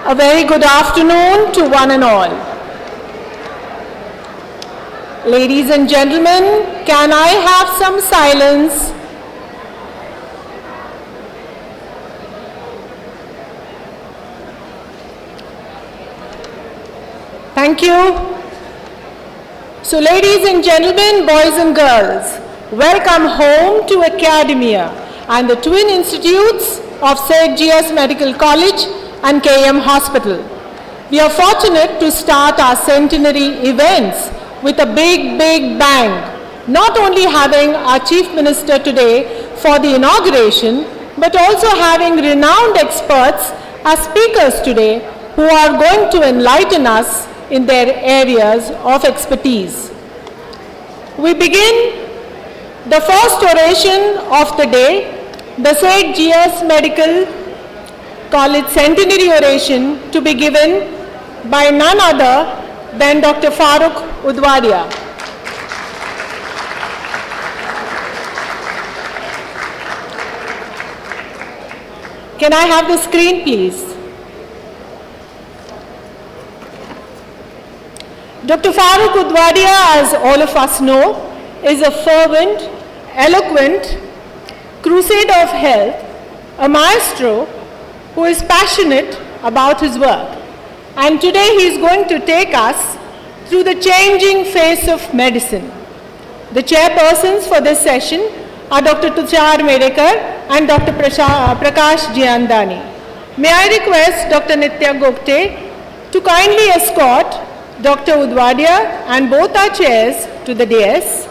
A very good afternoon to one and all. Ladies and gentlemen, can I have some silence? Thank you. So ladies and gentlemen, boys and girls, welcome home to Academia and the twin institutes of St. G.S. Medical College and KM Hospital. We are fortunate to start our centenary events with a big bang, not only having our Chief Minister today for the inauguration, but also having renowned experts as speakers today who are going to enlighten us in their areas of expertise. We begin the first oration of the day, the St. G.S. Medical College Centenary Oration, to be given by none other than Dr. Farooq Udwadia. Can I have the screen, please? Dr. Farooq Udwadia, as all of us know, is a fervent, eloquent crusader of health, a maestro who is passionate about his work. And today he is going to take us through the changing face of medicine. The chairpersons for this session are Dr. Tushar Medekar and Dr. Prakash Jiandani. May I request Dr. Nitya Gupte to kindly escort Dr. Udwadia and both our chairs to the dais.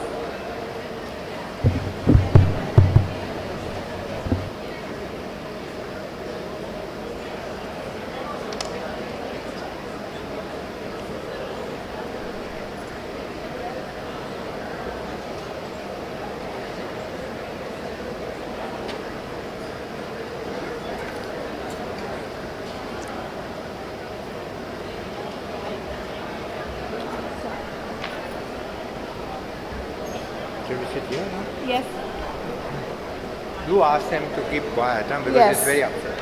Yes. Do ask them to keep quiet, because yes. It's very upset.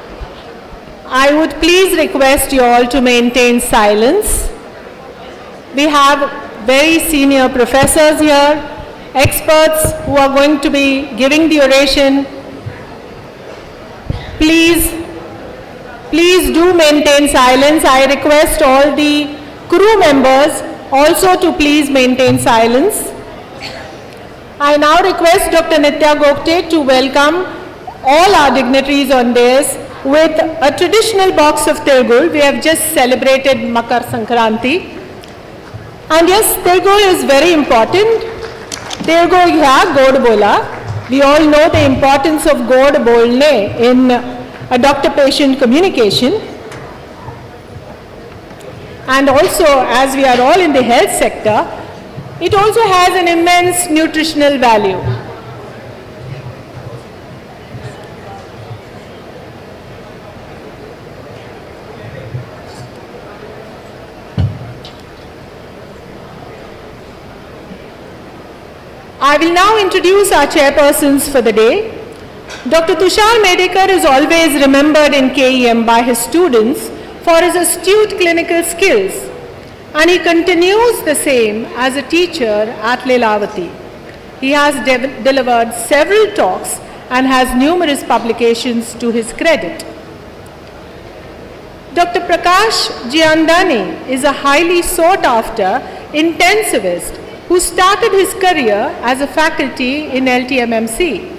I would please request you all to maintain silence. We have very senior professors here, experts who are going to be giving the oration. Please do maintain silence. I request all the crew members also to please maintain silence. I now request Dr. Nitya Gupte to welcome all our dignitaries on this with a traditional box of Tilgul. We have just celebrated Makar Sankranti. And yes, Tilgul is very important. Tilgul ya God bola. We all know the importance of God bolne in a doctor-patient communication. And also, as we are all in the health sector, it also has an immense nutritional value. I will now introduce our chairpersons for the day. Dr. Tushar Medekar is always remembered in KEM by his students for his astute clinical skills, and he continues the same as a teacher at Lilavati. He has delivered several talks and has numerous publications to his credit. Dr. Prakash Jiandani is a highly sought after intensivist who started his career as a faculty in LTMMC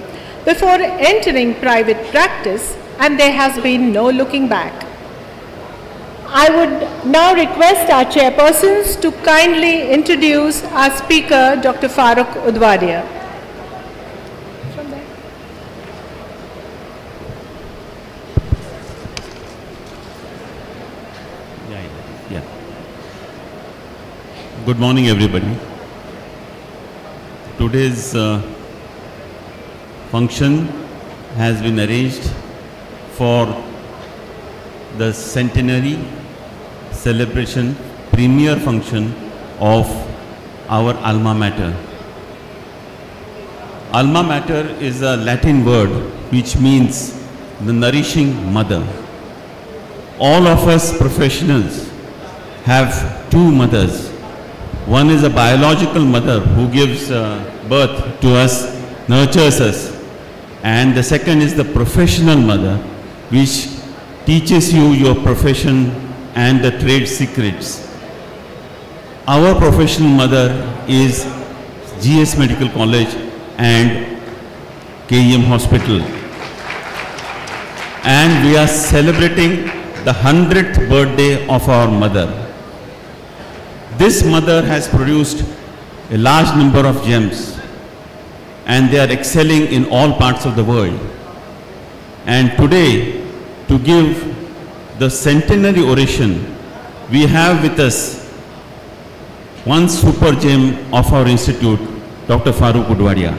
before entering private practice, and there has been no looking back. I would now request our chairpersons to kindly introduce our speaker, Dr. Farooq Udwadia. Good morning, everybody. Today's function has been arranged for the centenary celebration premier function of our alma mater. Alma mater is a Latin word which means the nourishing mother. all of us professionals have two mothers. One is a biological mother who gives birth to us, nurtures us. And the second is the professional mother, which teaches you your profession and the trade secrets. Our professional mother is GS Medical College and KEM Hospital. And we are celebrating the 100th birthday of our mother. This mother has produced a large number of gems, and they are excelling in all parts of the world. And today, to give the Centenary Oration, we have with us one super gem of our institute, Dr. Farooq Udwadia.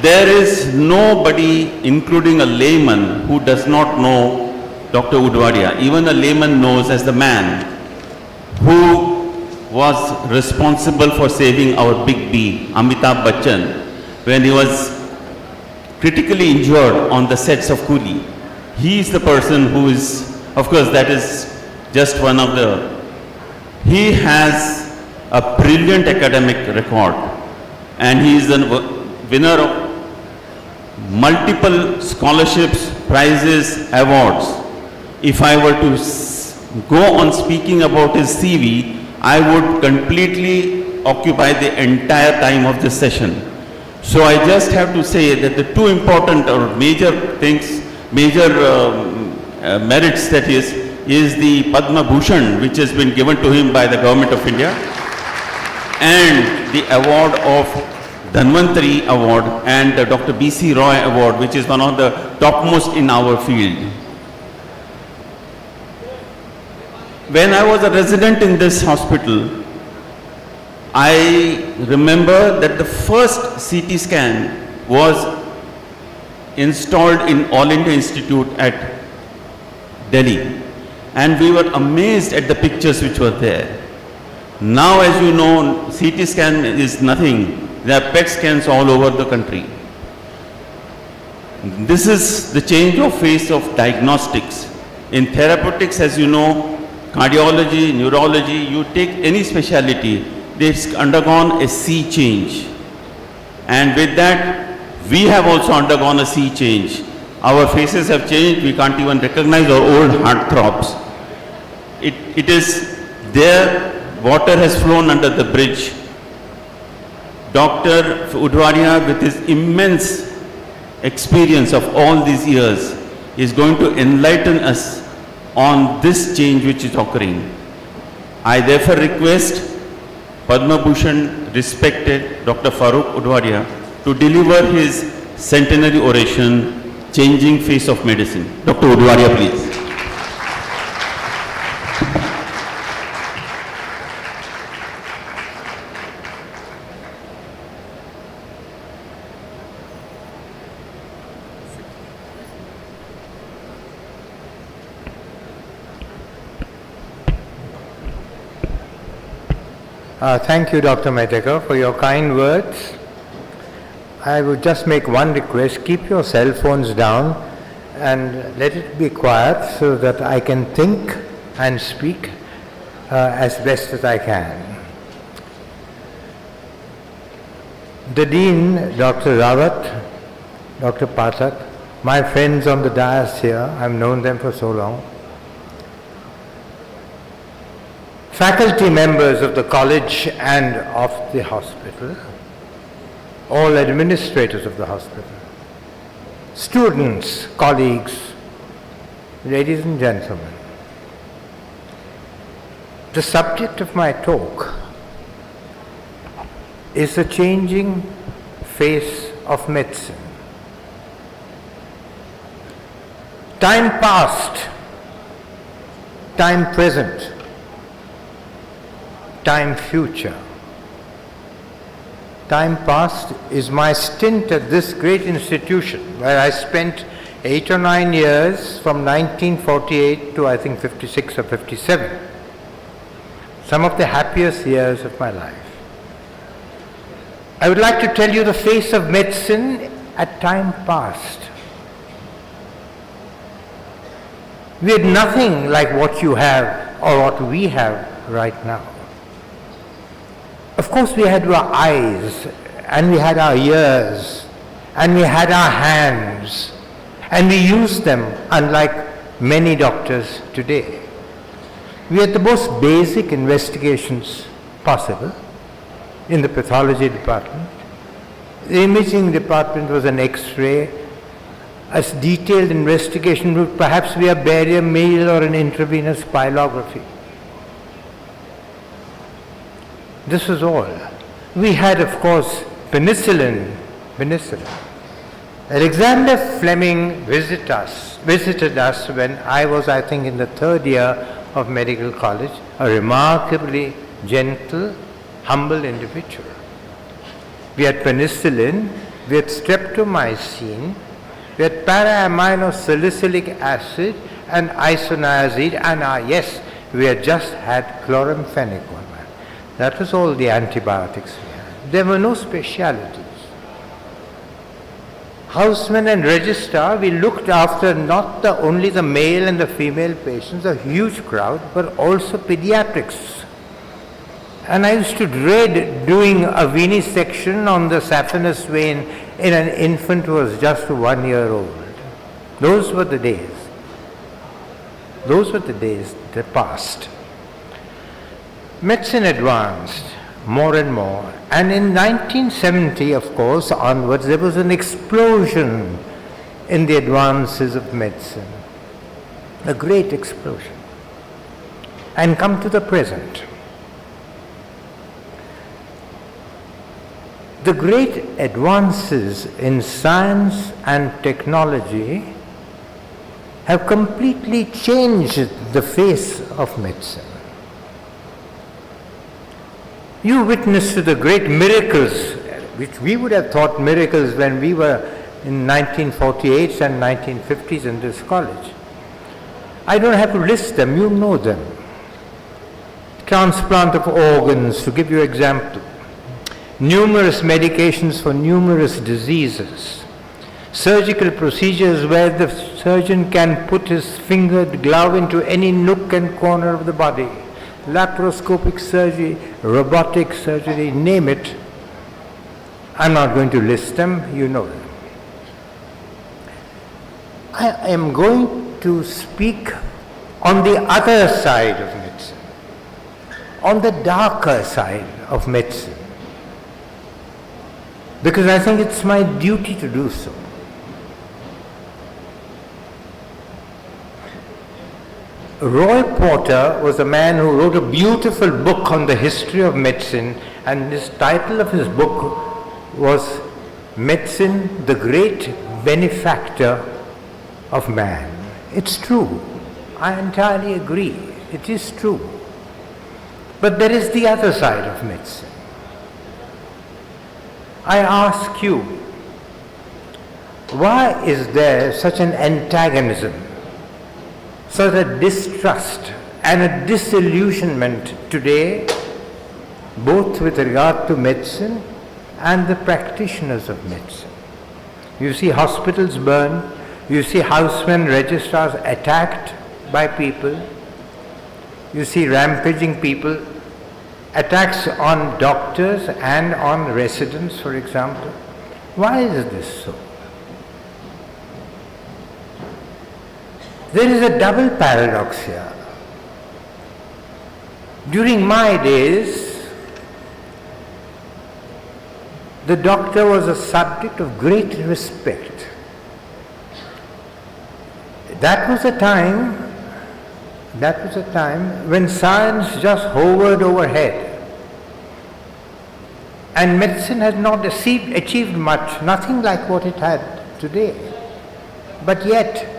There is nobody, including a layman, who does not know Dr. Udwadia. Even a layman knows as the man who was responsible for saving our big B, Amitabh Bachchan, when he was critically injured on the sets of Coolie. He is the person who is, of course, that is just one of the, he has a brilliant academic record, and he is the winner of multiple scholarships, prizes, awards. If I were to go on speaking about his CV, I would completely occupy the entire time of this session. So I just have to say that the two important or major things, major merits that is the Padma Bhushan, which has been given to him by the Government of India, and the award of Dhanvantari Award and the Dr. B.C. Roy Award, which is one of the topmost in our field. When I was a resident in this hospital, I remember that the first CT scan was installed in All India Institute at Delhi, and we were amazed at the pictures which were there. Now, as you know, CT scan is nothing. There are PET scans all over the country. This is the change of face of diagnostics. In therapeutics, as you know, cardiology, neurology, you take any specialty, they've undergone a sea change. And with that, we have also undergone a sea change. Our faces have changed, we can't even recognize our old heartthrobs. It is there, water has flown under the bridge. Dr. Udwadia, with his immense experience of all these years, is going to enlighten us on this change which is occurring. I therefore request Padma Bhushan respected Dr. Farooq Udwadia to deliver his centenary oration, Changing Face of Medicine. Dr. Udwadia, please. Thank you, Dr. Medekar, for your kind words. I would just make one request. Keep your cell phones down and let it be quiet so that I can think and speak as best as I can. The Dean, Dr. Rawat, Dr. Pathak, my friends on the dais here, I've known them for so long, faculty members of the college and of the hospital, all administrators of the hospital, students, colleagues, ladies and gentlemen. The subject of my talk is the changing face of medicine. Time past, time present, time future. Time past is my stint at this great institution where I spent 8 or 9 years from 1948 to I think 56 or 57. Some of the happiest years of my life. I would like to tell you the face of medicine at time past. We had nothing like what you have or what we have right now. Of course, we had our eyes, and we had our ears, and we had our hands, and we used them unlike many doctors today. We had the most basic investigations possible in the pathology department. The imaging department was an X-ray. A detailed investigation would perhaps be a barium meal or an intravenous pyelography. This was all. We had, of course, penicillin. Alexander Fleming visited us when I was, I think, in the third year of medical college, a remarkably gentle, humble individual. We had penicillin, we had streptomycin, we had para-amino-salicylic acid and isoniazid, and yes, we had just had chloramphenicol. That was all the antibiotics we had. There were no specialities. Houseman and registrar, we looked after not only the male and the female patients, a huge crowd, but also pediatrics. And I used to dread doing a venesection on the saphenous vein in an infant who was just 1 year old. Those were the days. Those were the days that passed. Medicine advanced more and more, and in 1970, of course, onwards, there was an explosion in the advances of medicine, a great explosion. And come to the present. The great advances in science and technology have completely changed the face of medicine. You witnessed the great miracles, which we would have thought miracles when we were in 1948s and 1950s in this college. I don't have to list them, you know them. Transplant of organs, to give you an example. Numerous medications for numerous diseases. Surgical procedures where the surgeon can put his fingered glove into any nook and corner of the body. Laparoscopic surgery, robotic surgery, name it. I'm not going to list them, you know them. I am going to speak on the other side of medicine, on the darker side of medicine, because I think it's my duty to do so. Roy Porter was a man who wrote a beautiful book on the history of medicine, and the title of his book was Medicine, the Great Benefactor of Man. It's true. I entirely agree. It is true. But there is the other side of medicine. I ask you, why is there such an antagonism, such a distrust and a disillusionment today, both with regard to medicine and the practitioners of medicine? You see hospitals burned, you see housemen, registrars attacked by people, you see rampaging people, attacks on doctors and on residents, for example. Why is this so? There is a double paradox here. During my days, the doctor was a subject of great respect. That was a time when science just hovered overhead. And medicine has not achieved much, nothing like what it had today. But yet,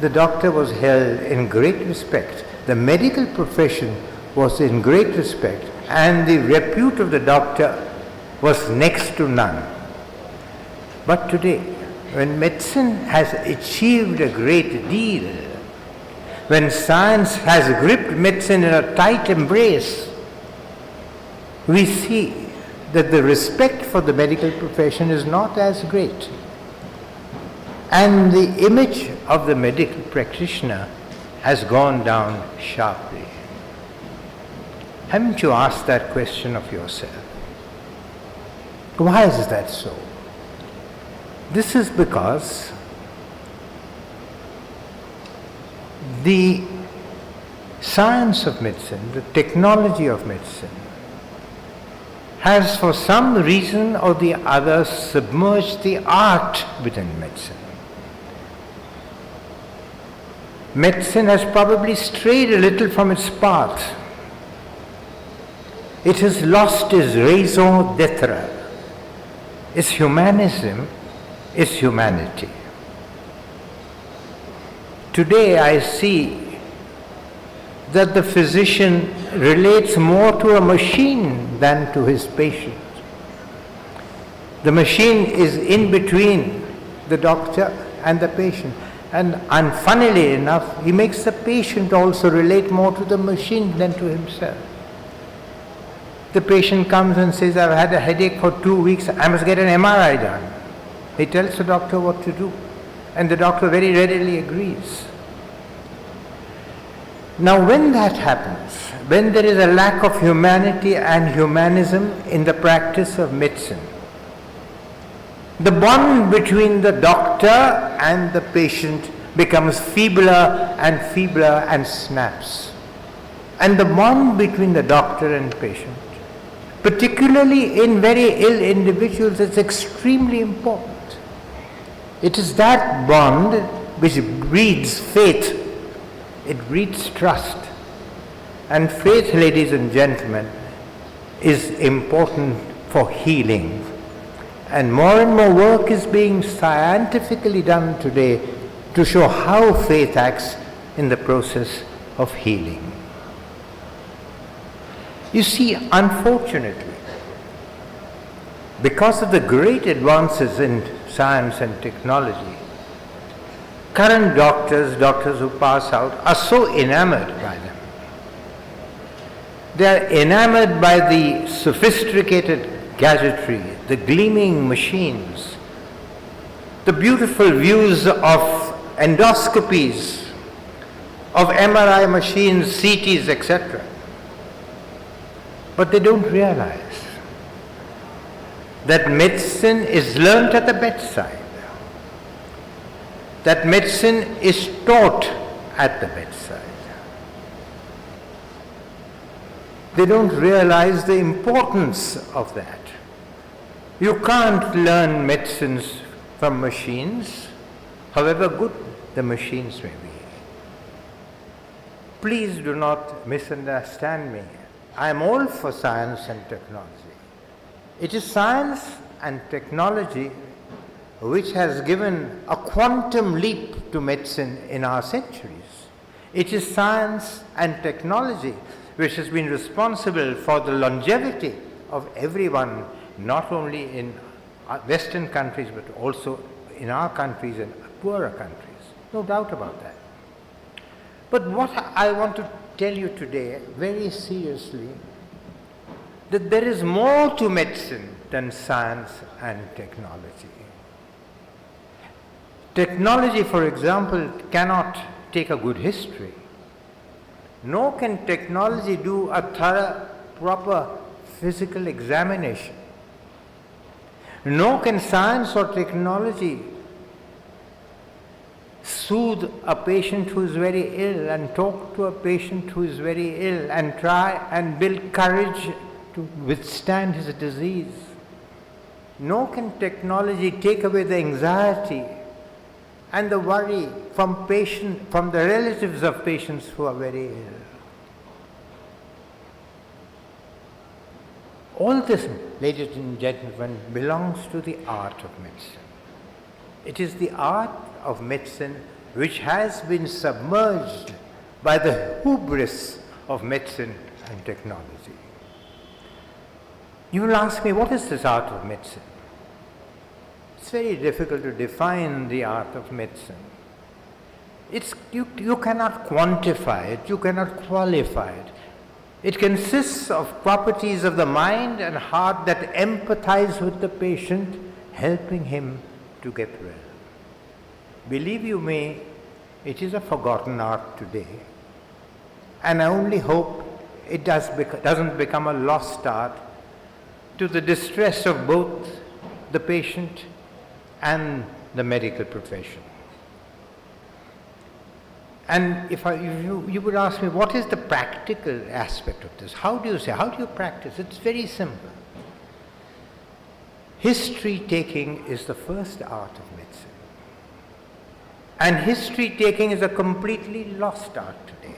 the doctor was held in great respect. The medical profession was in great respect, and the repute of the doctor was next to none. But today, when medicine has achieved a great deal, when science has gripped medicine in a tight embrace, we see that the respect for the medical profession is not as great. And the image of the medical practitioner has gone down sharply. Haven't you asked that question of yourself? Why is that so? This is because the science of medicine, the technology of medicine, has for some reason or the other submerged the art within medicine. Medicine has probably strayed a little from its path. It has lost its raison d'etre. Its humanism is humanity. Today I see that the physician relates more to a machine than to his patient. The machine is in between the doctor and the patient. And funnily enough, he makes the patient also relate more to the machine than to himself. The patient comes and says, I've had a headache for 2 weeks, I must get an MRI done. He tells the doctor what to do, and the doctor very readily agrees. Now when that happens, when there is a lack of humanity and humanism in the practice of medicine, the bond between the doctor and the patient becomes feebler and snaps. And the bond between the doctor and patient, particularly in very ill individuals, is extremely important. It is that bond which breeds faith. It breeds trust. And faith, ladies and gentlemen, is important for healing. And more work is being scientifically done today to show how faith acts in the process of healing. You see, unfortunately, because of the great advances in science and technology, current doctors who pass out, are so enamored by them. They are enamored by the sophisticated gadgetry, the gleaming machines, the beautiful views of endoscopies, of MRI machines, CTs, etc. But they don't realize that medicine is learnt at the bedside, that medicine is taught at the bedside. They don't realize the importance of that. You can't learn medicines from machines, however good the machines may be. Please do not misunderstand me. I am all for science and technology. It is science and technology which has given a quantum leap to medicine in our centuries. It is science and technology which has been responsible for the longevity of everyone, not only in Western countries but also in our countries and poorer countries. No doubt about that. But what I want to tell you today, very seriously, that there is more to medicine than science and technology. Technology, for example, cannot take a good history. Nor can technology do a thorough, proper physical examination. Nor can science or technology soothe a patient who is very ill and talk to a patient who is very ill and try and build courage to withstand his disease. Nor can technology take away the anxiety and the worry from the relatives of patients who are very ill. All this, ladies and gentlemen, belongs to the art of medicine. It is the art of medicine which has been submerged by the hubris of medicine and technology. You will ask me, what is this art of medicine? It's very difficult to define the art of medicine. You cannot quantify it, you cannot qualify it. It consists of properties of the mind and heart that empathize with the patient, helping him to get well. Believe you me, It is a forgotten art today. And I only hope it doesn't become a lost art to the distress of both the patient and the medical profession. And if you would ask me, what is the practical aspect of this? How do you practice? It's very simple. History taking is the first art of medicine. And history taking is a completely lost art today.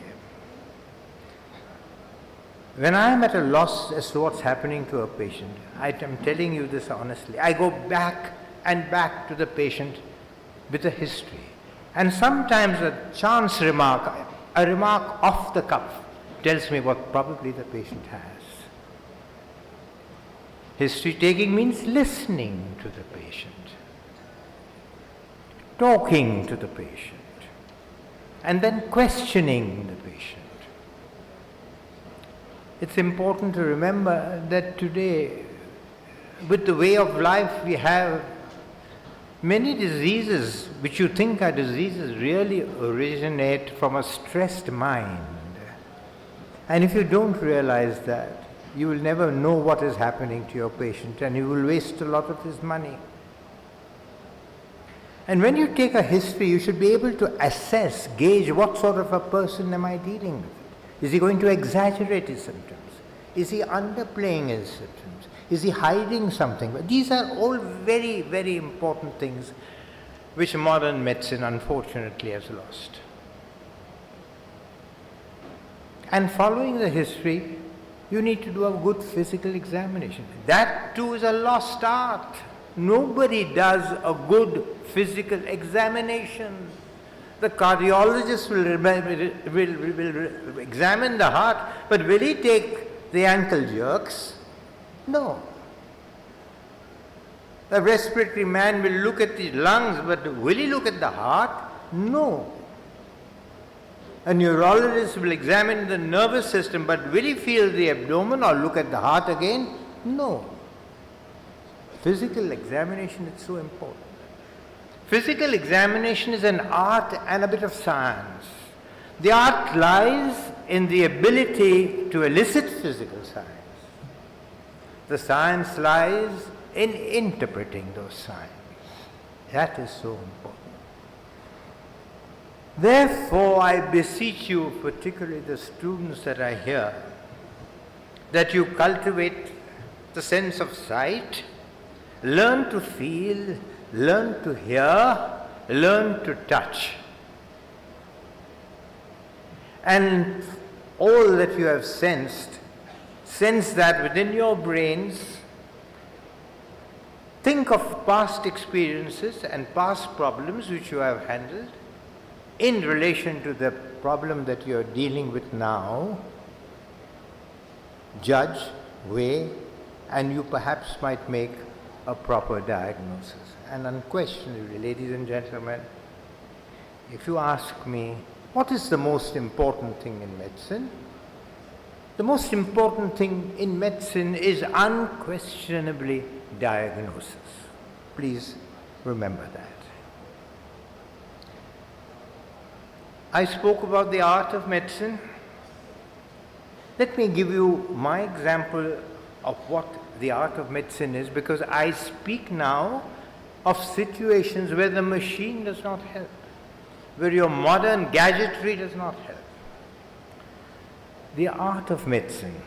When I am at a loss as to what's happening to a patient, I am telling you this honestly, I go back and back to the patient with a history. And sometimes a chance remark, a remark off the cuff, tells me what probably the patient has. History taking means listening to the patient, talking to the patient, and then questioning the patient. It's important to remember that today, with the way of life we have, many diseases which you think are diseases really originate from a stressed mind. And if you don't realize that, you will never know what is happening to your patient and you will waste a lot of his money. And when you take a history, you should be able to assess, gauge what sort of a person am I dealing with. Is he going to exaggerate his symptoms? Is he underplaying his symptoms? Is he hiding something? These are all very, very important things which modern medicine unfortunately has lost. And following the history, you need to do a good physical examination. That too is a lost art. Nobody does a good physical examination. The cardiologist will examine the heart, but will he take the ankle jerks? No. The respiratory man will look at the lungs, but will he look at the heart? No. A neurologist will examine the nervous system, but will he feel the abdomen or look at the heart again? No. Physical examination is so important. Physical examination is an art and a bit of science. The art lies in the ability to elicit physical signs. The science lies in interpreting those signs. That is so important. Therefore, I beseech you, particularly the students that are here, that you cultivate the sense of sight, learn to feel, learn to hear, learn to touch. And all that you have sensed, sense that within your brains. Think of past experiences and past problems which you have handled in relation to the problem that you are dealing with now. Judge, weigh, and you perhaps might make a proper diagnosis. And unquestionably, ladies and gentlemen, if you ask me, what is the most important thing in medicine? The most important thing in medicine is unquestionably diagnosis. Please remember that. I spoke about the art of medicine. Let me give you my example of what the art of medicine is, because I speak now of situations where the machine does not help, where your modern gadgetry does not help. The art of medicine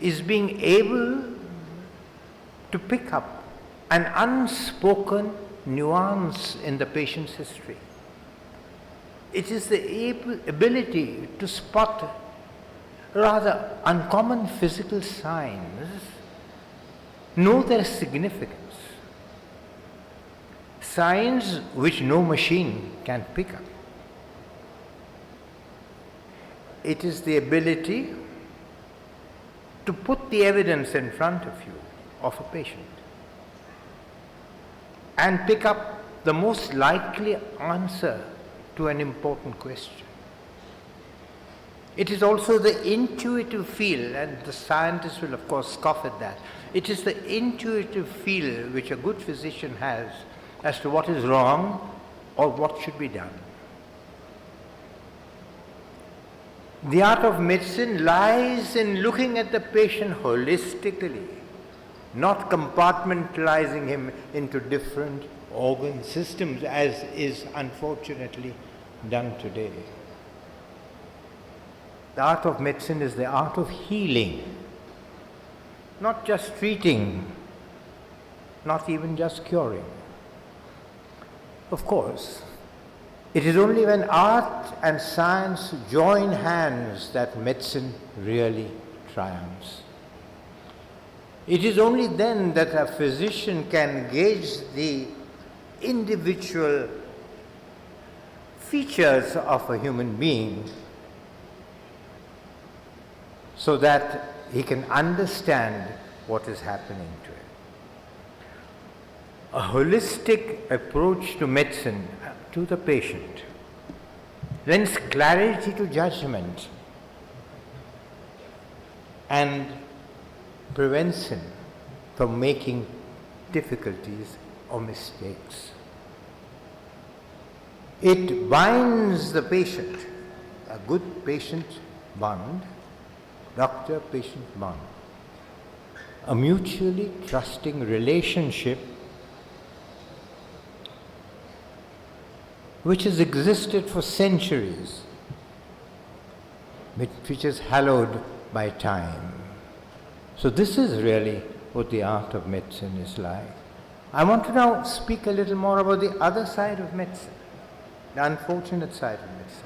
is being able to pick up an unspoken nuance in the patient's history. It is the ability to spot rather uncommon physical signs, know their significance, signs which no machine can pick up. It is the ability to put the evidence in front of you of a patient and pick up the most likely answer to an important question. It is also the intuitive feel, and the scientists will of course scoff at that. It is the intuitive feel which a good physician has as to what is wrong or what should be done. The art of medicine lies in looking at the patient holistically, not compartmentalizing him into different organ systems as is unfortunately done today. The art of medicine is the art of healing, not just treating, not even just curing. Of course, it is only when art and science join hands that medicine really triumphs. It is only then that a physician can gauge the individual features of a human being so that he can understand what is happening to him. A holistic approach to medicine, to the patient, lends clarity to judgment and prevents him from making difficulties or mistakes. It binds the patient, a good patient bond, doctor-patient bond, a mutually trusting relationship which has existed for centuries, which is hallowed by time. So this is really what the art of medicine is like. I want to now speak a little more about the other side of medicine, the unfortunate side of medicine.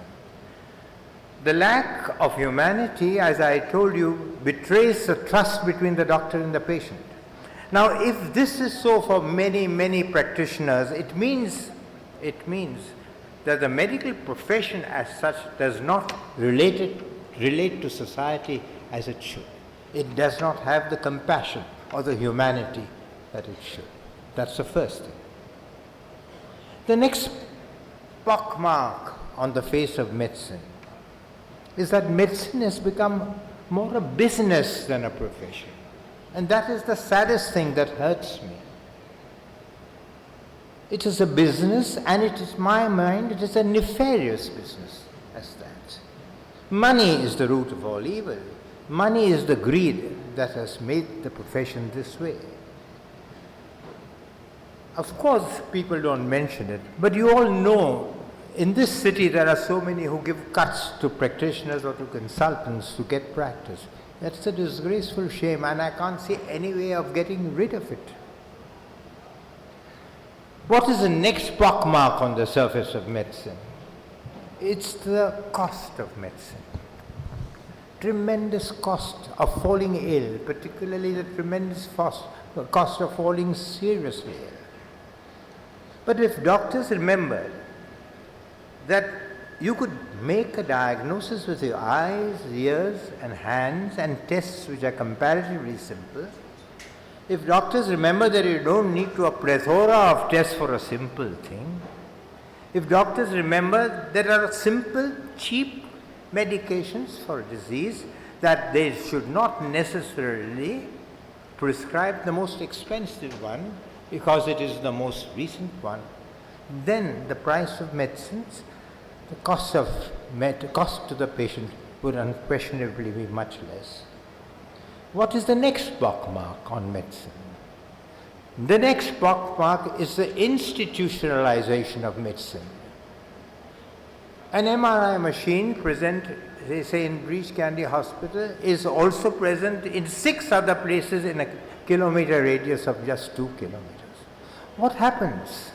The lack of humanity, as I told you, betrays the trust between the doctor and the patient. Now, if this is so for many, many practitioners, it means that the medical profession as such does not relate to society as it should. It does not have the compassion or the humanity that it should. That's the first thing. The next pockmark on the face of medicine is that medicine has become more a business than a profession. And that is the saddest thing that hurts me. It is a business, and it is my mind, it is a nefarious business as that. Money is the root of all evil. Money is the greed that has made the profession this way. Of course, people don't mention it, but you all know in this city there are so many who give cuts to practitioners or to consultants to get practice. That's a disgraceful shame, and I can't see any way of getting rid of it. What is the next pockmark on the surface of medicine? It's the cost of medicine. Tremendous cost of falling ill, particularly the tremendous cost of falling seriously ill. But if doctors remembered that you could make a diagnosis with your eyes, ears and hands and tests which are comparatively simple, if doctors remember that you don't need to a plethora of tests for a simple thing, if doctors remember there are simple, cheap medications for a disease, that they should not necessarily prescribe the most expensive one because it is the most recent one, then the price of medicines, the cost to the patient would unquestionably be much less. What is the next pockmark on medicine? The next pockmark is the institutionalization of medicine. An MRI machine present, they say in Breach Candy Hospital, is also present in 6 other places in a kilometer radius of just 2 kilometers. What happens?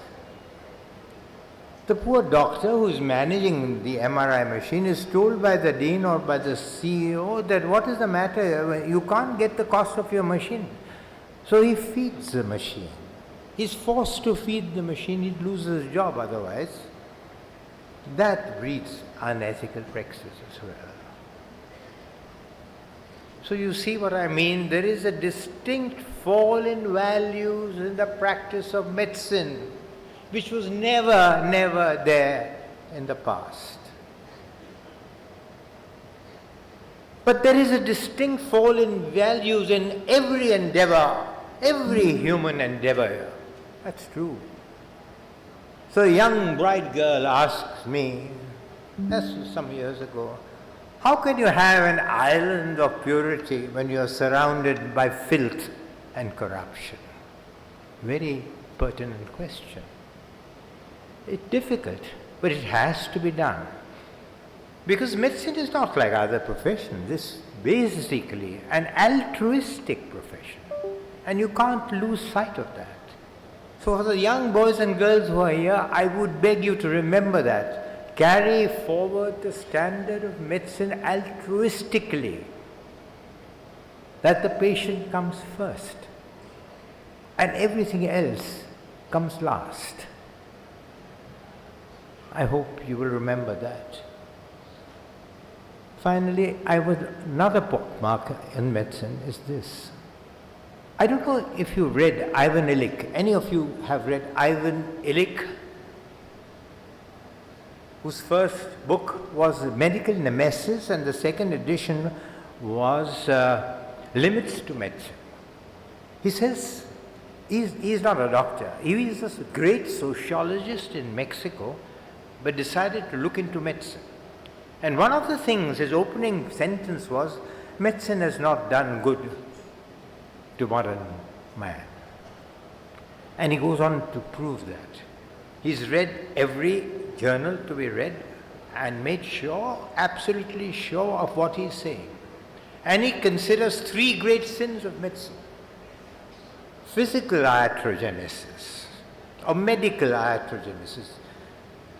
The poor doctor who is managing the MRI machine is told by the dean or by the CEO that what is the matter, you can't get the cost of your machine. So he feeds the machine. He's forced to feed the machine, he'd lose his job otherwise. That breeds unethical practices as well. So you see what I mean? There is a distinct fall in values in the practice of medicine, which was never there in the past. But there is a distinct fall in values in every endeavor, every human endeavor. That's true. So a young bright girl asks me, that's some years ago, how can you have an island of purity when you are surrounded by filth and corruption? Very pertinent question. It's difficult, but it has to be done. Because medicine is not like other professions. It's basically an altruistic profession. And you can't lose sight of that. So for the young boys and girls who are here, I would beg you to remember that. Carry forward the standard of medicine altruistically. That the patient comes first. And everything else comes last. I hope you will remember that. Finally, another bookmark in medicine is this. I don't know if you read Ivan Illich. Any of you have read Ivan Illich? Whose first book was Medical Nemesis and the second edition was Limits to Medicine. He says he's not a doctor. He is a great sociologist in Mexico, but decided to look into medicine. And one of the things, his opening sentence was, medicine has not done good to modern man. And he goes on to prove that. He's read every journal to be read and made sure, absolutely sure of what he's saying. And he considers three great sins of medicine. Physical iatrogenesis or medical iatrogenesis.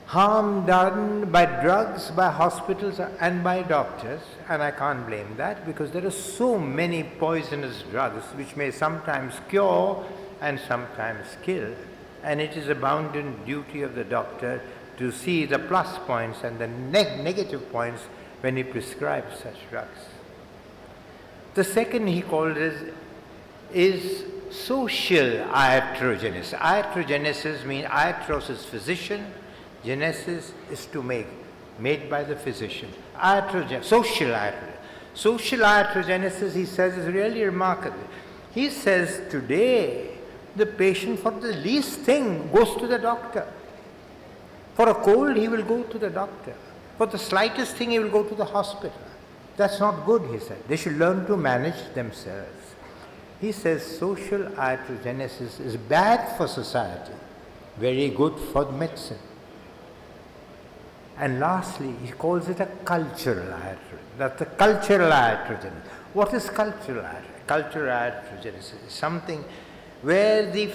Harm done by drugs, by hospitals and by doctors, and I can't blame that because there are so many poisonous drugs which may sometimes cure and sometimes kill, and it is a bounden duty of the doctor to see the plus points and the negative points when he prescribes such drugs. The second he called is social iatrogenesis. Iatrogenesis means iatros is physician, genesis is to make, made by the physician. Social iatrogenesis. Social iatrogenesis, he says, is really remarkable. He says today the patient for the least thing goes to the doctor. For a cold he will go to the doctor. For the slightest thing he will go to the hospital. That's not good, he said. They should learn to manage themselves. He says social iatrogenesis is bad for society, very good for medicine. And lastly, he calls it a cultural iatrogenesis. That's the cultural iatrogenesis. What is cultural iatrogenesis? Cultural iatrogenesis is something where the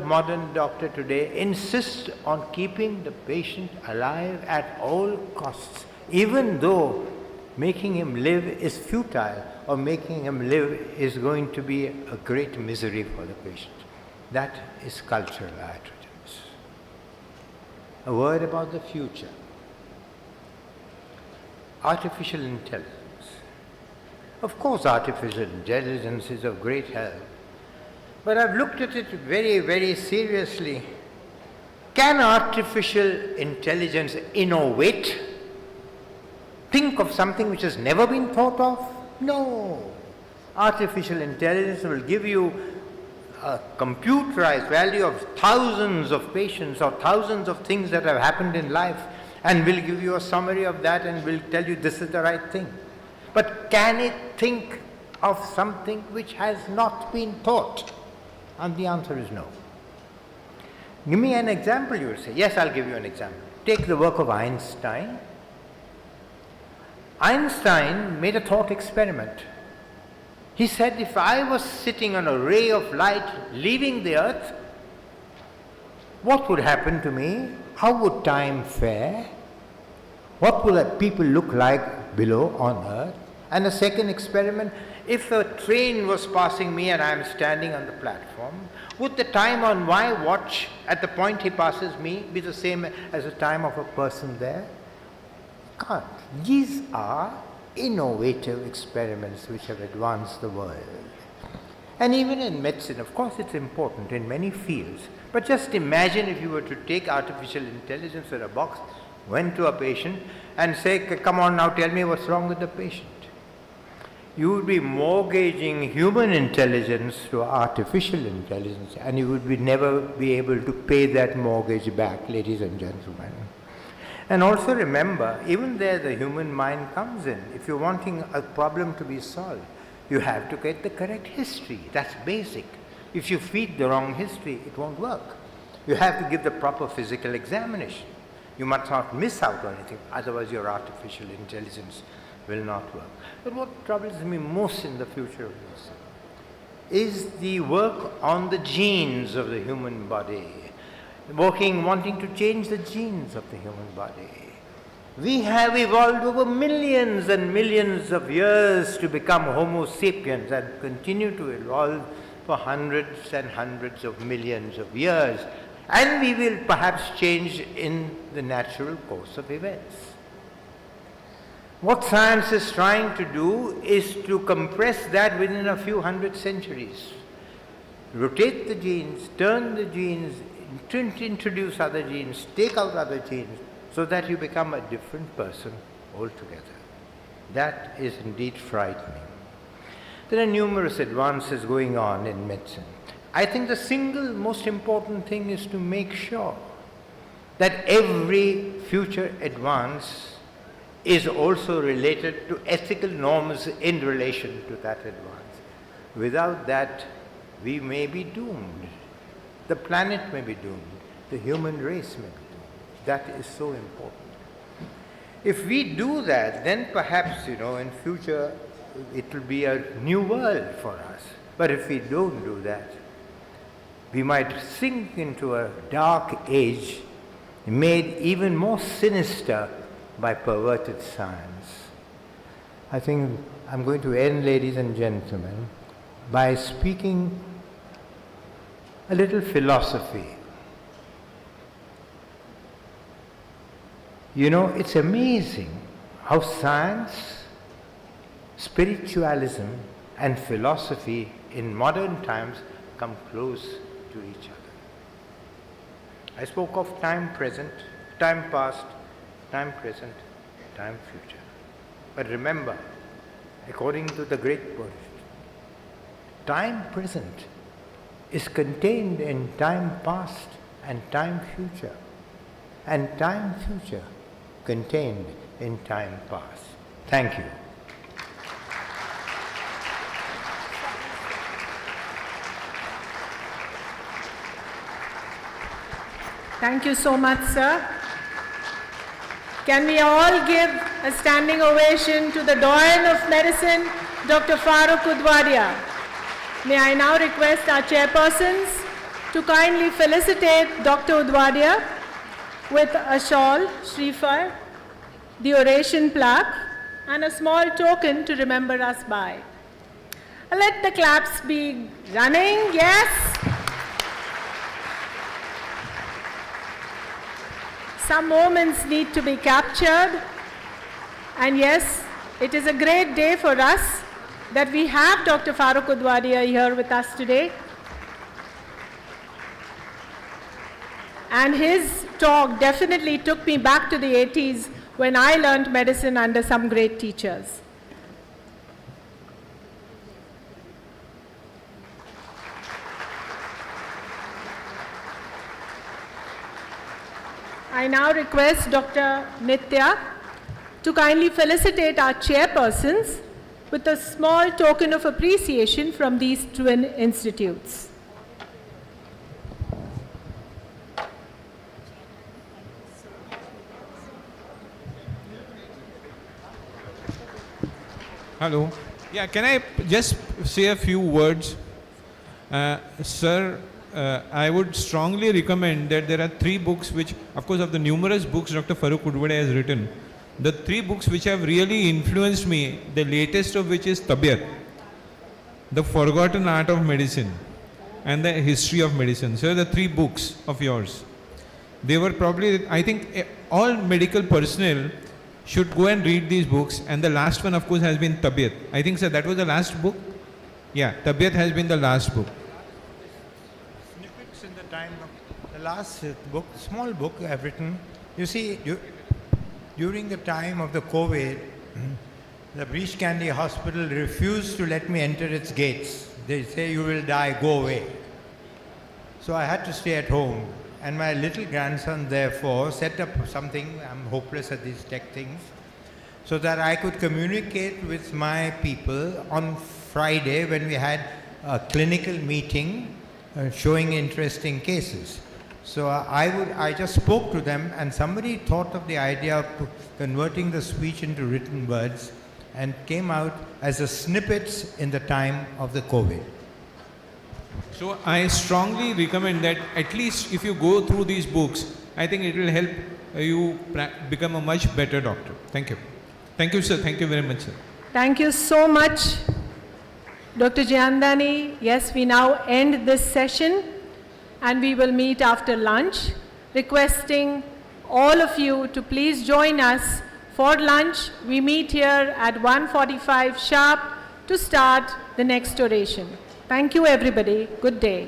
modern doctor today insists on keeping the patient alive at all costs, even though making him live is futile or making him live is going to be a great misery for the patient. That is cultural iatrogenesis. A word about the future. Artificial intelligence. Of course, artificial intelligence is of great help. But I've looked at it very, very seriously. Can artificial intelligence innovate? Think of something which has never been thought of? No. Artificial intelligence will give you a computerized value of thousands of patients or thousands of things that have happened in life and will give you a summary of that and will tell you this is the right thing. But can it think of something which has not been thought? And the answer is no. Give me an example, you will say. Yes, I'll give you an example. Take the work of Einstein. Einstein made a thought experiment. He said, if I was sitting on a ray of light leaving the earth, what would happen to me? How would time fare? What would the people look like below on earth? And a second experiment, if a train was passing me and I am standing on the platform, would the time on my watch at the point he passes me be the same as the time of a person there? Can't. These are innovative experiments which have advanced the world. And even in medicine, of course it's important in many fields. But just imagine if you were to take artificial intelligence in a box, went to a patient and say, come on now, tell me what's wrong with the patient. you would be mortgaging human intelligence to artificial intelligence, and you would never be able to pay that mortgage back, ladies and gentlemen. And also remember, even there the human mind comes in. If you're wanting a problem to be solved, you have to get the correct history. That's basic. If you feed the wrong history, it won't work. You have to give the proper physical examination. You must not miss out on anything, otherwise your artificial intelligence will not work. But what troubles me most in the future of this is the work on the genes of the human body. Wanting to change the genes of the human body. We have evolved over millions and millions of years to become Homo sapiens and continue to evolve for hundreds and hundreds of millions of years. And we will perhaps change in the natural course of events. What science is trying to do is to compress that within a few hundred centuries. Rotate the genes, turn the genes, introduce other genes, take out other genes, so that you become a different person altogether. That is indeed frightening. There are numerous advances going on in medicine. I think the single most important thing is to make sure that every future advance is also related to ethical norms in relation to that advance. Without that, we may be doomed. The planet may be doomed. The human race may be doomed. That is so important. If we do that, then perhaps, in future, it will be a new world for us. But if we don't do that, we might sink into a dark age made even more sinister by perverted science. I think I'm going to end, ladies and gentlemen, by speaking a little philosophy. It's amazing how science, spiritualism, and philosophy in modern times come close to each other. I spoke of time present, time past, time present, time future. But remember, according to the great Buddhist, time present is contained in time past and time future, and time future contained in time past. Thank you. Thank you so much, sir. Can we all give a standing ovation to the Doyen of Medicine, Dr. Farooq Udwadia. May I now request our chairpersons to kindly felicitate Dr. Udwadia with a shawl, Shrifar, the Oration plaque, and a small token to remember us by. Let the claps be running, yes. Some moments need to be captured, and yes, it is a great day for us that we have Dr. Farooq Udwadia here with us today. And his talk definitely took me back to the 80s when I learned medicine under some great teachers. I now request Dr. Nitya to kindly felicitate our chairpersons with a small token of appreciation from these twin institutes. Hello. Yeah, can I just say a few words? Sir, I would strongly recommend that there are 3 books which, of course, of the numerous books Dr. Farooq Udwadia has written, the 3 books which have really influenced me, the latest of which is Tabiat, The Forgotten Art of Medicine, and The History of Medicine. So the 3 books of yours. They were probably, I think, all medical personnel should go and read these books, and the last one, of course, has been Tabiat. I think, sir, that was the last book? Yeah, Tabiat has been the last book. Snippets in the time of the last book, small book I've written. You see, during the time of the COVID, The Breach Candy Hospital refused to let me enter its gates. They say, you will die, go away. So I had to stay at home. And my little grandson, therefore, set up something, I'm hopeless at these tech things, so that I could communicate with my people on Friday when we had a clinical meeting showing interesting cases. So I just spoke to them, and somebody thought of the idea of converting the speech into written words, and came out as a snippets in the time of the COVID. So I strongly recommend that at least if you go through these books, I think it will help you become a much better doctor. Thank you. Thank you, sir. Thank you very much, sir. Thank you so much, Dr. Jayandani. Yes, we now end this session and we will meet after lunch, requesting all of you to please join us for lunch. We meet here at 1:45 sharp to start the next oration. Thank you, everybody. Good day.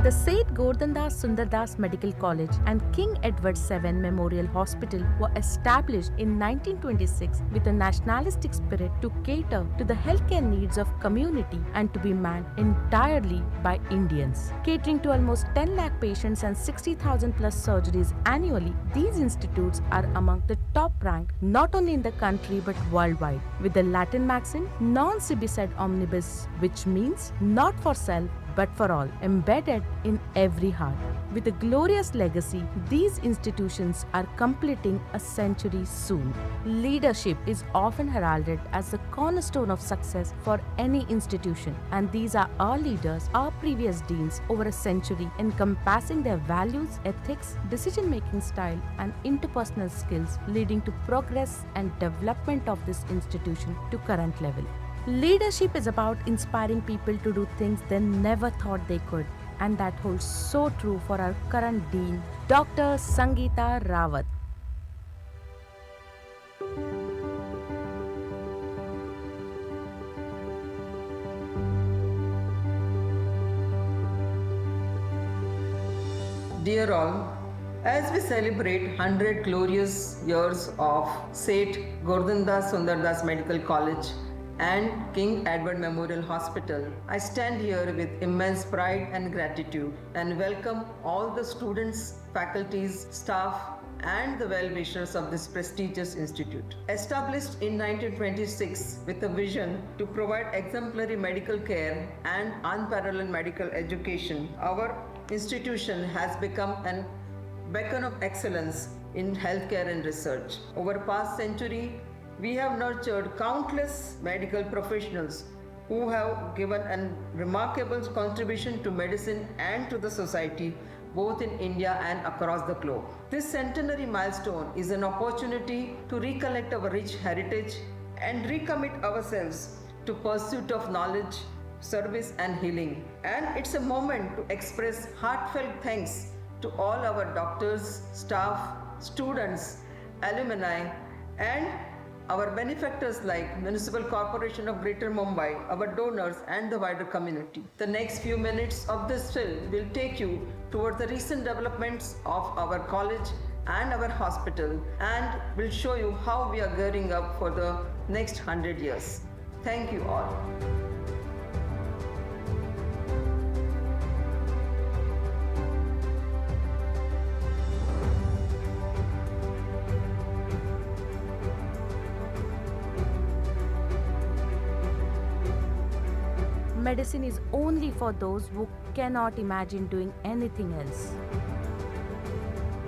The Seth SUNDERDAS Medical College and King Edward VII Memorial Hospital were established in 1926 with a nationalistic spirit to cater to the healthcare needs of community and to be manned entirely by Indians. Catering to almost 10 lakh patients and 60,000 plus surgeries annually, these institutes are among the top ranked not only in the country but worldwide, with the Latin maxim non sibi sed omnibus, which means not for self but for all, embedded in every heart. With a glorious legacy, these institutions are completing a century soon. Leadership is often heralded as the cornerstone of success for any institution, and these are our leaders, our previous deans over a century, encompassing their values, ethics, decision-making style, and interpersonal skills, leading to progress and development of this institution to current level. Leadership is about inspiring people to do things they never thought they could, and that holds so true for our current Dean, Dr. Sangeeta Rawat. Dear all, as we celebrate 100 glorious years of Seth GORDHANDAS Medical College and King Edward Memorial Hospital, I stand here with immense pride and gratitude and welcome all the students, faculties, staff, and the well-wishers of this prestigious institute. Established in 1926 with a vision to provide exemplary medical care and unparalleled medical education, our institution has become an beacon of excellence in healthcare and research. Over the past century, we have nurtured countless medical professionals who have given a remarkable contribution to medicine and to the society, both in India and across the globe. This centenary milestone is an opportunity to recollect our rich heritage and recommit ourselves to pursuit of knowledge, service and healing. And it's a moment to express heartfelt thanks to all our doctors, staff, students, alumni, and our benefactors like Municipal Corporation of Greater Mumbai, our donors and the wider community. The next few minutes of this film will take you towards the recent developments of our college and our hospital and will show you how we are gearing up for the next 100 years. Thank you all. Medicine is only for those who cannot imagine doing anything else.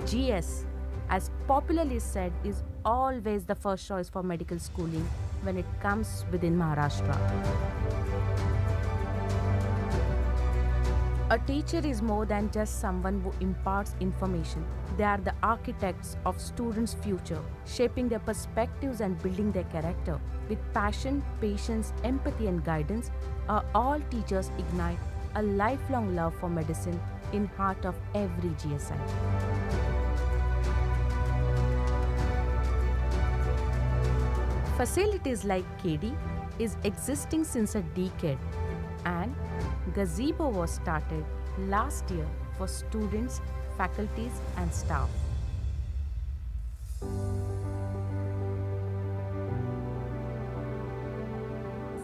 GS, as popularly said, is always the first choice for medical schooling when it comes within Maharashtra. A teacher is more than just someone who imparts information. They are the architects of students' future, shaping their perspectives and building their character. With passion, patience, empathy and guidance, all teachers ignite a lifelong love for medicine in heart of every GSI. Facilities like KD is existing since a decade, and gazebo was started last year for students, faculties and staff.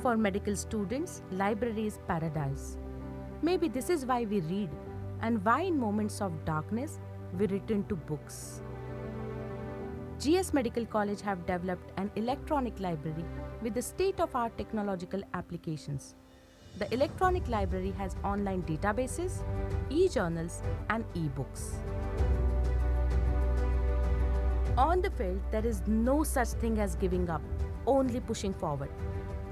For medical students, library is paradise. Maybe this is why we read and why in moments of darkness we return to books. GS Medical College have developed an electronic library with the state-of-art technological applications. The electronic library has online databases, e-journals and e-books. On the field, there is no such thing as giving up, only pushing forward.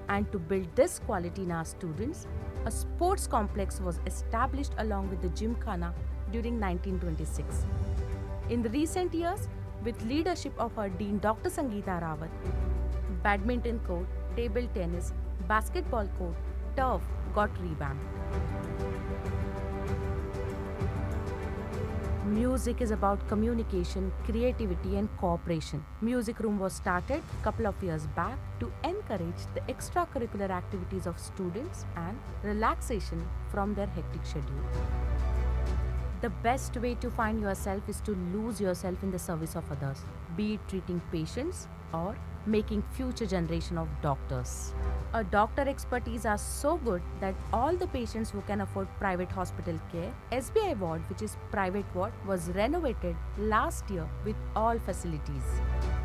And to build this quality in our students, a sports complex was established along with the Gymkhana during 1926. In the recent years, with leadership of our Dean Dr. Sangeeta Rawat, badminton court, table tennis, basketball court, turf got revamped. Music is about communication, creativity and cooperation. Music room was started a couple of years back to encourage the extracurricular activities of students and relaxation from their hectic schedule. The best way to find yourself is to lose yourself in the service of others, be it treating patients or making future generation of doctors. A doctor expertise are so good that all the patients who can afford private hospital care, SBI ward, which is private ward, was renovated last year with all facilities.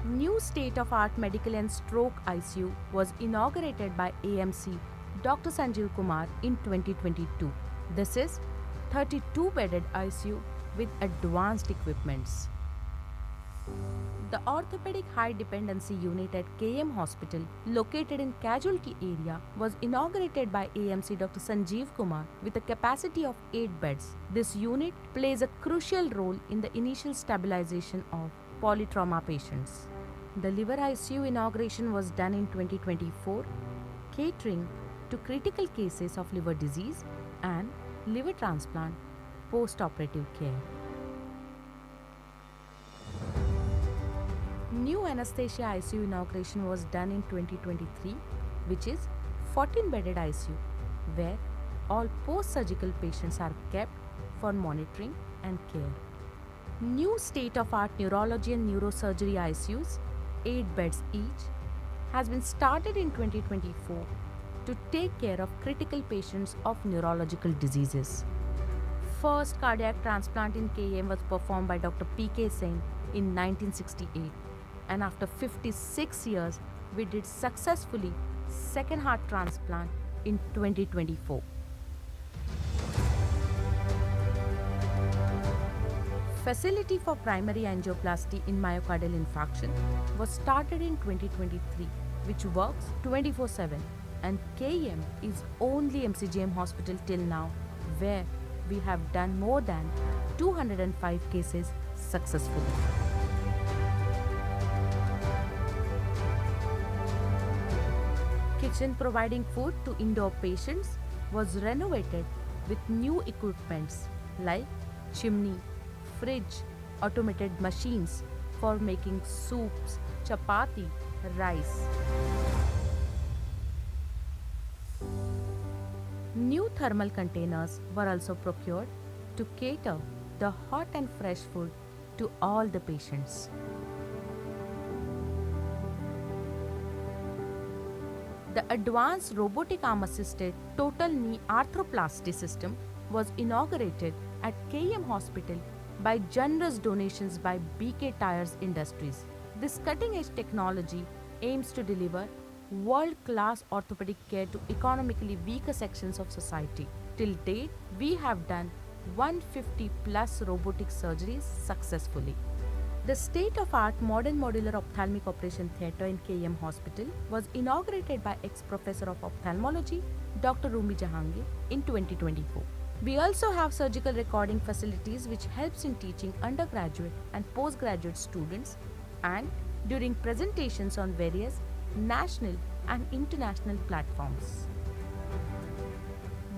New state-of-art medical and stroke ICU was inaugurated by AMC Dr. Sanjeev Kumar in 2022. This is 32-bedded ICU with advanced equipments. The orthopedic high dependency unit at KM Hospital, located in casualty area, was inaugurated by AMC Dr. Sanjeev Kumar with a capacity of 8 beds. This unit plays a crucial role in the initial stabilization of polytrauma patients. The liver ICU inauguration was done in 2024, catering to critical cases of liver disease and liver transplant post-operative care. New anesthesia ICU inauguration was done in 2023, which is 14-bedded ICU, where all post-surgical patients are kept for monitoring and care. New state-of-art neurology and neurosurgery ICUs, 8 beds each, has been started in 2024 to take care of critical patients of neurological diseases. First cardiac transplant in KM was performed by Dr. P.K. Singh in 1968, and after 56 years, we did successfully second heart transplant in 2024. Facility for primary angioplasty in myocardial infarction was started in 2023, which works 24/7, and KM is only MCGM hospital till now where we have done more than 205 cases successfully. Kitchen providing food to indoor patients was renovated with new equipments like chimney, fridge, automated machines for making soups, chapati, rice. New thermal containers were also procured to cater the hot and fresh food to all the patients. The advanced robotic arm-assisted total knee arthroplasty system was inaugurated at KM Hospital by generous donations by BK Tires Industries. This cutting-edge technology aims to deliver world-class orthopedic care to economically weaker sections of society. Till date, we have done 150 plus robotic surgeries successfully. The state-of-art modern modular ophthalmic operation theatre in KM Hospital was inaugurated by ex-professor of ophthalmology, Dr. Rumi Jahangir, in 2024. We also have surgical recording facilities which helps in teaching undergraduate and postgraduate students and during presentations on various national and international platforms.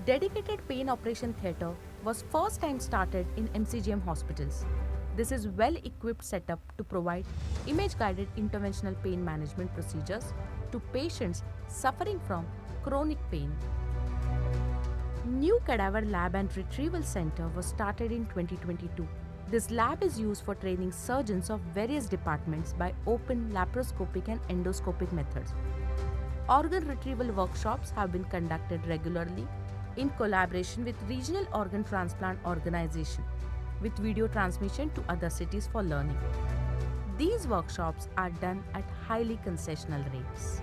Dedicated pain operation theatre was first time started in MCGM hospitals. This is well-equipped setup to provide image-guided interventional pain management procedures to patients suffering from chronic pain. New Cadaver Lab and Retrieval Center was started in 2022. This lab is used for training surgeons of various departments by open laparoscopic and endoscopic methods. Organ retrieval workshops have been conducted regularly in collaboration with Regional Organ Transplant Organization, with video transmission to other cities for learning. These workshops are done at highly concessional rates.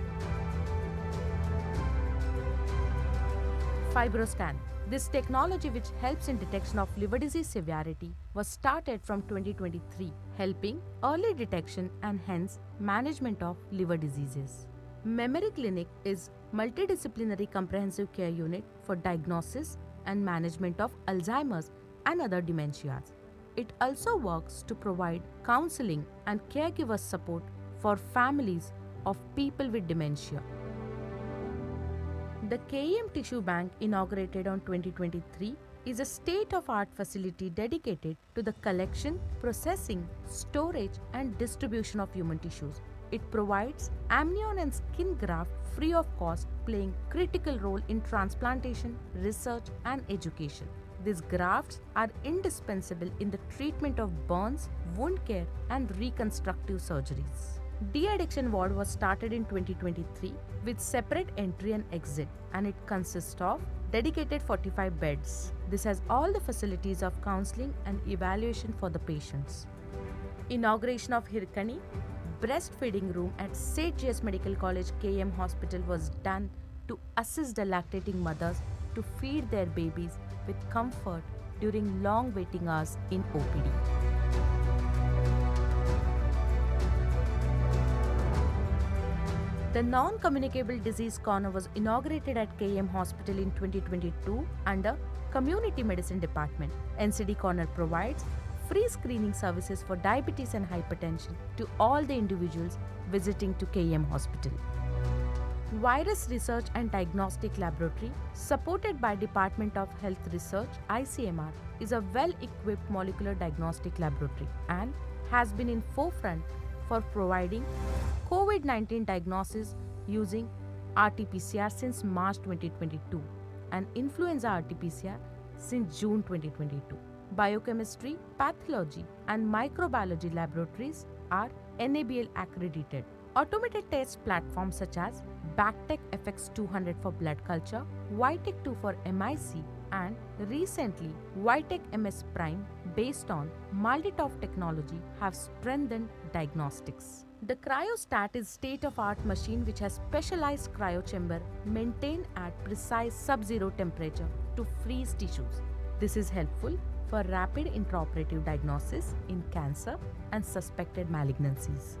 FibroScan. This technology, which helps in detection of liver disease severity, was started from 2023, helping early detection and hence management of liver diseases. Memory Clinic is multidisciplinary comprehensive care unit for diagnosis and management of Alzheimer's and other dementias. It also works to provide counseling and caregiver support for families of people with dementia. The KM Tissue Bank, inaugurated on 2023, is a state-of-art facility dedicated to the collection, processing, storage and distribution of human tissues. It provides amnion and skin graft free of cost, playing critical role in transplantation, research and education. These grafts are indispensable in the treatment of burns, wound care, and reconstructive surgeries. De-addiction ward was started in 2023 with separate entry and exit, and it consists of dedicated 45 beds. This has all the facilities of counseling and evaluation for the patients. Inauguration of Hirkani breastfeeding room at Seth GS Medical College KM Hospital was done to assist the lactating mothers to feed their babies with comfort during long waiting hours in OPD. The Non-Communicable Disease Corner was inaugurated at KM Hospital in 2022 under Community Medicine Department. NCD Corner provides free screening services for diabetes and hypertension to all the individuals visiting to KM Hospital. Virus Research and Diagnostic Laboratory, supported by Department of Health Research (ICMR), is a well-equipped molecular diagnostic laboratory and has been in forefront for providing COVID-19 diagnosis using RT-PCR since March 2022 and influenza RT-PCR since June 2022. Biochemistry, pathology, and microbiology laboratories are NABL accredited. Automated test platforms such as Bactec FX200 for blood culture, Vitec2 for MIC, and recently Vitec MS Prime based on Malditov technology have strengthened diagnostics. The cryostat is state-of-art machine which has specialized cryochamber maintained at precise sub-zero temperature to freeze tissues. This is helpful for rapid intraoperative diagnosis in cancer and suspected malignancies.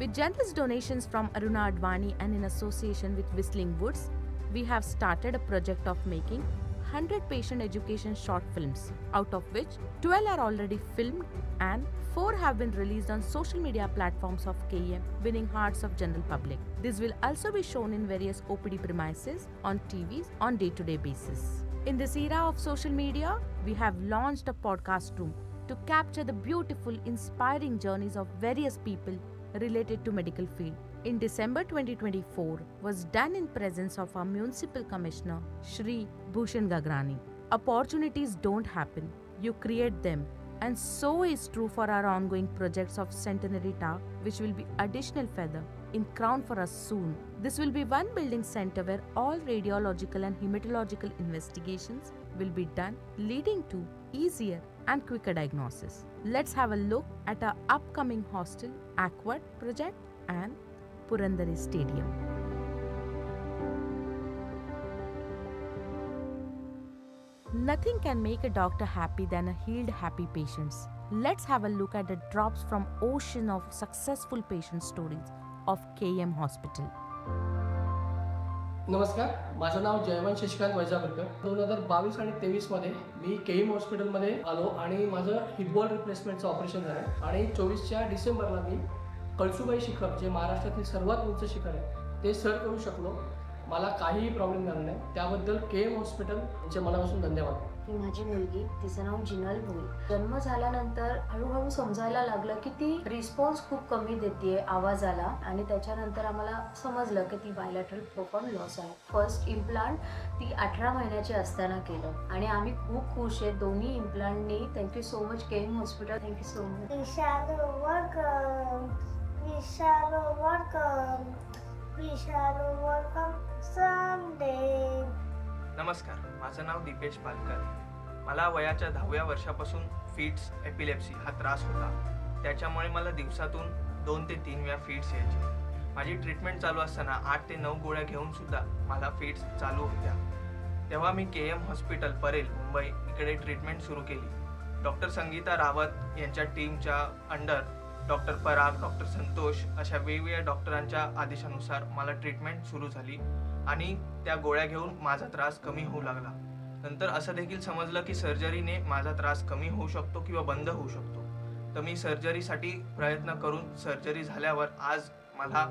With generous donations from Aruna Advani and in association with Whistling Woods, we have started a project of making 100 patient education short films, out of which 12 are already filmed and 4 have been released on social media platforms of KM, winning hearts of general public. This will also be shown in various OPD premises on TVs on day-to-day basis. In this era of social media, we have launched a podcast room to capture the beautiful, inspiring journeys of various people related to medical field. In December 2024 was done in presence of our Municipal Commissioner, Shri Bhushan Gagrani. Opportunities don't happen, you create them. And so is true for our ongoing projects of Centenary Tower, which will be additional feather in crown for us soon. This will be one building center where all radiological and hematological investigations will be done, leading to easier and quicker diagnosis. Let's have a look at our upcoming hostel, Aquad project and Purandare Stadium. Nothing can make a doctor happy than a healed, happy patients. Let's have a look at the drops from ocean of successful patient stories of KM Hospital. नमस्कार, माझं नाव जयवंत शशिकांत वैजापूरकर. 2022 आणि 23 मध्ये मी केईम हॉस्पिटलमध्ये आलो आणि माझं hip ball रिप्लेसमेंटचं operation झालं आणि 24च्या डिसेंबरला मी कळसुबाई शिखर, जे महाराष्ट्रातील सर्वात उंच शिखर आहे, ते सर करू शकलो. मला काहीही प्रॉब्लेम झाला नाही. त्याबद्दल केएम हॉस्पिटल यांचे मनापासून धन्यवाद. ही माझी मुलगी, तिचं नाव जिनल भोई. जन्म झाल्यानंतर हळूहळू समजायला लागलं की ती रिस्पॉन्स खूप कमी देते आवाजाला आणि त्याच्यानंतर आम्हाला समजलं की ती बायलॅटरल प्रोफॉर्म लॉस आहे. फर्स्ट इम्प्लांट ती 18 महिन्याची असताना केलं आणि आम्ही खूप खुश आहे दोन्ही इम्प्लांटनी. Thank you so much KM hospital, thank you so much. नमस्कार, माझं नाव दीपेश पालकर. मला वयाच्या 10व्या वर्षापासून फिट्स एपिलेप्सी हा त्रास होता. त्याच्यामुळे मला दिवसातून 2 ते 3 वेळा फिट्स यायचे. माझी ट्रीटमेंट चालू असताना 8 ते 9 गोळ्या घेऊन सुद्धा मला फिट्स चालू होत्या. तेव्हा मी केएम हॉस्पिटल परेल मुंबई इकडे ट्रीटमेंट सुरू केली. डॉक्टर संगीता रावत यांच्या टीमच्या अंडर डॉक्टर पराग, डॉक्टर संतोष अशा वेगवेगळ्या डॉक्टरांच्या आदेशानुसार मला ट्रीटमेंट सुरू झाली आणि त्या गोळ्या घेऊन माझा त्रास कमी होऊ लागला. नंतर असं देखील समजलं की सर्जरीने माझा त्रास कमी होऊ शकतो किंवा बंद होऊ शकतो. तर मी सर्जरीसाठी प्रयत्न करून सर्जरी झाल्यावर आज मला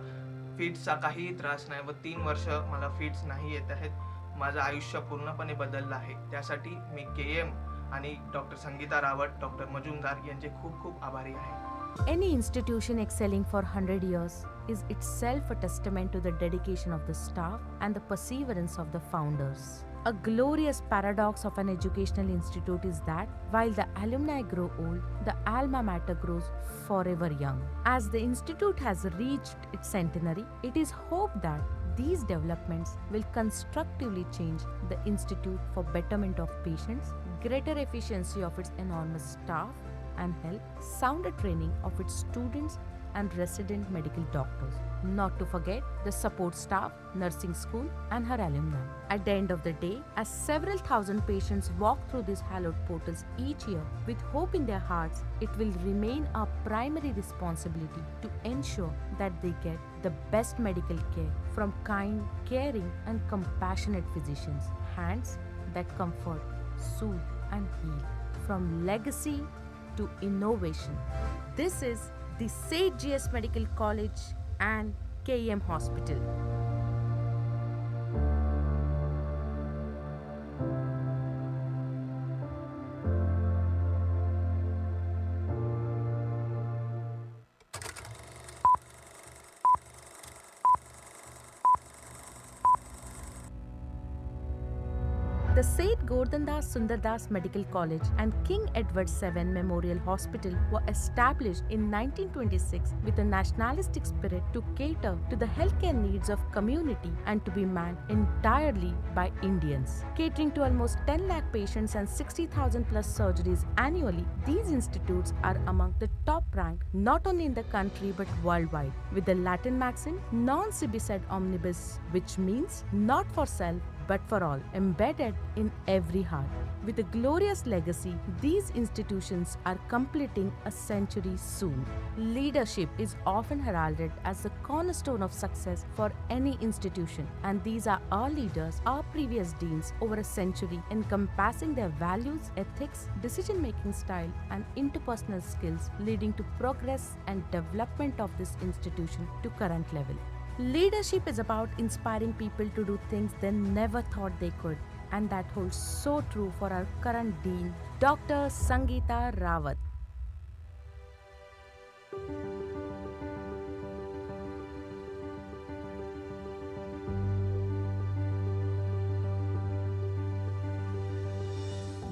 फिट्सचा काहीही त्रास नाही व 3 वर्ष मला फिट्स नाही येत आहेत. माझं आयुष्य पूर्णपणे बदललं आहे. त्यासाठी मी केएम आणि डॉक्टर संगीता रावत, डॉक्टर मजुमदार यांचे खूप खूप आभारी आहे. Any institution excelling for 100 years is itself a testament to the dedication of the staff and the perseverance of the founders. A glorious paradox of an educational institute is that while the alumni grow old, the alma mater grows forever young. As the institute has reached its centenary, it is hoped that these developments will constructively change the institute for betterment of patients, greater efficiency of its enormous staff, and help sounder training of its students and resident medical doctors. Not to forget the support staff, nursing school, and her alumni. At the end of the day, as several thousand patients walk through these hallowed portals each year with hope in their hearts, it will remain our primary responsibility to ensure that they get the best medical care from kind, caring, and compassionate physicians, hands that comfort, soothe, and heal. From legacy to innovation. This is the Seth GS Medical College and KEM Hospital. The Seth GORDHANDAS Medical College and King Edward VII Memorial Hospital were established in 1926 with a nationalistic spirit to cater to the healthcare needs of community and to be manned entirely by Indians. Catering to almost 10 lakh patients and 60,000 plus surgeries annually, these institutes are among the top ranked not only in the country but worldwide, with the Latin maxim non sibi sed omnibus, which means not for self but for all, embedded in every heart. With a glorious legacy, these institutions are completing a century soon. Leadership is often heralded as the cornerstone of success for any institution, and these are our leaders, our previous deans over a century, encompassing their values, ethics, decision-making style, and interpersonal skills, leading to progress and development of this institution to current level. Leadership is about inspiring people to do things they never thought they could, and that holds so true for our current Dean, Dr. Sangeeta Rawat.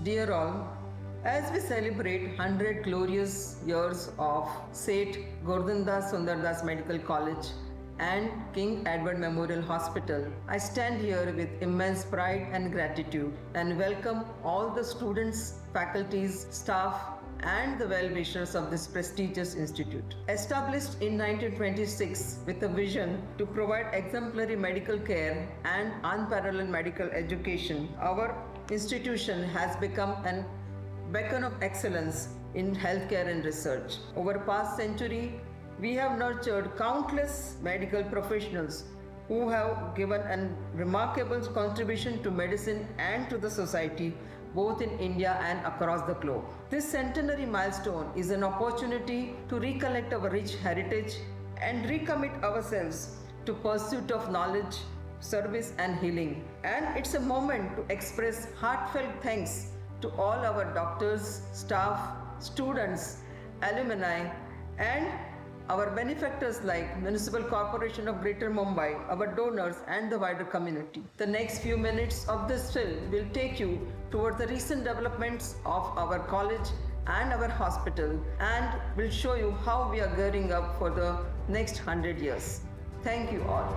Dear all, as we celebrate 100 glorious years of Seth GORDHANDAS Medical College and King Edward Memorial Hospital, I stand here with immense pride and gratitude and welcome all the students, faculties, staff, and the well-wishers of this prestigious institute. Established in 1926 with a vision to provide exemplary medical care and unparalleled medical education, our institution has become an beacon of excellence in healthcare and research. Over the past century, we have nurtured countless medical professionals who have given a remarkable contribution to medicine and to the society, both in India and across the globe. This centenary milestone is an opportunity to recollect our rich heritage and recommit ourselves to pursuit of knowledge, service, and healing. And it's a moment to express heartfelt thanks to all our doctors, staff, students, alumni, and our benefactors like Municipal Corporation of Greater Mumbai, our donors, and the wider community. The next few minutes of this film will take you toward the recent developments of our college and our hospital, and will show you how we are gearing up for the next 100 years. Thank you all.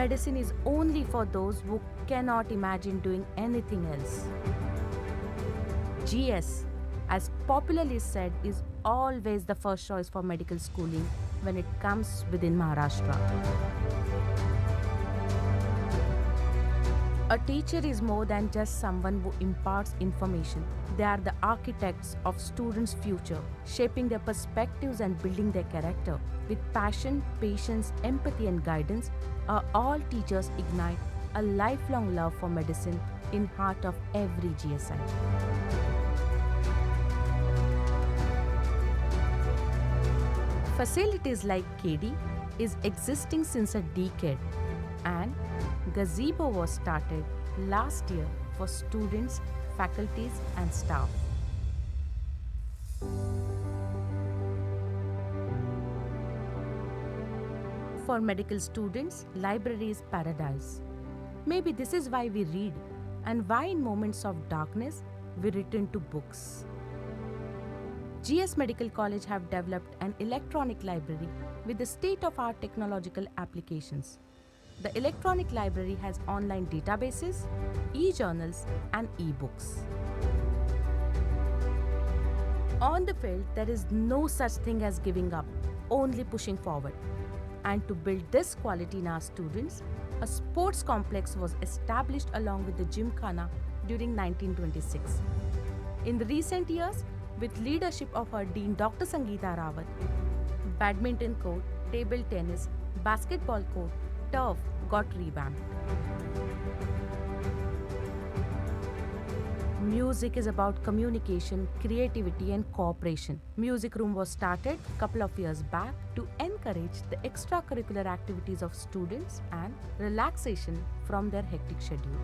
Medicine is only for those who cannot imagine doing anything else. GS, as popularly said, is always the first choice for medical schooling when it comes within Maharashtra. A teacher is more than just someone who imparts information. They are the architects of students' future, shaping their perspectives and building their character. With passion, patience, empathy, and guidance, all teachers ignite a lifelong love for medicine in heart of every GSI. Facilities like KD is existing since a decade, and gazebo was started last year for students, faculties and staff. For medical students, library is paradise. Maybe this is why we read and why in moments of darkness we return to books. GS Medical College have developed an electronic library with the state-of-art technological applications. The electronic library has online databases, e-journals and e-books. On the field, there is no such thing as giving up, only pushing forward. And to build this quality in our students, a sports complex was established along with the Gymkhana during 1926. In the recent years, with leadership of our Dean Dr. Sangeeta Rawat, badminton court, table tennis, basketball court, turf got revamped. Music is about communication, creativity and cooperation. Music room was started a couple of years back to encourage the extracurricular activities of students and relaxation from their hectic schedule.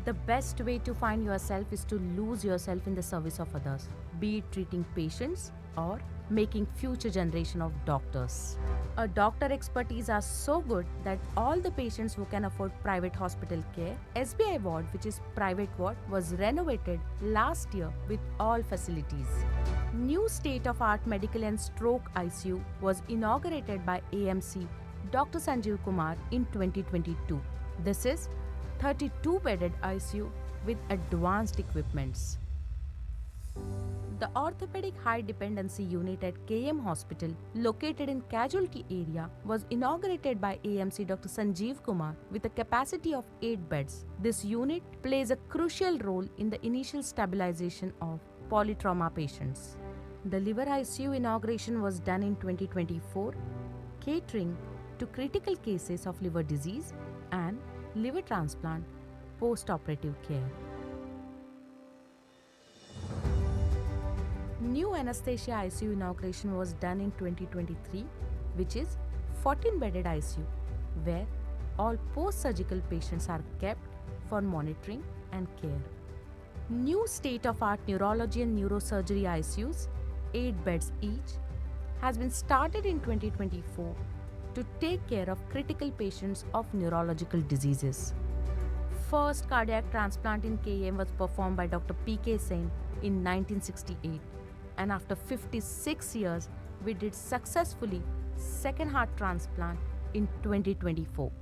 The best way to find yourself is to lose yourself in the service of others, be it treating patients or making future generation of doctors. A doctor expertise are so good that all the patients who can afford private hospital care, SBI ward, which is private ward, was renovated last year with all facilities. New state-of-art medical and stroke ICU was inaugurated by AMC Dr. Sanjeev Kumar in 2022. This is 32-bedded ICU with advanced equipments. The orthopedic high dependency unit at KM Hospital, located in casualty area, was inaugurated by AMC Dr. Sanjeev Kumar with a capacity of 8 beds. This unit plays a crucial role in the initial stabilization of polytrauma patients. The liver ICU inauguration was done in 2024, catering to critical cases of liver disease and liver transplant post-operative care. New anesthesia ICU inauguration was done in 2023, which is 14-bedded ICU, where all post-surgical patients are kept for monitoring and care. New state-of-art neurology and neurosurgery ICUs, 8 beds each, has been started in 2024 to take care of critical patients of neurological diseases. First cardiac transplant in KM was performed by Dr. P.K. Sen in 1968. And after 56 years, we did successfully second heart transplant in 2024.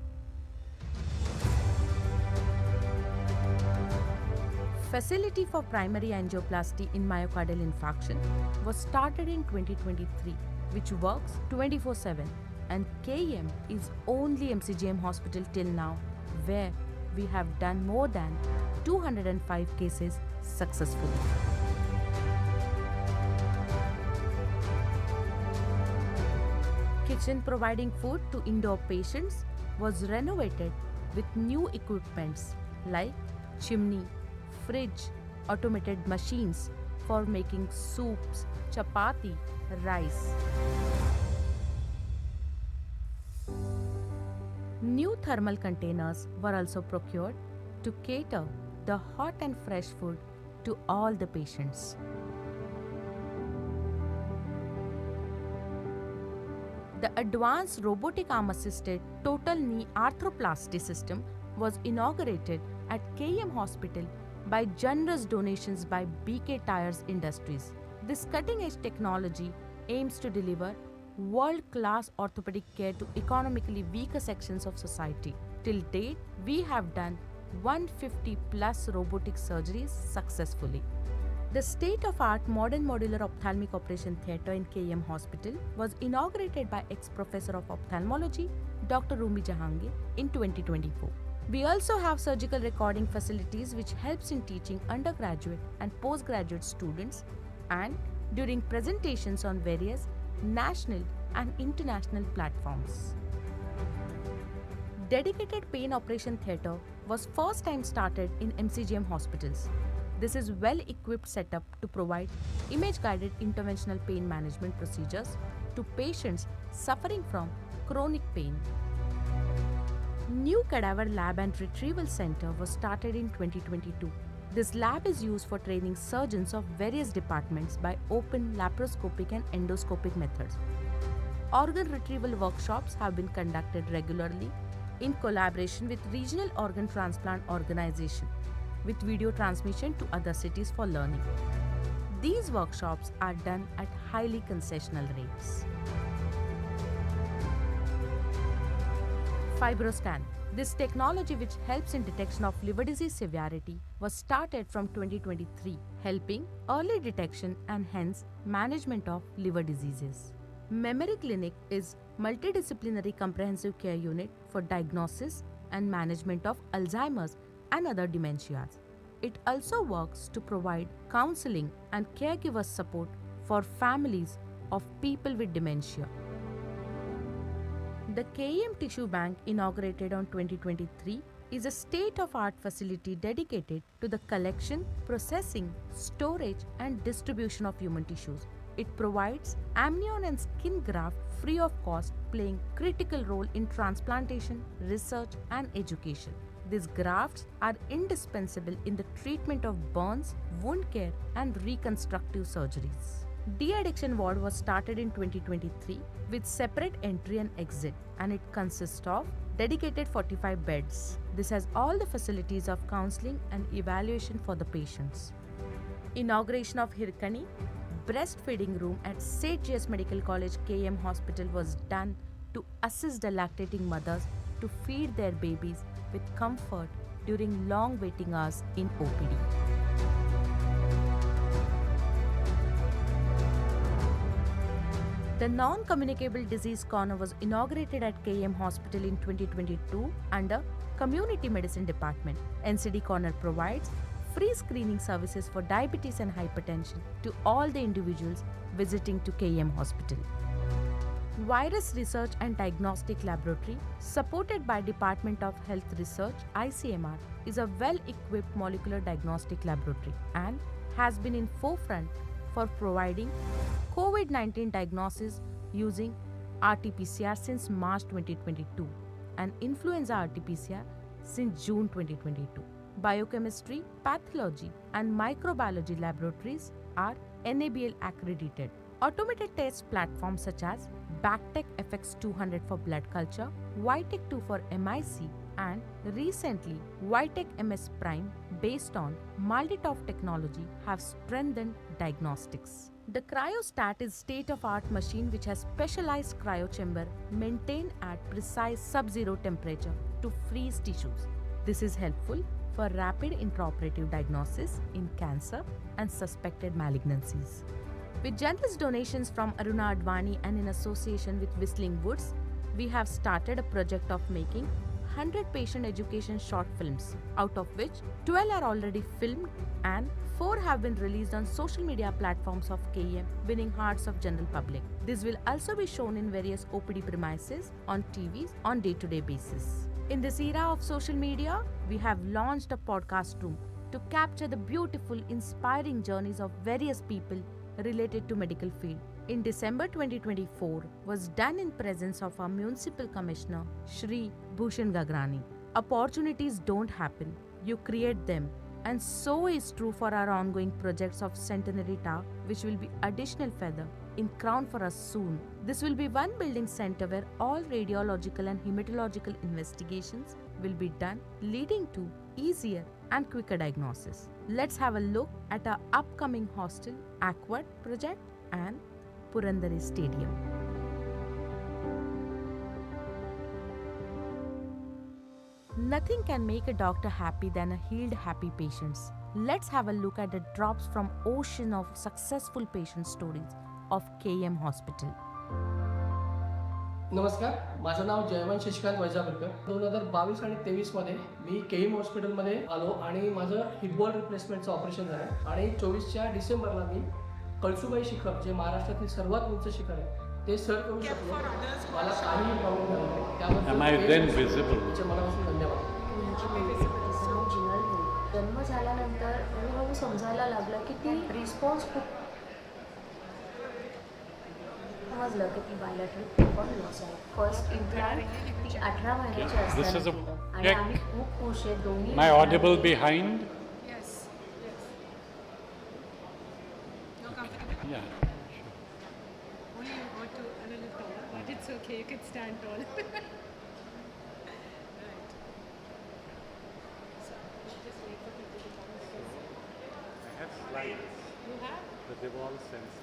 Facility for primary angioplasty in myocardial infarction was started in 2023, which works 24/7, and KM is only MCGM hospital till now where we have done more than 205 cases successfully. Kitchen providing food to indoor patients was renovated with new equipments like chimney, fridge, automated machines for making soups, chapati, rice. New thermal containers were also procured to cater the hot and fresh food to all the patients. The advanced robotic arm-assisted total knee arthroplasty system was inaugurated at KM Hospital by generous donations by BK Tires Industries. This cutting-edge technology aims to deliver world-class orthopedic care to economically weaker sections of society. Till date, we have done 150 plus robotic surgeries successfully. The state-of-art modern modular ophthalmic operation theatre in KM Hospital was inaugurated by ex-professor of ophthalmology, Dr. Rumi Jahangir, in 2024. We also have surgical recording facilities which helps in teaching undergraduate and postgraduate students and during presentations on various national and international platforms. Dedicated pain operation theatre was first time started in MCGM hospitals. This is well-equipped setup to provide image-guided interventional pain management procedures to patients suffering from chronic pain. New Cadaver Lab and Retrieval Center was started in 2022. This lab is used for training surgeons of various departments by open laparoscopic and endoscopic methods. Organ retrieval workshops have been conducted regularly in collaboration with regional organ transplant organization, with video transmission to other cities for learning. These workshops are done at highly concessional rates. FibroScan. This technology, which helps in detection of liver disease severity, was started from 2023, helping early detection and hence management of liver diseases. Memory Clinic is multidisciplinary comprehensive care unit for diagnosis and management of Alzheimer's and other dementias. It also works to provide counseling and caregiver support for families of people with dementia. The KEM Tissue Bank, inaugurated on 2023, is a state-of-art facility dedicated to the collection, processing, storage and distribution of human tissues. It provides amnion and skin graft free of cost, playing critical role in transplantation, research and education. These grafts are indispensable in the treatment of burns, wound care and reconstructive surgeries. De-addiction ward was started in 2023 with separate entry and exit, and it consists of dedicated 45 beds. This has all the facilities of counseling and evaluation for the patients. Inauguration of Hirkani breastfeeding room at Seth GS Medical College KM Hospital was done to assist the lactating mothers to feed their babies with comfort during long waiting hours in OPD. The Non-Communicable Disease Corner was inaugurated at KM Hospital in 2022 under Community Medicine Department. NCD Corner provides free screening services for diabetes and hypertension to all the individuals visiting to KM Hospital. Virus Research and Diagnostic Laboratory, supported by Department of Health Research (ICMR), is a well-equipped molecular diagnostic laboratory and has been in forefront for providing COVID-19 diagnosis using RT-PCR since March 2022 and influenza RT-PCR since June 2022. Biochemistry, pathology and microbiology laboratories are NABL accredited. Automated test platforms such as BACTEC FX200 for blood culture, YTEC2 for MIC and recently YTEC MS Prime based on Multitop technology have strengthened diagnostics. The cryostat is state-of-art machine which has specialized cryo chamber maintained at precise sub-zero temperature to freeze tissues. This is helpful for rapid intraoperative diagnosis in cancer and suspected malignancies. With generous donations from Aruna Advani and in association with Whistling Woods, we have started a project of making 100 patient education short films, out of which 12 are already filmed and 4 have been released on social media platforms of KM, winning hearts of general public. This will also be shown in various OPD premises on TVs on day-to-day basis. In this era of social media, we have launched a podcast room to capture the beautiful, inspiring journeys of various people related to medical field. In December 2024 was done in presence of our Municipal Commissioner, Shri Bhushan Gagrani. Opportunities don't happen, you create them. And so is true for our ongoing projects of Centenary Tower, which will be additional feather in crown for us soon. This will be one building center where all radiological and hematological investigations will be done, leading to easier and quicker diagnosis. Let's have a look at our upcoming hostel, Aquad project and Purandare Stadium. Nothing can make a doctor happy than a healed, happy patients. Let's have a look at the drops from ocean of successful patient stories of KM Hospital. नमस्कार, माझं नाव जयवंत शशिकांत वैजापूरकर. 2022 आणि 23 मध्ये मी केईम हॉस्पिटलमध्ये आलो आणि माझं hip ball रिप्लेसमेंटचं operation झालं आणि 24च्या डिसेंबरला मी कळसुबाई शिखर, जे महाराष्ट्रातील सर्वात उंच शिखर आहे, ते सर करू शकलो. मला काहीही प्रॉब्लेम झाला नाही. त्याबद्दल मनापासून धन्यवाद. जन्म झाल्यानंतर हळूहळू समजायला लागलं की ती रिस्पॉन्स खूप समजलं की ती बायलॅटरल प्रोफॉर्म लॉस आहे. फर्स्ट इम्प्लांट ती 18 महिन्याची असताना केलं आणि आम्ही खूप खुश आहे दोन्ही. Am I audible behind? Yes. You're comfortable? Yeah. Only you got to a little taller, but it's okay. You can stand tall. Right. So we'll just wait for people to come. I have slides, You have? but they were all sensitive.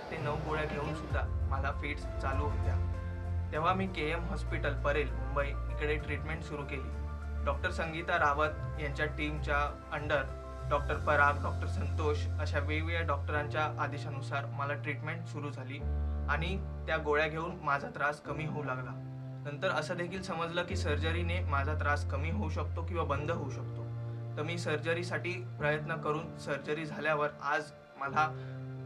ते 9 गोळ्या घेऊन सुद्धा मला fits चालू होत्या. तेव्हा मी KM hospital Parel Mumbai इकडे treatment सुरू केली. डॉक्टर संगीता रावत यांच्या टीमच्या अंडर डॉक्टर पराग, डॉक्टर संतोष अशा वेगवेगळ्या डॉक्टरांच्या आदेशानुसार मला ट्रीटमेंट सुरू झाली आणि त्या गोळ्या घेऊन माझा त्रास कमी होऊ लागला. नंतर असं देखील समजलं की सर्जरीने माझा त्रास कमी होऊ शकतो किंवा बंद होऊ शकतो. तर मी सर्जरीसाठी प्रयत्न करून सर्जरी झाल्यावर आज मला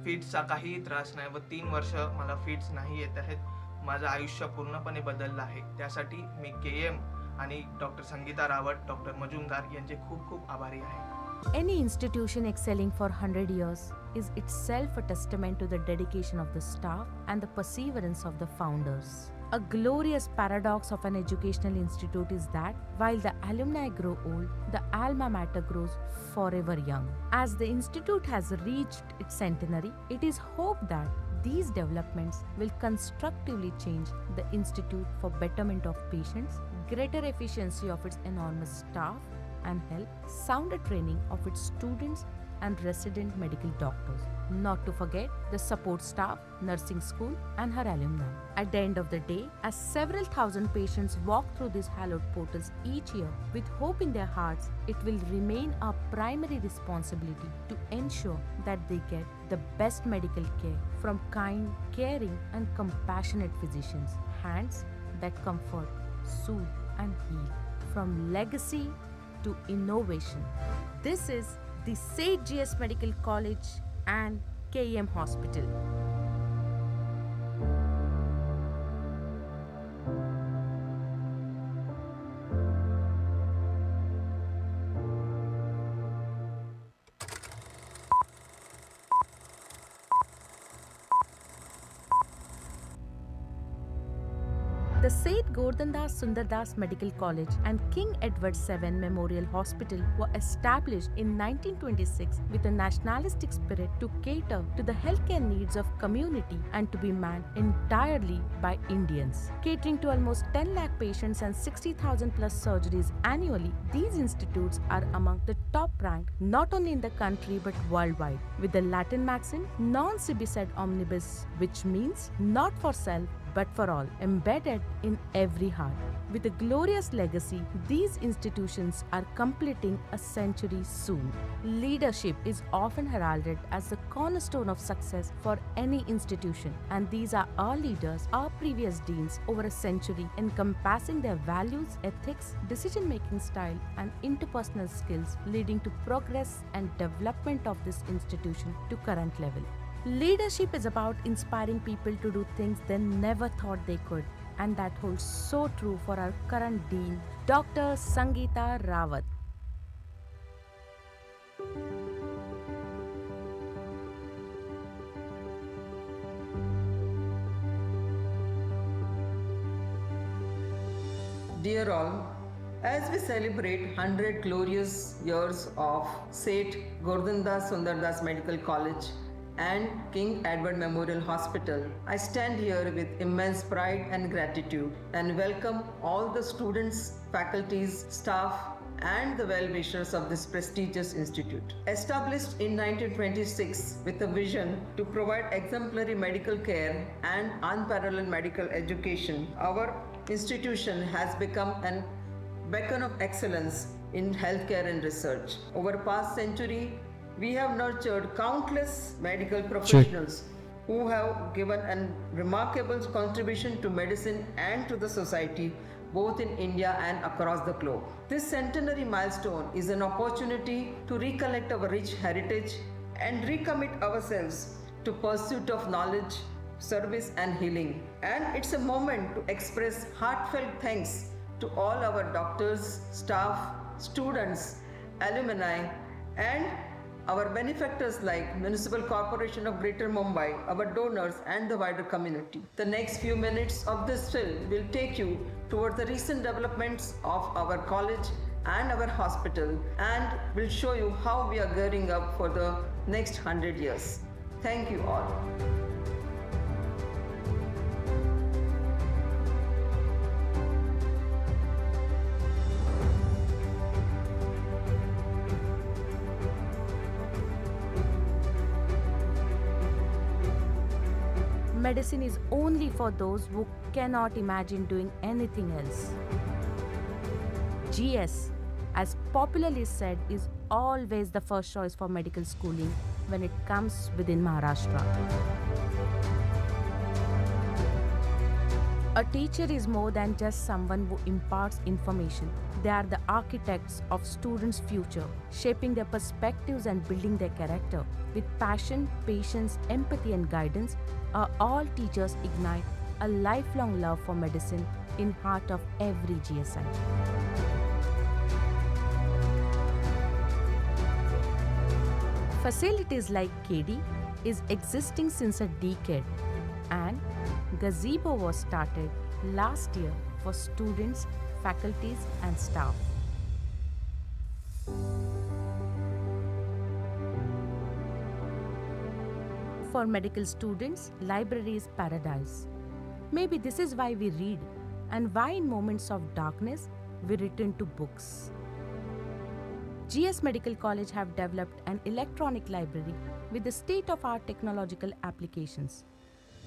फिट्सचा काहीही त्रास नाही व 3 वर्ष मला फिट्स नाही येत आहेत. माझं आयुष्य पूर्णपणे बदललं आहे. त्यासाठी मी KM आणि डॉक्टर संगीता रावत, डॉक्टर मजुमदार यांचे खूप खूप आभारी आहे. Any institution excelling for 100 years is itself a testament to the dedication of the staff and the perseverance of the founders. A glorious paradox of an educational institute is that while the alumni grow old, the alma mater grows forever young. As the institute has reached its centenary, it is hoped that these developments will constructively change the institute for betterment of patients, greater efficiency of its enormous staff, and help sounder training of its students and resident medical doctors. Not to forget the support staff, nursing school, and her alumni. At the end of the day, as several thousand patients walk through these hallowed portals each year with hope in their hearts, it will remain our primary responsibility to ensure that they get the best medical care from kind, caring, and compassionate physicians, hands that comfort, soothe, and heal. From legacy to innovation. This is the St. GS Medical College and KM Hospital. The St. GORDHANDAS Medical College and King Edward VII Memorial Hospital were established in 1926 with a nationalistic spirit to cater to the healthcare needs of community and to be manned entirely by Indians. Catering to almost 10 lakh patients and 60,000 plus surgeries annually, these institutes are among the top ranked not only in the country but worldwide, with the Latin maxim non sibi sed omnibus, which means not for self but for all, embedded in every heart. With a glorious legacy, these institutions are completing a century soon. Leadership is often heralded as the cornerstone of success for any institution, and these are our leaders, our previous deans over a century, encompassing their values, ethics, decision-making style, and interpersonal skills, leading to progress and development of this institution to current level. Leadership is about inspiring people to do things they never thought they could, and that holds so true for our current Dean, Dr. Sangeeta Rawat. Dear all, as we celebrate 100 glorious years of St. GORDHANDAS Medical College and King Edward Memorial Hospital, I stand here with immense pride and gratitude and welcome all the students, faculties, staff, and the well-wishers of this prestigious institute. Established in 1926 with a vision to provide exemplary medical care and unparalleled medical education, our institution has become an beacon of excellence in healthcare and research. Over the past century, we have nurtured countless medical professionals who have given a remarkable contribution to medicine and to the society, both in India and across the globe. This centenary milestone is an opportunity to recollect our rich heritage and recommit ourselves to pursuit of knowledge, service and healing. And it's a moment to express heartfelt thanks to all our doctors, staff, students, alumni and our benefactors like Municipal Corporation of Greater Mumbai, our donors and the wider community. The next few minutes of this film will take you toward the recent developments of our college and our hospital and will show you how we are gearing up for the next 100 years. Thank you all. Medicine is only for those who cannot imagine doing anything else. GS, as popularly said, is always the first choice for medical schooling when it comes within Maharashtra. A teacher is more than just someone who imparts information. They are the architects of students' future, shaping their perspectives and building their character. With passion, patience, empathy and guidance, all teachers ignite a lifelong love for medicine in heart of every GSI. Facilities like KD is existing since a decade, and gazebo was started last year for students, faculties and staff. For medical students, library is paradise. Maybe this is why we read and why in moments of darkness we return to books. GS Medical College have developed an electronic library with the state-of-art technological applications.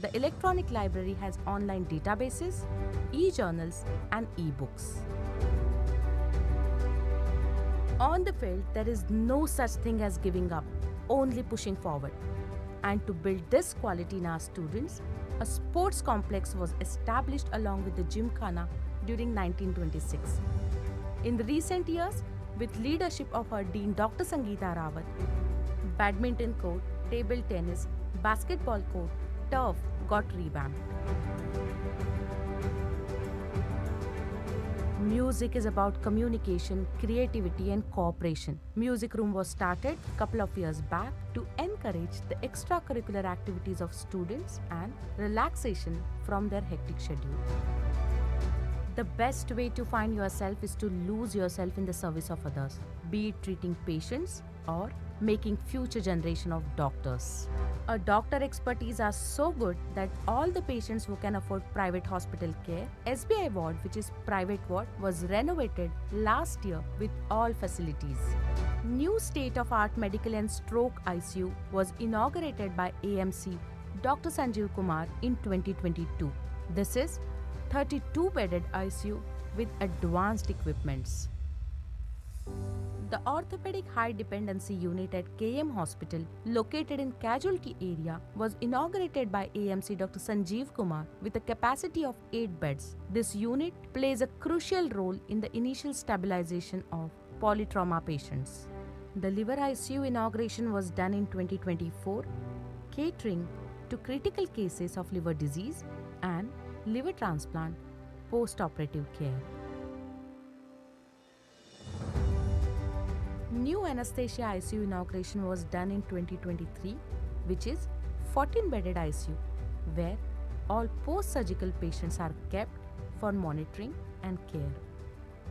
The electronic library has online databases, e-journals and e-books. On the field, there is no such thing as giving up, only pushing forward. And to build this quality in our students, a sports complex was established along with the Gymkhana during 1926. In the recent years, with leadership of our Dean Dr. Sangeeta Rawat, badminton court, table tennis, basketball court, turf got revamped. Music is about communication, creativity and cooperation. Music room was started a couple of years back to encourage the extracurricular activities of students and relaxation from their hectic schedule. The best way to find yourself is to lose yourself in the service of others, be it treating patients or making future generation of doctors. A doctor expertise are so good that all the patients who can afford private hospital care, SBI ward, which is private ward, was renovated last year with all facilities. New state-of-art medical and stroke ICU was inaugurated by AMC Dr. Sanjeev Kumar in 2022. This is 32-bedded ICU with advanced equipments. The orthopedic high dependency unit at KM Hospital, located in casualty area, was inaugurated by AMC Dr. Sanjeev Kumar with a capacity of 8 beds. This unit plays a crucial role in the initial stabilization of polytrauma patients. The liver ICU inauguration was done in 2024, catering to critical cases of liver disease and liver transplant post-operative care. New anesthesia ICU inauguration was done in 2023, which is 14-bedded ICU, where all post-surgical patients are kept for monitoring and care.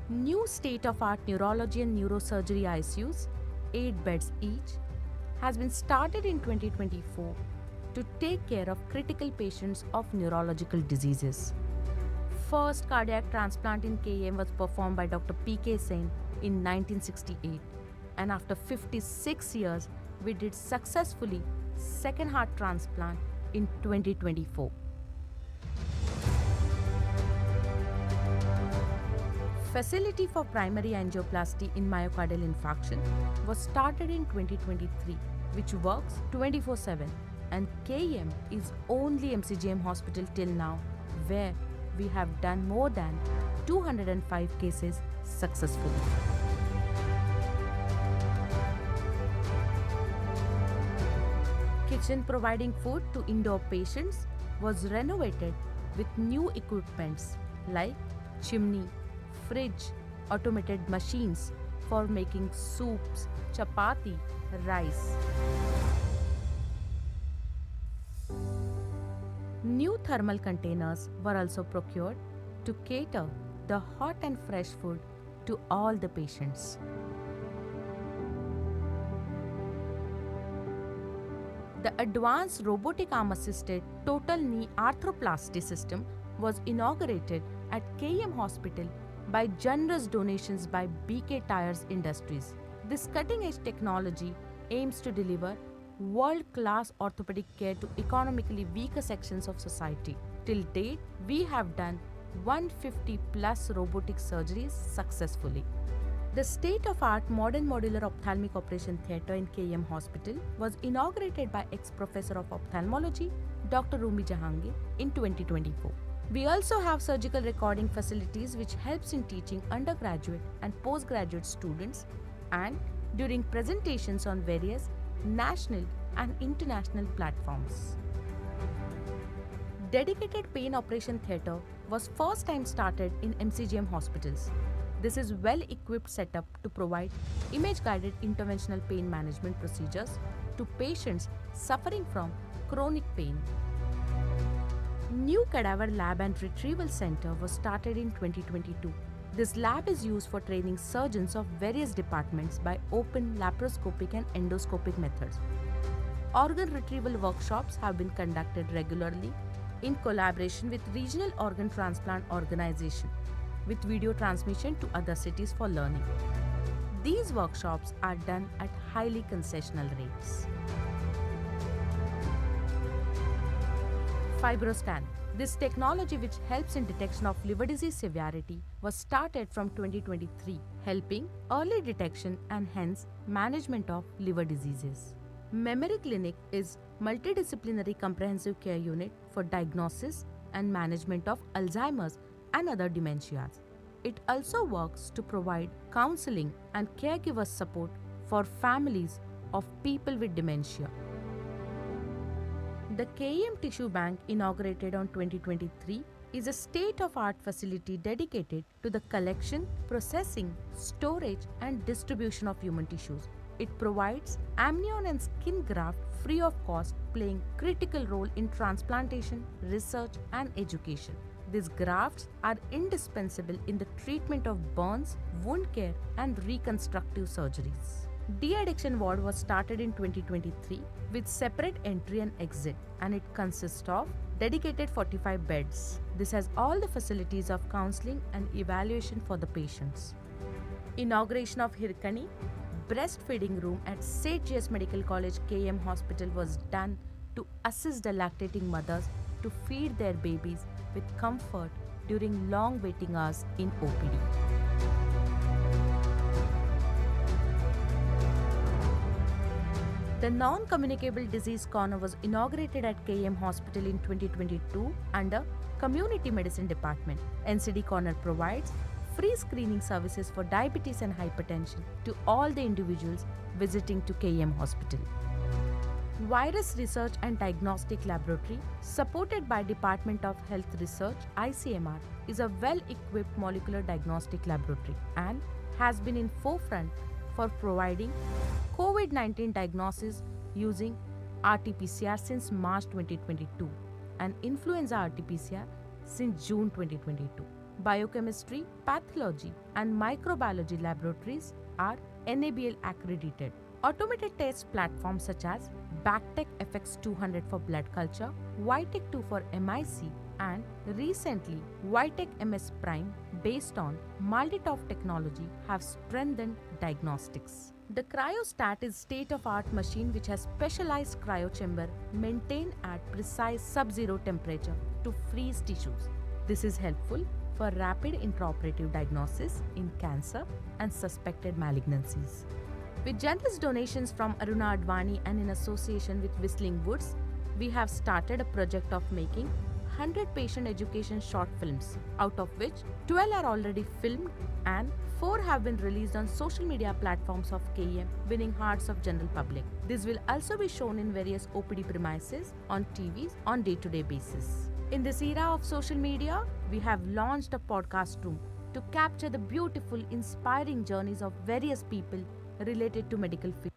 New state-of-art neurology and neurosurgery ICUs, 8 beds each, has been started in 2024 to take care of critical patients of neurological diseases. First cardiac transplant in KM was performed by Dr. P.K. Sen in 1968. And after 56 years, we did successfully second heart transplant in 2024. Facility for primary angioplasty in myocardial infarction was started in 2023, which works 24/7, and KM is only MCGM hospital till now where we have done more than 205 cases successfully. Kitchen providing food to indoor patients was renovated with new equipments like chimney, fridge, automated machines, for making soups, chapati, rice. New thermal containers were also procured to cater the hot and fresh food to all the patients. The advanced robotic arm-assisted total knee arthroplasty system was inaugurated at KM Hospital by generous donations by BK Tires Industries. This cutting-edge technology aims to deliver world-class orthopedic care to economically weaker sections of society. Till date, we have done 150 plus robotic surgeries successfully. The state-of-art modern modular ophthalmic operation theatre in KM Hospital was inaugurated by ex-professor of ophthalmology Dr. Rumi Jahangir in 2024. We also have surgical recording facilities which helps in teaching undergraduate and postgraduate students and during presentations on various national and international platforms. Dedicated pain operation theatre was first time started in MCGM hospitals. This is well-equipped setup to provide image-guided interventional pain management procedures to patients suffering from chronic pain. New Cadaver Lab and Retrieval Center was started in 2022. This lab is used for training surgeons of various departments by open laparoscopic and endoscopic methods. Organ retrieval workshops have been conducted regularly in collaboration with regional organ transplant organization, with video transmission to other cities for learning. These workshops are done at highly concessional rates. FibroScan. This technology, which helps in detection of liver disease severity, was started from 2023, helping early detection and hence management of liver diseases. Memory Clinic is multidisciplinary comprehensive care unit for diagnosis and management of Alzheimer's and other dementias. It also works to provide counseling and caregiver support for families of people with dementia. The KM Tissue Bank, inaugurated on 2023, is a state-of-art facility dedicated to the collection, processing, storage and distribution of human tissues. It provides amnion and skin graft free of cost, playing critical role in transplantation, research and education. These grafts are indispensable in the treatment of burns, wound care and reconstructive surgeries. De-addiction ward was started in 2023 with separate entry and exit, and it consists of dedicated 45 beds. This has all the facilities of counseling and evaluation for the patients. Inauguration of Hirkani breastfeeding room at Seth GS Medical College KM Hospital was done to assist the lactating mothers to feed their babies with comfort during long waiting hours in OPD. The Non-Communicable Disease Corner was inaugurated at KM Hospital in 2022 under Community Medicine Department. NCD Corner provides free screening services for diabetes and hypertension to all the individuals visiting to KM Hospital. Virus Research and Diagnostic Laboratory, supported by Department of Health Research (ICMR), is a well-equipped molecular diagnostic laboratory and has been in forefront for providing COVID-19 diagnosis using RT-PCR since March 2022 and influenza RT-PCR since June 2022. Biochemistry, pathology and microbiology laboratories are NABL accredited. Automated test platforms such as BACTEC FX200 for blood culture, YTEC2 for MIC and recently YTEC MS Prime based on Multitop technology have strengthened diagnostics. The cryostat is state-of-art machine which has specialized cryo chamber maintained at precise sub-zero temperature to freeze tissues. This is helpful for rapid intraoperative diagnosis in cancer and suspected malignancies. With generous donations from Aruna Advani and in association with Whistling Woods, we have started a project of making 100 patient education short films, out of which 12 are already filmed and 4 have been released on social media platforms of KM, winning hearts of general public. This will also be shown in various OPD premises on TVs on day-to-day basis. In this era of social media, we have launched a podcast room to capture the beautiful, inspiring journeys of various people related to medical field.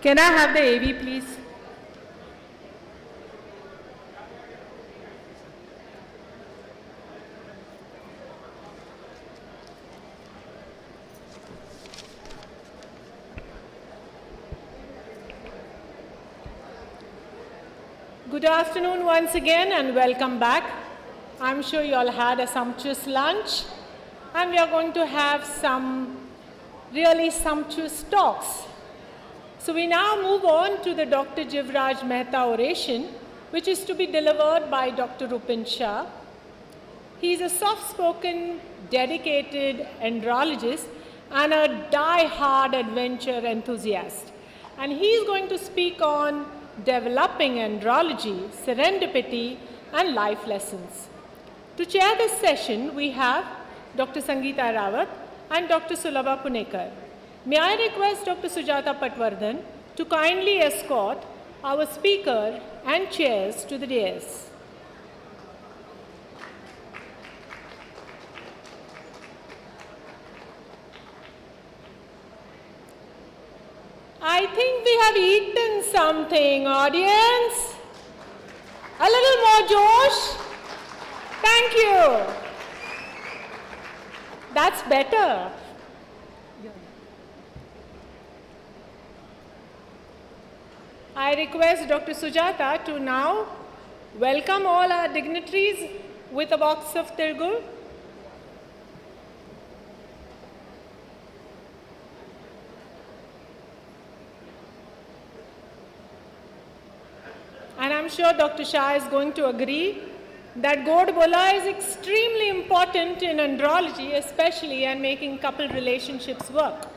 Can I have the AV, please? Good afternoon once again and welcome back. I'm sure you all had a sumptuous lunch and we are going to have some really sumptuous talks. So we now move on to the Dr. Jivraj Mehta oration, which is to be delivered by Dr. Rupin Shah. He is a soft-spoken, dedicated andrologist and a die-hard adventure enthusiast. And he is going to speak on developing andrology, serendipity, and life lessons. To chair this session, we have Dr. Sangeeta Rawat and Dr. Sulabha Punekar. May I request Dr. Sujata Patwardhan to kindly escort our speaker and chairs to the dais. I think we have eaten something, audience. A little more Josh. Thank you. That's better. I request Dr. Sujata to now welcome all our dignitaries with a box of Tirgur. And I'm sure Dr. Shah is going to agree that God Bola is extremely important in andrology, especially and making couple relationships work.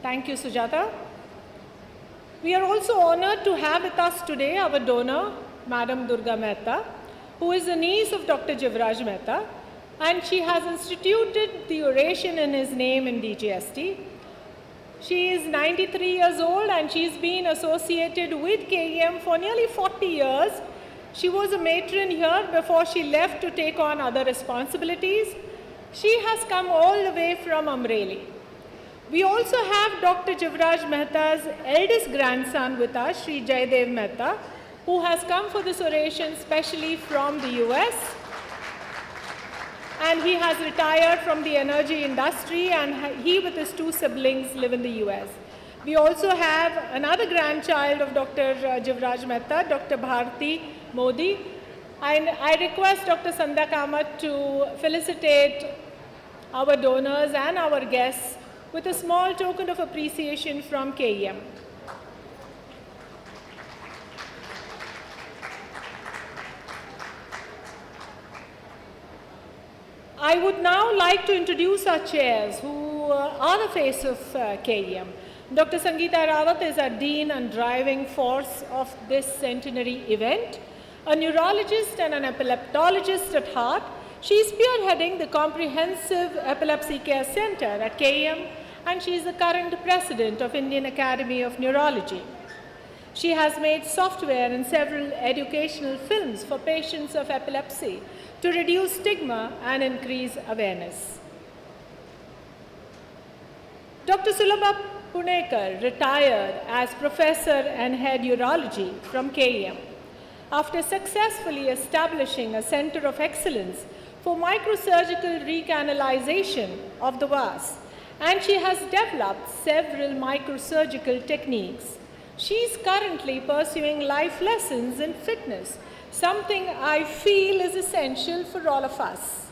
Thank you, Sujata. We are also honored to have with us today our donor, Madam Durga Mehta, who is the niece of Dr. Jivraj Mehta, and she has instituted the oration in his name in DGST. She is 93 years old and she's been associated with KEM for nearly 40 years. She was a matron here before she left to take on other responsibilities. She has come all the way from Amreli. We also have Dr. Jivraj Mehta's eldest grandson with us, Sri Jaydev Mehta, who has come for this oration specially from the US. And he has retired from the energy industry and he with his two siblings live in the US. We also have another grandchild of Dr. Jivraj Mehta, Dr. Bharti Modi. And I request Dr. Sandhya Kamath to felicitate our donors and our guests with a small token of appreciation from KEM. I would now like to introduce our chairs who are the face of KEM. Dr. Sangeeta Rawat is our dean and driving force of this centenary event. A neurologist and an epileptologist at heart, she is spearheading the Comprehensive Epilepsy Care Center at KEM, and she is the current president of Indian Academy of Neurology. She has made software and several educational films for patients of epilepsy to reduce stigma and increase awareness. Dr. Sulabha Punekar retired as professor and head urology from KEM after successfully establishing a center of excellence for microsurgical recanalization of the vas, and she has developed several microsurgical techniques. She is currently pursuing life lessons in fitness, something I feel is essential for all of us.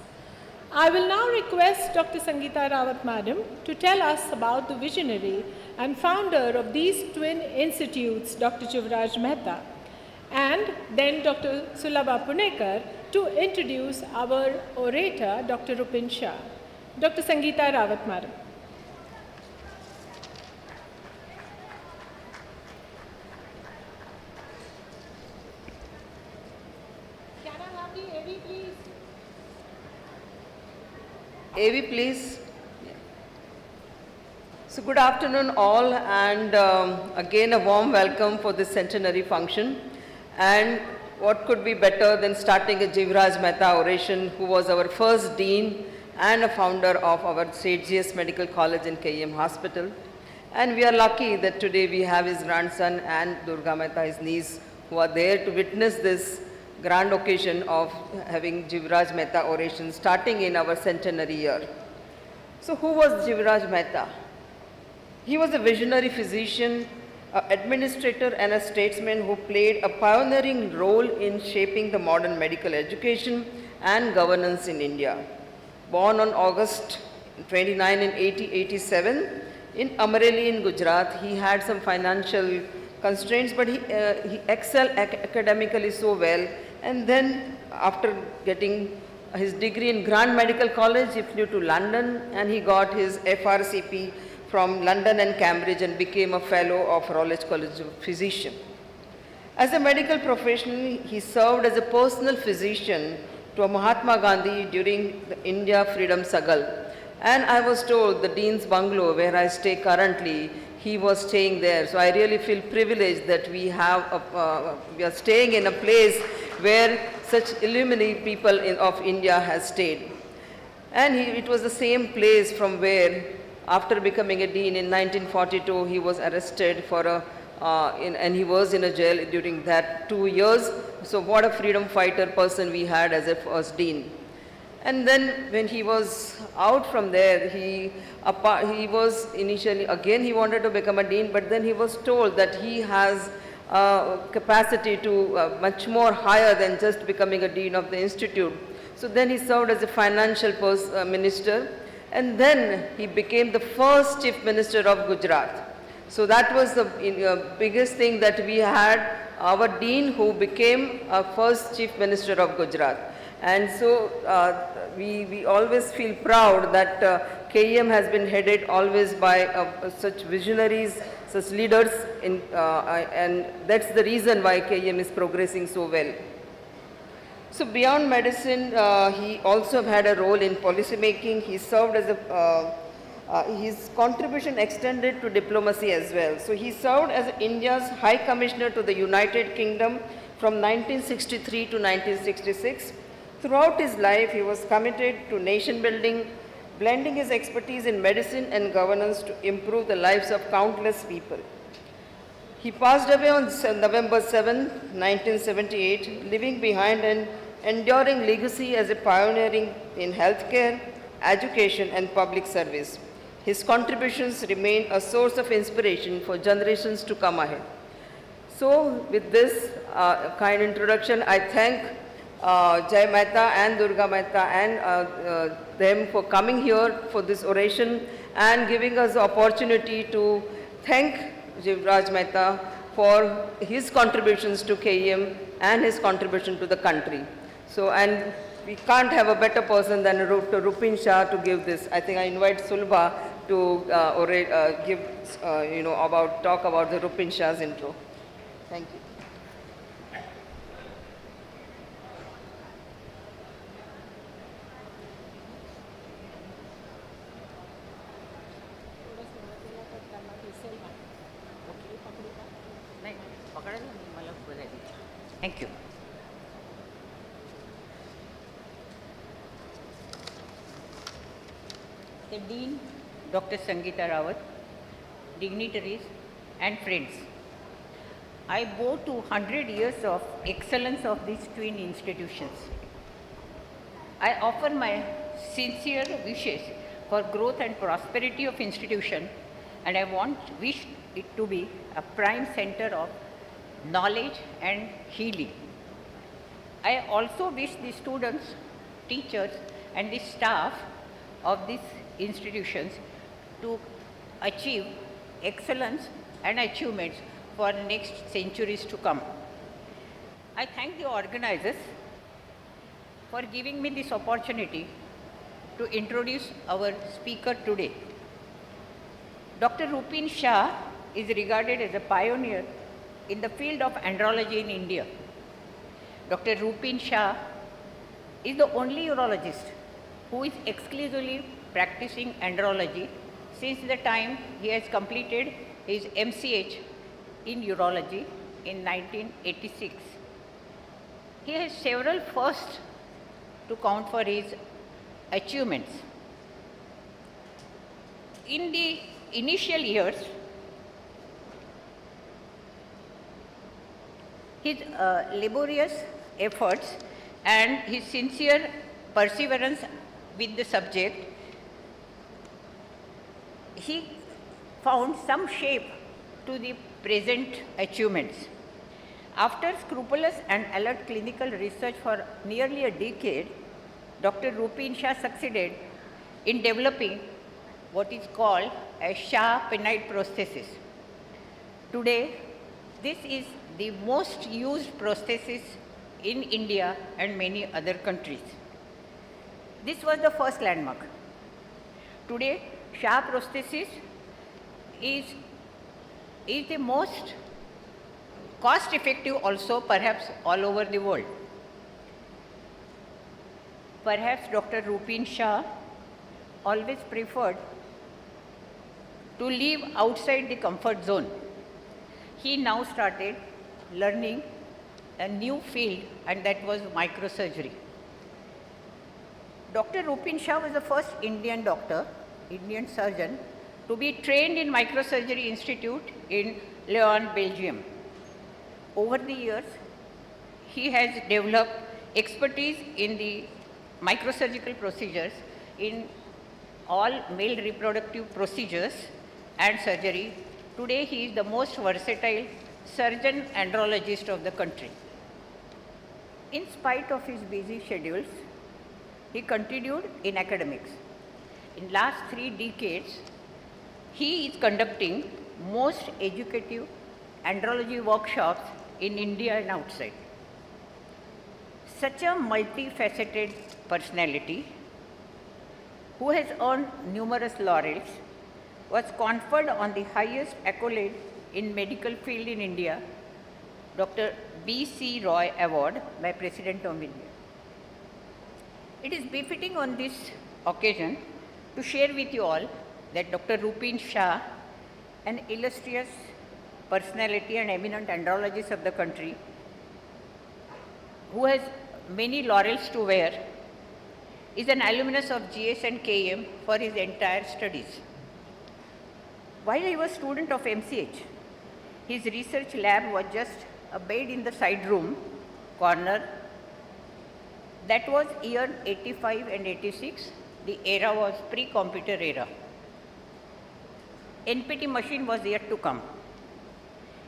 I will now request Dr. Sangeeta Rawat Madam to tell us about the visionary and founder of these twin institutes, Dr. Jivraj Mehta, and then Dr. Sulabha Punekar to introduce our orator, Dr. Rupin Shah. Dr. Sangeeta Rawat Madam. AV, please. So good afternoon all, and again a warm welcome for this centenary function. And what could be better than starting a Jivraj Mehta Oration, who was our first dean and a founder of our State GS Medical College in KEM Hospital. And we are lucky that today we have his grandson and Durga Mehta, his niece, who are there to witness this grand occasion of having Jivraj Mehta Oration starting in our centenary year. So who was Jivraj Mehta? He was a visionary physician, an administrator and a statesman who played a pioneering role in shaping the modern medical education and governance in India. Born on August 29 in 1887 in Amreli in Gujarat, he had some financial constraints, but he excelled academically so well. And then after getting his degree in Grand Medical College, he flew to London and he got his FRCP from London and Cambridge and became a fellow of Royal College of Physicians. As a medical professional, he served as a personal physician to Mahatma Gandhi during the India Freedom Struggle. And I was told the Dean's Bungalow, where I stay currently, he was staying there. So I really feel privileged that we are staying in a place where such illuminated people of India has stayed. And it was the same place from where, after becoming a dean in 1942, he was arrested for and he was in a jail during that 2 years. So what a freedom fighter person we had as a first dean. And then when he was out from there, he was initially, again he wanted to become a dean, but then he was told that he has capacity to much more higher than just becoming a dean of the institute. So then he served as a financial minister, and then he became the first chief minister of Gujarat. So that was the biggest thing that we had, our dean who became our first chief minister of Gujarat. And so we always feel proud that KEM has been headed always by such visionaries, such leaders, and that's the reason why KEM is progressing so well. So beyond medicine, he also had a role in policy making. He served as his contribution extended to diplomacy as well. So he served as India's High Commissioner to the United Kingdom from 1963 to 1966. Throughout his life, he was committed to nation building, blending his expertise in medicine and governance to improve the lives of countless people. He passed away on November 7, 1978, leaving behind an enduring legacy as a pioneer in healthcare, education, and public service. His contributions remain a source of inspiration for generations to come ahead. So, with this kind introduction, I thank Jai Mehta and Durga Mehta and them for coming here for this oration and giving us the opportunity to thank Jivraj Mehta for his contributions to KEM and his contribution to the country. So, and we can't have a better person than Dr. Rupin Shah to give this. I think I invite Sulbha to talk about the Rupin Shah's intro. Thank you. Thank you. The Dean, Dr. Sangeeta Rawat, dignitaries and friends, I bow to 100 years of excellence of these twin institutions. I offer my sincere wishes for growth and prosperity of institution, and I wish it to be a prime center of knowledge and healing. I also wish the students, teachers, and the staff of these institutions to achieve excellence and achievements for next centuries to come. I thank the organizers for giving me this opportunity to introduce our speaker today. Dr. Rupin Shah is regarded as a pioneer in the field of andrology in India. Dr. Rupin Shah is the only urologist who is exclusively practicing andrology since the time he has completed his MCH in urology in 1986. He has several firsts to count for his achievements. In the initial years, his laborious efforts and his sincere perseverance with the subject, he found some shape to the present achievements. After scrupulous and alert clinical research for nearly a decade, Dr. Rupin Shah succeeded in developing what is called a Shah penile prosthesis. Today, this is the most used prosthesis in India and many other countries. This was the first landmark. Today, Shah prosthesis is the most cost effective also perhaps all over the world. Perhaps Dr. Rupin Shah always preferred to live outside the comfort zone. He now started learning a new field, and that was microsurgery. Dr. Rupin Shah was the first Indian doctor, Indian surgeon, to be trained in Microsurgery Institute in Lyon, Belgium. Over the years, he has developed expertise in the microsurgical procedures in all male reproductive procedures and surgery. Today, he is the most versatile surgeon andrologist of the country. In spite of his busy schedules, he continued in academics. In last 3 decades, he is conducting most educative andrology workshops in India and outside. Such a multifaceted personality who has earned numerous laurels was conferred on the highest accolade in medical field in India, Dr. B.C. Roy Award by President of India. It is befitting on this occasion to share with you all that Dr. Rupin Shah, an illustrious personality and eminent andrologist of the country, who has many laurels to wear, is an alumnus of GS and KM for his entire studies. While he was student of MCH, his research lab was just a bed in the side room corner. That was year 85 and 86. The era was pre-computer era. NPT machine was yet to come.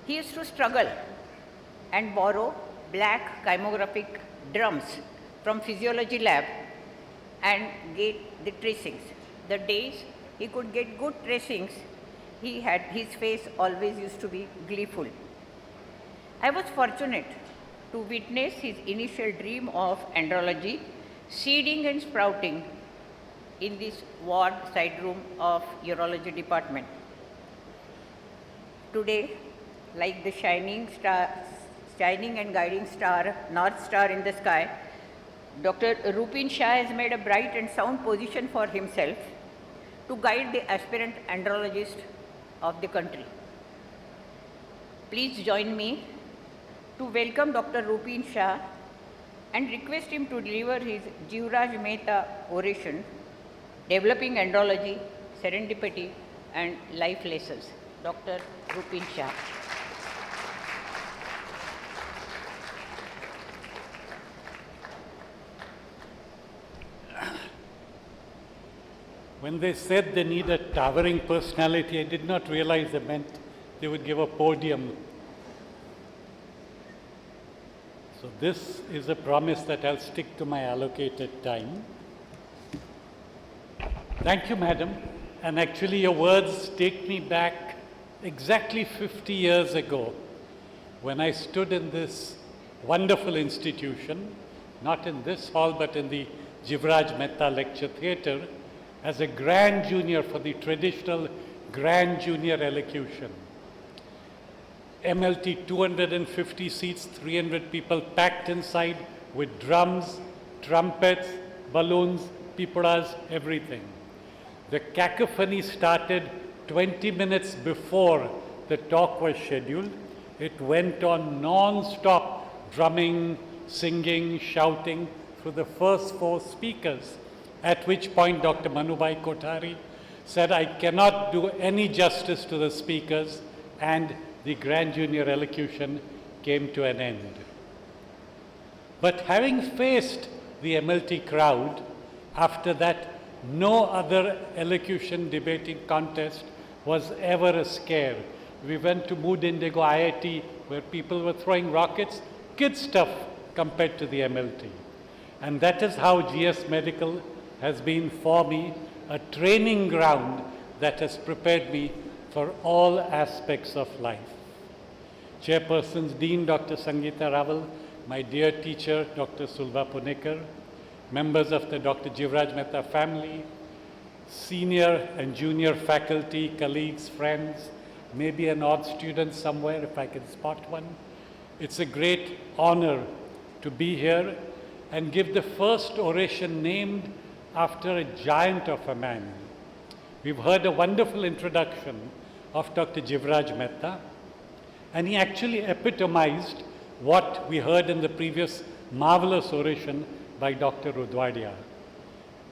He used to struggle and borrow black chymographic drums from physiology lab and get the tracings. The days he could get good tracings, his face always used to be gleeful. I was fortunate to witness his initial dream of andrology seeding and sprouting in this ward side room of urology department. Today, like the shining and guiding star, North Star in the sky, Dr. Rupin Shah has made a bright and sound position for himself to guide the aspirant andrologist of the country. Please join me to welcome Dr. Rupin Shah and request him to deliver his Jivraj Mehta oration, Developing Andrology, Serendipity and Life Lessons. Dr. Rupin Shah. When they said they need a towering personality, I did not realize they meant they would give a podium. So this is a promise that I'll stick to my allocated time. Thank you, madam. And actually your words take me back exactly 50 years ago when I stood in this wonderful institution, not in this hall but in the Jivraj Mehta Lecture Theatre, as a grand junior for the traditional grand junior elocution. MLT 250 seats, 300 people packed inside with drums, trumpets, balloons, piparas, everything. The cacophony started 20 minutes before the talk was scheduled. It went on non-stop drumming, singing, shouting through the first 4 speakers, at which point Dr. Manubai Kothari said, I cannot do any justice to the speakers, and the grand junior elocution came to an end. But having faced the MLT crowd, after that, no other elocution debating contest was ever a scare. We went to Mood Indigo IIT where people were throwing rockets, kid stuff compared to the MLT. And that is how GS Medical has been for me a training ground that has prepared me for all aspects of life. Chairpersons Dean Dr. Sangeeta Raval, my dear teacher Dr. Sulva Punekar, members of the Dr. Jivraj Mehta family, senior and junior faculty, colleagues, friends, maybe an odd student somewhere if I can spot one. It's a great honor to be here and give the first oration named after a giant of a man. We've heard a wonderful introduction of Dr. Jivraj Mehta, and he actually epitomized what we heard in the previous marvelous oration by Dr. Rudwadia.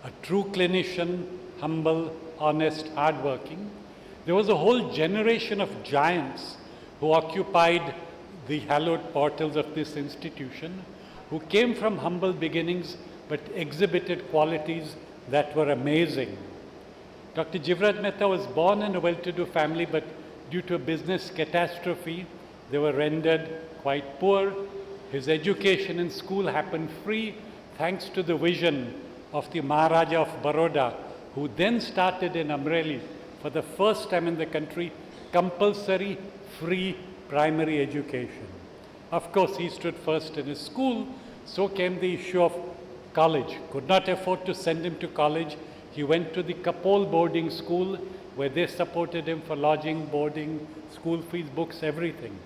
A true clinician, humble, honest, hardworking. There was a whole generation of giants who occupied the hallowed portals of this institution, who came from humble beginnings but exhibited qualities that were amazing. Dr. Jivraj Mehta was born in a well-to-do family, but due to a business catastrophe, they were rendered quite poor. His education in school happened free thanks to the vision of the Maharaja of Baroda, who then started in Amreli for the first time in the country compulsory free primary education. Of course, he stood first in his school, so came the issue of college. Could not afford to send him to college. He went to the Kapol boarding school where they supported him for lodging, boarding, school fees, books, everything.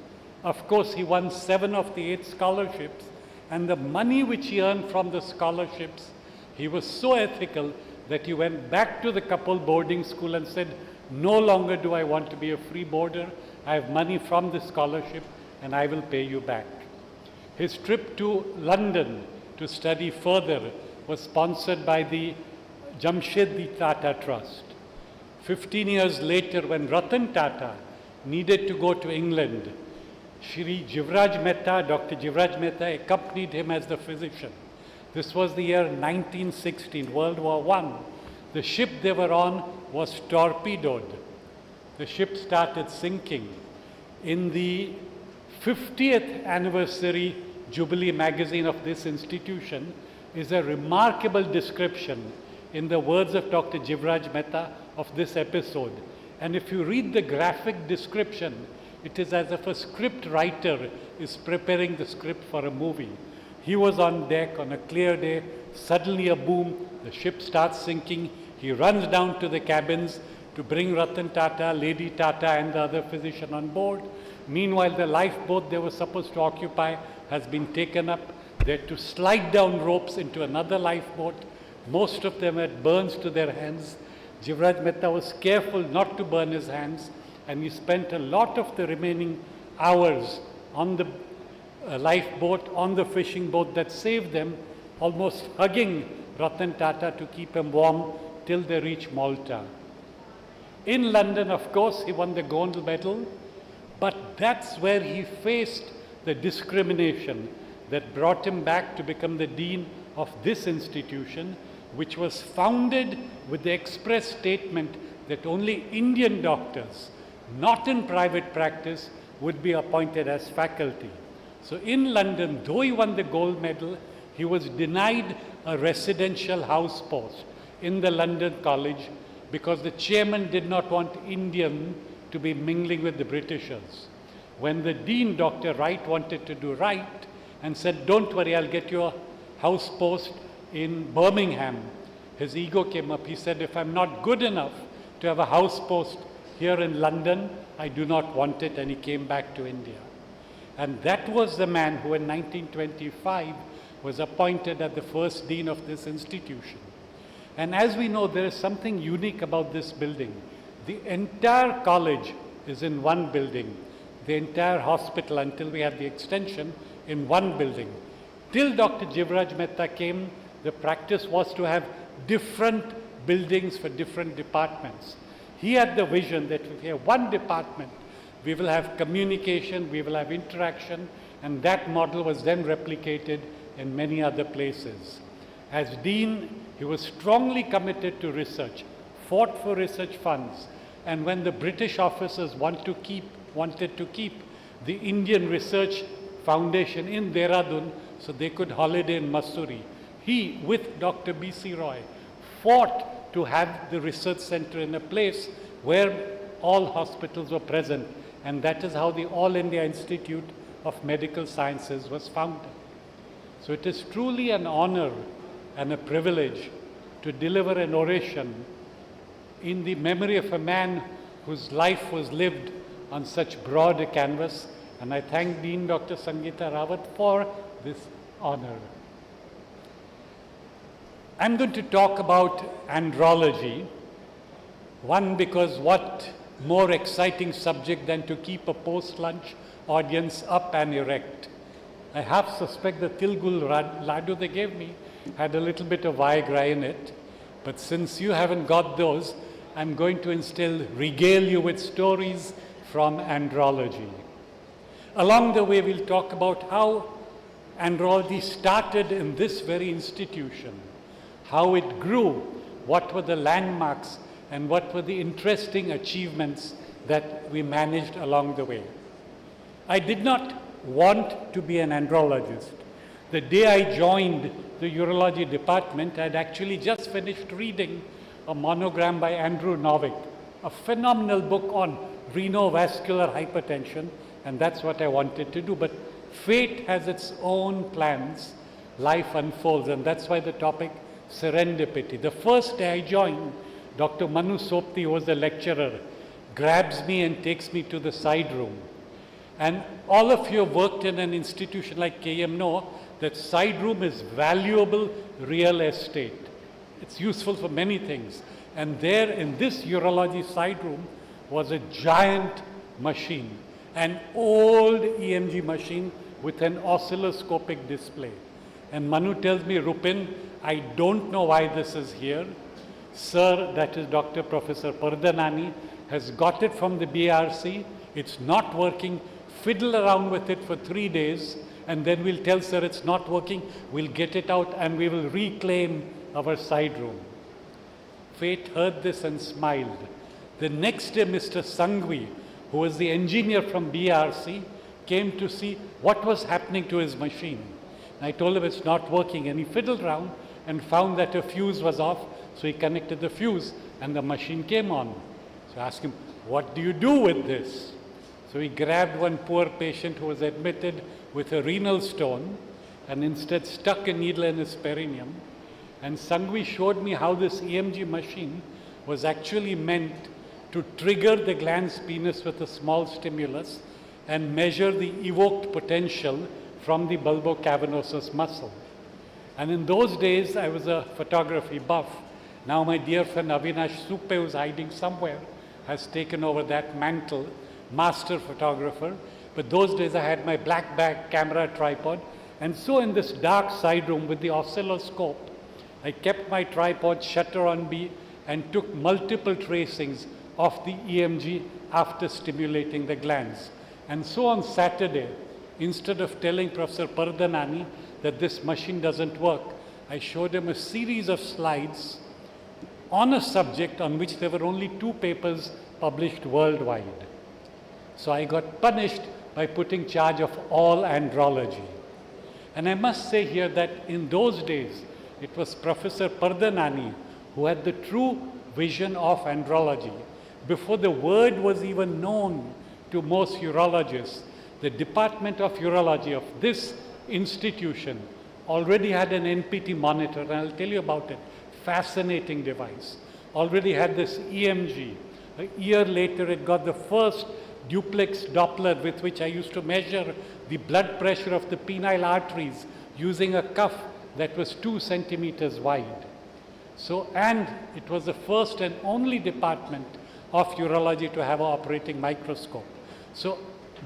Of course, he won 7 of the 8 scholarships, and the money which he earned from the scholarships, he was so ethical that he went back to the Kapol boarding school and said, no longer do I want to be a free boarder. I have money from the scholarship and I will pay you back. His trip to London to study further was sponsored by the Jamshedji Tata Trust. 15 years later, when Ratan Tata needed to go to England, Shri Jivraj Mehta, Dr. Jivraj Mehta accompanied him as the physician. This was the year 1916, World War I. The ship they were on was torpedoed. The ship started sinking. In the 50th anniversary Jubilee magazine of this institution is a remarkable description in the words of Dr. Jivraj Mehta of this episode. And if you read the graphic description, it is as if a script writer is preparing the script for a movie. He was on deck on a clear day, suddenly a boom, the ship starts sinking, he runs down to the cabins to bring Ratan Tata, Lady Tata and the other physician on board. Meanwhile, the lifeboat they were supposed to occupy has been taken up. They had to slide down ropes into another lifeboat. Most of them had burns to their hands. Jivraj Mehta was careful not to burn his hands, and he spent a lot of the remaining hours on the lifeboat, on the fishing boat that saved them, almost hugging Ratan Tata to keep him warm till they reached Malta. In London, of course, he won the gold medal, but that's where he faced the discrimination that brought him back to become the dean of this institution, which was founded with the express statement that only Indian doctors, not in private practice, would be appointed as faculty. So in London, though he won the gold medal, he was denied a residential house post in the London College because the chairman did not want Indian to be mingling with the Britishers. When the dean, Dr. Wright, wanted to do right and said, don't worry, I'll get you a house post in Birmingham, his ego came up. He said, if I'm not good enough to have a house post here in London, I do not want it, and he came back to India. And that was the man who in 1925 was appointed as the first dean of this institution. And as we know, there is something unique about this building. The entire college is in one building. The entire hospital, until we had the extension, in one building. Till Dr. Jivraj Mehta came, the practice was to have different buildings for different departments. He had the vision that if we have one department, we will have communication, we will have interaction, and that model was then replicated in many other places. As dean, he was strongly committed to research, fought for research funds, and when the British officers wanted to keep the Indian Research Foundation in Dehradun so they could holiday in Mussoorie, he, with Dr. B.C. Roy, fought to have the research center in a place where all hospitals were present, and that is how the All India Institute of Medical Sciences was founded. So it is truly an honor and a privilege to deliver an oration in the memory of a man whose life was lived on such broad a canvas, and I thank Dean Dr. Sangeeta Rawat for this honor. I'm going to talk about andrology. One, because what more exciting subject than to keep a post-lunch audience up and erect. I half suspect the Tilgul Ladu they gave me had a little bit of Viagra in it, but since you haven't got those, I'm going to regale you with stories from andrology. Along the way, we'll talk about how andrology started in this very institution, how it grew, what were the landmarks, and what were the interesting achievements that we managed along the way. I did not want to be an andrologist. The day I joined the urology department, I'd actually just finished reading a monogram by Andrew Novick, a phenomenal book on renovascular hypertension, and that's what I wanted to do. But fate has its own plans, life unfolds, and that's why the topic serendipity. The first day I joined, Dr. Manu Sopti, who was the lecturer, grabs me and takes me to the side room. And all of you have worked in an institution like KM know that side room is valuable real estate. It's useful for many things. And there in this urology side room was a giant machine, an old EMG machine with an oscilloscopic display. And Manu tells me, Rupin, I don't know why this is here. Sir, that is Dr. Professor Pardanani, has got it from the BRC. It's not working. Fiddle around with it for 3 days, and then we'll tell sir it's not working. We'll get it out and we will reclaim our side room. Fate heard this and smiled. The next day, Mr. Sangvi, who was the engineer from BRC, came to see what was happening to his machine. And I told him it's not working, and he fiddled around and found that a fuse was off, so he connected the fuse and the machine came on. So I asked him, what do you do with this? So he grabbed one poor patient who was admitted with a renal stone and instead stuck a needle in his perineum. And Sangvi showed me how this EMG machine was actually meant to trigger the glans penis with a small stimulus and measure the evoked potential from the bulbocavernosus muscle. And in those days, I was a photography buff. Now my dear friend Avinash Suppe, who's hiding somewhere, has taken over that mantle, master photographer. But those days I had my black bag camera tripod. And so in this dark side room with the oscilloscope, I kept my tripod shutter on B and took multiple tracings of the EMG after stimulating the glands. And so on Saturday, instead of telling Professor Pardanani that this machine doesn't work, I showed him a series of slides on a subject on which there were only 2 papers published worldwide. So I got punished by putting charge of all andrology. And I must say here that in those days, it was Professor Pardanani who had the true vision of andrology. Before the word was even known to most urologists, the Department of Urology of this institution already had an NPT monitor, and I'll tell you about it. Fascinating device. Already had this EMG. A year later, it got the first duplex Doppler with which I used to measure the blood pressure of the penile arteries using a cuff that was 2 centimeters wide. So, and it was the first and only department of urology to have an operating microscope. So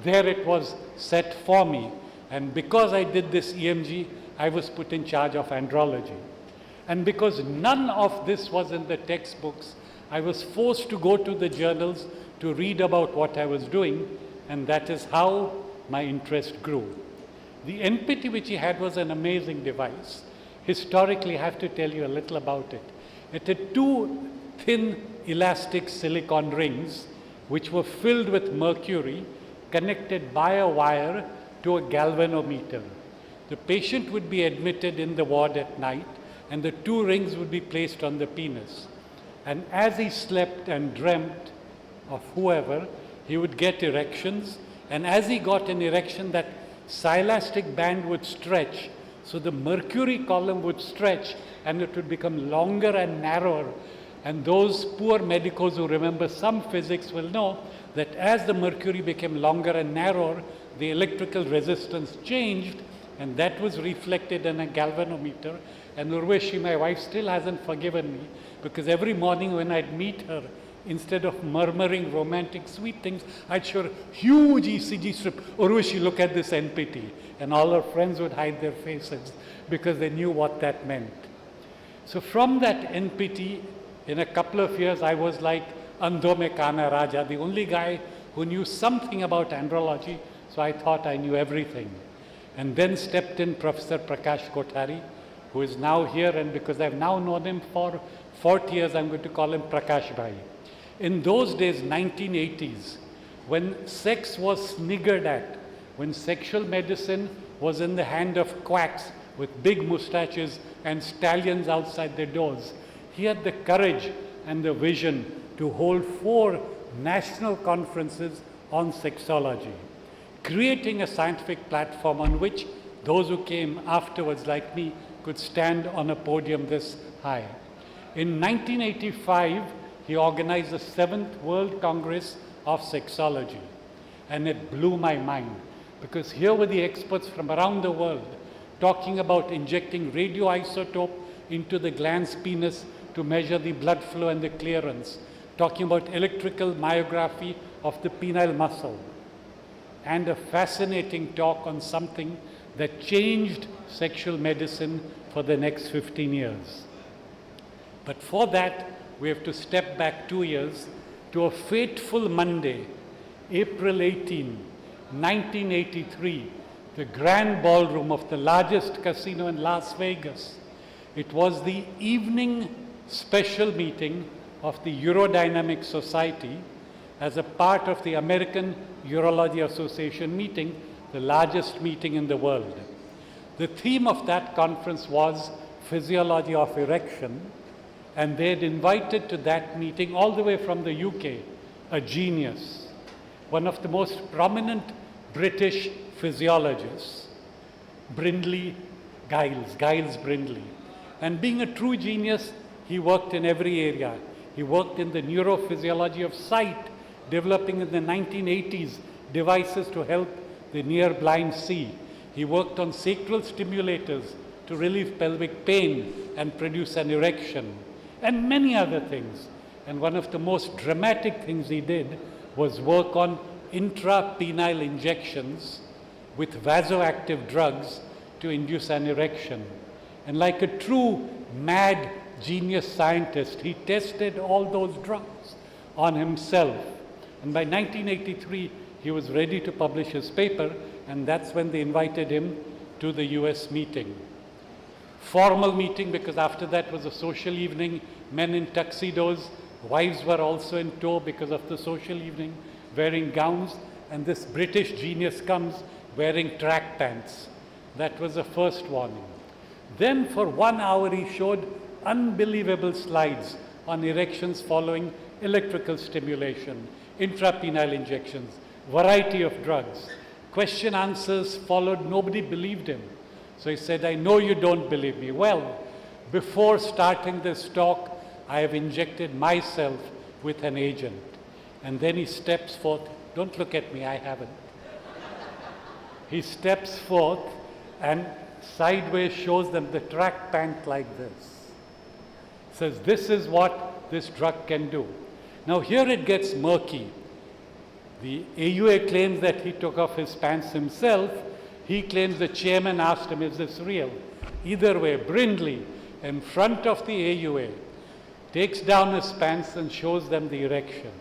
there it was set for me. And because I did this EMG, I was put in charge of andrology. And because none of this was in the textbooks, I was forced to go to the journals to read about what I was doing, and that is how my interest grew. The NPT which he had was an amazing device. Historically, I have to tell you a little about it. It had two thin elastic silicon rings which were filled with mercury connected by a wire to a galvanometer. The patient would be admitted in the ward at night, and the two rings would be placed on the penis. And as he slept and dreamt of whoever, he would get erections, and as he got an erection, that silastic band would stretch, so the mercury column would stretch and it would become longer and narrower. And those poor medicos who remember some physics will know that as the mercury became longer and narrower, the electrical resistance changed, and that was reflected in a galvanometer. And Urvashi, my wife, still hasn't forgiven me, because every morning when I'd meet her, instead of murmuring romantic sweet things, I'd show her huge ECG strip. Urvashi, look at this NPT. And all her friends would hide their faces because they knew what that meant. So from that NPT, in a couple of years, I was like Andho mein Kana Raja, the only guy who knew something about andrology, so I thought I knew everything. And then stepped in Professor Prakash Kothari, who is now here, and because I've now known him for 40 years, I'm going to call him Prakash Bhai. In those days, 1980s, when sex was sniggered at, when sexual medicine was in the hand of quacks with big mustaches and stallions outside their doors, he had the courage and the vision to hold 4 national conferences on sexology, creating a scientific platform on which those who came afterwards, like me, could stand on a podium this high. In 1985, he organized the 7th World Congress of Sexology, and it blew my mind, because here were the experts from around the world talking about injecting radioisotope into the glans penis to measure the blood flow and the clearance, talking about electrical myography of the penile muscle, and a fascinating talk on something that changed sexual medicine for the next 15 years. But for that, we have to step back 2 years to a fateful Monday, April 18, 1983, the grand ballroom of the largest casino in Las Vegas. It was the evening special meeting of the Urodynamic Society as a part of the American Urology Association meeting, the largest meeting in the world. The theme of that conference was physiology of erection, and they had invited to that meeting all the way from the UK, a genius, one of the most prominent British physiologists, Giles Brindley. And being a true genius, he worked in every area. He worked in the neurophysiology of sight, developing in the 1980s devices to help the near blind see. He worked on sacral stimulators to relieve pelvic pain and produce an erection, and many other things. And one of the most dramatic things he did was work on intrapenile injections with vasoactive drugs to induce an erection. And like a true mad genius scientist, he tested all those drugs on himself. And by 1983, he was ready to publish his paper, and that's when they invited him to the US meeting. Formal meeting, because after that was a social evening, men in tuxedos, wives were also in tow because of the social evening, wearing gowns, and this British genius comes wearing track pants. That was the first warning. Then for 1 hour he showed unbelievable slides on erections following electrical stimulation, intrapenile injections, variety of drugs. Question answers followed, nobody believed him. So he said, I know you don't believe me. Well, before starting this talk, I have injected myself with an agent. And then he steps forth. Don't look at me, I haven't. He steps forth and sideways shows them the track pant like this. Says, this is what this drug can do. Now here it gets murky. The AUA claims that he took off his pants himself. He claims the chairman asked him, is this real? Either way, Brindley, in front of the AUA, takes down his pants and shows them the erection.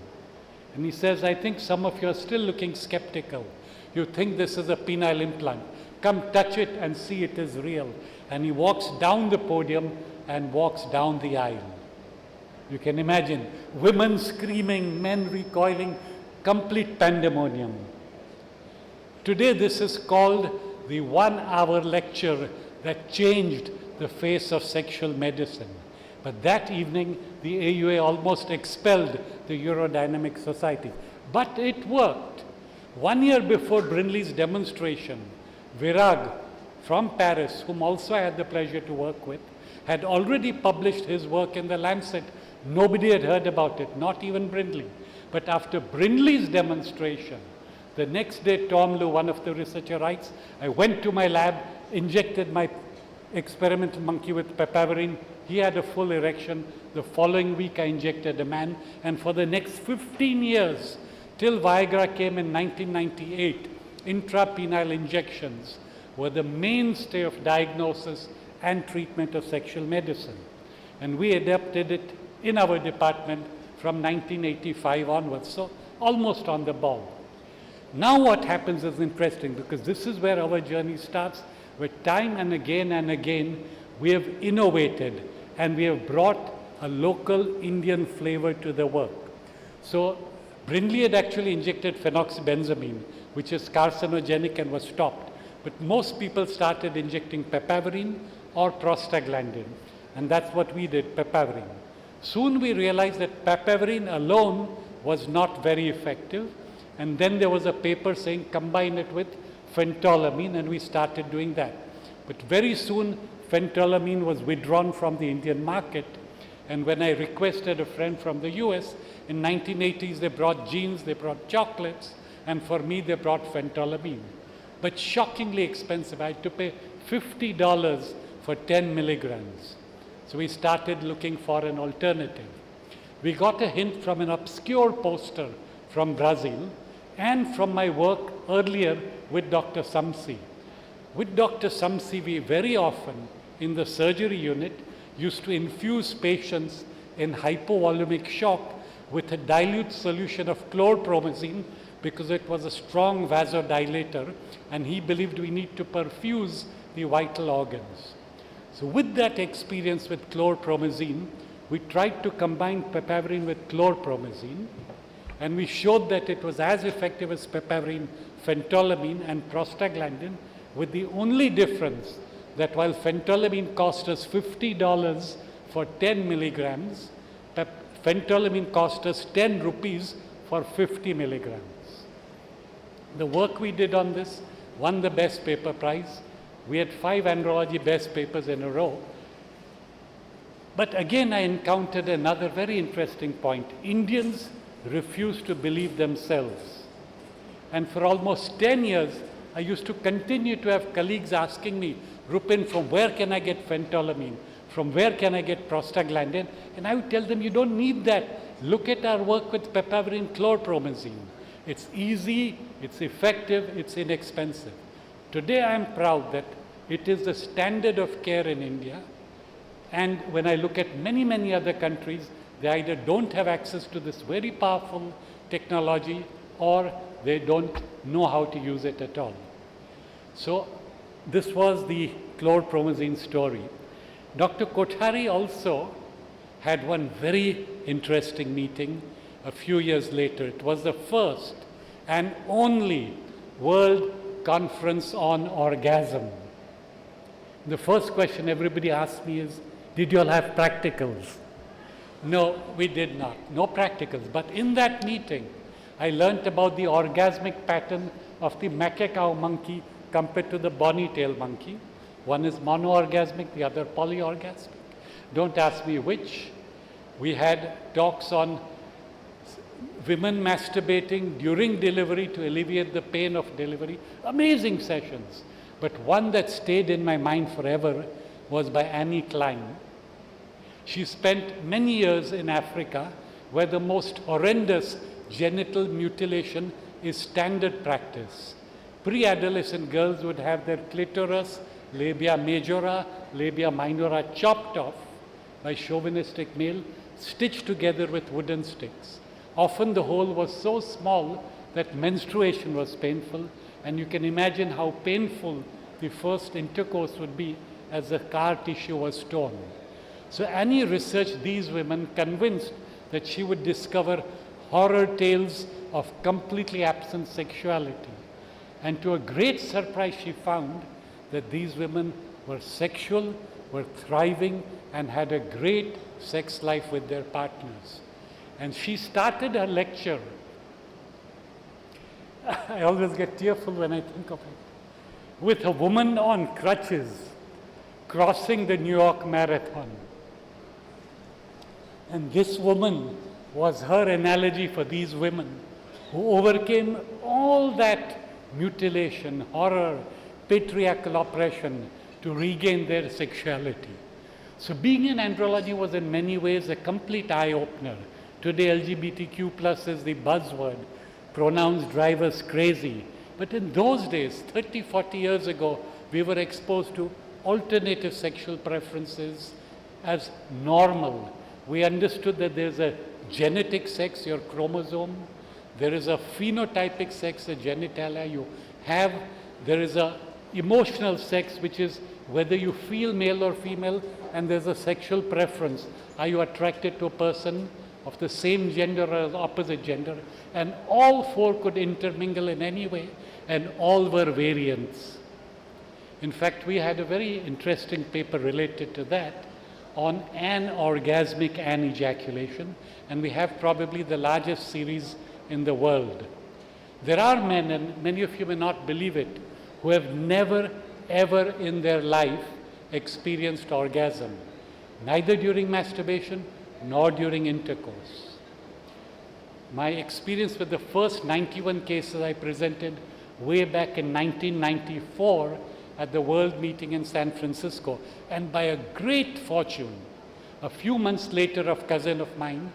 And he says, I think some of you are still looking skeptical. You think this is a penile implant. Come touch it and see it is real. And he walks down the podium and walks down the aisle. You can imagine women screaming, men recoiling, complete pandemonium. Today this is called the 1-hour lecture that changed the face of sexual medicine. But that evening, the AUA almost expelled the Urodynamic Society. But it worked. 1 year before Brindley's demonstration, Virag from Paris, whom also I had the pleasure to work with, had already published his work in the Lancet. Nobody had heard about it, not even Brindley. But after Brindley's demonstration, the next day, Tom Lu, one of the researchers, writes, I went to my lab, injected my experimental monkey with papaverine. He had a full erection. The following week, I injected a man. And for the next 15 years, till Viagra came in 1998, intrapenile injections were the mainstay of diagnosis and treatment of sexual medicine. And we adapted it in our department from 1985 onwards, so almost on the ball. Now what happens is interesting, because this is where our journey starts, where time and again we have innovated and we have brought a local Indian flavor to the work. So Brindley had actually injected phenoxybenzamine, which is carcinogenic, and was stopped. But most people started injecting papaverine or prostaglandin, and that's what we did, papaverine. Soon we realized that papaverine alone was not very effective, and then there was a paper saying combine it with phentolamine, and we started doing that. But very soon phentolamine was withdrawn from the Indian market, and when I requested a friend from the US, in 1980s they brought jeans, they brought chocolates, and for me they brought phentolamine. But shockingly expensive. I had to pay $50 for 10 milligrams. So we started looking for an alternative. We got a hint from an obscure poster from Brazil and from my work earlier with Dr. Samsi. With Dr. Samsi, we very often in the surgery unit used to infuse patients in hypovolumic shock with a dilute solution of chlorpromazine because it was a strong vasodilator, and he believed we need to perfuse the vital organs. So with that experience with chlorpromazine, we tried to combine papaverine with chlorpromazine, and we showed that it was as effective as papaverine, phentolamine, and prostaglandin, with the only difference that while phentolamine cost us $50 for 10 milligrams, phentolamine cost us 10 rupees for 50 milligrams. The work we did on this won the best paper prize. We had 5 Andrology best papers in a row. But again, I encountered another very interesting point. Indians refuse to believe themselves. And for almost 10 years, I used to continue to have colleagues asking me, Rupin, from where can I get phentolamine? From where can I get prostaglandin? And I would tell them, you don't need that. Look at our work with papaverine chlorpromazine. It's easy, it's effective, it's inexpensive. Today I am proud that it is the standard of care in India. And when I look at many other countries, they either don't have access to this very powerful technology or they don't know how to use it at all. So this was the chlorpromazine story. Dr. Kothari also had one very interesting meeting a few years later. It was the first and only World Conference on Orgasm. The first question everybody asked me is, did you all have practicals? No, we did not. No practicals. But in that meeting, I learnt about the orgasmic pattern of the macaque monkey compared to the bony-tail monkey. One is monoorgasmic, the other polyorgasmic. Don't ask me which. We had talks on women masturbating during delivery to alleviate the pain of delivery. Amazing sessions. But one that stayed in my mind forever was by Annie Klein. She spent many years in Africa where the most horrendous genital mutilation is standard practice. Pre-adolescent girls would have their clitoris labia majora, labia minora chopped off by chauvinistic male, stitched together with wooden sticks. Often the hole was so small that menstruation was painful, and you can imagine how painful the first intercourse would be as the scar tissue was torn. So Annie researched these women, convinced that she would discover horror tales of completely absent sexuality. And to a great surprise, she found that these women were sexual, were thriving, and had a great sex life with their partners. And she started her lecture. I always get tearful when I think of it. With a woman on crutches crossing the New York Marathon. And this woman was her analogy for these women who overcame all that mutilation, horror, patriarchal oppression to regain their sexuality. So being in andrology was in many ways a complete eye-opener. Today LGBTQ plus is the buzzword. Pronouns drive us crazy. But in those days, 30, 40 years ago, we were exposed to alternative sexual preferences as normal. We understood that there's a genetic sex, your chromosome. There is a phenotypic sex, a genitalia you have. There is a emotional sex, which is whether you feel male or female, and there's a sexual preference. Are you attracted to a person of the same gender or opposite gender? And all four could intermingle in any way, and all were variants. In fact, we had a very interesting paper related to that on anorgasmic anejaculation, and we have probably the largest series in the world. There are men, and many of you may not believe it, who have never ever in their life experienced orgasm, neither during masturbation nor during intercourse. My experience with the first 91 cases I presented way back in 1994 at the World Meeting in San Francisco, and by a great fortune, a few months later, a cousin of mine,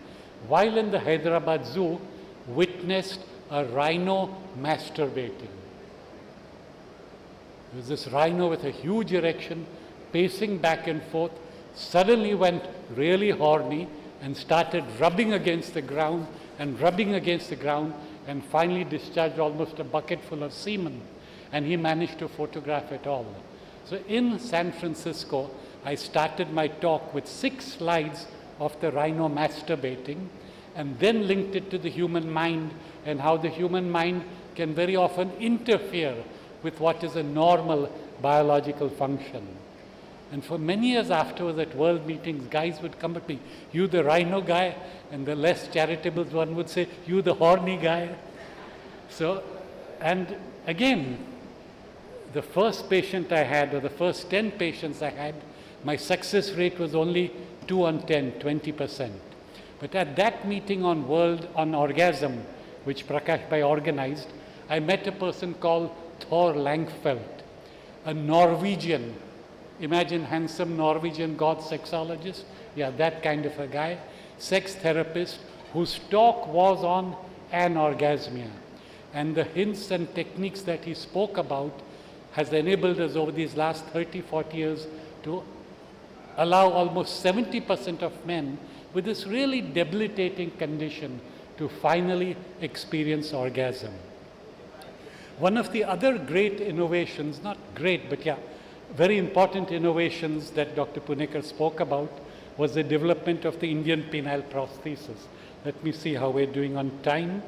while in the Hyderabad Zoo, witnessed a rhino masturbating. There was this rhino with a huge erection, pacing back and forth, suddenly went really horny and started rubbing against the ground and rubbing against the ground, and finally discharged almost a bucket full of semen. And he managed to photograph it all. So in San Francisco, I started my talk with 6 slides of the rhino masturbating, and then linked it to the human mind and how the human mind can very often interfere with what is a normal biological function. And for many years afterwards at world meetings, guys would come at me, you the rhino guy, and the less charitable one would say, you the horny guy. So, and again, the first patient I had, or the first 10 patients I had, my success rate was only 2 on 10, 20%. But at that meeting on orgasm, which Prakash Bhai organized, I met a person called Thor Langfeldt, a Norwegian. Imagine handsome Norwegian god sexologist. Yeah, that kind of a guy. Sex therapist whose talk was on anorgasmia. And the hints and techniques that he spoke about has enabled us over these last 30, 40 years to allow almost 70% of men with this really debilitating condition to finally experience orgasm. One of the other great innovations, not great, but yeah, very important innovations that Dr. Punekar spoke about was the development of the Indian penile prosthesis. Let me see how we're doing on time.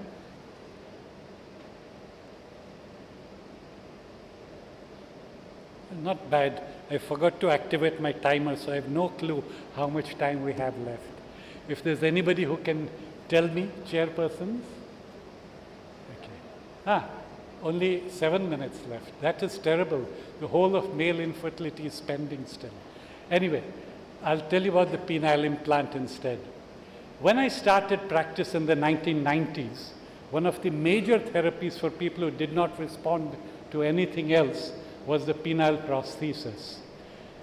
Not bad. I forgot to activate my timer, so I have no clue how much time we have left. If there's anybody who can tell me, chairpersons? Okay. Only 7 minutes left. That is terrible. The whole of male infertility is pending still. Anyway, I'll tell you about the penile implant instead. When I started practice in the 1990s, one of the major therapies for people who did not respond to anything else was the penile prosthesis.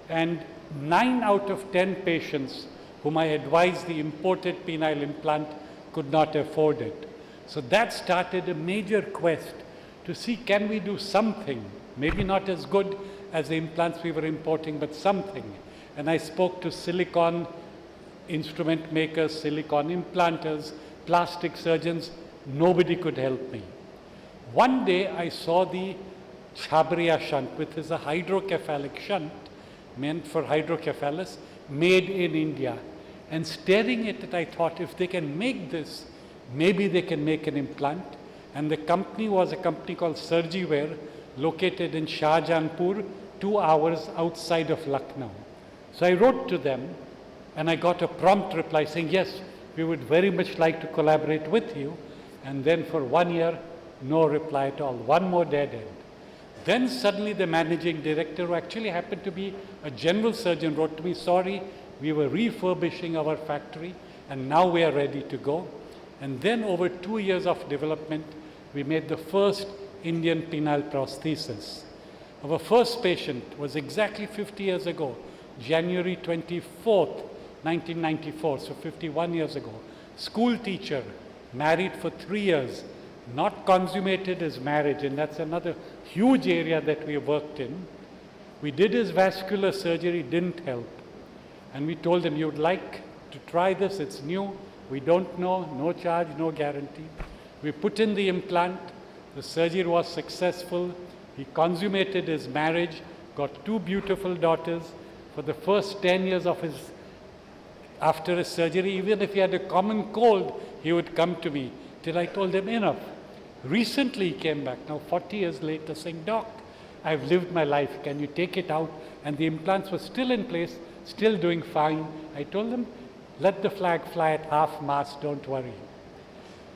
And 9 out of 10 patients whom I advised the imported penile implant could not afford it. So that started a major quest to see, can we do something, maybe not as good as the implants we were importing, but something. And I spoke to silicon instrument makers, silicon implanters, plastic surgeons. Nobody could help me. One day I saw the Chabriya shunt, which is a hydrocephalic shunt meant for hydrocephalus, made in India. And staring at it, I thought, if they can make this, maybe they can make an implant. And the company was a company called Surgiware, located in Shahjahanpur, 2 hours outside of Lucknow. So I wrote to them, and I got a prompt reply saying, yes, we would very much like to collaborate with you. And then for 1 year, no reply at all, one more dead end. Then suddenly the managing director, who actually happened to be a general surgeon, wrote to me, sorry, we were refurbishing our factory and now we are ready to go. And then over 2 years of development, we made the first Indian penile prosthesis. Our first patient was exactly 50 years ago, January 24th, 1994, so 51 years ago. School teacher, married for 3 years, not consummated his marriage, and that's another huge area that we worked in. We did his vascular surgery, didn't help. And we told him, you'd like to try this, it's new, we don't know, no charge, no guarantee. We put in the implant, the surgery was successful, he consummated his marriage, got 2 beautiful daughters. For the first 10 years of after his surgery, even if he had a common cold, he would come to me till I told him enough. Recently he came back, now 40 years later, saying, Doc, I've lived my life, can you take it out? And the implants were still in place, still doing fine. I told him, let the flag fly at half-mast, don't worry.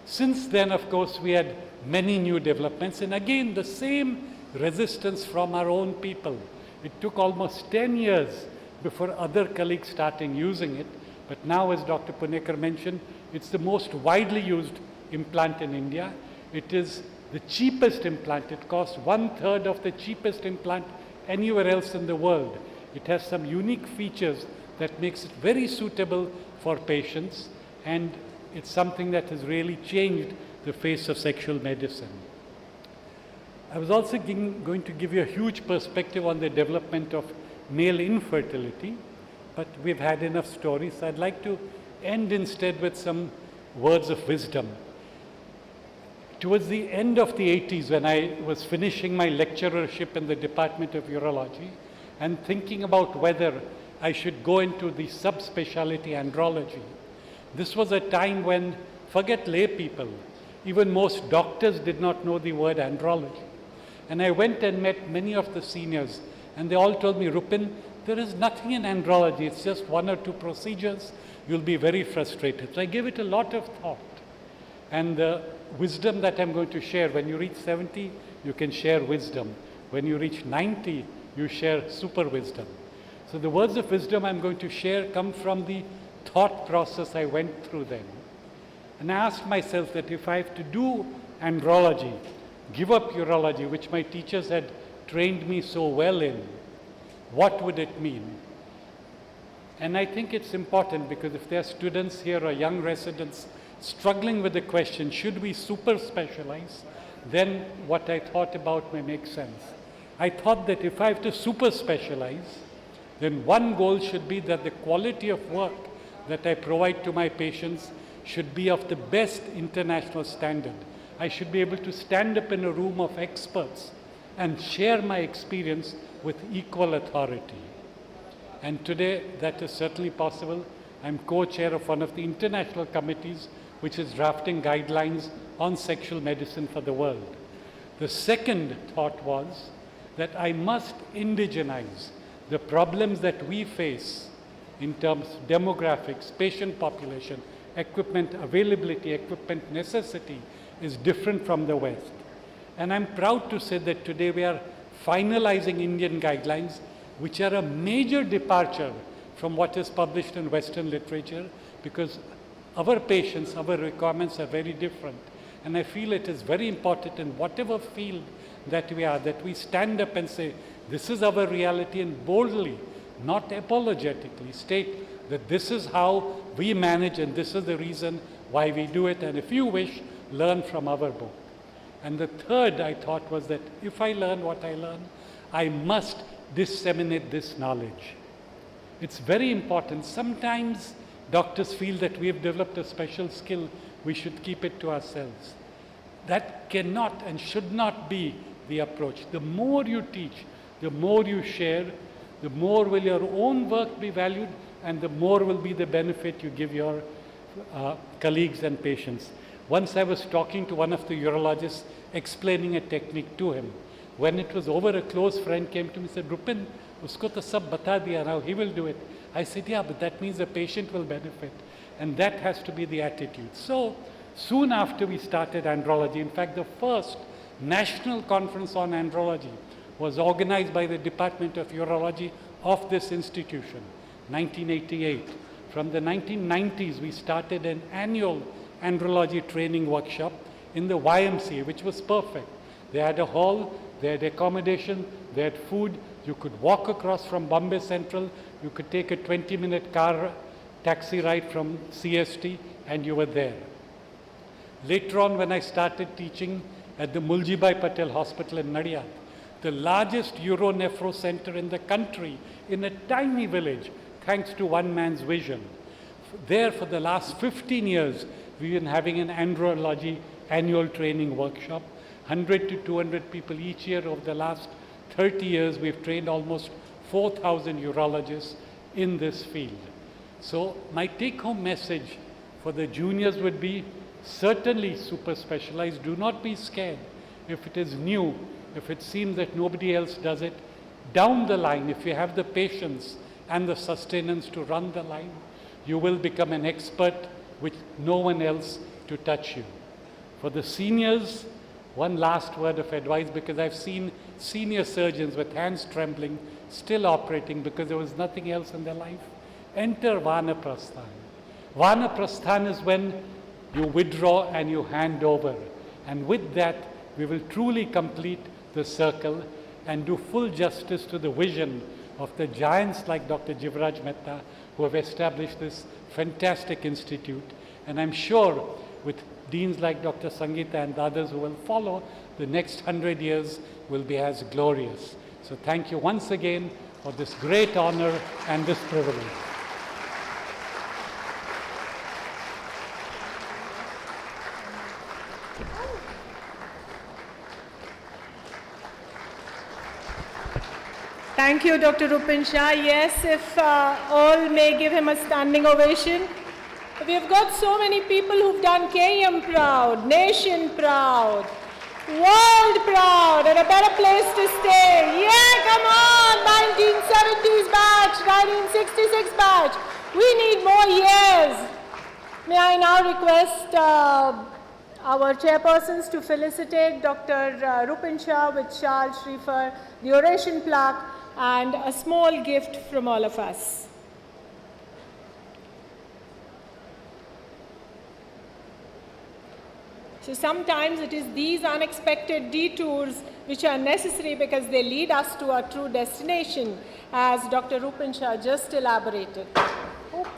Since then, of course, we had many new developments, and again, the same resistance from our own people. It took almost 10 years before other colleagues started using it, but now, as Dr. Punekar mentioned, it's the most widely used implant in India. It is the cheapest implant. It costs 1/3 of the cheapest implant anywhere else in the world. It has some unique features that makes it very suitable for patients, and it's something that has really changed the face of sexual medicine. I was also going to give you a huge perspective on the development of male infertility, but we've had enough stories. So I'd like to end instead with some words of wisdom. Towards the end of the 80s, when I was finishing my lecturership in the Department of Urology and thinking about whether I should go into the subspecialty andrology, this was a time when, forget lay people, even most doctors did not know the word andrology. And I went and met many of the seniors, and they all told me, Rupin, there is nothing in andrology, it's just 1 or 2 procedures, you'll be very frustrated. So I gave it a lot of thought. And the wisdom that I'm going to share, when you reach 70, you can share wisdom. When you reach 90, you share super wisdom. So the words of wisdom I'm going to share come from the thought process I went through then. And I asked myself that if I have to do andrology, give up urology, which my teachers had trained me so well in, what would it mean? And I think it's important because if there are students here or young residents struggling with the question, should we super specialize? Then what I thought about may make sense. I thought that if I have to super specialize, then one goal should be that the quality of work that I provide to my patients should be of the best international standard. I should be able to stand up in a room of experts and share my experience with equal authority. And today that is certainly possible. I'm co-chair of one of the international committees which is drafting guidelines on sexual medicine for the world. The second thought was that I must indigenize the problems that we face in terms of demographics, patient population, equipment availability, equipment necessity is different from the West. And I'm proud to say that today we are finalizing Indian guidelines which are a major departure from what is published in Western literature, because our patients, our requirements are very different. And I feel it is very important in whatever field that we are, that we stand up and say, this is our reality, and boldly, not apologetically, state that this is how we manage and this is the reason why we do it. And if you wish, learn from our book. And the third I thought was that if I learn what I learn, I must disseminate this knowledge. It's very important. Sometimes doctors feel that we have developed a special skill, we should keep it to ourselves. That cannot and should not be the approach. The more you teach, the more you share, the more will your own work be valued, and the more will be the benefit you give your colleagues and patients. Once I was talking to one of the urologists, explaining a technique to him. When it was over, a close friend came to me and said, Rupin, usko to sab bata diya, now he will do it. I said, yeah, but that means the patient will benefit. And that has to be the attitude. So, soon after we started Andrology, in fact, the first national conference on andrology was organized by the Department of Urology of this institution, 1988. From the 1990s, we started an annual andrology training workshop in the YMCA, which was perfect. They had a hall, they had accommodation, they had food. You could walk across from Bombay Central, you could take a 20-minute taxi ride from CST, and you were there. Later on, when I started teaching at the Muljibai Patel Hospital in Nadiyad, the largest uronephro center in the country, in a tiny village, thanks to one man's vision. There, for the last 15 years, we've been having an andrology annual training workshop. 100 to 200 people each year. Over the last 30 years, we've trained almost 4,000 urologists in this field. So my take-home message for the juniors would be, certainly super specialized. Do not be scared if it is new, if it seems that nobody else does it. Down the line, if you have the patience and the sustenance to run the line, you will become an expert with no one else to touch you. For the seniors, one last word of advice, because I've seen senior surgeons with hands trembling still operating because there was nothing else in their life. Enter Vanaprasthan. Vanaprasthan is when you withdraw and you hand over. And with that, we will truly complete the circle and do full justice to the vision of the giants like Dr. Jivraj Mehta, who have established this fantastic institute. And I'm sure with deans like Dr. Sangeeta and the others who will follow, the next 100 years will be as glorious. So thank you once again for this great honor and this privilege. Thank you, Dr. Rupin Shah. Yes, if all may give him a standing ovation. We've got so many people who've done KM proud, nation proud, world proud, and a better place to stay. Yeah, come on, 1970s batch, 1966 batch. We need more years. May I now request our chairpersons to felicitate Dr. Rupin Shah with Shal Shrifar, the Oration plaque, and a small gift from all of us. So sometimes it is these unexpected detours which are necessary because they lead us to our true destination, as Dr. Rupin Shah just elaborated. Oops.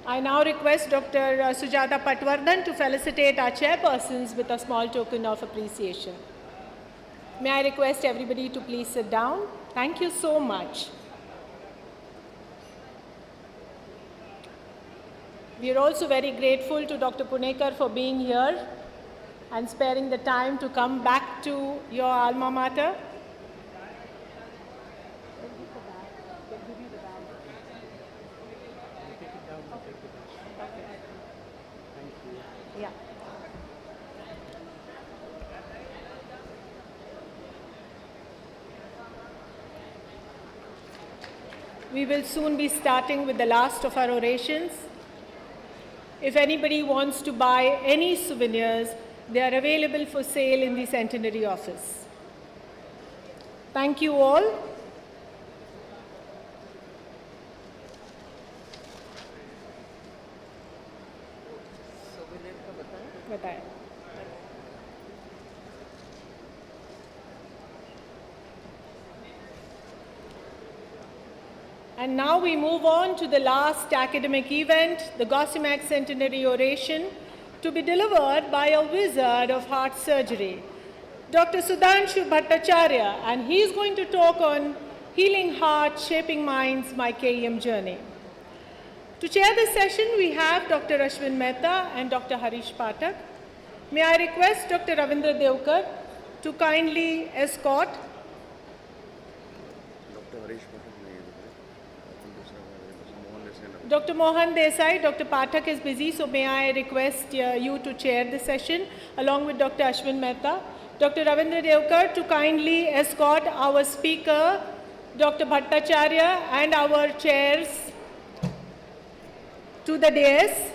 I now request Dr. Sujata Patwardhan to felicitate our chairpersons with a small token of appreciation. May I request everybody to please sit down? Thank you so much. We are also very grateful to Dr. Punekar for being here and sparing the time to come back to your alma mater. We will soon be starting with the last of our orations. If anybody wants to buy any souvenirs, They are available for sale in the Centenary office. Thank you all. बताएं. And now we move on to the last academic event, the Gossamer Centenary Oration, to be delivered by a wizard of heart surgery, Dr. Sudhanshu Bhattacharya, and he is going to talk on Healing Heart, Shaping Minds, My KM Journey. To chair this session, we have Dr. Ashwin Mehta and Dr. Harish Pathak. May I request Dr. Ravindra Devkar to kindly escort Dr. Mohan Desai. Dr. Pathak is busy, so may I request you to chair the session along with Dr. Ashwin Mehta. Dr. Ravindra Devkar to kindly escort our speaker, Dr. Bhattacharya, and our chairs to the dais.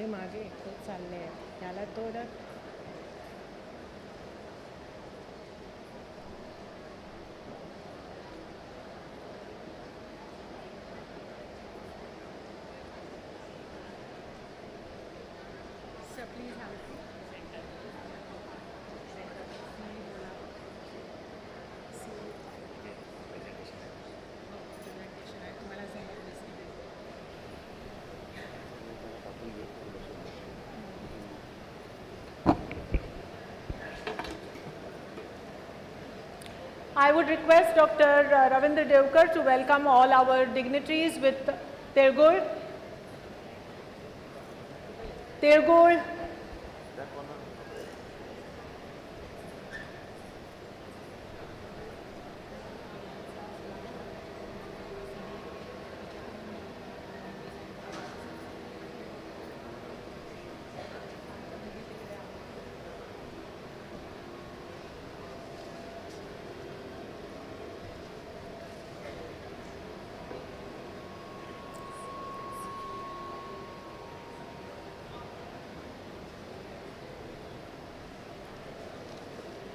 ते मागे एकच चालले आहेत याला थोडं I would request Dr. Ravindra Devkar to welcome all our dignitaries with Tergol.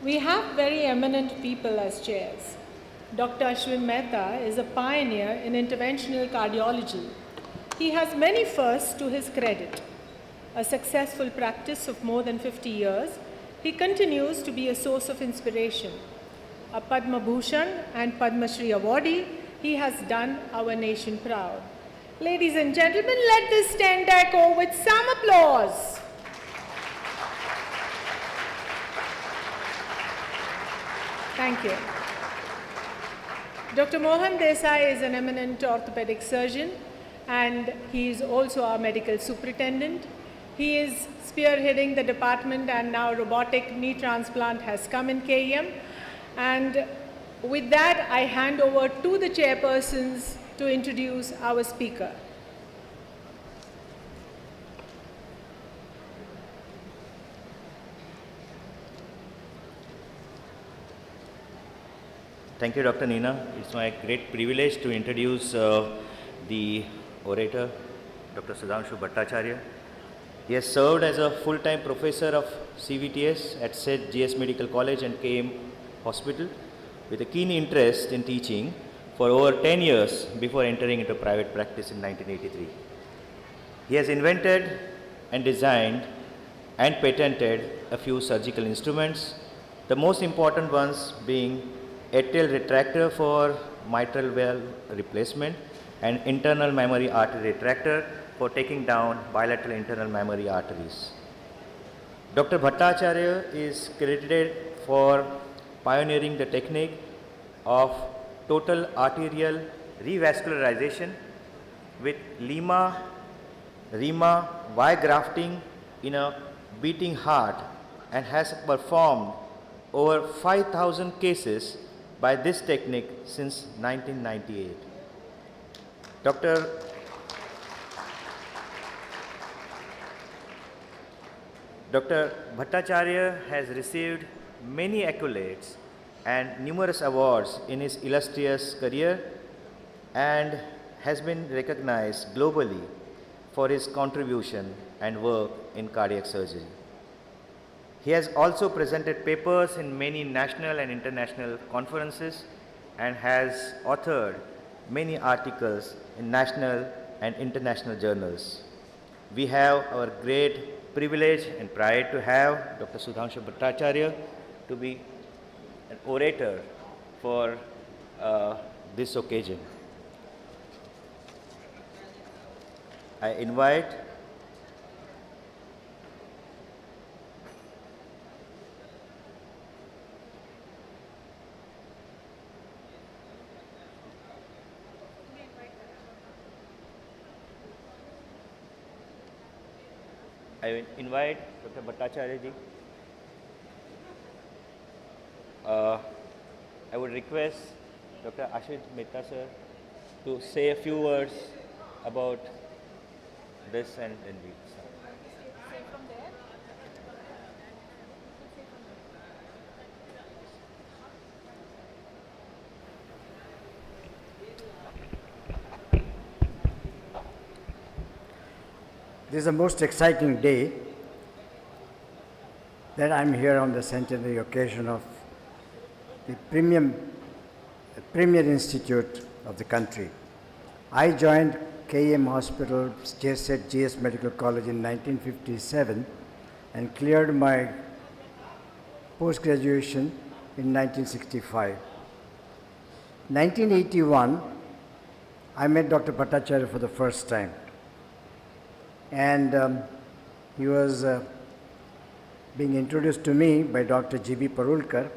We have very eminent people as chairs. Dr. Ashwin Mehta is a pioneer in interventional cardiology. He has many firsts to his credit. A successful practice of more than 50 years, he continues to be a source of inspiration. A Padma Bhushan and Padma Shri awardee, he has done our nation proud. Ladies and gentlemen, let this stand echo with some applause. Thank you. Dr. Mohan Desai is an eminent orthopedic surgeon and he is also our medical superintendent. He is spearheading the department and now robotic knee transplant has come in KEM. And with that, I hand over to the chairpersons to introduce our speaker. Thank you, Dr. Nina. It's my great privilege to introduce the orator, Dr. Sudhanshu Bhattacharya. He has served as a full-time professor of CVTS at Seth GS Medical College and KM Hospital with a keen interest in teaching for over 10 years before entering into private practice in 1983. He has invented and designed and patented a few surgical instruments, the most important ones being atrial retractor for mitral valve replacement and internal mammary artery retractor for taking down bilateral internal mammary arteries. Dr. Bhattacharya is credited for pioneering the technique of total arterial revascularization with Lima, Rima, Y grafting in a beating heart and has performed over 5,000 cases by this technique since 1998. Dr. Bhattacharya has received many accolades and numerous awards in his illustrious career and has been recognized globally for his contribution and work in cardiac surgery. He has also presented papers in many national and international conferences and has authored many articles in national and international journals. We have our great privilege and pride to have Dr. Sudhanshu Bhattacharya to be an orator for this occasion. I invite Dr. Bhattacharya ji. I would request Dr. Ashish Mehta sir to say a few words about this and then we start. This is a most exciting day that I'm here on the centenary occasion of the premier institute of the country. I joined KM Hospital, Seth GS Medical College in 1957 and cleared my post-graduation in 1965. 1981, I met Dr. Bhattacharya for the first time. And he was being introduced to me by Dr. G.B. Parulkar,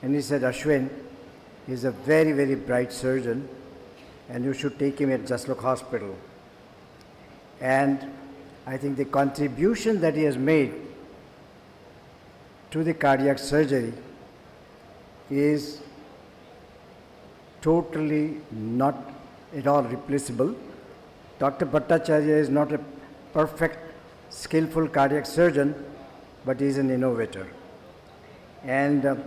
and he said, Ashwin, he's a very, very bright surgeon, and you should take him at Jaslok Hospital. And I think the contribution that he has made to the cardiac surgery is totally not at all replaceable. Dr. Bhattacharya is not a perfect, skillful cardiac surgeon, but he is an innovator. And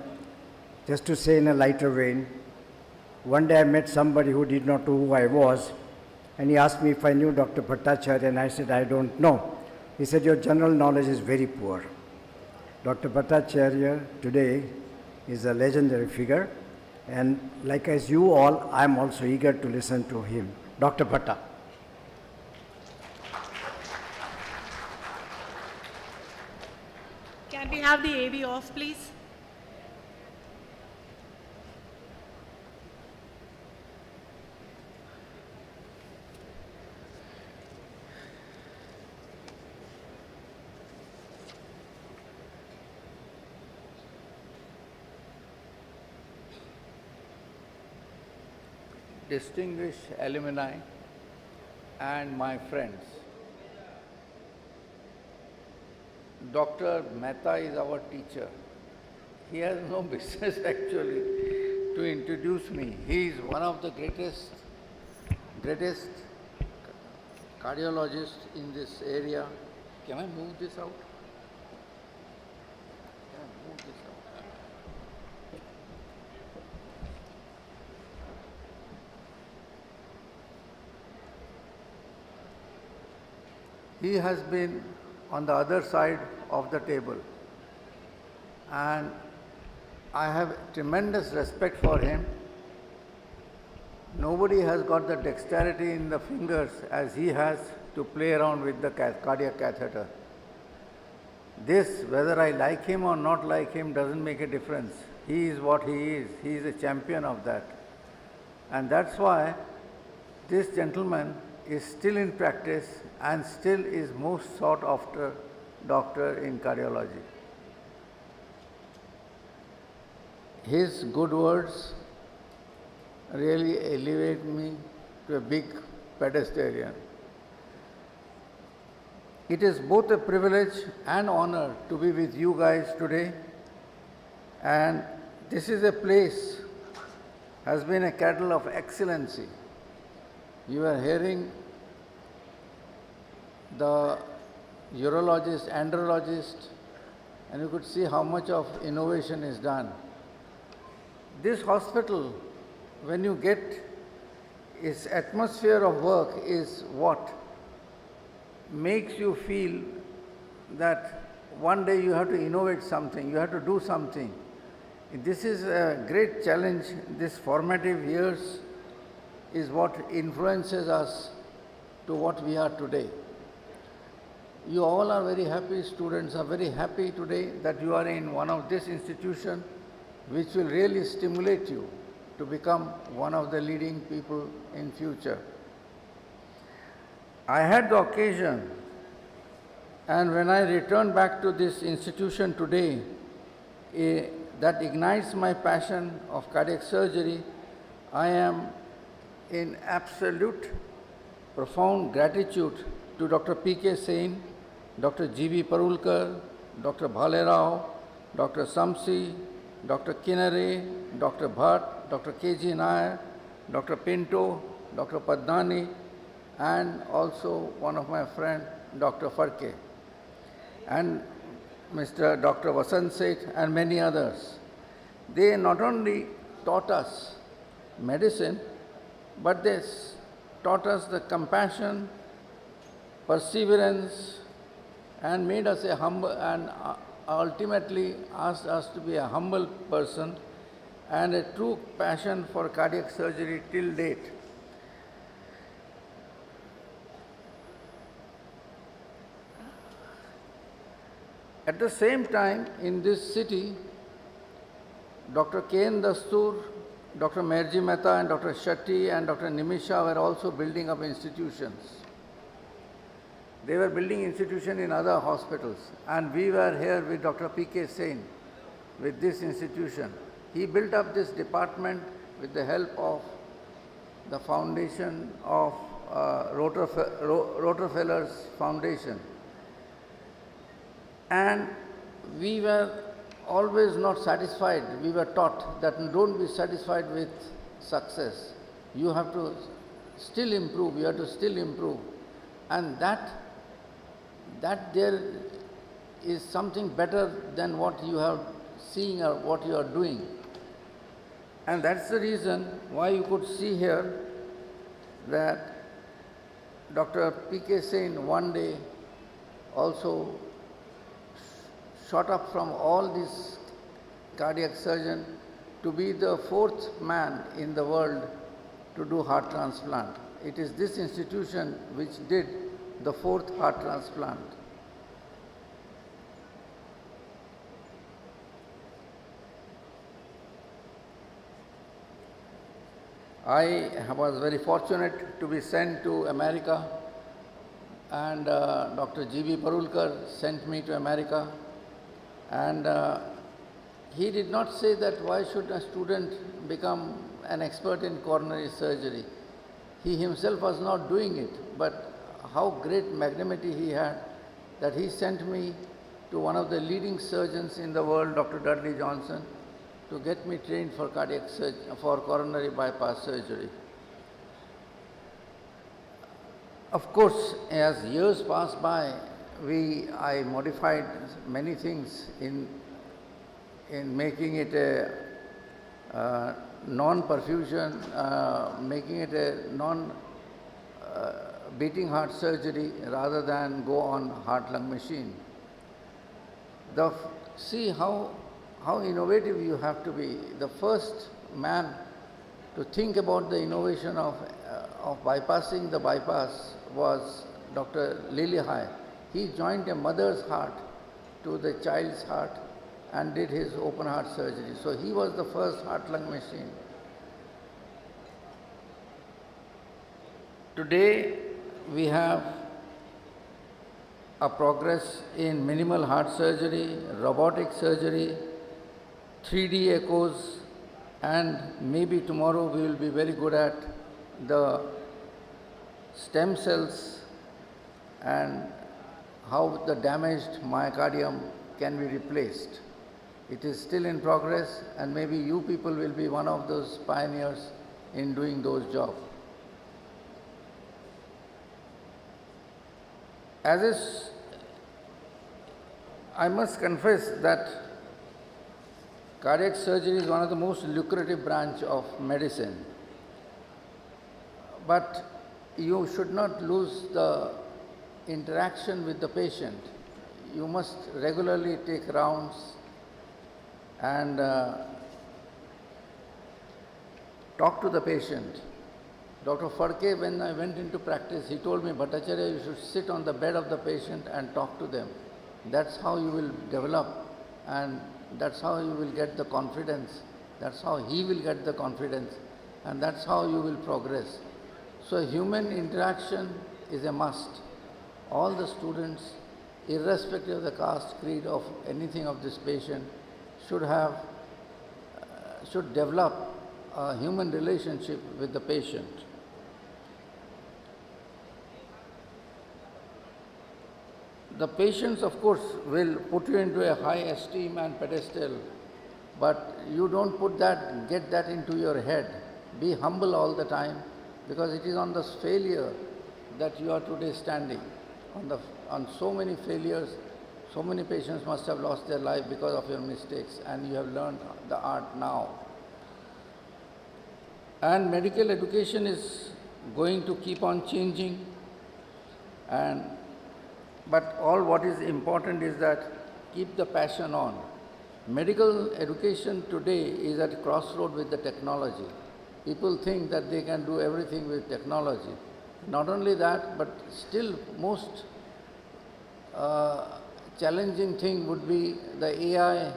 just to say in a lighter vein, one day I met somebody who did not know who I was, and he asked me if I knew Dr. Bhattacharya, and I said, I don't know. He said, your general knowledge is very poor. Dr. Bhattacharya today is a legendary figure, and like as you all, I'm also eager to listen to him. Dr. Bhatta. Can we have the AV off, please? Distinguished alumni and my friends, Dr. Mehta is our teacher. He has no business actually to introduce me. He is one of the greatest cardiologists in this area. Can I move this out? Can I move this out? He has been on the other side of the table, and I have tremendous respect for him. Nobody has got the dexterity in the fingers as he has to play around with the cardiac catheter. This, whether I like him or not like him, doesn't make a difference. He is what he is. He is a champion of that. And that's why this gentleman is still in practice and still is most sought after doctor in cardiology. His good words really elevate me to a big pedestal. It is both a privilege and honor to be with you guys today, and this is a place has been a cradle of excellency. You are hearing the urologist, andrologist, and you could see how much of innovation is done. This hospital, when you get its atmosphere of work, is what makes you feel that one day you have to innovate something, you have to do something. This is a great challenge. This formative years is what influences us to what we are today. You all are very happy, students are very happy today that you are in one of this institution which will really stimulate you to become one of the leading people in future. I had the occasion, and when I return back to this institution today, that ignites my passion of cardiac surgery. I am in absolute profound gratitude to Dr. P.K. Sain, Dr. G.B. Parulkar, Dr. Bhalerao, Dr. Samsi, Dr. Kinare, Dr. Bhatt, Dr. K.G. Nair, Dr. Pinto, Dr. Padnani, and also one of my friend, Dr. Farke, and Mr. Dr. Vasant Seth and many others. They not only taught us medicine, but they taught us the compassion, perseverance, and made us a humble, and ultimately asked us to be a humble person and a true passion for cardiac surgery till date. At the same time, in this city, Dr. K.N. Dastur, Dr. Merji Mehta and Dr. Shetty and Dr. Nimisha were also building up institutions. They were building institutions in other hospitals, and we were here with Dr. P.K. Sain with this institution. He built up this department with the help of the foundation of Rockefeller's Foundation. And we were always not satisfied. We were taught that don't be satisfied with success. You have to still improve, you have to still improve. And that there is something better than what you have seen or what you are doing. And that's the reason why you could see here that Dr. P.K. Sain one day also shot up from all these cardiac surgeons to be the 4th man in the world to do heart transplant. It is this institution which did the 4th heart transplant. I was very fortunate to be sent to America, and Dr. G.B. Parulkar sent me to America, and he did not say that why should a student become an expert in coronary surgery. He himself was not doing it, but how great magnanimity he had that he sent me to one of the leading surgeons in the world, Dr. Dudley Johnson, to get me trained for for coronary bypass surgery. Of course, as years passed by, I modified many things in making it a non-perfusion, making it a non-beating heart surgery rather than go on heart-lung machine. See how innovative you have to be. The first man to think about the innovation of bypassing the bypass was Dr. Lillehei. He joined a mother's heart to the child's heart and did his open heart surgery. So he was the first heart-lung machine. Today we have a progress in minimal heart surgery, robotic surgery, 3D echoes, and maybe tomorrow we will be very good at the stem cells and how the damaged myocardium can be replaced. It is still in progress, and maybe you people will be one of those pioneers in doing those jobs. I must confess that cardiac surgery is one of the most lucrative branch of medicine. But you should not lose the interaction with the patient. You must regularly take rounds and talk to the patient. Dr. Phadke, when I went into practice, he told me, Bhattacharya, you should sit on the bed of the patient and talk to them. That's how you will develop, and that's how you will get the confidence. That's how he will get the confidence, and that's how you will progress. So human interaction is a must. All the students, irrespective of the caste, creed, of anything of this patient, should develop a human relationship with the patient. The patients, of course, will put you into a high esteem and pedestal, but you don't get that into your head. Be humble all the time, because it is on this failure that you are today standing. On so many failures, so many patients must have lost their life because of your mistakes, and you have learned the art now. And medical education is going to keep on changing, but all what is important is that keep the passion on. Medical education today is at a crossroad with the technology. People think that they can do everything with technology. Not only that, but still most challenging thing would be the AI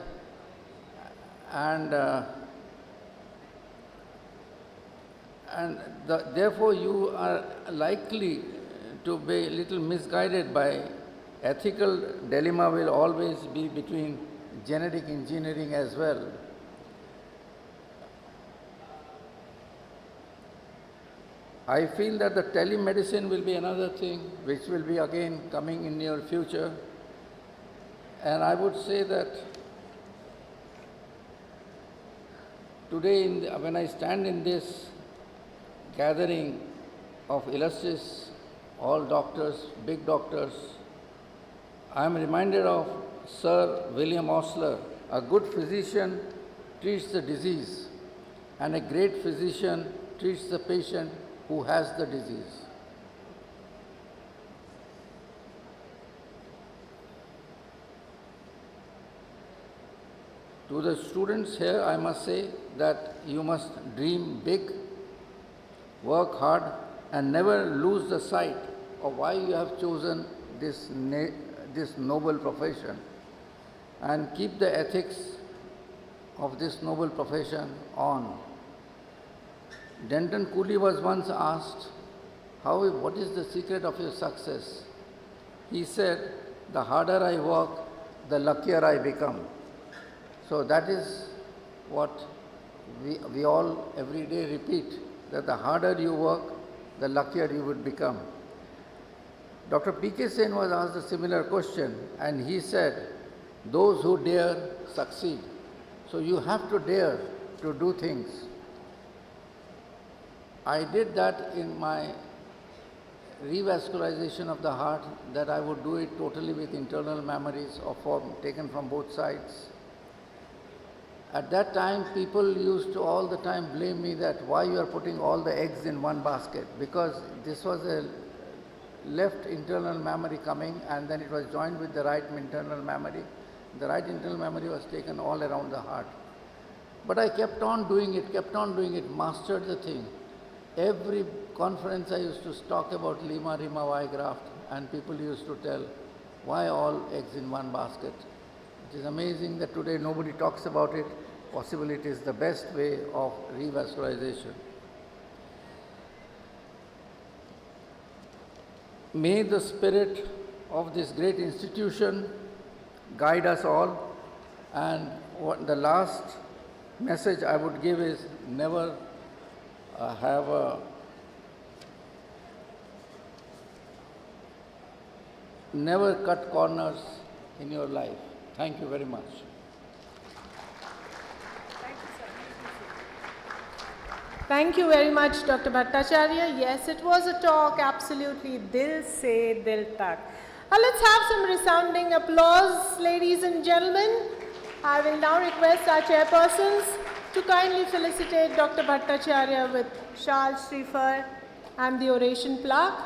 therefore you are likely to be a little misguided by ethical dilemma will always be between genetic engineering as well. I feel that the telemedicine will be another thing which will be again coming in near future, and I would say that today when I stand in this gathering of illustrious all doctors, big doctors, I am reminded of Sir William Osler. A good physician treats the disease, and a great physician treats the patient who has the disease. To the students here, I must say that you must dream big, work hard, and never lose the sight of why you have chosen this noble profession, and keep the ethics of this noble profession on. Denton Cooley was once asked, what is the secret of your success? He said, the harder I work, the luckier I become. So that is what we all every day repeat, that the harder you work, the luckier you would become. Dr. P.K. Sen was asked a similar question, and he said, those who dare succeed. So you have to dare to do things. I did that in my revascularization of the heart, that I would do it totally with internal memories taken from both sides. At that time, people used to all the time blame me that why you are putting all the eggs in one basket, because this was a left internal memory coming, and then it was joined with the right internal memory. The right internal memory was taken all around the heart. But I kept on doing it, mastered the thing. Every conference I used to talk about Lima Rima Y graft, and people used to tell, why all eggs in one basket? It is amazing that today nobody talks about it. Possibly it is the best way of revascularization. May the spirit of this great institution guide us all, and the last message I would give is never never cut corners in your life. Thank you very much. Thank you very much, Dr. Bhattacharya. Yes, it was a talk, absolutely, dil se dil tak. Let's have some resounding applause, ladies and gentlemen. I will now request our chairpersons to kindly felicitate Dr. Bhattacharya with Shal Shrifar and the Oration plaque.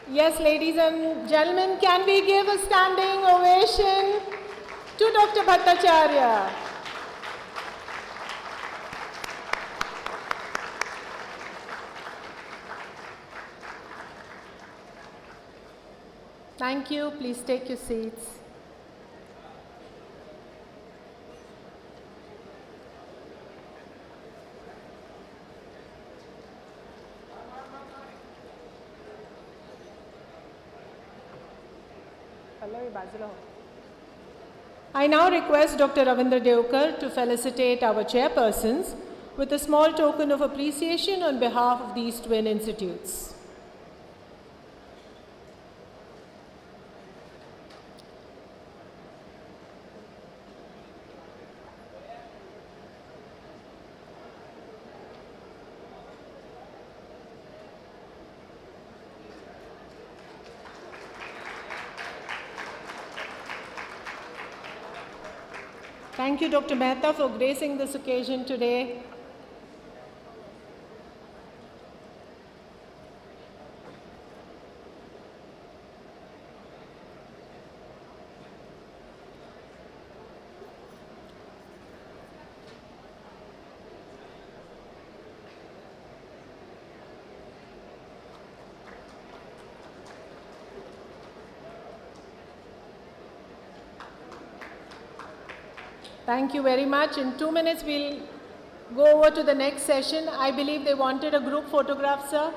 Yes, ladies and gentlemen, can we give a standing ovation to Dr. Bhattacharya? Thank you. Please take your seats. I now request Dr. Ravindra Devkar to felicitate our chairpersons with a small token of appreciation on behalf of these twin institutes. Thank you, Dr. Mehta, for gracing this occasion today. Thank you very much. In 2 minutes, we'll go over to the next session. I believe they wanted a group photograph, sir.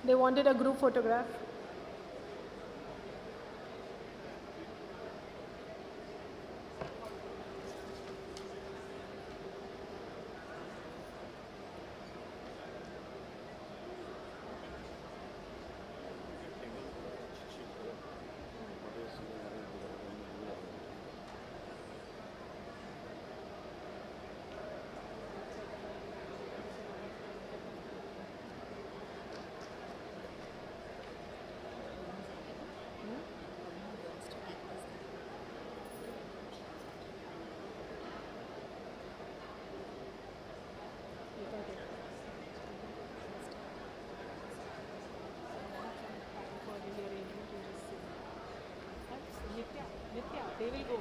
They wanted a group photograph. They will go,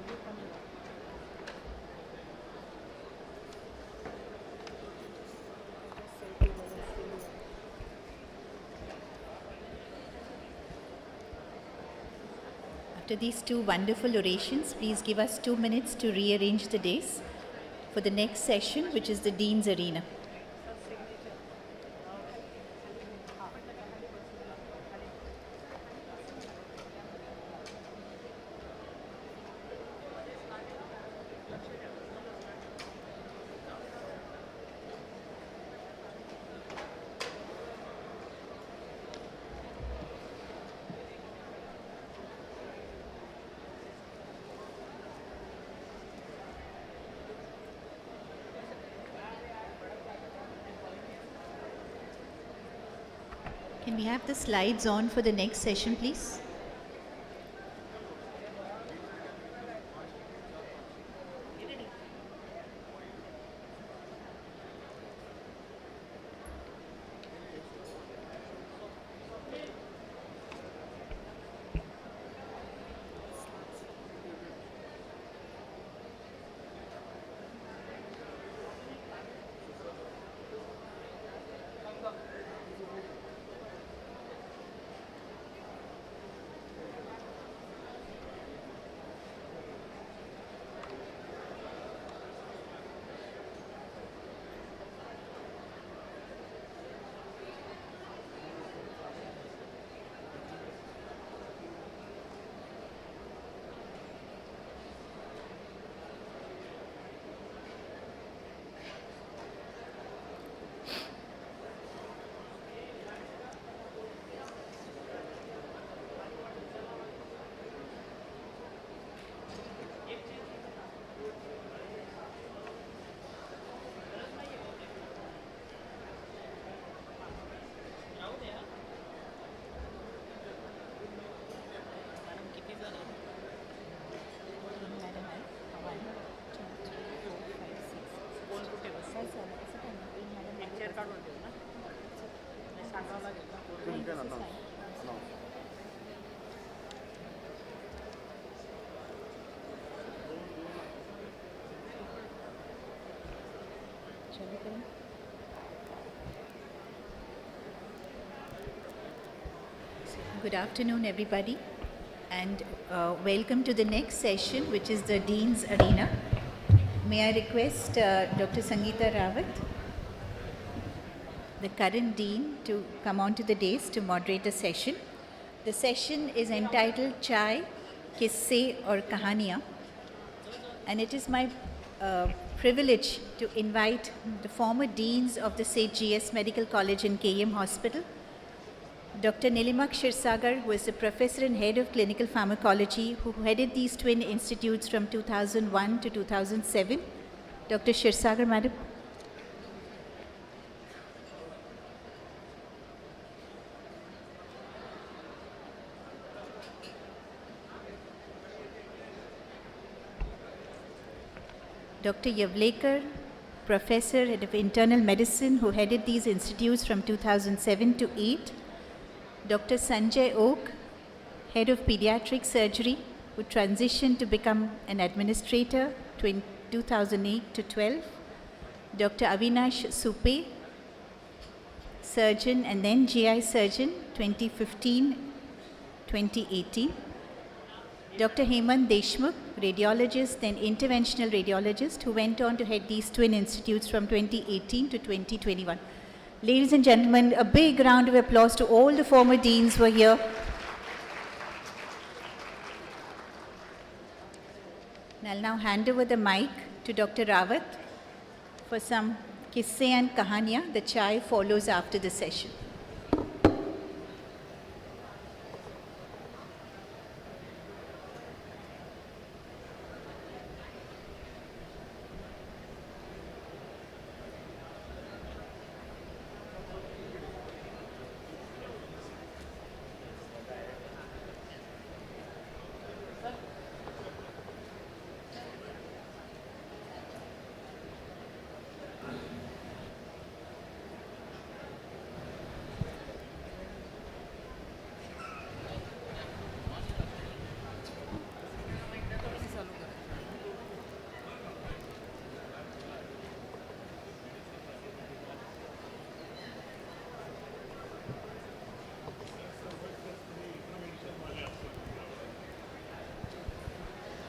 you come here. After these two wonderful orations, please give us 2 minutes to rearrange the days for the next session, which is the Dean's Arena. Can we have the slides on for the next session, please? Good afternoon, everybody, and welcome to the next session, which is the Dean's Arena. May I request Dr. Sangeeta Rawat, the current Dean, to come onto the dais to moderate the session. The session is entitled Chai, Kisse aur Kahaniyan, and it is my privilege to invite the former Deans of the Seth GS Medical College and KM Hospital, Dr. Nilimak Shirsagar, who is a professor and head of clinical pharmacology, who headed these twin institutes from 2001 to 2007. Dr. Shirsagar, madam. Dr. Yavlekar, professor, head of internal medicine, who headed these institutes from 2007 to 8. Dr. Sanjay Oak, head of pediatric surgery, who transitioned to become an administrator 2008 to 12. Dr. Avinash Supe, surgeon and then GI surgeon 2015-2018. Dr. Hemant Deshmukh, radiologist and interventional radiologist, who went on to head these twin institutes from 2018 to 2021. Ladies and gentlemen, a big round of applause to all the former deans who are here. And I'll now hand over the mic to Dr. Rawat for some Kisse and Kahaniyan. The chai follows after the session.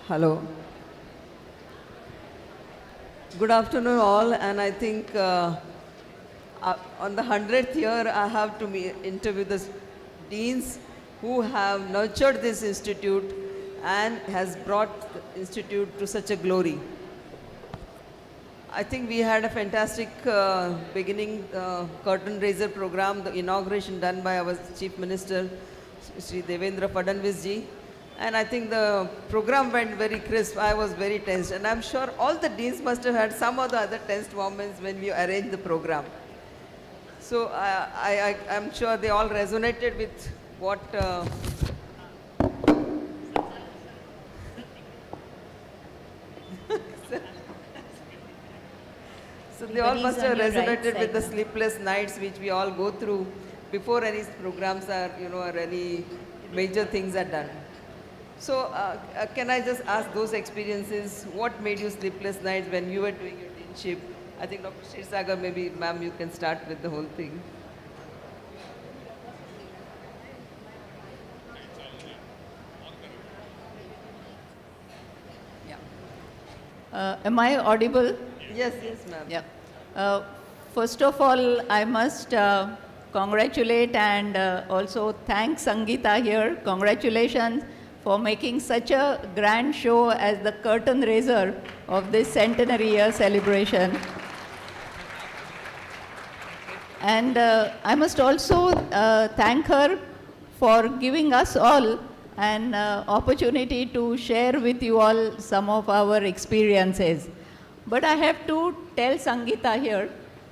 Hello. Good afternoon all, and I think on the 100th year I have to interview the deans who have nurtured this institute and has brought the institute to such a glory. I think we had a fantastic beginning curtain raiser program, the inauguration done by our Chief Minister, Sri Devendra Fadnavis ji. And I think the program went very crisp. I was very tensed. And I'm sure all the deans must have had some of the other tensed moments when we arranged the program. So I'm sure they all resonated with what... So they all must have resonated with the sleepless nights which we all go through before any programs are, or any major things are done. So can I just ask those experiences, what made you sleepless nights when you were doing your deanship? I think Dr. Shirsagar, maybe ma'am, you can start with the whole thing. Am I audible? Yes, ma'am. Yeah. First of all, I must congratulate and also thank Sangeeta here. Congratulations for making such a grand show as the curtain raiser of this centenary year celebration. And I must also thank her for giving us all an opportunity to share with you all some of our experiences. But I have to tell Sangeeta here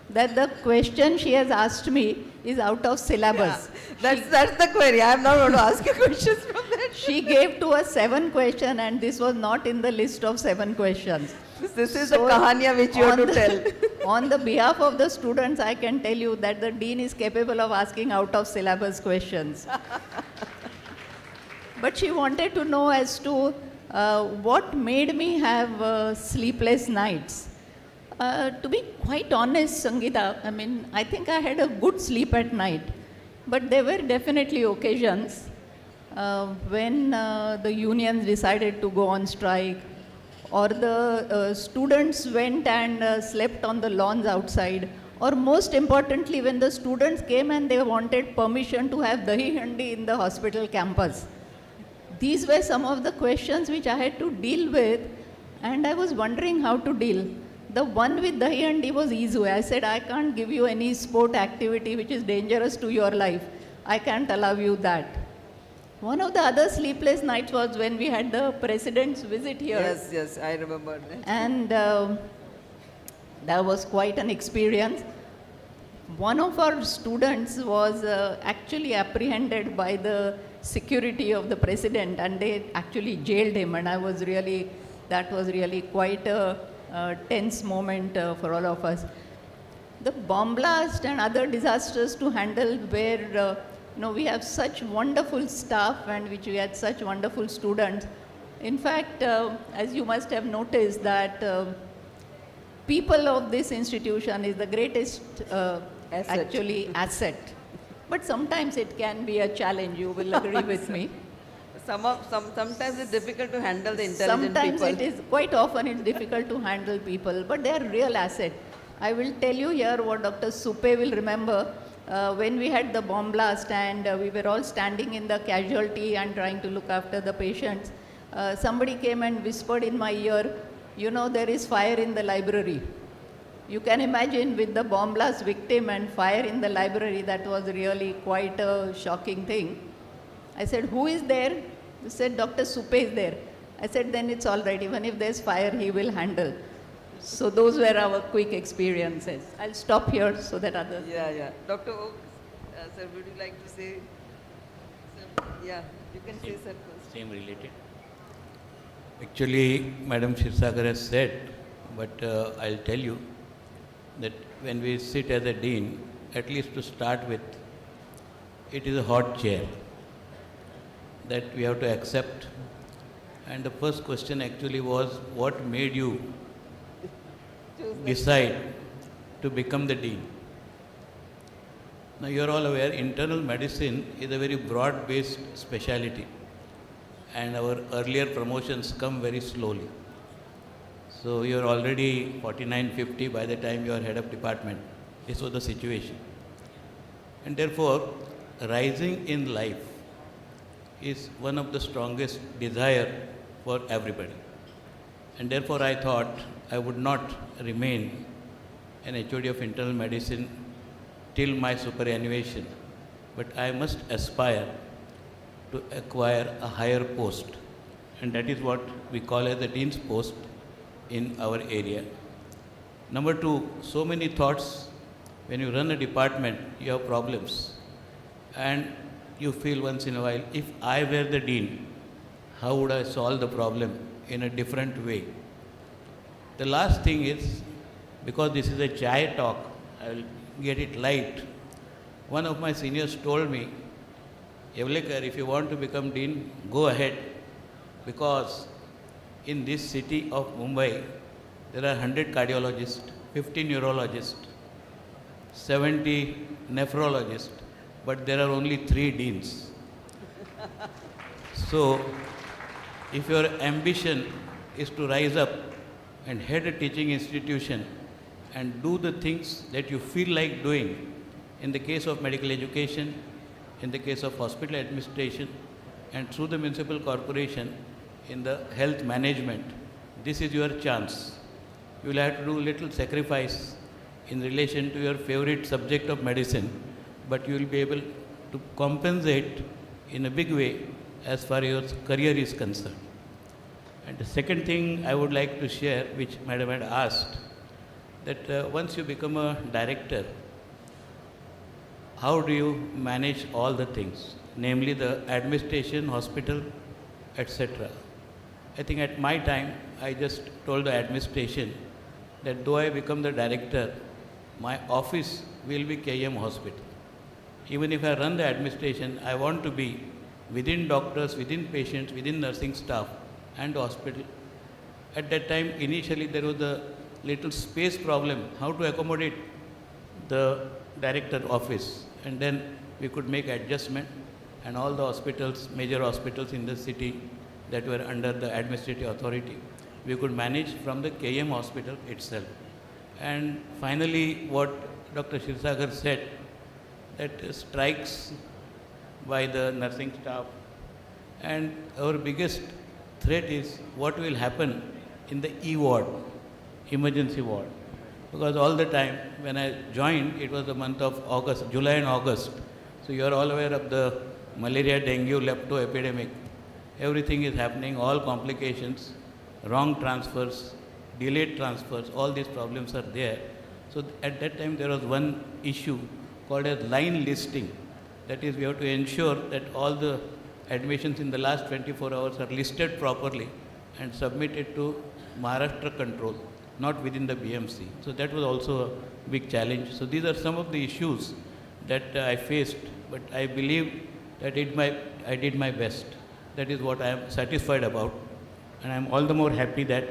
that the question she has asked me is out of syllabus. Yeah, that's the query. I am not going to ask you questions from that. She gave to us 7 questions and this was not in the list of 7 questions. This is the kahaniya which you have to tell. On the behalf of the students, I can tell you that the dean is capable of asking out of syllabus questions. But she wanted to know as to what made me have sleepless nights. To be quite honest, Sangeeta, I mean, I think I had a good sleep at night. But there were definitely occasions when the unions decided to go on strike, or the students went and slept on the lawns outside, or most importantly, when the students came and they wanted permission to have dahi handi in the hospital campus. These were some of the questions which I had to deal with, and I was wondering how to deal. The one with dahi handi was easy. I said, I can't give you any sport activity which is dangerous to your life. I can't allow you that. One of the other sleepless nights was when we had the president's visit here. Yes, I remember that. And that was quite an experience. One of our students was actually apprehended by the security of the president, and they actually jailed him, and that was really quite a tense moment for all of us. The bomb blast and other disasters to handle where we have such wonderful staff and which we had such wonderful students. In fact, as you must have noticed that people of this institution is the greatest asset. But sometimes it can be a challenge, you will agree with me. Sometimes it's difficult to handle the intelligent people. Sometimes quite often it's difficult to handle people, but they are real asset. I will tell you here what Dr. Supe will remember. When we had the bomb blast and we were all standing in the casualty and trying to look after the patients, somebody came and whispered in my ear, there is fire in the library. You can imagine with the bomb blast victim and fire in the library, that was really quite a shocking thing. I said, who is there? They said, Dr. Supe is there. I said, then it's all right. Even if there's fire, he will handle. So those were our quick experiences. I'll stop here so that others... Yeah. Dr. Oak, sir, would you like to say? Sir, yeah, you can say, sir, first. Same related. Actually, Madam Shirsagar has said, but I'll tell you that when we sit as a dean, at least to start with, it is a hot chair that we have to accept. And the first question actually was, what made you decide to become the dean? Now you are all aware, internal medicine is a very broad-based speciality, and our earlier promotions come very slowly. So you are already 49, 50 by the time you are head of department. This was the situation. And therefore, rising in life is one of the strongest desire for everybody. And therefore I thought I would not remain an HOD of internal medicine till my superannuation, but I must aspire to acquire a higher post, and that is what we call as the dean's post in our area. Number two, so many thoughts. When you run a department, you have problems, and you feel once in a while, if I were the dean, how would I solve the problem in a different way? The last thing is, because this is a chai talk, I will get it light. One of my seniors told me, Evlekar, if you want to become dean, go ahead, because in this city of Mumbai, there are 100 cardiologists, 50 neurologists, 70 nephrologists, but there are only 3 deans. So, if your ambition is to rise up and head a teaching institution and do the things that you feel like doing, in the case of medical education, in the case of hospital administration, and through the municipal corporation, in the health management, this is your chance. You will have to do little sacrifice in relation to your favorite subject of medicine, but you will be able to compensate in a big way as far as your career is concerned. And the second thing I would like to share, which Madam had asked, that once you become a director, how do you manage all the things, namely the administration, hospital, etc. I think at my time, I just told the administration that though I become the director, my office will be KM Hospital. Even if I run the administration, I want to be within doctors, within patients, within nursing staff and hospital. At that time, initially there was a little space problem, how to accommodate the director office. And then we could make adjustment, and all the hospitals, major hospitals in the city that were under the administrative authority, we could manage from the KM hospital itself. And finally, what Dr. Shirsagar said, that strikes by the nursing staff, and our biggest threat is what will happen in the E ward, emergency ward. Because all the time when I joined, it was the month of August, July and August. So you are all aware of the malaria, dengue, lepto epidemic. Everything is happening, all complications, wrong transfers, delayed transfers, all these problems are there. So at that time there was one issue called as line listing. That is, we have to ensure that all the admissions in the last 24 hours are listed properly and submitted to Maharashtra control, not within the BMC. So that was also a big challenge. So these are some of the issues that I faced, but I believe that I did my best. That is what I am satisfied about. And I am all the more happy that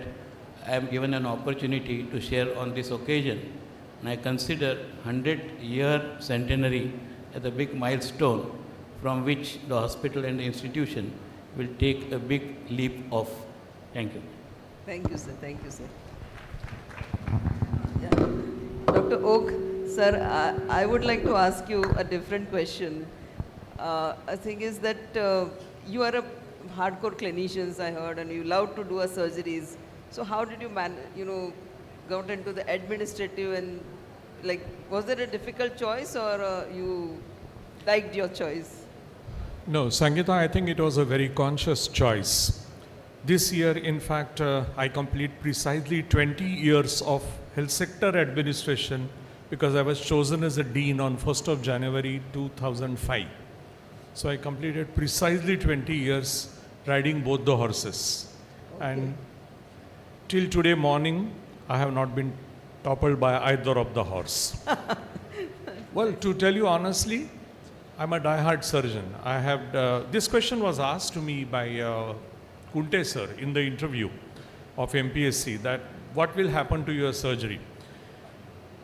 I am given an opportunity to share on this occasion. And I consider 100-year centenary as a big milestone from which the hospital and the institution will take a big leap off. Thank you. Thank you, sir. Thank you, sir. Yeah. Dr. Oak, sir, I would like to ask you a different question. I think is that you are a hardcore clinician, I heard, and you love to do surgeries. So how did you got into the administrative, and was there a difficult choice, or you liked your choice? No, Sangeeta, I think it was a very conscious choice. This year, in fact, I complete precisely 20 years of health sector administration because I was chosen as a dean on 1st of January 2005. So I completed precisely 20 years riding both the horses. Okay. And till today morning, I have not been toppled by either of the horse. Well, to tell you honestly, I'm a die-hard surgeon. I have, this question was asked to me by Kunte sir in the interview of MPSC, that what will happen to your surgery?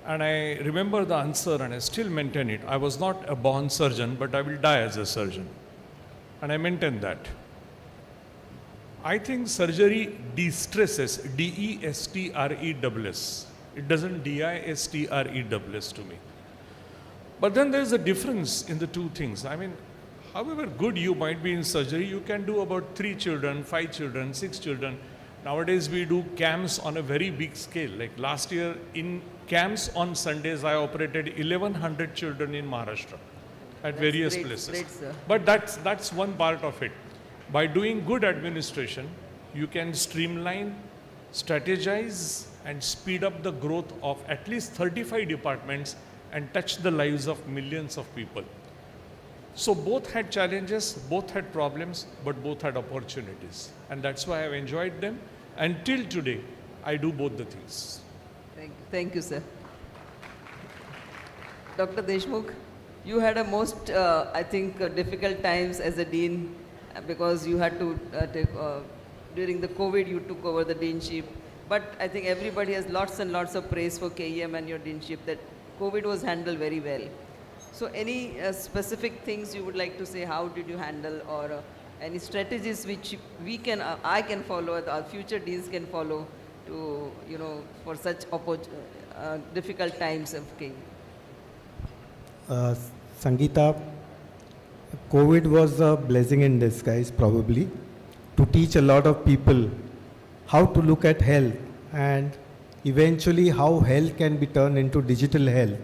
And I remember the answer, and I still maintain it. I was not a born surgeon, but I will die as a surgeon. And I maintain that. I think surgery de-stresses, D-E-S-T-R-E-S-S. It doesn't D-I-S-T-R-E-S-S to me. But then there's a difference in the two things. I mean, however good you might be in surgery, you can do about 3 children, 5 children, 6 children. Nowadays we do camps on a very big scale. Like last year in camps on Sundays, I operated 1100 children in Maharashtra at various places. Great, sir. But that's one part of it. By doing good administration, you can streamline, strategize, and speed up the growth of at least 35 departments and touch the lives of millions of people. So both had challenges, both had problems, but both had opportunities. And that's why I've enjoyed them. Until today, I do both the things. Thank you, sir. Dr. Deshmukh, you had a most, I think, difficult times as a dean because you had to take, during the COVID, you took over the deanship. But I think everybody has lots and lots of praise for KEM and your deanship, that COVID was handled very well. So any specific things you would like to say, how did you handle, or any strategies which I can follow, our future deans can follow to, for such difficult times of KEM? Sangeeta, COVID was a blessing in disguise probably to teach a lot of people how to look at health and eventually how health can be turned into digital health.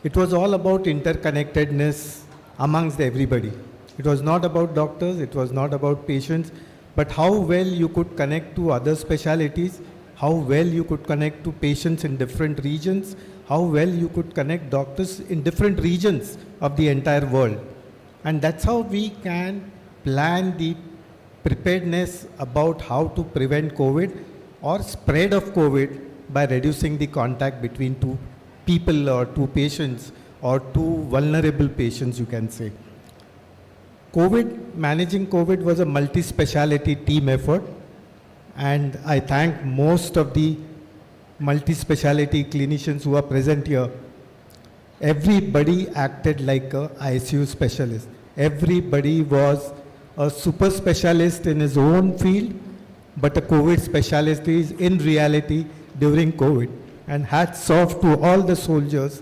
It was all about interconnectedness amongst everybody. It was not about doctors, it was not about patients, but how well you could connect to other specialities, how well you could connect to patients in different regions, how well you could connect doctors in different regions of the entire world. And that's how we can plan the preparedness about how to prevent COVID or spread of COVID by reducing the contact between two people or two patients or two vulnerable patients, you can say. Managing COVID was a multi-speciality team effort, and I thank most of the multi-speciality clinicians who are present here. Everybody acted like a ICU specialist. Everybody was a super specialist in his own field, but a COVID specialist is in reality during COVID. And hats off to all the soldiers,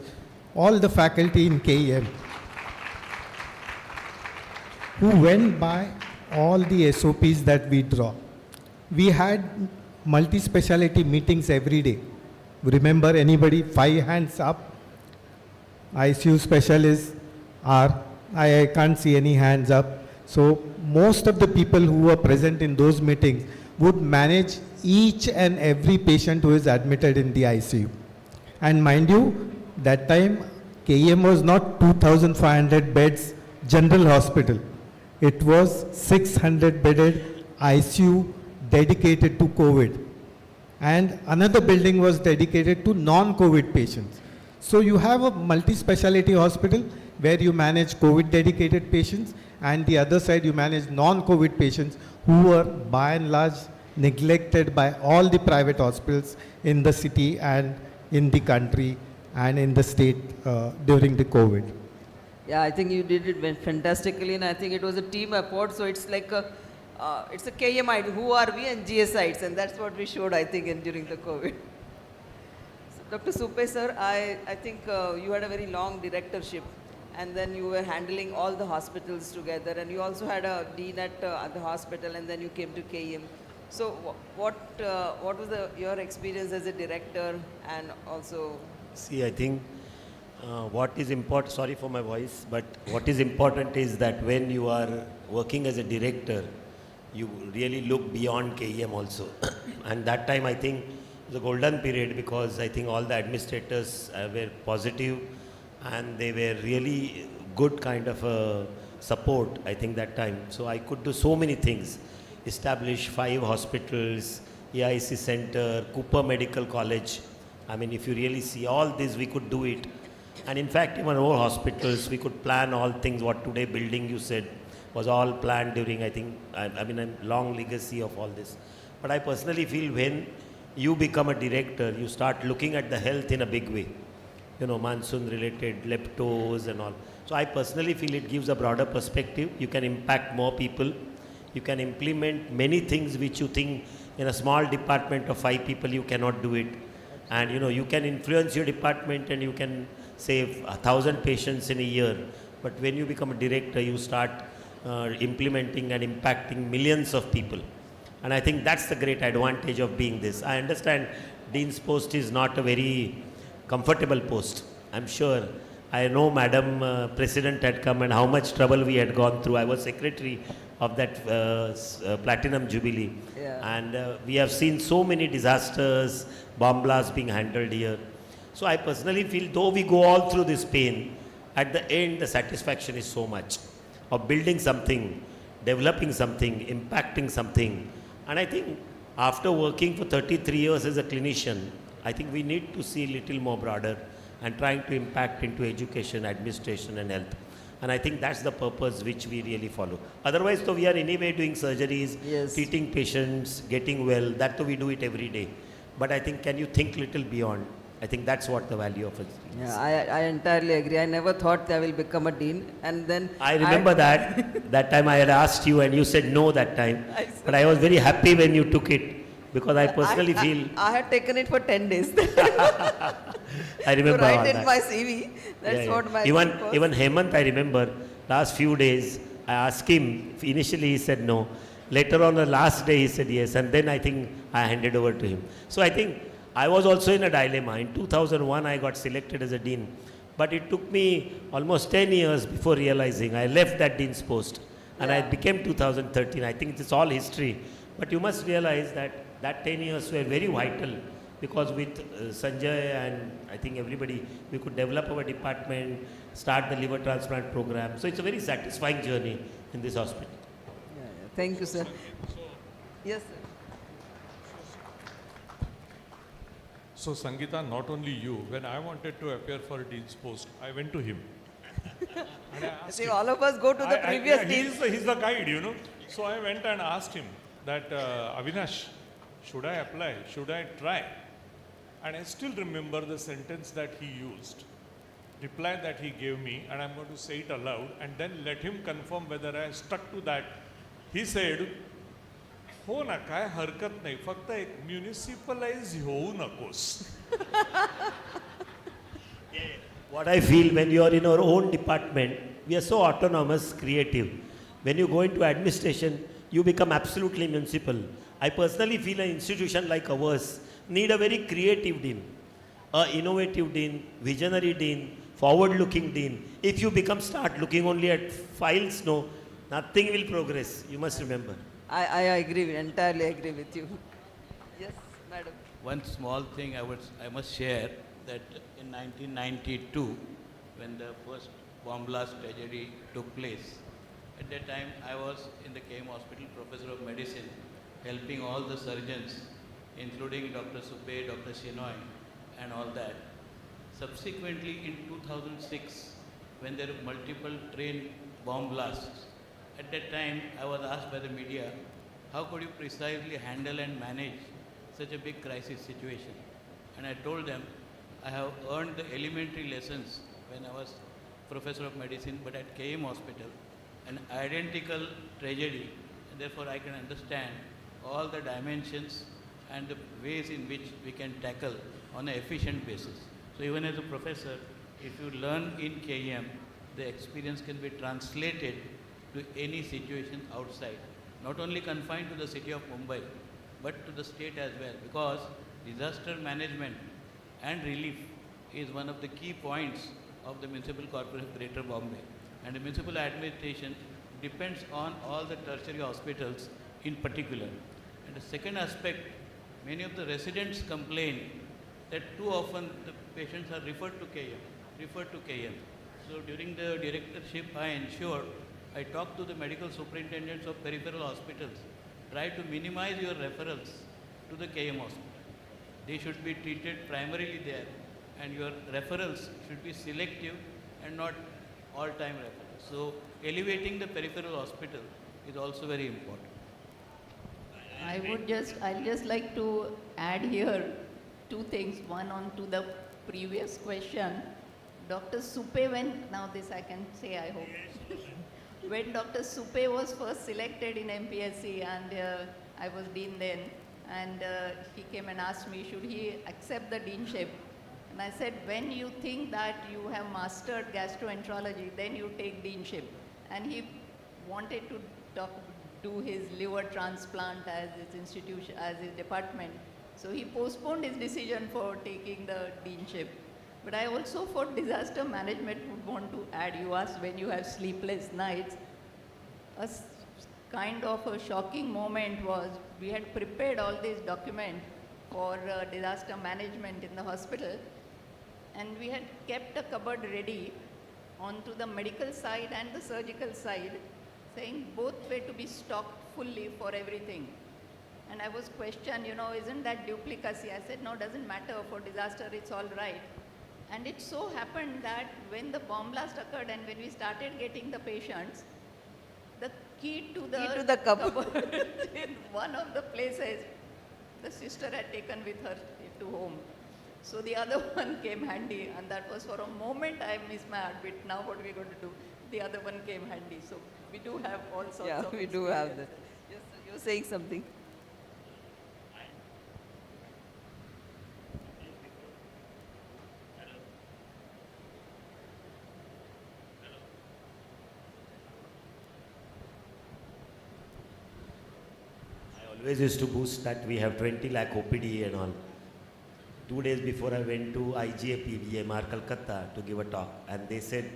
all the faculty in KEM, who went by all the SOPs that we draw. We had multi-speciality meetings every day. Remember anybody? 5 hands up. ICU specialists are, I can't see any hands up. So most of the people who were present in those meetings would manage each and every patient who is admitted in the ICU. And mind you, that time KEM was not 2,500 beds general hospital. It was 600 bedded ICU dedicated to COVID. And another building was dedicated to non-COVID patients. So you have a multi-speciality hospital where you manage COVID dedicated patients, and the other side you manage non-COVID patients who were by and large neglected by all the private hospitals in the city and in the country and in the state during the COVID. Yeah, I think you did it fantastically, and I think it was a team effort. So it's like it's a KMI, who are we, and GSites, and that's what we showed, I think, during the COVID. So, Dr. Supe sir, I think you had a very long directorship, and then you were handling all the hospitals together, and you also had a dean at the hospital, and then you came to KEM. So what was your experience as a director, and also? See, I think what is important, sorry for my voice, but what is important is that when you are working as a director, you really look beyond KEM also. And that time I think it was a golden period, because I think all the administrators were positive and they were really good kind of support, I think, that time. So I could do so many things. Establish 5 hospitals, AIC Center, Cooper Medical College. I mean, if you really see all this, we could do it. And in fact, even our hospitals, we could plan all things. What today building you said was all planned during, I think, I mean, a long legacy of all this. But I personally feel when you become a director, you start looking at the health in a big way. You know, monsoon related, leptos and all. So I personally feel it gives a broader perspective. You can impact more people. You can implement many things which you think in a small department of 5 people you cannot do it. And you know, you can influence your department and you can save 1,000 patients in a year. But when you become a director, you start implementing and impacting millions of people. And I think that's the great advantage of being this. I understand Dean's post is not a very comfortable post. I'm sure. I know Madam President had come and how much trouble we had gone through. I was secretary of that Platinum Jubilee. Yeah. And we have seen so many disasters, bomb blasts being handled here. So I personally feel, though we go all through this pain, at the end the satisfaction is so much of building something, developing something, impacting something. And I think after working for 33 years as a clinician, I think we need to see a little more broader and trying to impact into education, administration and health. And I think that's the purpose which we really follow. Otherwise, though, we are anyway doing surgeries, yes, treating patients, getting well, that though we do it every day. But I think, can you think little beyond? I think that's what the value of it is. Yeah, I entirely agree. I never thought I will become a dean. And then I remember that time I had asked you and you said no that time. But I was very happy when you took it, because I personally feel... I had taken it for 10 days. I remember to all write in that. my CV. That's what my Even Hemant, I remember, last few days, I asked him, initially he said no. Later on the last day he said yes, and then I think I handed over to him. So I think I was also in a dilemma. In 2001 I got selected as a dean, but it took me almost 10 years before realizing I left that dean's post, and I became 2013. I think it's all history, but you must realize that 10 years were very vital, because with Sanjay and I think everybody, we could develop our department, start the liver transplant program. So it's a very satisfying journey in this hospital. Thank you, sir. Yes, sir. So Sangeeta, not only you, when I wanted to appear for Dean's post, I went to him. And I asked See, him, all of us go to the previous deans. he's the guide, you know. So I went and asked him that, Avinash, should I apply? Should I try? And I still remember the sentence that he used, reply that he gave me, and I'm going to say it aloud and then let him confirm whether I stuck to that. He said, हो ना, काय हरकत नाही, फक्त एक म्युनिसिपलाइज होऊ नकोस. What I feel when you are in our own department, we are so autonomous, creative. When you go into administration, you become absolutely municipal. I personally feel an institution like ours need a very creative dean, a innovative dean, visionary dean, forward-looking dean. If you start looking only at files, no, nothing will progress. You must remember. I agree, entirely agree with you. Yes, madam. One small thing I must share, that in 1992, when the first bomb blast tragedy took place, at that time I was in the KM Hospital, Professor of Medicine, helping all the surgeons, including Dr. Suppe, Dr. Shenoy, and all that. Subsequently, in 2006, when there were multiple train bomb blasts, at that time I was asked by the media, how could you precisely handle and manage such a big crisis situation? And I told them, I have earned the elementary lessons when I was Professor of Medicine, but at KM Hospital, an identical tragedy, and therefore I can understand all the dimensions and the ways in which we can tackle on an efficient basis. So even as a professor, if you learn in KM, the experience can be translated to any situation outside, not only confined to the city of Mumbai, but to the state as well, because disaster management and relief is one of the key points of the Municipal Corporation of Greater Bombay. And the municipal administration depends on all the tertiary hospitals in particular. And the second aspect, many of the residents complain that too often the patients are referred to KM. So during the directorship, I talked to the medical superintendents of peripheral hospitals, try to minimize your referrals to the KM hospital. They should be treated primarily there, and your referrals should be selective and not all-time referrals. So elevating the peripheral hospital is also very important. I'll just like to add here two things. One on to the previous question. Dr. Suppe, now this I can say, I hope. When Dr. Suppe was first selected in MPSC, and I was dean then, and he came and asked me, should he accept the deanship? And I said, when you think that you have mastered gastroenterology, then you take deanship. And he wanted to do his liver transplant as his institution, as his department. So he postponed his decision for taking the deanship. But I also, for disaster management, would want to add, you asked when you have sleepless nights, kind of a shocking moment was, we had prepared all these documents for disaster management in the hospital, and we had kept a cupboard ready onto the medical side and the surgical side, saying both were to be stocked fully for everything. And I was questioned, isn't that duplicacy? I said, no, doesn't matter, for disaster it's all right. And it so happened that when the bomb blast occurred and when we started getting the patients, the key to the cupboard in one of the places, the sister had taken with her to home. So the other one came handy, and that was for a moment I missed my heartbeat. Now what are we going to do? The other one came handy. So we do have all sorts of Yeah, we do have that. Yes, you're saying something. Always used to boast that we have 20 lakh OPD and all. 2 days before I went to IGAP, VMR, Calcutta to give a talk, and they said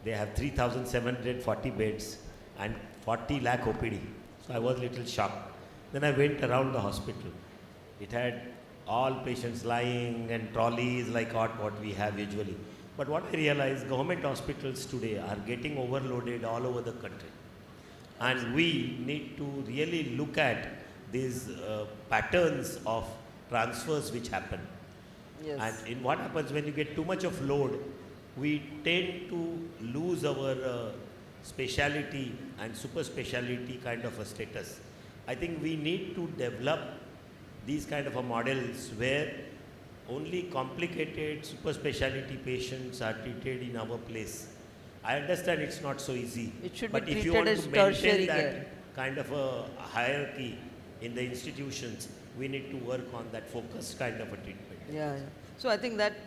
they have 3,740 beds and 40 lakh OPD. So I was a little shocked. Then I went around the hospital. It had all patients lying and trolleys like what we have usually. But what I realized, government hospitals today are getting overloaded all over the country. And we need to really look at these patterns of transfers which happen. Yes. And in what happens when you get too much of load, we tend to lose our speciality and super speciality kind of a status. I think we need to develop these kind of a models where only complicated super speciality patients are treated in our place. I understand it's not so easy. It should but be if you treated want as to maintain tertiary that care. kind of a hierarchy in the institutions, we need to work on that focused kind of a treatment. Yeah. So I think that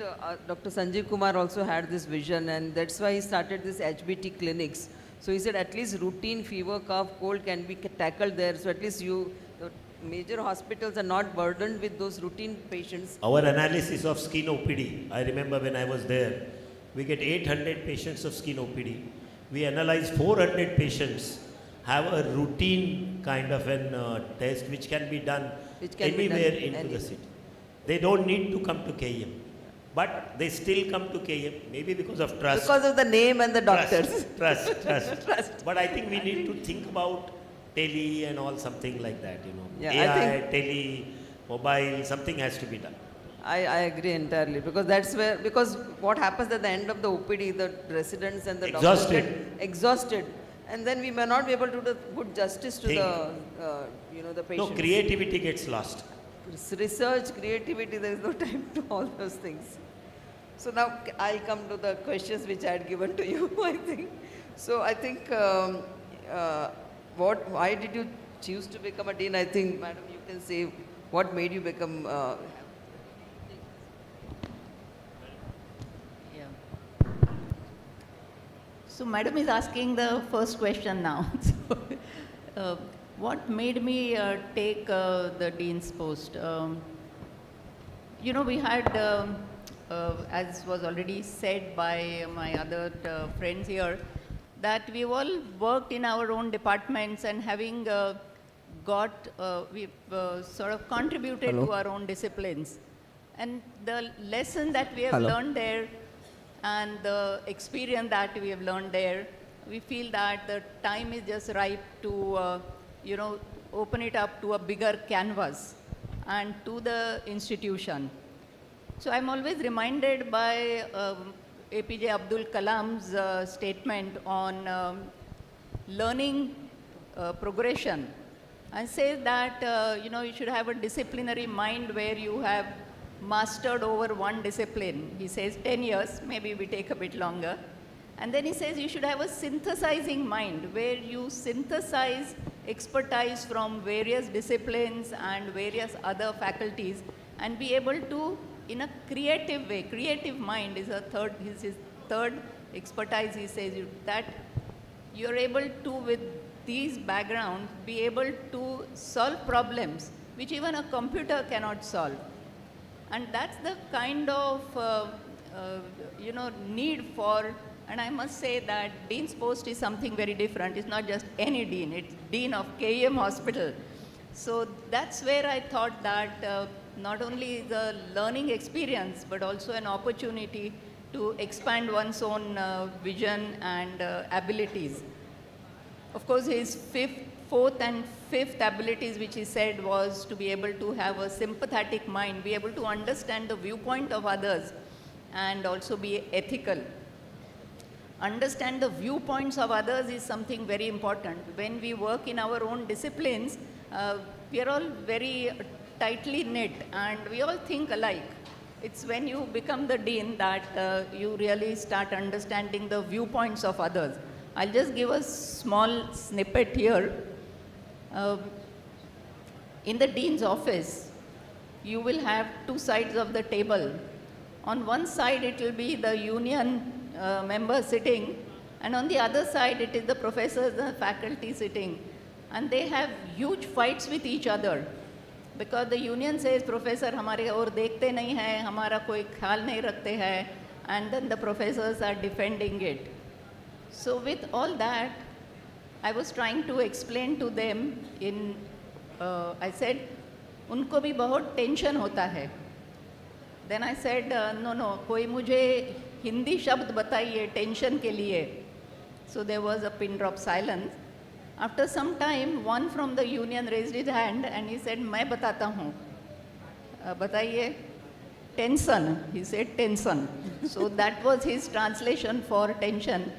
Dr. Sanjeev Kumar also had this vision, and that's why he started this HBT clinics. So he said at least routine fever, cough, cold can be tackled there. So at least the major hospitals are not burdened with those routine patients. Our analysis of skin OPD, I remember when I was there, we get 800 patients of skin OPD. We analyze 400 patients, have a routine kind of an test which can be done anywhere into the city. They don't need to come to KM. But they still come to KM, maybe because of trust. Because of the name and the doctors. Trust. But I think we need to think about tele and all, something like that, you know. Yeah, AI, tele, mobile, something has to be done. I agree entirely, because that's where, because what happens at the end of the OPD, the residents and the doctors get exhausted. And then we may not be able to do good justice to the patients. No, creativity gets lost. Research, creativity, there is no time to all those things. So now I'll come to the questions which I had given to you, I think. So I think, why did you choose to become a dean? I think, madam, you can say what made you become... So madam is asking the first question now. So, what made me take the dean's post? We had, as was already said by my other friends here, that we all worked in our own departments and having we've sort of contributed to our own disciplines. And the lesson that we have learned there and the experience that we have learned there, we feel that the time is just ripe to open it up to a bigger canvas and to the institution. So I'm always reminded by APJ Abdul Kalam's statement on learning progression, and says that you should have a disciplinary mind where you have mastered over one discipline. He says 10 years, maybe we take a bit longer. And then he says you should have a synthesizing mind where you synthesize expertise from various disciplines and various other faculties and be able to, in a creative way, creative mind is his third expertise, he says, that you're able to, with these backgrounds, be able to solve problems which even a computer cannot solve. And that's the kind of, need for. And I must say that dean's post is something very different. It's not just any dean, it's dean of KM Hospital. So that's where I thought that not only the learning experience, but also an opportunity to expand one's own vision and abilities. Of course, his fourth and fifth abilities, which he said, was to be able to have a sympathetic mind, be able to understand the viewpoint of others, and also be ethical. Understand the viewpoints of others is something very important. When we work in our own disciplines, we are all very tightly knit and we all think alike. It's when you become the dean that you really start understanding the viewpoints of others. I'll just give a small snippet here. In the dean's office, you will have two sides of the table. On one side, it will be the union members sitting, and on the other side, it is the professors and faculty sitting. And they have huge fights with each other. Because the union says, Professor, हमारे और देखते नहीं हैं, हमारा कोई ख्याल नहीं रखते हैं, and then the professors are defending it. So with all that, I was trying to explain to them in, I said, उनको भी बहुत टेंशन होता है. Then I said, no, कोई मुझे हिंदी शब्द बताइए टेंशन के लिए. So there was a pin drop silence. After some time, one from the union raised his hand and he said, "मैं बताता हूँ." बताइए. Tension. He said tension. So that was his translation for tension.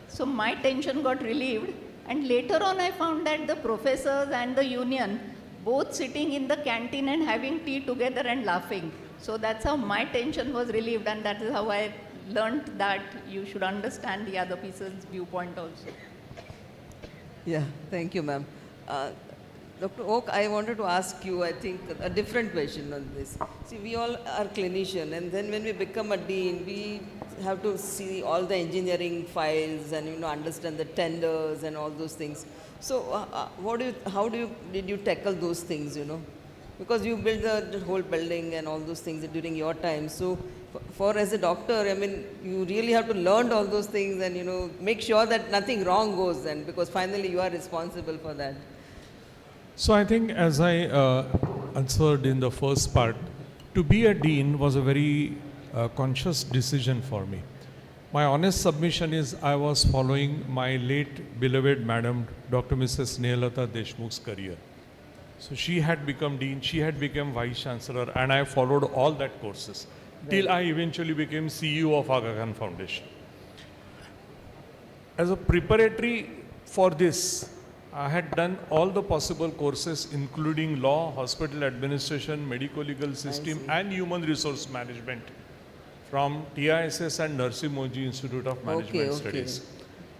So my tension got relieved, and later on I found that the professors and the union both sitting in the canteen and having tea together and laughing. So that's how my tension was relieved, and that is how I learned that you should understand the other person's viewpoint also. Yeah, thank you, ma'am. Dr. Oak, I wanted to ask you, I think, a different question on this. See, we all are clinicians, and then when we become a dean, we have to see all the engineering files and, you know, understand the tenders and all those things. So, did you tackle those things, you know? Because you built the whole building and all those things during your time. So, for as a doctor, I mean, you really have to learn all those things and, you know, make sure that nothing wrong goes then, because finally you are responsible for that. So I think, as I answered in the first part, to be a dean was a very conscious decision for me. My honest submission is I was following my late beloved madam, Dr. Mrs. Nehalata Deshmukh's career. So she had become dean, she had become vice chancellor, and I followed all that courses till I eventually became CEO of Aga Khan Foundation. As a preparatory for this, I had done all the possible courses, including law, hospital administration, medico-legal system, and human resource management from TISS and Narsi Moji Institute of Management Studies.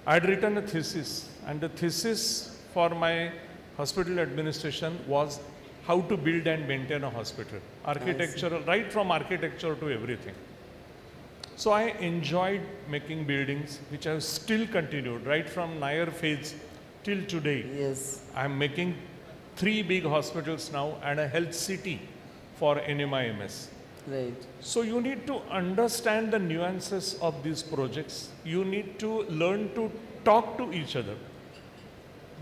I had written a thesis, and the thesis for my hospital administration was how to build and maintain a hospital, architectural, right from architecture to everything. So I enjoyed making buildings, which I have still continued, right from Nair phase till today. Yes. I'm making 3 big hospitals now and a health city for NMIMS. Right. So you need to understand the nuances of these projects. You need to learn to talk to each other.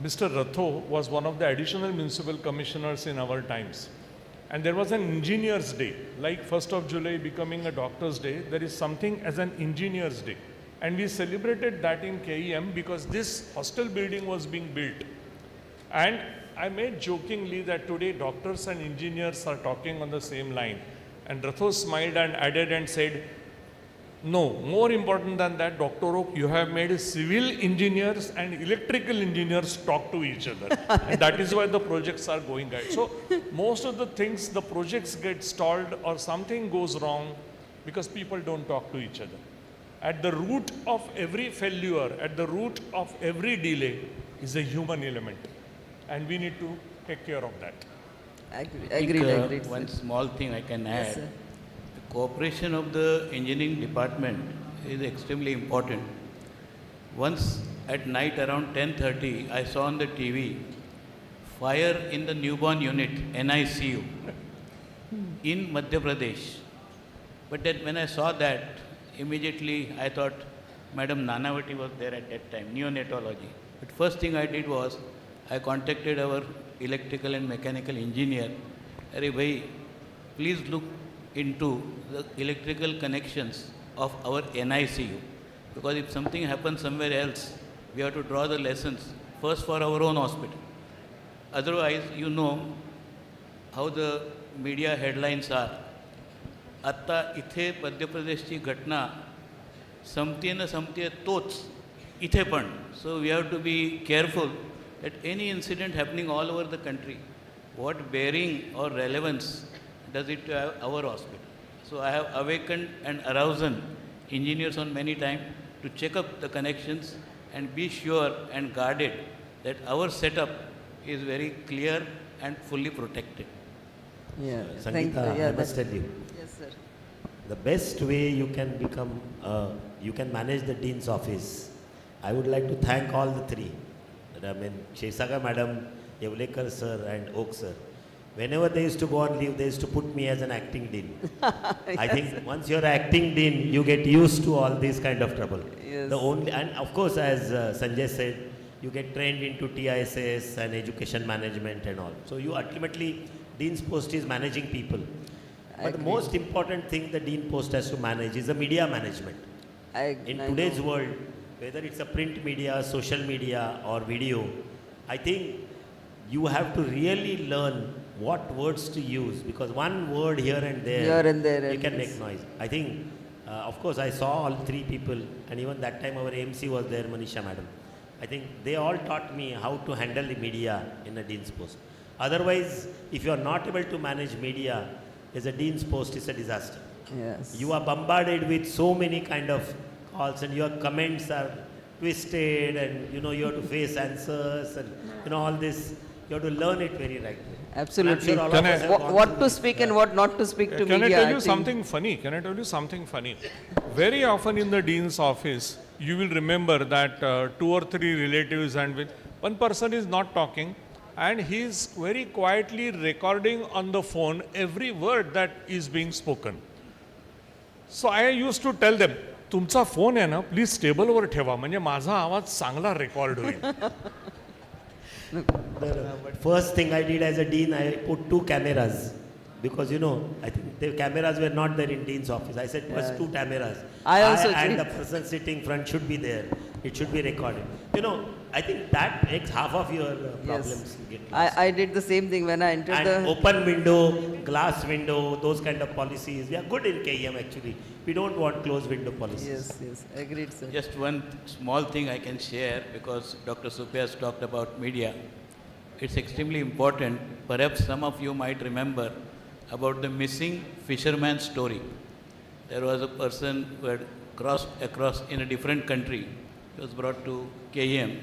Mr. Ratho was one of the additional municipal commissioners in our times. And there was an engineer's day, like 1st of July becoming a doctor's day, there is something as an engineer's day. And we celebrated that in KEM because this hostel building was being built. And I made jokingly that today doctors and engineers are talking on the same line. And Ratho smiled and added and said, "No, more important than that, Dr. Oak, you have made civil engineers and electrical engineers talk to each other." And that is why the projects are going ahead. So most of the things, the projects get stalled or something goes wrong because people don't talk to each other. At the root of every failure, at the root of every delay is a human element. And we need to take care of that. Agreed. One small thing I can add. Yes, sir. The cooperation of the engineering department is extremely important. Once at night around 10:30, I saw on the TV, fire in the newborn unit, NICU, in Madhya Pradesh. But then when I saw that, immediately I thought Madam Nanavati was there at that time, neonatology. But first thing I did was, I contacted our electrical and mechanical engineer. Arey bhai, please look into the electrical connections of our NICU. Because if something happens somewhere else, we have to draw the lessons first for our own hospital. Otherwise, you know how the media headlines are. आता इथे मध्य प्रदेशची घटना संपते न संपते तोच इथे पण. So we have to be careful that any incident happening all over the country, what bearing or relevance does it to our hospital? So I have awakened and aroused engineers on many times to check up the connections and be sure and guarded that our setup is very clear and fully protected. Yeah, Sangeeta, I must tell you, Yes, sir. the best way you can become, you can manage the dean's office. I would like to thank all the three. I mean, Shesaga Madam, Yevlekar Sir and Oak Sir. Whenever they used to go on leave, they used to put me as an acting dean. I think once you're acting dean, you get used to all these kind of trouble. Yes. The only, and of course, as Sanjay said, you get trained into TISS and education management and all. So you ultimately, dean's post is managing people. But the most important thing the dean post has to manage is the media management. In today's world, whether it's a print media, social media or video, I think you have to really learn what words to use, because one word here and there, you can make noise. I think, of course, I saw all three people, and even that time our AMC was there, Manisha madam. I think they all taught me how to handle the media in a dean's post. Otherwise, if you are not able to manage media, as a dean's post, it's a disaster. Yes. You are bombarded with so many kind of calls, and your comments are twisted, and you have to face answers, and all this. You have to learn it very right. Absolutely. Sure what to speak and what not to speak to media. Can I tell you something funny? Can I tell you something funny? Very often in the dean's office, you will remember that 2 or 3 relatives and one person is not talking, and he is very quietly recording on the phone every word that is being spoken. So I used to tell them, तुमचा phone आहे ना please टेबलवर ठेवा म्हणजे माझा आवाज चांगला record होईल. First thing I did as a dean, I put 2 cameras, because I think the cameras were not there in dean's office. I said first 2 cameras. I also and the person sitting front should be there. It should be recorded. I think that makes half of your problems get lost. I did the same thing when I entered And open window, glass window, those kind of policies. We are good in KEM actually. We don't want closed window policies. Yes, agreed, sir. Just one small thing I can share, because Dr. Suppe has talked about media. It's extremely important. Perhaps some of you might remember about the missing fisherman story. There was a person who had crossed across in a different country. He was brought to KEM,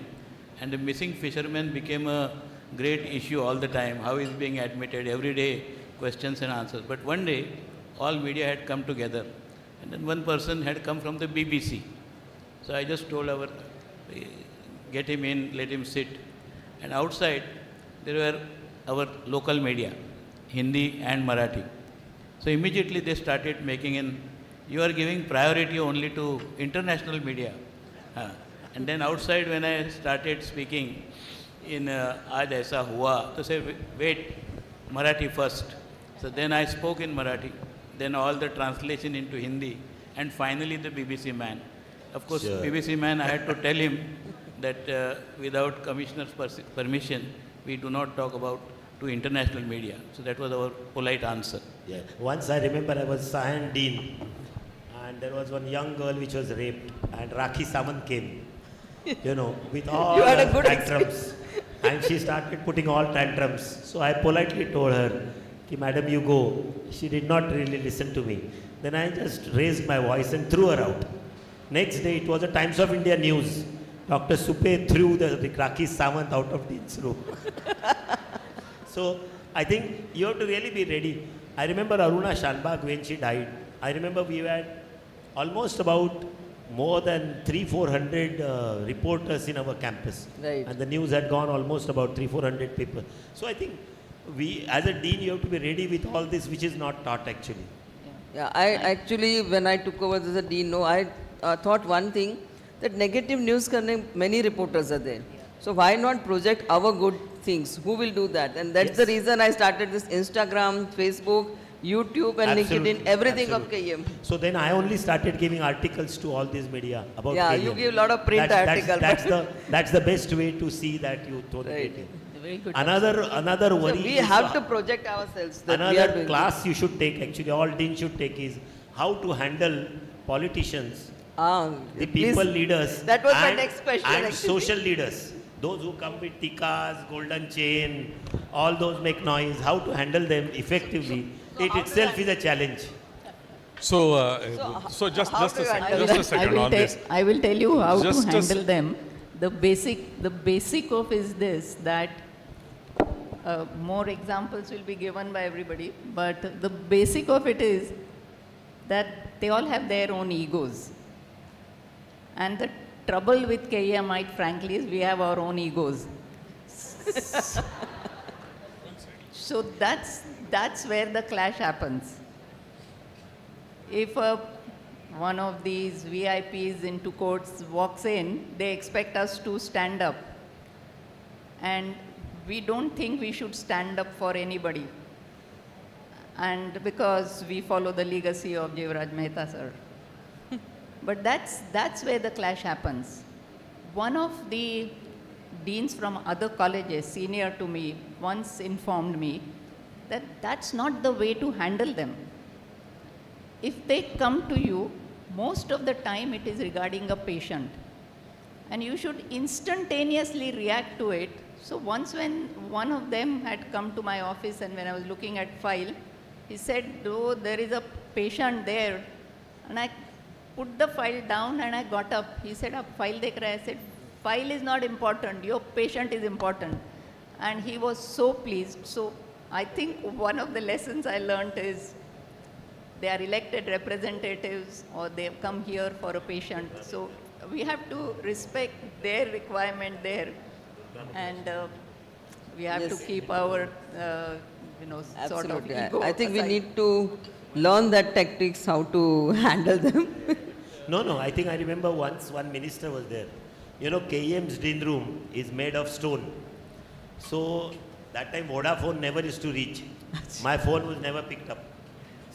and the missing fisherman became a great issue all the time. How he is being admitted, every day questions and answers. But one day, all media had come together, and then one person had come from the BBC. So I just told get him in, let him sit. And outside, there were our local media, Hindi and Marathi. So immediately they started making you are giving priority only to international media. And then outside, when I started speaking in Aaj Aisa Hua, to say, wait, Marathi first. So then I spoke in Marathi, then all the translation into Hindi, and finally the BBC man. Of course, Sure. BBC man, I had to tell him that without commissioner's permission, we do not talk about to international media. So that was our polite answer. Yeah. Once I remember I was Sahan Dean, and there was one young girl which was raped, and Rakhi Samant came, with all You had a her good tantrums. And she started putting all tantrums. So I politely told her, Ki, madam, you go. She did not really listen to me. Then I just raised my voice and threw her out. Next day, it was a Times of India news. Dr. Suppe threw the Rakhi Samant out of Dean's room. So I think you have to really be ready. I remember Aruna Shanbag when she died. I remember we had almost about more than 300-400 reporters in our campus. Right. And the news had gone almost about 300-400 people. So I think we, as a dean, you have to be ready with all this which is not taught actually. Yeah, I actually, when I took over as a dean, I thought one thing, that negative news karne many reporters are there. So why not project our good things? Who will do that? And that's the reason I started this Instagram, Facebook, YouTube and Absolutely, LinkedIn, everything absolutely. of KEM. So then I only started giving articles to all these media about Yeah, KEM. you give a lot of print articles. That's the best way to see that you throw the KEM. Very good. Another worry So we is have to project ourselves. That we are another doing class you should take, actually all deans should take, is how to handle politicians, the people leaders, That was my next question, and actually. social leaders. Those who come with tikas, golden chain, all those make noise, how to handle them effectively. It itself is a challenge. So just a second on this. I will tell you how Just to a handle them. The basic of is this, that more examples will be given by everybody, but the basic of it is that they all have their own egos. And the trouble with KEMite, frankly, is we have our own egos. So that's where the clash happens. If one of these VIPs into quotes walks in, they expect us to stand up. And we don't think we should stand up for anybody. And because we follow the legacy of Jivraj Mehta, sir. But that's where the clash happens. One of the deans from other colleges, senior to me, once informed me that that's not the way to handle them. If they come to you, most of the time it is regarding a patient, and you should instantaneously react to it. So once when one of them had come to my office, and when I was looking at file, he said, "Oh, there is a patient there," and I put the file down and I got up. He said, "Aap file dekh rahe?" I said, "File is not important, your patient is important." And he was so pleased. So I think one of the lessons I learned is they are elected representatives or they have come here for a patient. So we have to respect their requirement there, and we have to keep our, sort of ego I think aside. we need to learn that tactics, how to handle them. No, I think I remember once one minister was there. You know, KEM's dean room is made of stone. So that time Vodafone never used to reach. My phone was never picked up.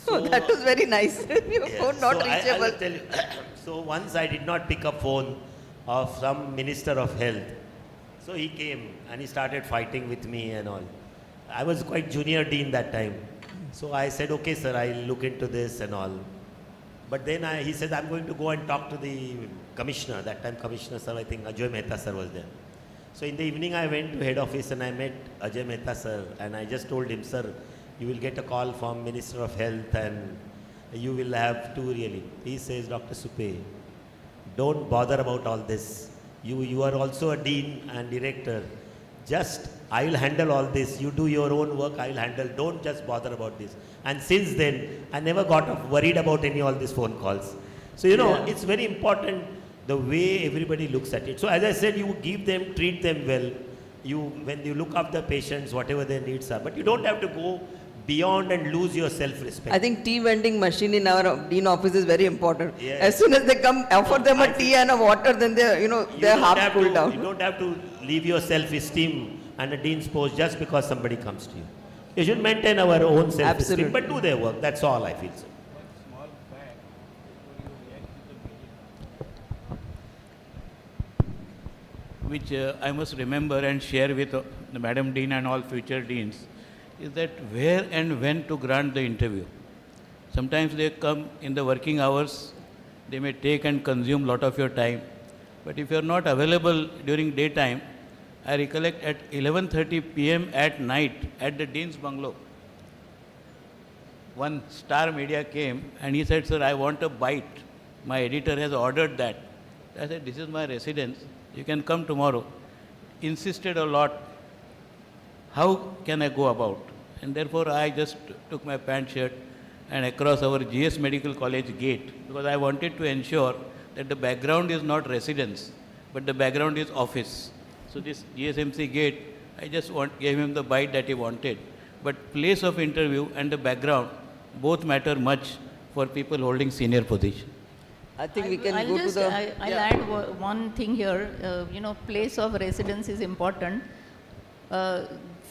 So that was very nice. Your phone not I reachable. will tell you. So once I did not pick up phone of some minister of health. So he came and he started fighting with me and all. I was quite junior dean that time. So I said, "Okay, sir, I'll look into this and all." But then he said, "I'm going to go and talk to the commissioner." That time commissioner, sir, I think Ajay Mehta sir was there. So in the evening I went to head office and I met Ajay Mehta sir, and I just told him, "Sir, you will get a call from Minister of Health and you will have to really." He says, "Dr. Supe, don't bother about all this. You are also a dean and director. Just, I will handle all this. You do your own work, I will handle. Don't just bother about this." And since then, I never got worried about any all these phone calls. So, it's very important the way everybody looks at it. So as I said, you give them, treat them well. When you look after patients, whatever their needs are, but you don't have to go beyond and lose your self-respect. I think tea vending machine in our dean office is very important. Yes. As soon as they come, offer them a tea and a water, then they're half cooled down. You don't have to leave your self-esteem and a dean's post just because somebody comes to you. You should maintain our own self-esteem, Absolutely. but do their work. That's all I feel. So. Which I must remember and share with the Madam Dean and all future deans, is that where and when to grant the interview. Sometimes they come in the working hours, they may take and consume lot of your time. But if you are not available during daytime, I recollect at 11:30 p.m. at night at the Dean's Bungalow, one star media came and he said, "Sir, I want a bite. My editor has ordered that." I said, "This is my residence. You can come tomorrow." Insisted a lot. How can I go about? And therefore I just took my pant shirt and across our GS Medical College gate, because I wanted to ensure that the background is not residence, but the background is office. So this GSMC gate, I just gave him the bite that he wanted. But place of interview and the background both matter much for people holding senior position. I think we can I'll go just, to the... I'll add one thing here. Place of residence is important.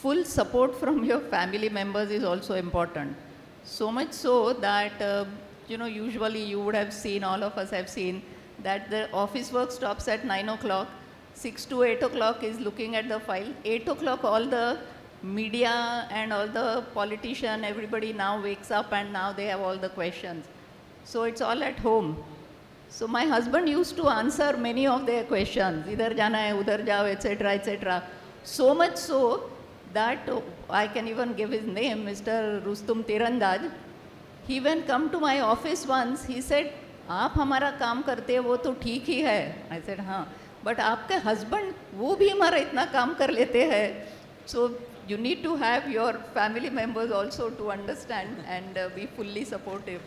Full support from your family members is also important. So much so that, usually you would have seen, all of us have seen, that the office work stops at 9 o'clock. 6 to 8 o'clock is looking at the file. 8 o'clock, all the media and all the politician, everybody now wakes up and now they have all the questions. So it's all at home. So my husband used to answer many of their questions, idhar jana hai, udhar jao, etc., etc. So much so that I can even give his name, Mr. Rustum Tirandaj. He when come to my office once, he said, "आप हमारा काम करते हैं वो तो ठीक ही है." I said, "हाँ, but आपके husband वो भी हमारा इतना काम कर लेते हैं." So you need to have your family members also to understand and be fully supportive.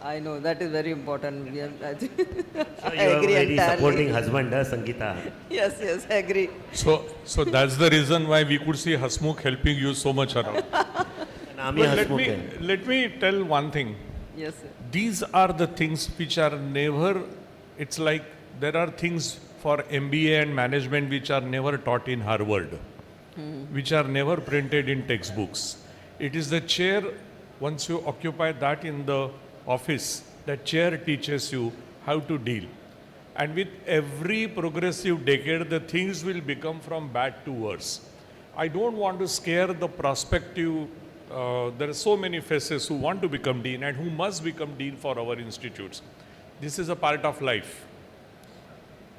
I know, that is very important. I think So I you are agree very entirely. supporting husband, Sangeeta. Yes, I agree. So that's the reason why we could see Hasmukh helping you so much around. Naam hi But Hasmukh hai. let me tell one thing. Yes, sir. These are the things which are never, it's like there are things for MBA and management which are never taught in Harvard, which are never printed in textbooks. It is the chair, once you occupy that in the office, that chair teaches you how to deal. And with every progressive decade, the things will become from bad to worse. I don't want to scare the prospective. There are so many faces who want to become dean and who must become dean for our institutes. This is a part of life.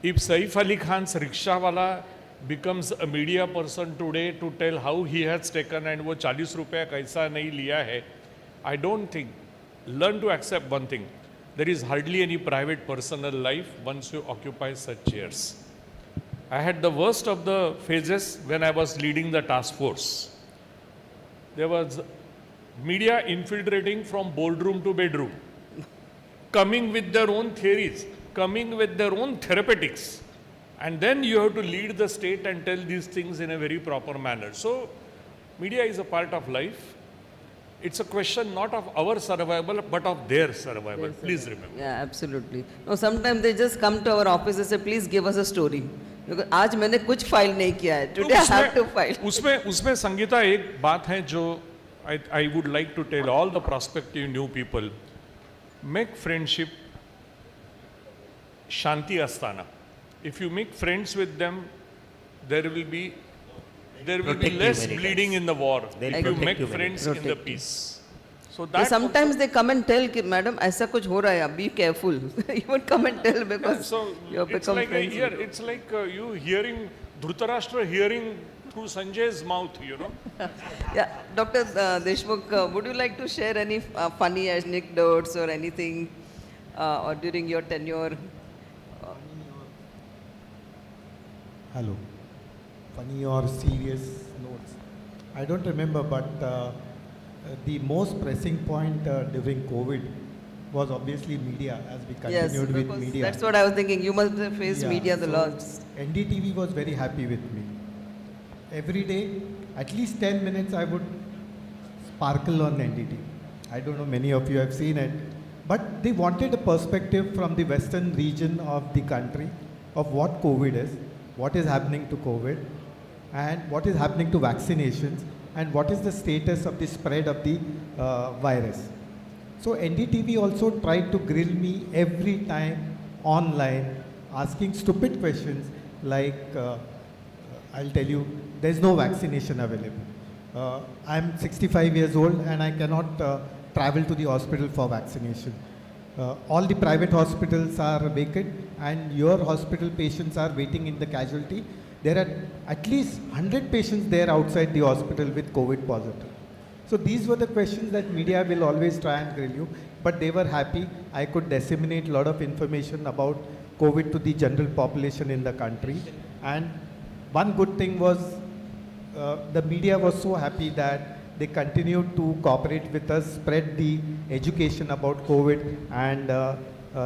If Saif Ali Khan's rickshawala becomes a media person today to tell how he has taken and wo 40 rupees kaisa nahi liya hai, I don't think. Learn to accept one thing. There is hardly any private personal life once you occupy such chairs. I had the worst of the phases when I was leading the task force. There was media infiltrating from boardroom to bedroom, coming with their own theories, coming with their own therapeutics. And then you have to lead the state and tell these things in a very proper manner. So, media is a part of life. It's a question not of our survival, but of their survival. Yes, Please remember. Yeah, absolutely. No, sometimes they just come to our office and say, please give us a story. Because आज मैंने कुछ file नहीं किया है. Today I have to file. उसमें संगीता एक बात है जो I would like to tell all the prospective new people. Make friendship Shanti Asthana. If you make friends with them, there will be less bleeding in the war. If you make friends in the peace. So that sometimes they come and tell कि madam ऐसा कुछ हो रहा है, be careful. Even come and tell because you have become friends. It's like you hearing Dhritarashtra hearing through Sanjay's mouth, you know. Yeah, Dr. Deshmukh, would you like to share any funny anecdotes or anything or during your tenure? Hello. Funny or serious notes? I don't remember, but the most pressing point during COVID was obviously media, as we continued with media. That's what I was thinking. You must have faced media the lot. NDTV was very happy with me. Every day, at least 10 minutes, I would sparkle on NDTV. I don't know, many of you have seen it. But they wanted a perspective from the western region of the country of what COVID is, what is happening to COVID, and what is happening to vaccinations, and what is the status of the spread of the virus. So NDTV also tried to grill me every time online, asking stupid questions like, I'll tell you, there's no vaccination available. I'm 65 years old and I cannot travel to the hospital for vaccination. All the private hospitals are vacant and your hospital patients are waiting in the casualty. There are at least 100 patients there outside the hospital with COVID positive. So these were the questions that media will always try and grill you, but they were happy. I could disseminate a lot of information about COVID to the general population in the country. And one good thing was the media was so happy that they continued to cooperate with us, spread the education about COVID and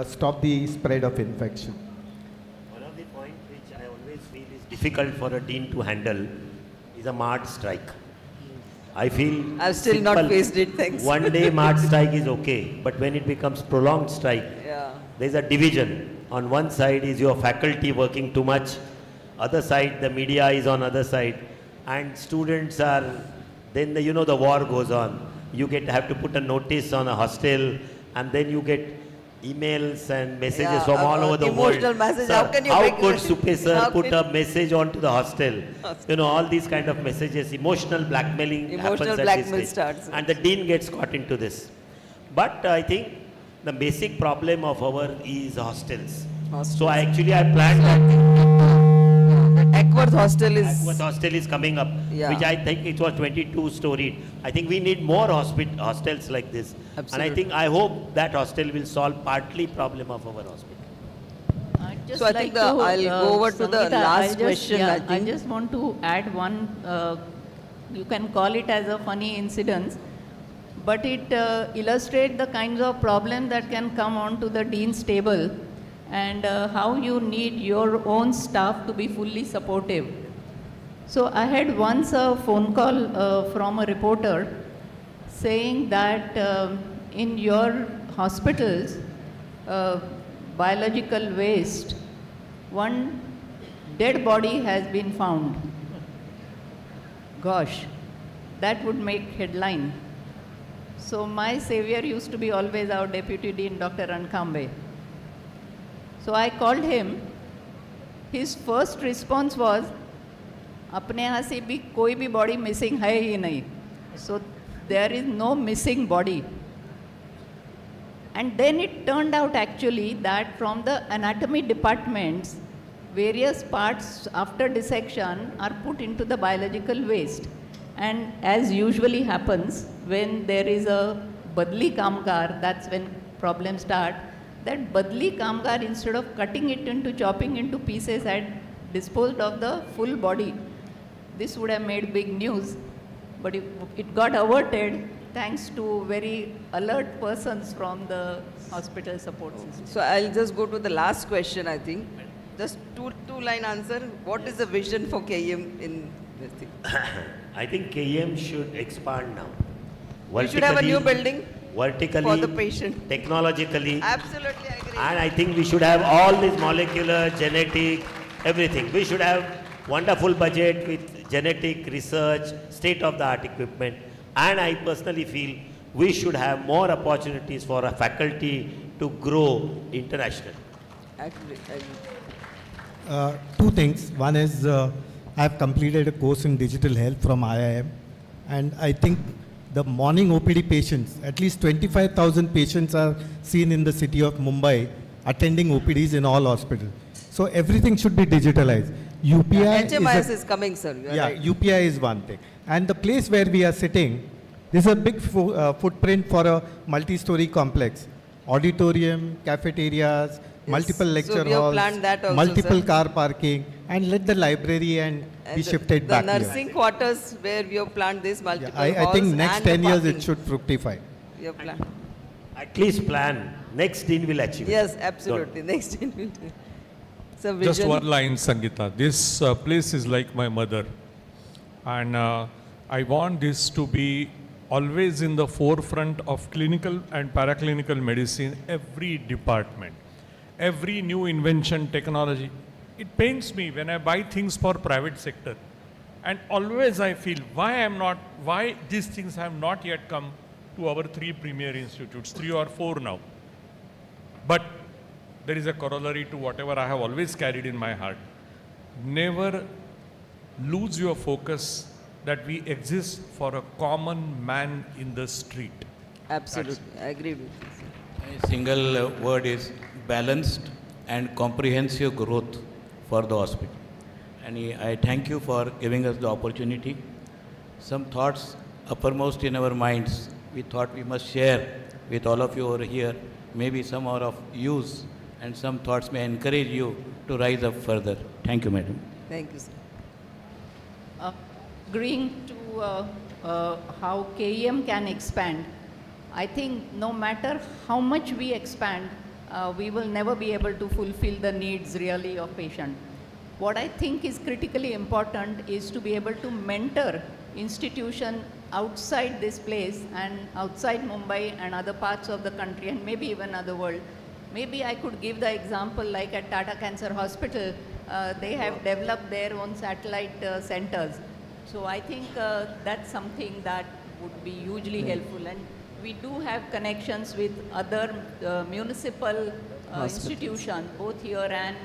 stop the spread of infection. One of the points which I always feel is difficult for a dean to handle is a March strike. I feel I've still not faced it, thanks. One day March strike is okay, but when it becomes prolonged strike, there's a division. On one side is your faculty working too much, other side the media is on other side, and students are, then the war goes on. You have to put a notice on a hostel, and then you get emails and messages from all over the world. Emotional message. Sir, how can you how make could it? Supe sir put a message onto the hostel? All these kind of messages, emotional blackmailing happens at this stage. Starts. And the dean gets caught into this. But I think the basic problem of our is hostels. So I planned that. Eckworth Hostel is coming up, which I think it was 22 storied. I think we need more hostels like this. Absolutely. And I hope that hostel will solve partly problem of our hospital. So I think I'll go over to the last question. I just want to add one, you can call it as a funny incident, but it illustrates the kinds of problems that can come onto the dean's table and how you need your own staff to be fully supportive. So I had once a phone call from a reporter saying that in your hospitals, biological waste, one dead body has been found. Gosh, that would make headline. So my savior used to be always our deputy dean, Dr. Rankambe. So I called him. His first response was, अपने यहाँ से भी कोई भी body missing है ही नहीं. So there is no missing body. And then it turned out actually that from the anatomy departments, various parts after dissection are put into the biological waste. And as usually happens, when there is a badli kamkar, that's when problems start. That badli kamkar, instead of cutting it into, chopping into pieces, had disposed of the full body. This would have made big news, but it got averted thanks to very alert persons from the hospital support system. So I'll just go to the last question, I think. Just two-line answer. What is the vision for KEM in this thing? I think KEM should expand now. We should have a new building vertically, for the patient. technologically. Absolutely, I agree. And I think we should have all this molecular, genetic, everything. We should have wonderful budget with genetic research, state-of-the-art equipment. And I personally feel we should have more opportunities for a faculty to grow internationally. Agree. Two things. One is I have completed a course in digital health from IIM, and I think the morning OPD patients, at least 25,000 patients are seen in the city of Mumbai attending OPDs in all hospitals. So everything should be digitalized. UPI HMIS is coming, sir. Right. UPI is one thing. And the place where we are sitting, this is a big footprint for a multi-story complex. Auditorium, cafeterias, multiple lecture halls, also, multiple sir. car parking, and let the library and be shifted back The here. nursing quarters where we have planned this multiple halls. I think next and 10 years parking. it should fructify. We have planned. At least plan. Next dean will achieve. Yes, absolutely. Next dean will do. So Just vision. one line, Sangeeta. This place is like my mother. And I want this to be always in the forefront of clinical and paraclinical medicine, every department, every new invention, technology. It pains me when I buy things for private sector. And always I feel why these things have not yet come to our three premier institutes, 3 or 4 now. But there is a corollary to whatever I have always carried in my heart. Never lose your focus that we exist for a common man in the street. Absolutely, I agree with you, sir. A single word is balanced and comprehensive growth for the hospital. And I thank you for giving us the opportunity. Some thoughts uppermost in our minds, we thought we must share with all of you over here. Maybe some are of use, and some thoughts may encourage you to rise up further. Thank you, madam. Thank you, sir. Agreeing to how KEM can expand, I think no matter how much we expand, we will never be able to fulfill the needs really of patient. What I think is critically important is to be able to mentor institution outside this place and outside Mumbai and other parts of the country and maybe even other world. Maybe I could give the example like at Tata Cancer Hospital, they have developed their own satellite centers. So I think that's something that would be hugely helpful. And we do have connections with other municipal institutions, both here and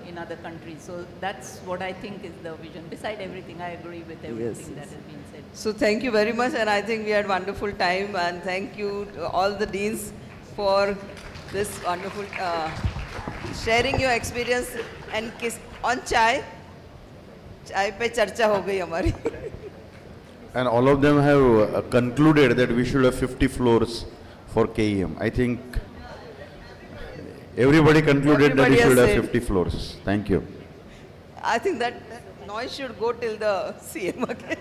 in other countries. So that's what I think is the vision. Beside everything, I agree with everything that has been said. So thank you very much, and I think we had wonderful time, and thank you to all the deans for this wonderful sharing your experience and kiss on chai. Chai pe charcha ho gayi hamari. And all of them have concluded that we should have 50 floors for KEM. I think everybody concluded that we should have 50 floors. Thank you. I think that noise should go till the CM again.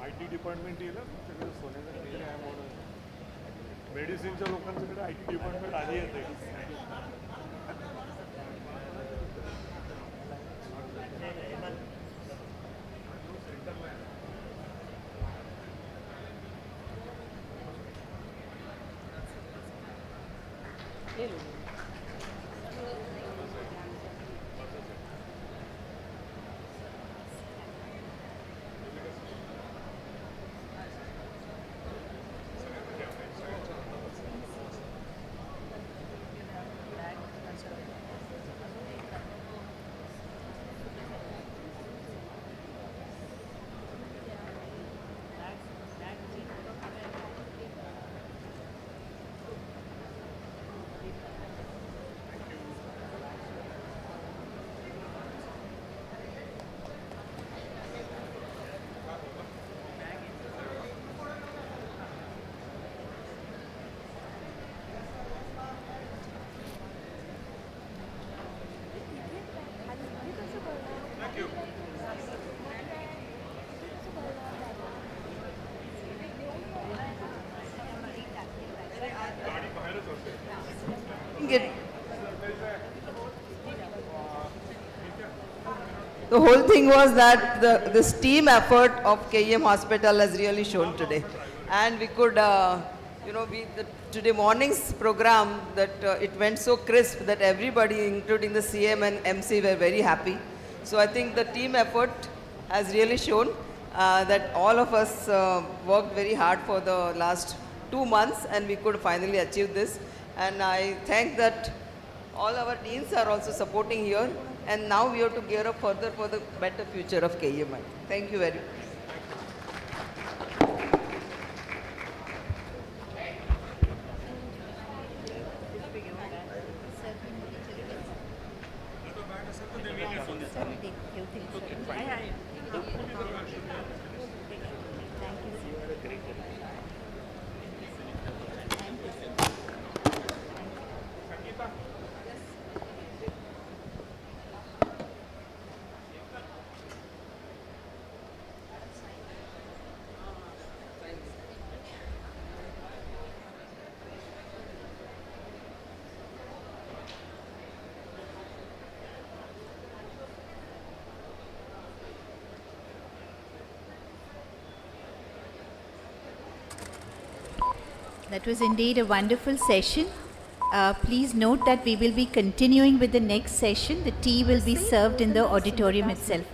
IT department मेडिसिनच्या लोकांच्याकडे IT department आली आहे It, the whole thing was that this team effort of KEM Hospital has really shown today. And we could, today morning's program, that it went so crisp that everybody, including the CM and MC, were very happy. So I think the team effort has really shown that all of us worked very hard for the last 2 months, and we could finally achieve this. And I thank that all our deans are also supporting here, and now we have to gear up further for the better future of KEMI. Thank you very much. That was indeed a wonderful session. Please note that we will be continuing with the next session. The tea will be served in the auditorium itself.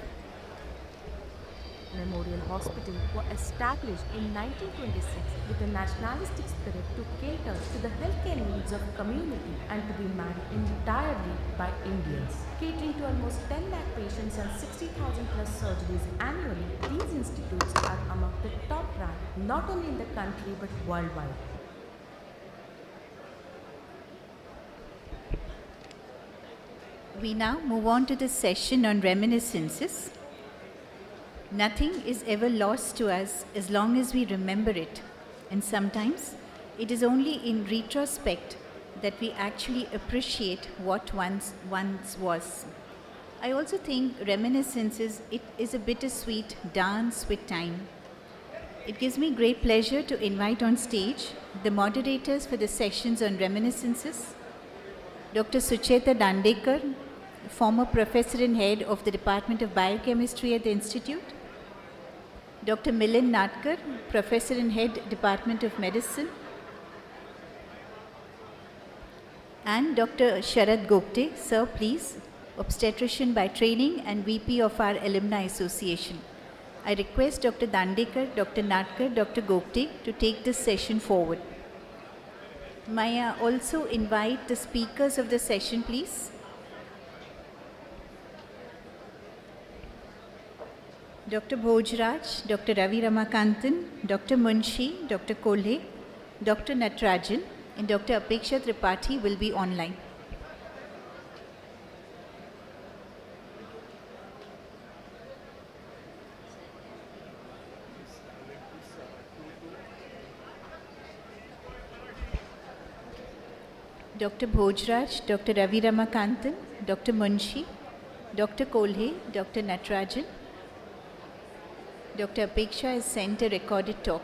Memorial Hospital were established in 1926 with a nationalistic spirit to cater to the healthcare needs of community and to be manned entirely by Indians. Catering to almost 10 lakh patients and 60,000 plus surgeries annually, these institutes are among the top ranked not only in the country but worldwide. We now move on to the session on reminiscences. Nothing is ever lost to us as long as we remember it, and sometimes it is only in retrospect that we actually appreciate what once was. I also think reminiscences, it is a bittersweet dance with time. It gives me great pleasure to invite on stage the moderators for the sessions on reminiscences, Dr. Sucheta Dandekar, former professor and head of the Department of Biochemistry at the Institute, Dr. Milind Natkar, professor and head Department of Medicine, and Dr. Sharad Gopte, sir please, obstetrician by training and VP of our Alumni Association. I request Dr. Dandekar, Dr. Natkar, Dr. Gopte to take this session forward. May I also invite the speakers of the session, please? Dr. Bhojraj, Dr. Ravi Ramakantan, Dr. Munshi, Dr. Kolhe, Dr. Natrajan, and Dr. Apeksha Tripathi will be online. Dr. Bhojraj, Dr. Ravi Ramakantan, Dr. Munshi, Dr. Kolhe, Dr. Natrajan. Dr. Apeksha has sent a recorded talk.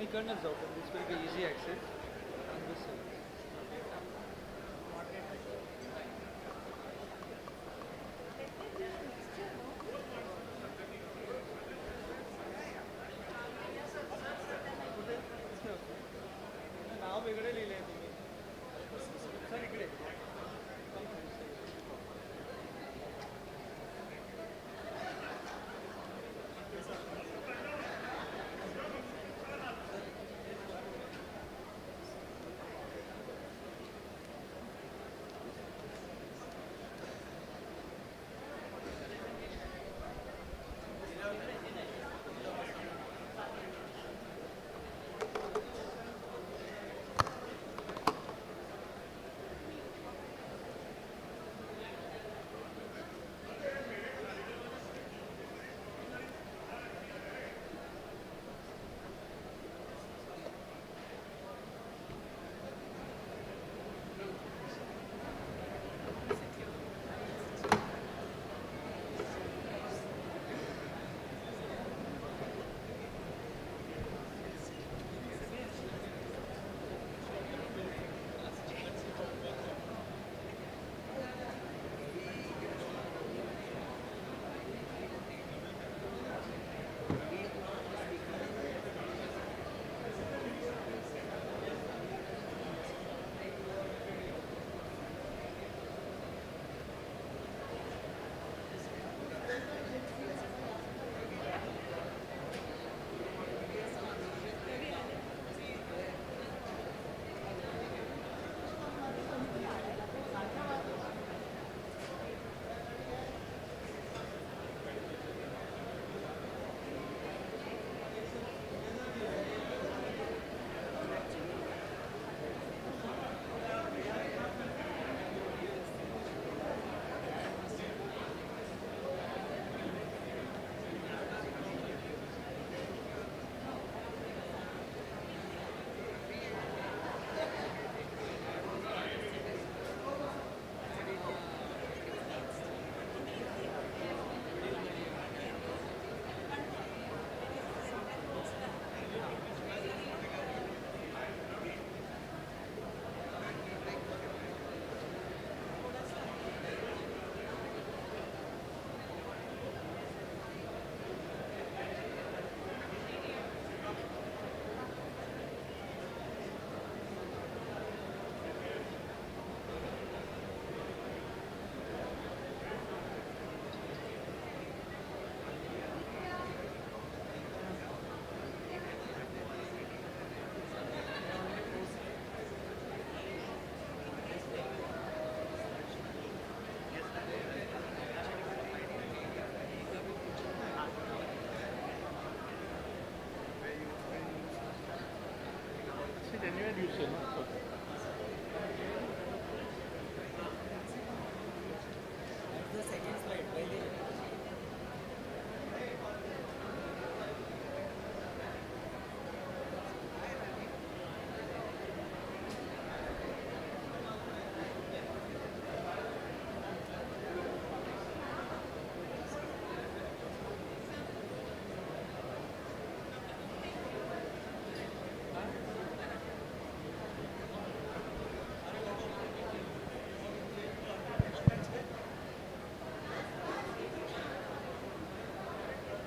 इकडनंच जाऊ पण this will be easy access नाव वेगळे लिहिले आहे तुम्ही sir इकडे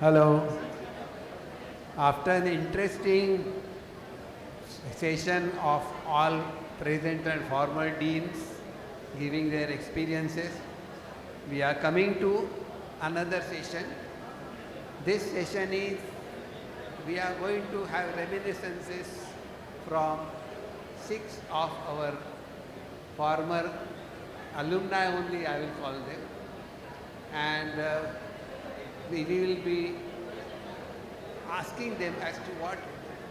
Hello. After an interesting session of all present and former deans giving their experiences, we are coming to another session. This session is, we are going to have reminiscences from 6 of our former alumni only, I will call them, and we will be asking them as to what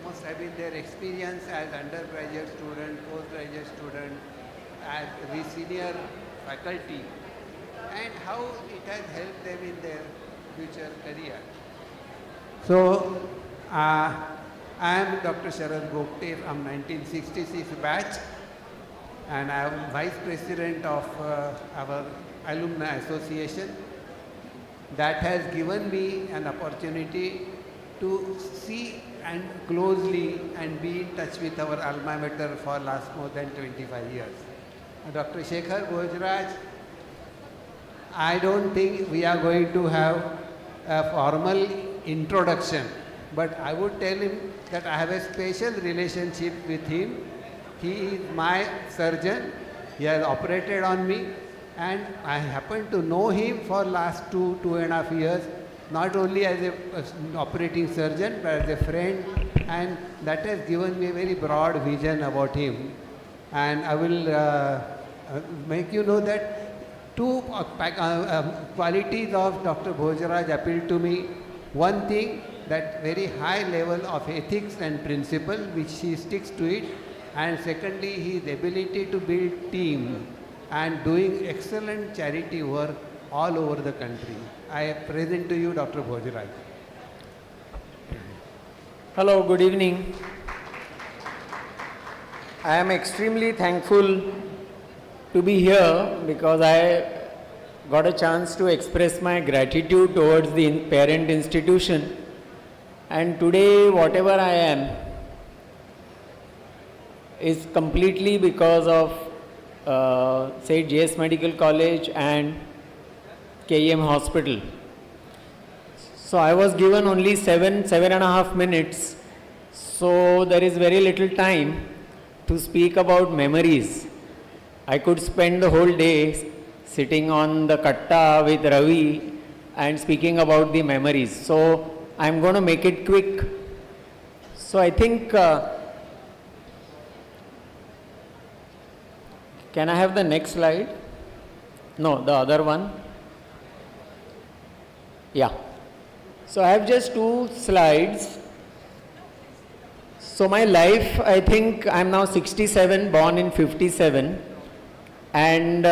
must have been their experience as undergraduate student, postgraduate student, as senior faculty, and how it has helped them in their future career. So, I am Dr. Sharad Gopte from 1966 batch, and I am Vice President of our Alumni Association. That has given me an opportunity to see and closely and be in touch with our alma mater for last more than 25 years. Dr. Shekhar Gojraj, I don't think we are going to have a formal introduction, but I would tell him that I have a special relationship with him. He is my surgeon. He has operated on me, and I happen to know him for last 2.5 years, not only as an operating surgeon, but as a friend, and that has given me a very broad vision about him. And I will make you know that two qualities of Dr. Bhojraj appeal to me. One thing, that very high level of ethics and principle, which he sticks to it, and secondly, his ability to build team and doing excellent charity work all over the country. I present to you Dr. Bhojraj. Hello, good evening. I am extremely thankful to be here because I got a chance to express my gratitude towards the parent institution, and today whatever I am is completely because of St. J.S. Medical College and KEM Hospital. So I was given only 7.5 minutes, so there is very little time to speak about memories. I could spend the whole day sitting on the katta with Ravi and speaking about the memories. So I'm going to make it quick. So I think, can I have the next slide? No, the other one. Yeah. So I have just 2 slides. So my life, I think I'm now 67, born in 57, and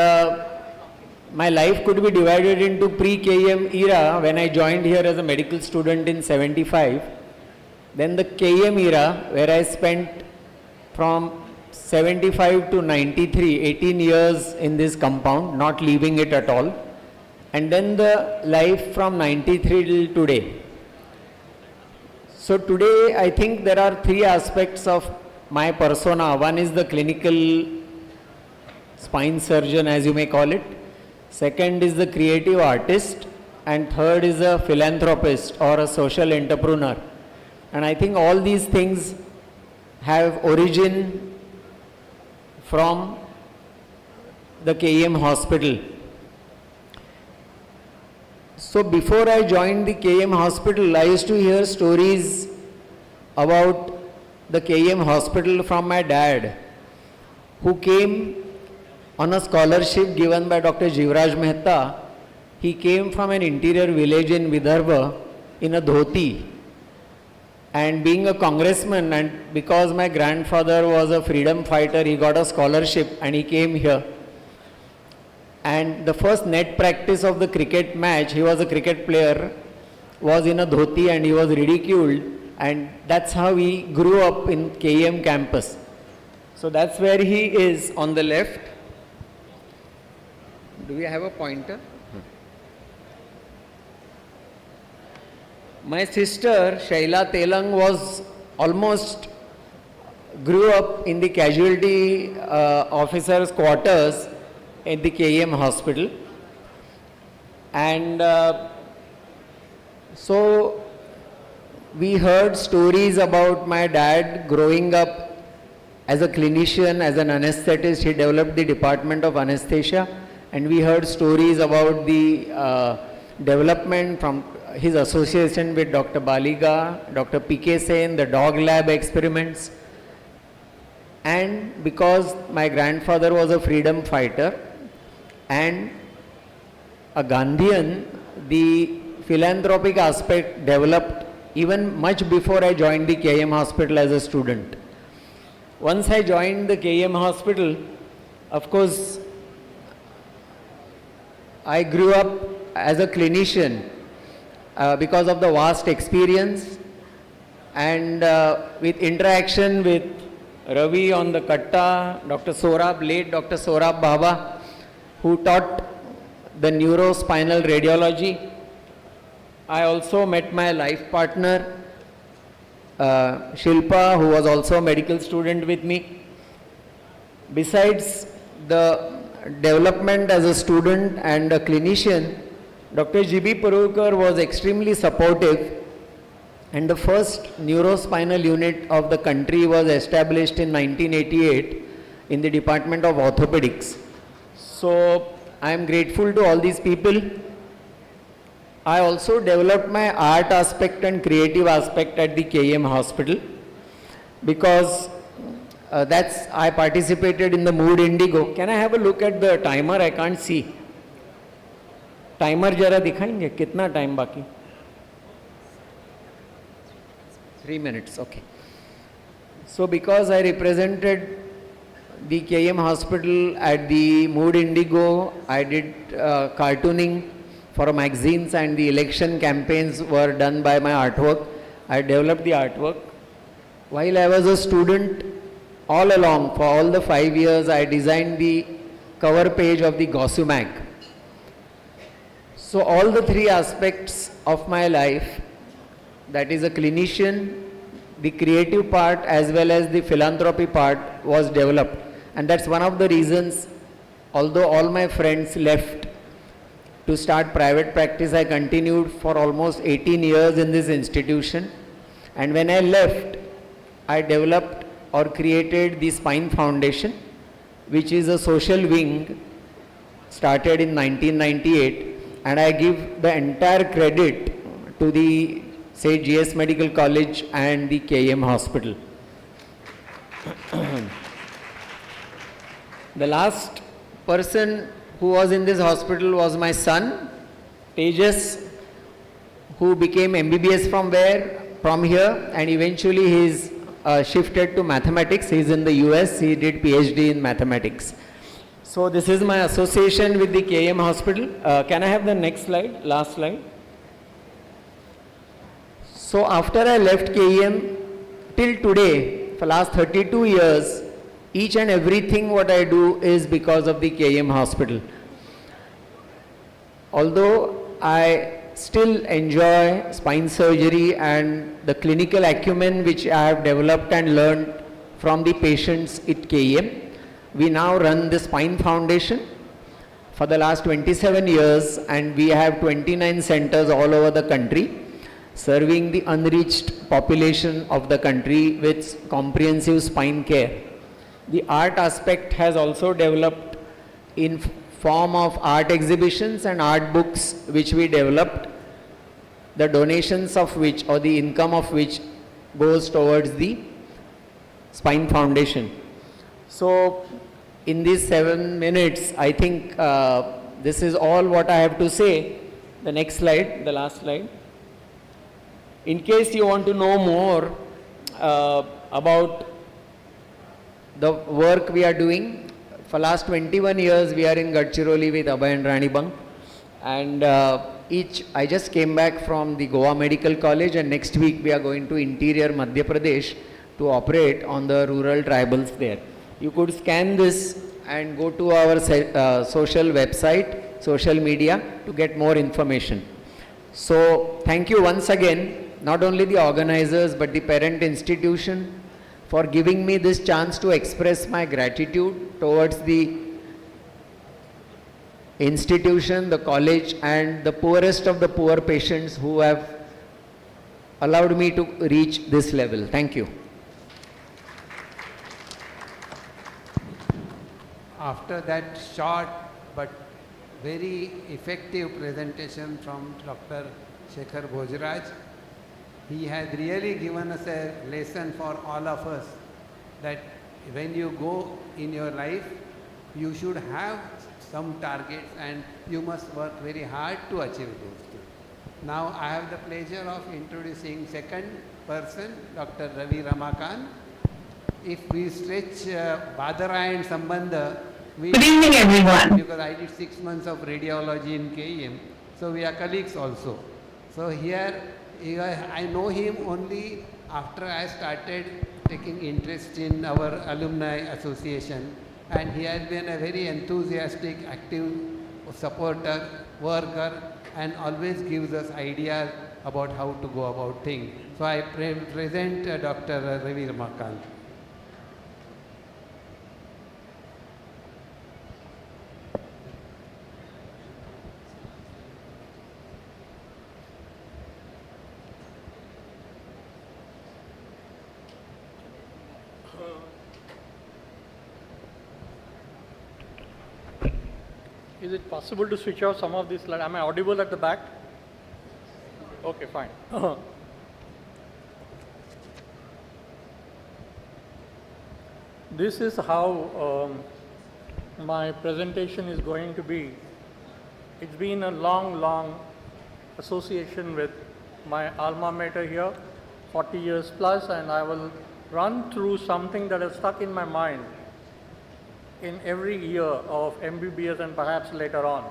my life could be divided into pre-KEM era when I joined here as a medical student in 75, then the KEM era where I spent from 75 to 93, 18 years in this compound, not leaving it at all, and then the life from 93 till today. So today I think there are 3 aspects of my persona. One is the clinical spine surgeon, as you may call it. Second is the creative artist, and third is a philanthropist or a social entrepreneur. And I think all these things have origin from the KEM Hospital. So before I joined the KEM Hospital, I used to hear stories about the KEM Hospital from my dad, who came on a scholarship given by Dr. Jivraj Mehta. He came from an interior village in Vidarbha in a dhoti, And being a congressman, and because my grandfather was a freedom fighter, he got a scholarship and he came here. And the first net practice of the cricket match, he was a cricket player, was in a dhoti and he was ridiculed. And that's how he grew up in KEM campus. So that's where he is on the left. Do we have a pointer? My sister, Shaila Telang, was almost grew up in the casualty officers' quarters at the KEM hospital. And so we heard stories about my dad growing up as a clinician, as an anesthetist. He developed the department of anesthesia. And we heard stories about the development from his association with Dr. Baliga, Dr. P.K. Sen, the dog lab experiments. And because my grandfather was a freedom fighter and a Gandhian, the philanthropic aspect developed even much before I joined the KEM hospital as a student. Once I joined the KEM hospital, of course, I grew up as a clinician because of the vast experience and with interaction with Ravi on the Katta, Dr. Sorab, late Dr. Sorab Baba, who taught the neurospinal radiology. I also met my life partner, Shilpa, who was also a medical student with me. Besides the development as a student and a clinician, Dr. G.B. Purukar was extremely supportive, and the first neurospinal unit of the country was established in 1988 in the Department of Orthopedics. So I am grateful to all these people. I also developed my art aspect and creative aspect at the KEM hospital because I participated in the Mood Indigo. Can I have a look at the timer? I can't see. Timer जरा दिखाएंगे कितना time बाकी? 3 minutes, okay. So because I represented the KEM hospital at the Mood Indigo, I did cartooning for magazines and the election campaigns were done by my artwork. I developed the artwork. While I was a student, all along for all the 5 years, I designed the cover page of the Gossu mag. So all the three aspects of my life, that is a clinician, the creative part as well as the philanthropy part was developed. And that's one of the reasons, although all my friends left to start private practice, I continued for almost 18 years in this institution. And when I left, I developed or created the Spine Foundation, which is a social wing started in 1998. And I give the entire credit to the GS Medical College and the KEM hospital. The last person who was in this hospital was my son, Tejas, who became MBBS from here, and eventually he's shifted to mathematics. He's in the US, he did PhD in mathematics. So this is my association with the KEM hospital. Can I have the next slide, last slide? So after I left KEM, till today, for last 32 years, each and everything what I do is because of the KEM hospital. Although I still enjoy spine surgery and the clinical acumen which I have developed and learned from the patients at KEM, we now run the Spine Foundation for the last 27 years, and we have 29 centers all over the country, serving the unreached population of the country with comprehensive spine care. The art aspect has also developed in form of art exhibitions and art books which we developed, the donations of which or the income of which goes towards the Spine Foundation. So in these 7 minutes, I think this is all what I have to say. The next slide, the last slide. In case you want to know more about the work we are doing, for last 21 years we are in Gadchiroli with Abhay and Rani Bang, and I just came back from the Goa Medical College, and next week we are going to interior Madhya Pradesh to operate on the rural tribals there. You could scan this and go to our social website, social media to get more information. So thank you once again, not only the organizers but the parent institution for giving me this chance to express my gratitude towards the institution, the college, and the poorest of the poor patients who have allowed me to reach this level. Thank you. After that short but very effective presentation from Dr. Shekhar Bhojraj, he has really given us a lesson for all of us that when you go in your life, you should have some targets and you must work very hard to achieve those things. Now I have the pleasure of introducing second person, Dr. Ravi Ramakant. If we stretch Badara and Sambandha, good evening everyone. Because I did 6 months of radiology in KEM, so we are colleagues also. So here I know him only after I started taking interest in our alumni association, and he has been a very enthusiastic, active supporter, worker, and always gives us ideas about how to go about things. So I present Dr. Ravi Ramakant. Is it possible to switch off some of these lights? Am I audible at the back? Okay, fine. This is how my presentation is going to be. It's been a long association with my alma mater here, 40 years plus, and I will run through something that has stuck in my mind in every year of MBBS and perhaps later on.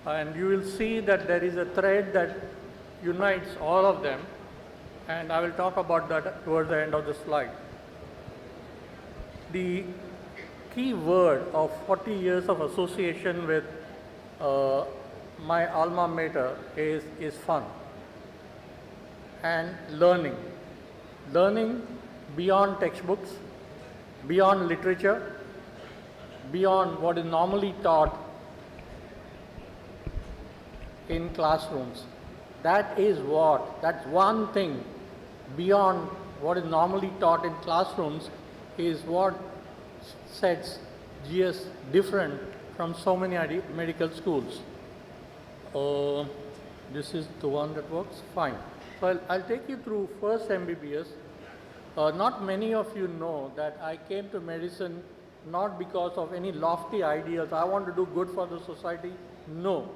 And you will see that there is a thread that unites all of them, and I will talk about that towards the end of the slide. The key word of 40 years of association with my alma mater is fun and learning. Learning beyond textbooks, beyond literature, beyond what is normally taught in classrooms. That's one thing beyond what is normally taught in classrooms is what sets GS different from so many medical schools. This is the one that works, fine. So I'll take you through first MBBS. Not many of you know that I came to medicine not because of any lofty ideals, I want to do good for the society. No.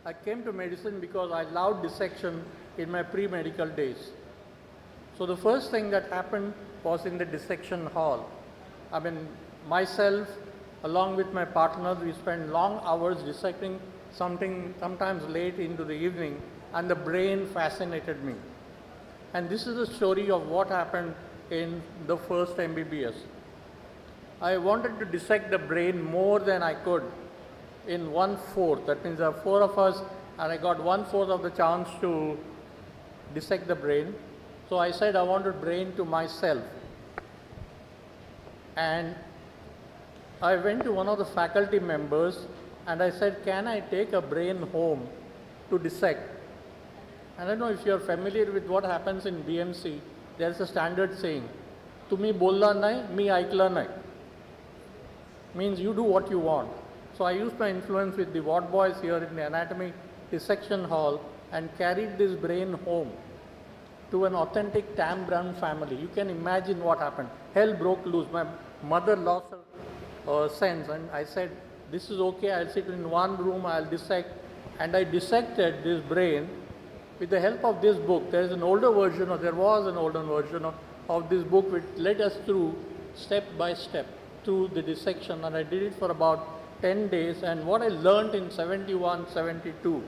I came to medicine because I loved dissection in my pre-medical days. So the first thing that happened was in the dissection hall. I mean, myself, along with my partners, we spent long hours dissecting something, sometimes late into the evening, and the brain fascinated me. And this is the story of what happened in the first MBBS. I wanted to dissect the brain more than I could in 1/4. That means there are 4 of us, and I got 1/4 of the chance to dissect the brain. So I said I wanted brain to myself. And I went to one of the faculty members and I said, can I take a brain home to dissect? And I don't know if you're familiar with what happens in BMC. There's a standard saying, "Tumi bolla nahi, mi aikla nahi." Means you do what you want. So I used my influence with the ward boys here in the anatomy dissection hall and carried this brain home to an authentic Tam Brown family. You can imagine what happened. Hell broke loose. My mother lost her sense, and I said, this is okay, I'll sit in one room, I'll dissect. And I dissected this brain With the help of this book, there is an older version, or there was an older version of this book which led us through step by step through the dissection, and I did it for about 10 days, and what I learned in 71, 72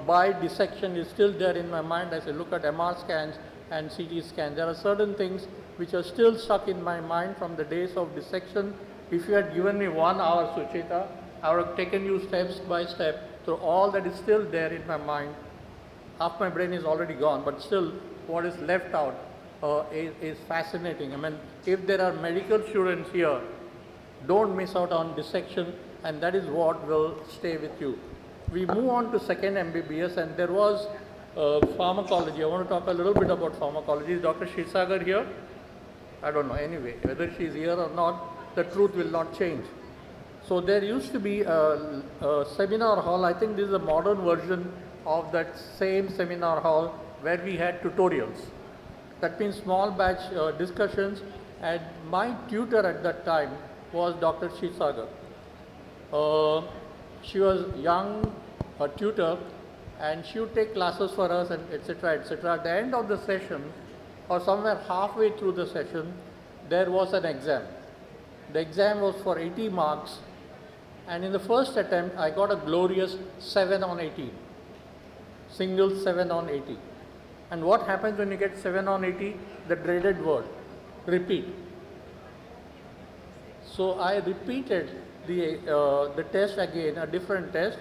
by dissection is still there in my mind as I look at MR scans and CT scans. There are certain things which are still stuck in my mind from the days of dissection. If you had given me 1 hour, Suchita, I would have taken you steps by step through all that is still there in my mind. Half my brain is already gone, but still what is left out is fascinating. I mean, if there are medical students here, don't miss out on dissection, and that is what will stay with you. We move on to second MBBS, and there was pharmacology. I want to talk a little bit about pharmacology. Is Dr. Shirsagar here? I don't know. Anyway, whether she is here or not, the truth will not change. So there used to be a seminar hall. I think this is a modern version of that same seminar hall where we had tutorials. That means small batch discussions, and my tutor at that time was Dr. Shirsagar. She was young, a tutor, and she would take classes for us, and etc. etc. At the end of the session, or somewhere halfway through the session, there was an exam. The exam was for 80 marks, and in the first attempt I got a glorious 7 on 18. Single 7 on 80. And what happens when you get 7 on 80? The dreaded word, repeat. So I repeated the test again, a different test,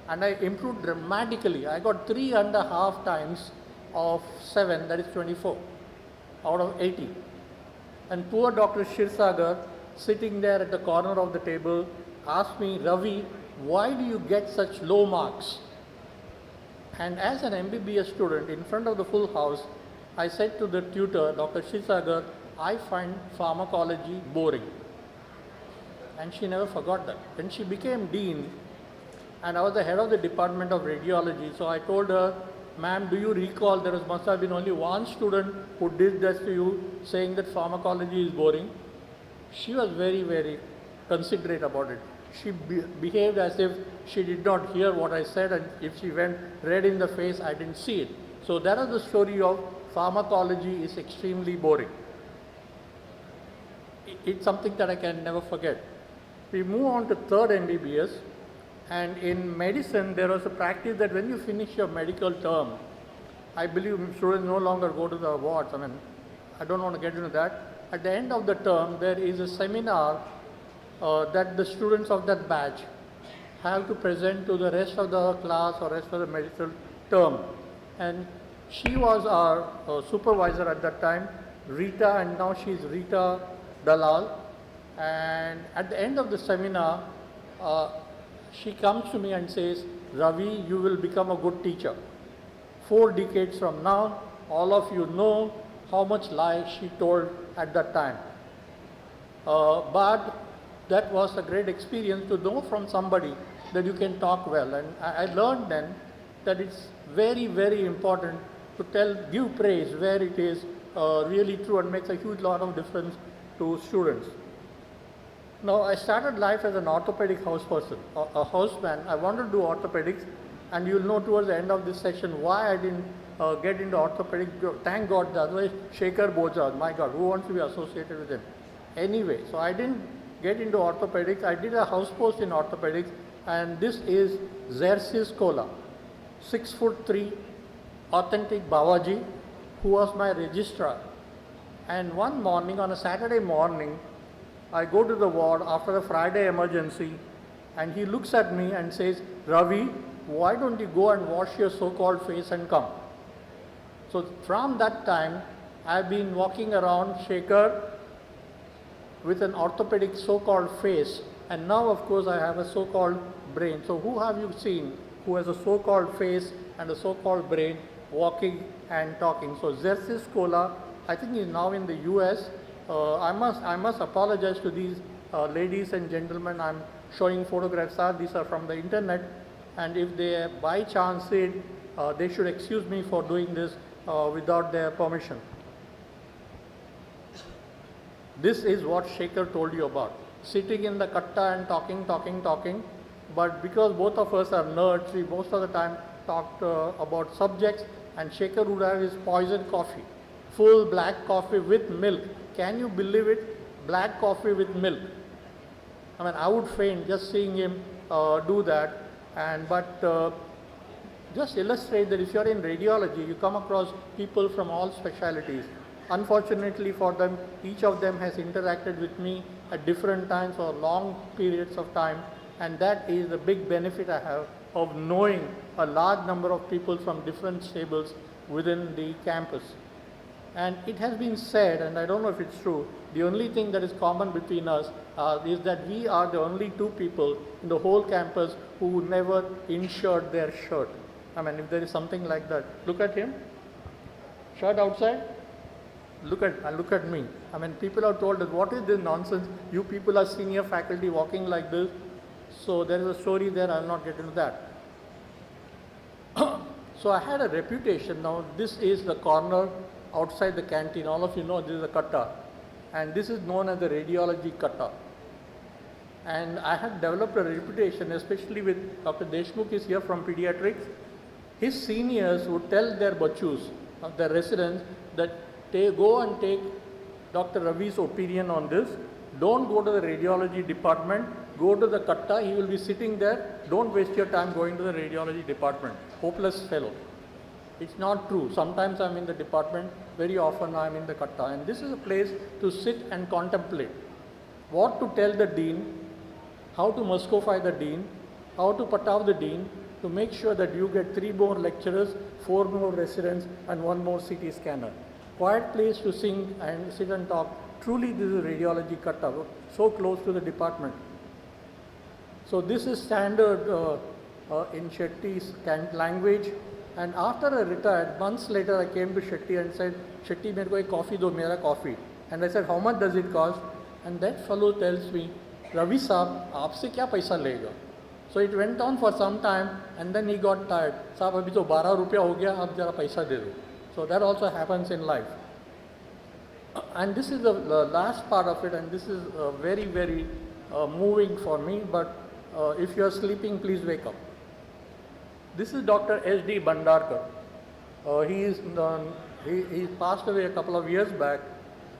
and I improved dramatically. I got 3.5 times of 7, that is 24, out of 80. And poor Dr. Shirsagar, sitting there at the corner of the table, asked me, Ravi, why do you get such low marks? And as an MBBS student in front of the full house, I said to the tutor, Dr. Shirsagar, I find pharmacology boring. And she never forgot that. When she became dean, and I was the head of the department of radiology, so I told her, ma'am, do you recall there must have been only one student who did this to you, saying that pharmacology is boring? She was very, very considerate about it. She behaved as if she did not hear what I said, and if she went red in the face, I didn't see it. So that is the story of pharmacology is extremely boring. It's something that I can never forget. We move on to third MBBS, and in medicine there was a practice that when you finish your medical term, I believe students no longer go to the wards. I mean, I don't want to get into that. At the end of the term, there is a seminar that the students of that batch have to present to the rest of the class or rest of the medical term. And she was our supervisor at that time, Rita, and now she is Rita Dalal. And at the end of the seminar, she comes to me and says, Ravi, you will become a good teacher. 4 decades from now, all of you know how much lies she told at that time. But that was a great experience to know from somebody that you can talk well. And I learned then that it's very, very important to give praise where it is really true and makes a huge lot of difference to students. Now, I started life as an orthopedic house person, a houseman. I wanted to do orthopedics, and you'll know towards the end of this session why I didn't get into orthopedics. Thank God, otherwise Shekhar Boja, my God, who wants to be associated with him? Anyway, so I didn't get into orthopedics. I did a house post in orthopedics, and this is Xerxes Kola, 6'3", authentic Babaji, who was my registrar. And one morning, on a Saturday morning, I go to the ward after a Friday emergency, and he looks at me and says, Ravi, why don't you go and wash your so-called face and come? So from that time, I've been walking around Shekhar with an orthopedic so-called face, and now of course I have a so-called brain. So who have you seen who has a so-called face and a so-called brain walking and talking? So Xerxes Kola, I think he's now in the US. I must apologize to these ladies and gentlemen. I'm showing photographs. These are from the internet, and if they by chance see it, they should excuse me for doing this without their permission. This is what Shekhar told you about. Sitting in the katta and talking. But because both of us are nerds, we most of the time talked about subjects, and Shekhar would have his poison coffee, full black coffee with milk. Can you believe it? Black coffee with milk. I mean, I would faint just seeing him do that. But just illustrate that if you're in radiology, you come across people from all specialties. Unfortunately for them, each of them has interacted with me at different times for long periods of time, and that is the big benefit I have of knowing a large number of people from different stables within the campus. And it has been said, and I don't know if it's true, the only thing that is common between us is that we are the only two people in the whole campus who never insured their shirt. I mean, if there is something like that, look at him, shirt outside, look at me. I mean, people are told that what is this nonsense, you people are senior faculty walking like this. So there is a story there, I will not get into that. So I had a reputation. Now this is the corner outside the canteen. All of you know this is a katta, and this is known as the radiology katta. And I had developed a reputation, especially with Dr. Deshmukh is here from pediatrics. His seniors would tell their bachus, their residents, that they go and take Dr. Ravi's opinion on this. Don't go to the radiology department, go to the katta, he will be sitting there. Don't waste your time going to the radiology department. Hopeless fellow. It's not true. Sometimes I'm in the department, very often I'm in the katta. And this is a place to sit and contemplate. What to tell the dean, how to muscofy the dean, how to patav the dean, to make sure that you get 3 more lecturers, 4 more residents, and 1 more CT scanner. Quiet place to sing and sit and talk. Truly this is radiology katta, so close to the department. So this is standard in Shetty's language. And after I retired, months later I came to Shetty and said, Shetty, mere ko ek coffee do, mera coffee. And I said, how much does it cost? And that fellow tells me, Ravi saab, aapse kya paisa lega? So it went on for some time, and then he got tired. Saab, abhi to 12 rupiya ho gaya, ab jara paisa de do. So that also happens in life. And this is the last part of it, and this is very, very moving for me, but if you are sleeping, please wake up. This is Dr. S.D. Bhandarkar. He passed away a couple of years back,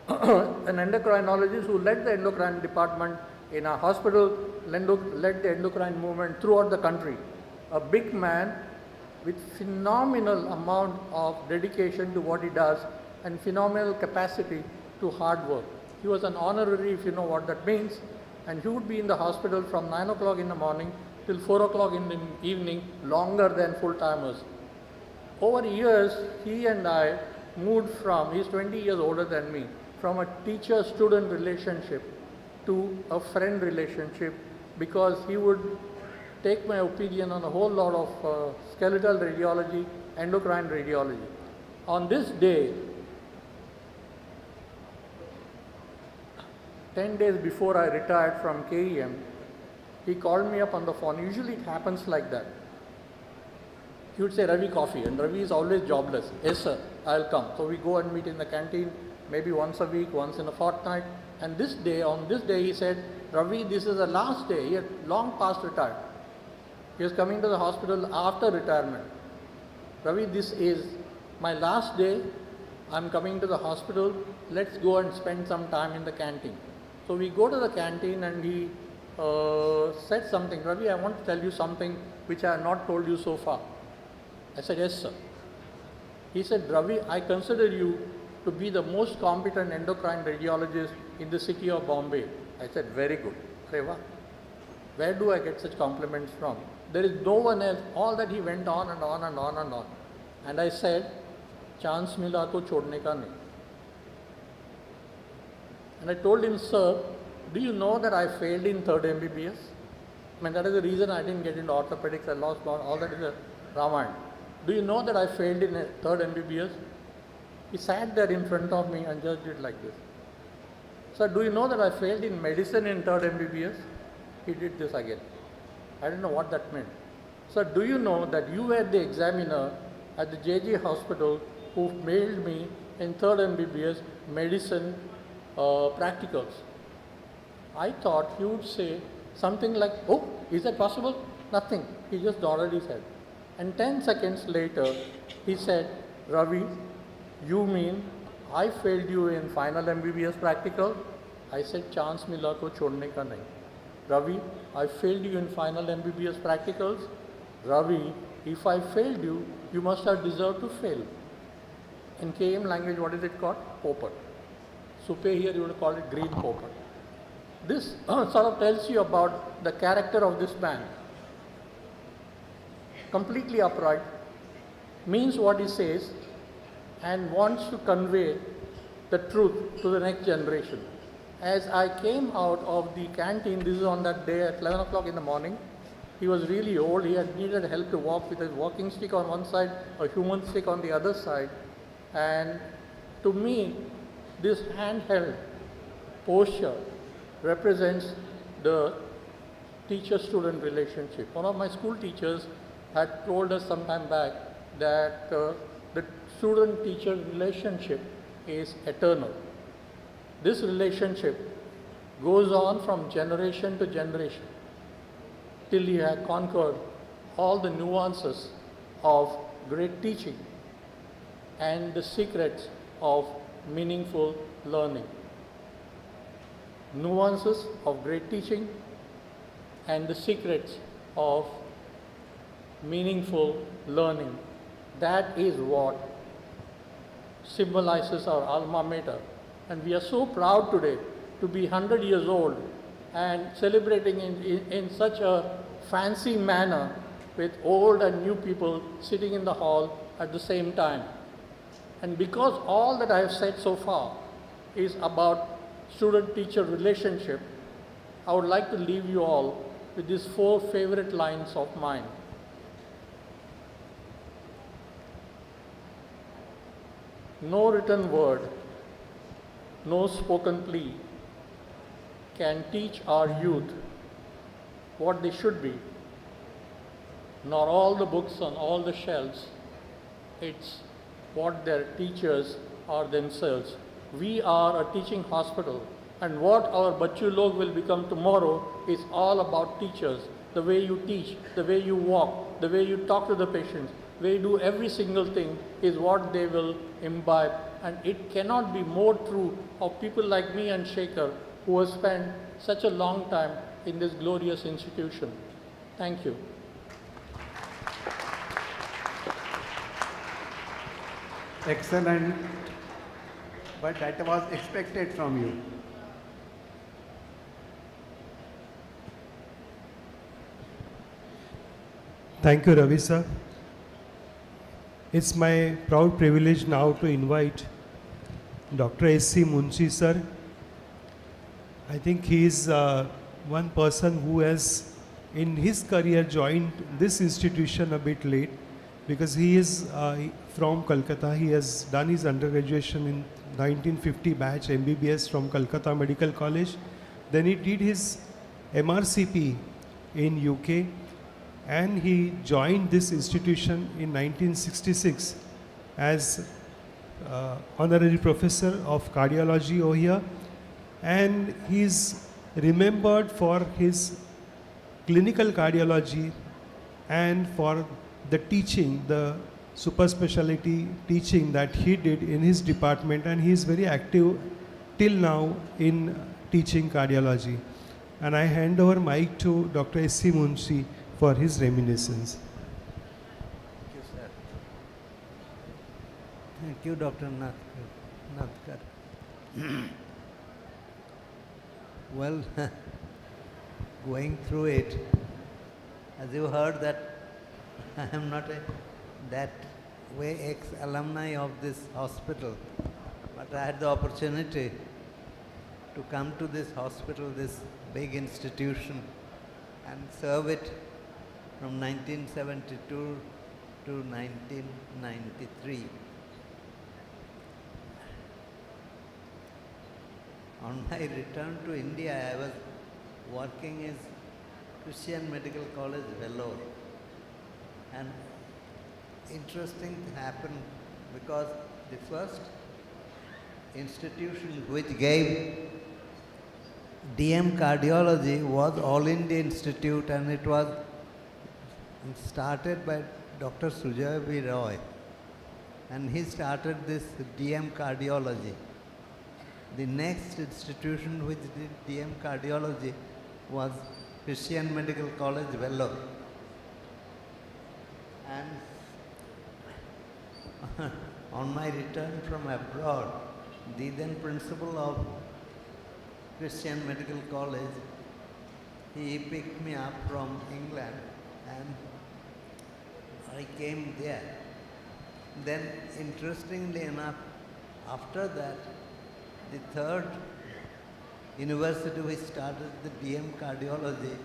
an endocrinologist who led the endocrine department in our hospital, led the endocrine movement throughout the country. A big man with phenomenal amount of dedication to what he does and phenomenal capacity to hard work. He was an honorary, if you know what that means, and he would be in the hospital from 9 o'clock in the morning till 4 o'clock in the evening, longer than full-timers. Over years, he and I moved from, he's 20 years older than me, from a teacher-student relationship to a friend relationship, because he would take my opinion on a whole lot of skeletal radiology, endocrine radiology. On this day, 10 days before I retired from KEM, he called me up on the phone. Usually it happens like that. He would say, Ravi, coffee. And Ravi is always jobless. Yes, sir, I'll come. So we go and meet in the canteen, maybe once a week, once in a fortnight. And this day, on this day, he said, Ravi, this is the last day. He had long past retired. He was coming to the hospital after retirement. Ravi, this is my last day. I'm coming to the hospital. Let's go and spend some time in the canteen. So we go to the canteen, and he said something. Ravi, I want to tell you something which I have not told you so far. I said, yes, sir. He said, Ravi, I consider you to be the most competent endocrine radiologist in the city of Bombay. I said, very good. Seva. Where do I get such compliments from? There is no one else. All that he went on and on and on and on. And I said, chance mila to chodne ka nahi. And I told him, sir, do you know that I failed in 3rd MBBS? I mean, that is the reason I didn't get into orthopedics. I lost all that is a Ramayana. Do you know that I failed in 3rd MBBS? He sat there in front of me and just did like this. Sir, do you know that I failed in medicine in 3rd MBBS? He did this again. I didn't know what that meant. Sir, do you know that you were the examiner at the JJ hospital who mailed me in 3rd MBBS medicine practicals? I thought he would say something like, oh, is that possible? Nothing. He just nodded his head. And 10 seconds later, he said, Ravi, you mean I failed you in final MBBS practical? I said, chance mila to chhodne ka nahi. Ravi, I failed you in final MBBS practicals. Ravi, if I failed you, you must have deserved to fail. In KM language, what is it called? Popper. Supe here, you would call it green popper. This sort of tells you about the character of this man. Completely upright, means what he says, and wants to convey the truth to the next generation. As I came out of the canteen, this is on that day at 11 o'clock in the morning, he was really old, he had needed help to walk with his walking stick on one side, a human stick on the other side. And to me, this handheld posture represents the teacher-student relationship. One of my school teachers had told us some time back that the student-teacher relationship is eternal. This relationship goes on from generation to generation till you have conquered all the nuances of great teaching and the secrets of meaningful learning. Nuances of great teaching and the secrets of meaningful learning. That is what symbolizes our alma mater. And we are so proud today to be 100 years old and celebrating in such a fancy manner with old and new people sitting in the hall at the same time. And because all that I have said so far is about student-teacher relationship, I would like to leave you all with these 4 favorite lines of mine. No written word, no spoken plea can teach our youth what they should be, nor all the books on all the shelves. It's what their teachers are themselves. We are a teaching hospital, and what our Bachchu Log will become tomorrow is all about teachers. The way you teach, the way you walk, the way you talk to the patients, the way you do every single thing is what they will imbibe. And it cannot be more true of people like me and Shekhar, who have spent such a long time in this glorious institution. Thank you. Excellent, but that was expected from you. Thank you, Ravi sir. It's my proud privilege now to invite Dr. S.C. Munshi sir. I think he is one person who has in his career joined this institution a bit late, because he is from Kolkata. He has done his undergraduation in 1950 batch MBBS from Kolkata Medical College. Then he did his MRCP in UK, and he joined this institution in 1966 as honorary professor of cardiology over here, and he is remembered for his clinical cardiology and for the teaching, the super specialty teaching that he did in his department, and he is very active till now in teaching cardiology. And I hand over mic to Dr. S.C. Munshi for his reminiscence. Thank you, sir. Thank you, Dr. Nathkar. Well, going through it, as you heard that I am not that way ex-alumni of this hospital, but I had the opportunity to come to this hospital, this big institution, and serve it from 1972 to 1993. On my return to India, I was working as Christian Medical College Vellore, and interesting happened because the first institution which gave DM cardiology was All India Institute, and it was started by Dr. Sujay V. Roy, and he started this DM cardiology. The next institution which did DM cardiology was Christian Medical College, Vellore. And on my return from abroad, the then principal of Christian Medical College, he picked me up from England and I came there. Then, interestingly enough, after that, the third university which started the DM cardiology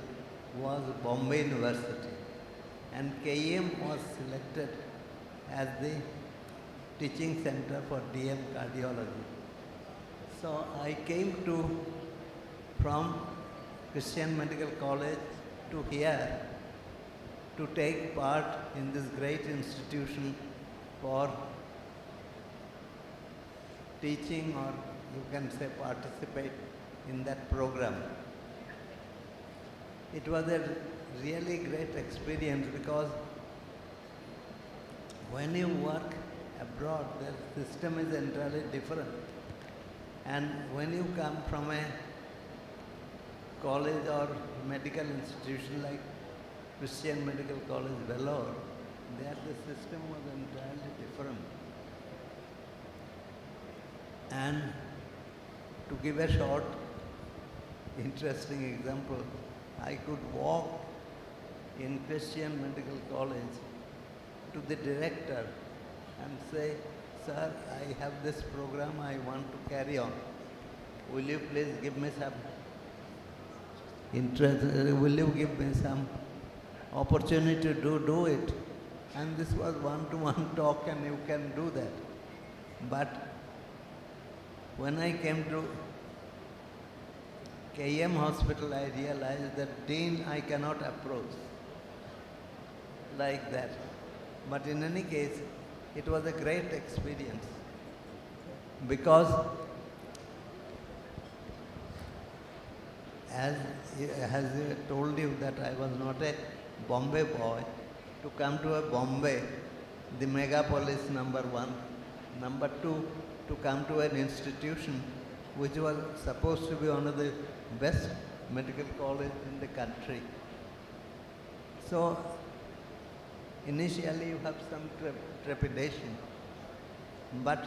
was Bombay University, and KEM was selected as the teaching center for DM cardiology. So I came from Christian Medical College to here to take part in this great institution for teaching, or you can say participate in that program. It was a really great experience because when you work abroad, the system is entirely different. And when you come from a college or medical institution like Christian Medical College, Vellore, there the system was entirely different. And to give a short, interesting example, I could walk in Christian Medical College to the director and say, "Sir, I have this program I want to carry on. Will you please give me some interest, will you give me some opportunity to do it?" And this was one-to-one talk, and you can do that. But when I came to KEM hospital, I realized that Dean I cannot approach like that. But in any case, it was a great experience because as I told you that I was not a Bombay boy, to come to a Bombay, the megapolis number one, number two, to come to an institution which was supposed to be one of the best medical colleges in the country. So initially you have some trepidation, but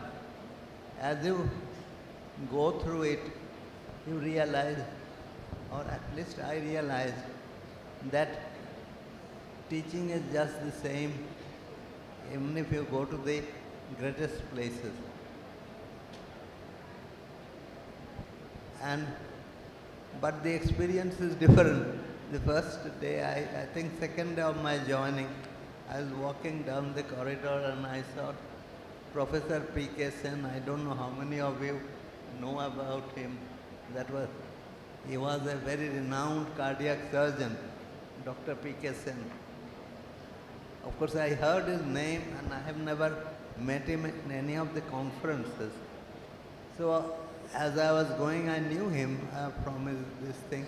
as you go through it, you realize, or at least I realized, that teaching is just the same even if you go to the greatest places. But the experience is different. The first day, I think second day of my joining, I was walking down the corridor and I saw Professor P.K. Sen. I don't know how many of you know about him. He was a very renowned cardiac surgeon, Dr. P.K. Sen. Of course, I heard his name and I have never met him in any of the conferences. So as I was going, I knew him from this thing.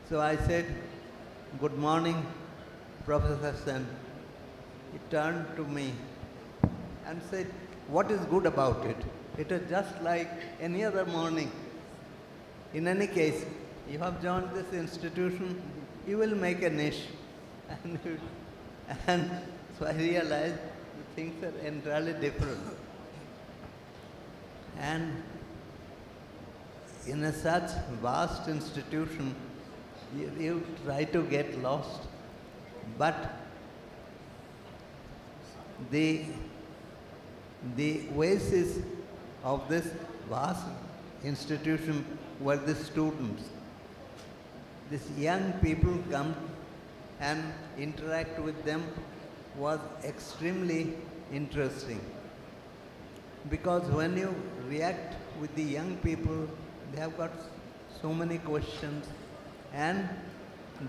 So I said, "Good morning, Professor Sen." He turned to me and said, "What is good about it? It is just like any other morning. In any case, you have joined this institution, you will make a niche." And so I realized the things are entirely different. And in such vast institution, you try to get lost. But the oasis of this vast institution were the students. These young people come and interact with them was extremely interesting. Because when you react with the young people, they have got so many questions, and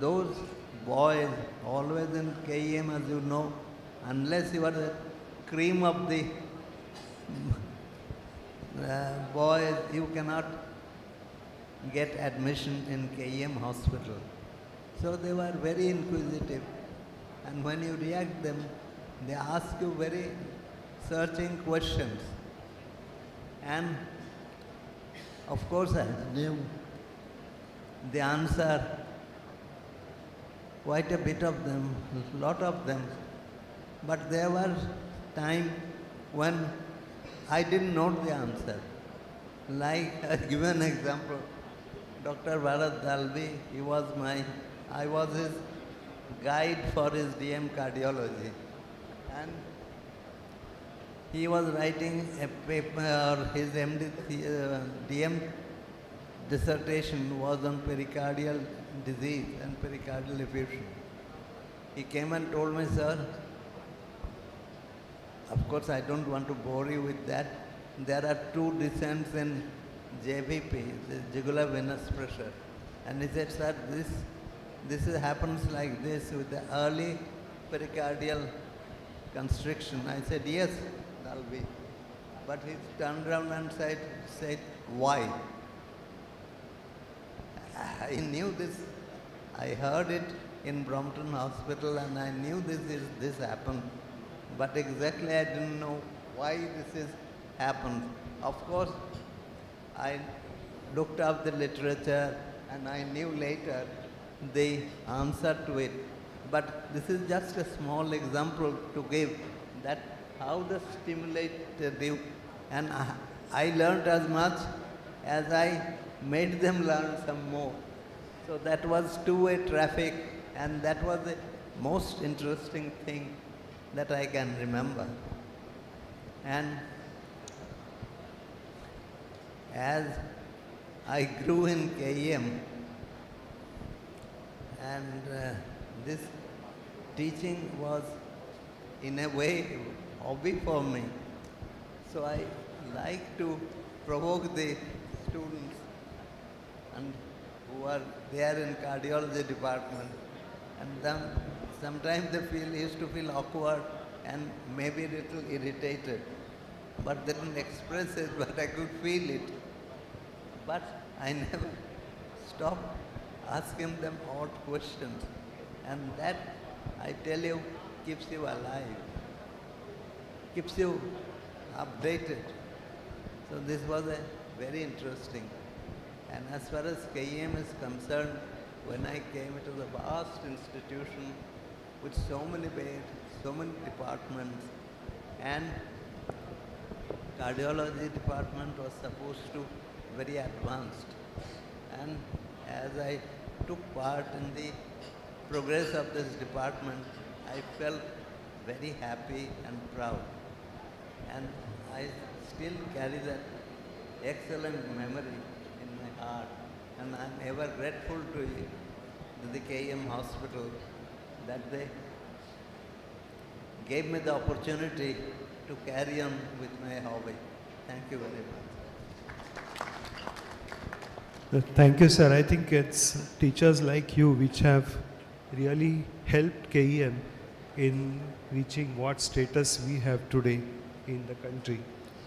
those boys, always in KEM, as you know, unless you are the cream of the boys, you cannot get admission in KEM hospital. So they were very inquisitive. and when you react them, they ask you very searching questions. And of course I knew the answer, quite a bit of them, lot of them. But there was time when I didn't know the answer. Like, I give an example, Dr. Bharat Dalvi, I was his guide for his DM cardiology. And he was writing a paper, his DM dissertation was on pericardial disease and pericardial effusion. He came and told me, sir, of course I don't want to bore you with that. There are two descents in JVP, the jugular venous pressure. And he said, sir, this happens like this with the early pericardial constriction. I said, yes, that'll be. But he turned around and said, why? I knew this. I heard it in Brompton Hospital and I knew this happened. But exactly I didn't know why this happened. Of course, I looked up the literature and I knew later the answer to it. But this is just a small example to give that how the stimulated you. And I learned as much as I made them learn some more. So that was two-way traffic, and that was the most interesting thing that I can remember. And as I grew in KEM, and this teaching was in a way hobby for me. So I like to provoke the students and who are there in cardiology department, and then sometimes they used to feel awkward and maybe a little irritated, but they didn't express it, but I could feel it. But I never stopped asking them odd questions, and that, I tell you, keeps you alive, keeps you updated. So this was a very interesting. And as far as KEM is concerned, when I came, it was a vast institution with so many beds, so many departments, and cardiology department was supposed to be very advanced. And as I took part in the progress of this department, I felt very happy and proud. And I still carry that excellent memory in my heart, and I'm ever grateful to the KEM hospital that they gave me the opportunity to carry on with my hobby. Thank you very much. Thank you, sir. I think it's teachers like you which have really helped KEM in reaching what status we have today in the country.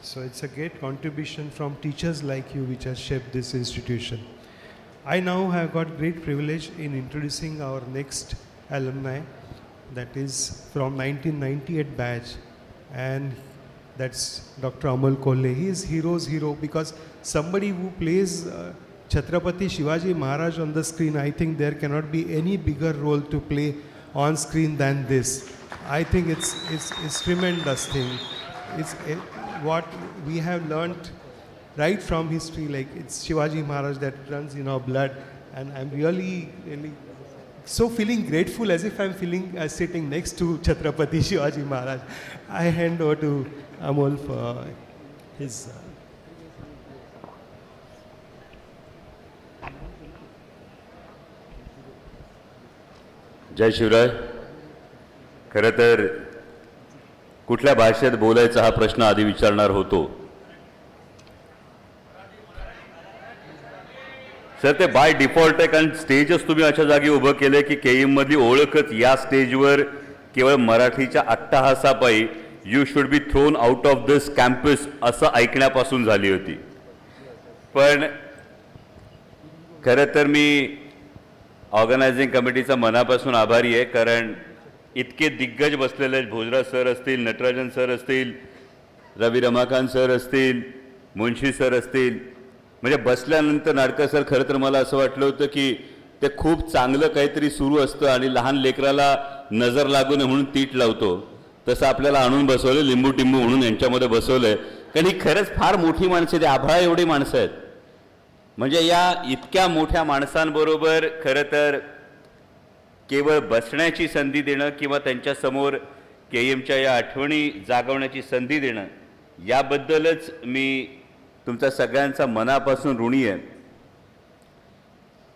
So it's a great contribution from teachers like you which has shaped this institution. I now have got great privilege in introducing our next alumni, that is from 1998 batch, and that's Dr. Amal Kolle. He is hero's hero because somebody who plays Chhatrapati Shivaji Maharaj on the screen, I think there cannot be any bigger role to play on screen than this. I think it's tremendous thing. It's what we have learnt right from history, like it's Shivaji Maharaj that runs in our blood, and I'm really so feeling grateful as if I'm sitting next to Chhatrapati Shivaji Maharaj. I hand over to Amol for his... जय शिवराय. खरं तर कुठल्या भाषेत बोलायचा हा प्रश्न आधी विचारणार होतो. सर ते बाय डिफॉल्ट आहे, कारण स्टेजच तुम्ही अशा जागी उभं केलं की केईएम मधली ओळखच या स्टेजवर केवळ मराठीच्या अट्टहासापायी you should be thrown out of this campus असं ऐकण्यापासून झाली होती. पण खरं तर मी ऑर्गनायझिंग कमिटीचा मनापासून आभारी आहे, कारण इतके दिग्गज बसलेले आहेत, भोजराज सर असतील, नटराजन सर असतील, रवी रमाकांत सर असतील, मुंशी सर असतील, म्हणजे बसल्यानंतर नाडकर सर खरं तर मला असं वाटलं होतं की ते खूप चांगलं काहीतरी सुरू असतं आणि लहान लेकराला नजर लागू नये म्हणून तीट लावतो, तसं आपल्याला आणून बसवलं, लिंबू टिंबू म्हणून यांच्यामध्ये बसवलं आहे. कारण ही खरंच फार मोठी माणसं, ते आभाळा एवढी माणसं आहेत. म्हणजे या इतक्या मोठ्या माणसांबरोबर खरं तर केवळ बसण्याची संधी देणं किंवा त्यांच्यासमोर KMच्या या आठवणी जागवण्याची संधी देणं, याबद्दलच मी तुमचा सगळ्यांचा मनापासून ऋणी आहे.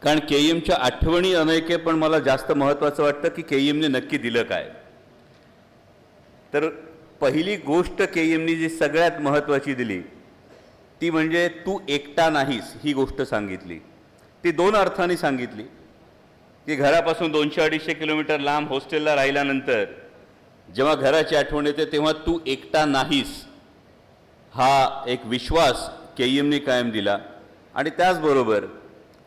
कारण KMच्या आठवणी अनेक आहे, पण मला जास्त महत्त्वाचं वाटतं की KMने नक्की दिलं काय. तर पहिली गोष्ट KMने जी सगळ्यात महत्त्वाची दिली ती म्हणजे तू एकटा नाहीस ही गोष्ट सांगितली. ती दोन अर्थाने सांगितली की घरापासून 200-250 किलोमीटर लांब हॉस्टेलला राहिल्यानंतर जेव्हा घराची आठवण येते तेव्हा तू एकटा नाहीस हा एक विश्वास KMने कायम दिला. आणि त्याचबरोबर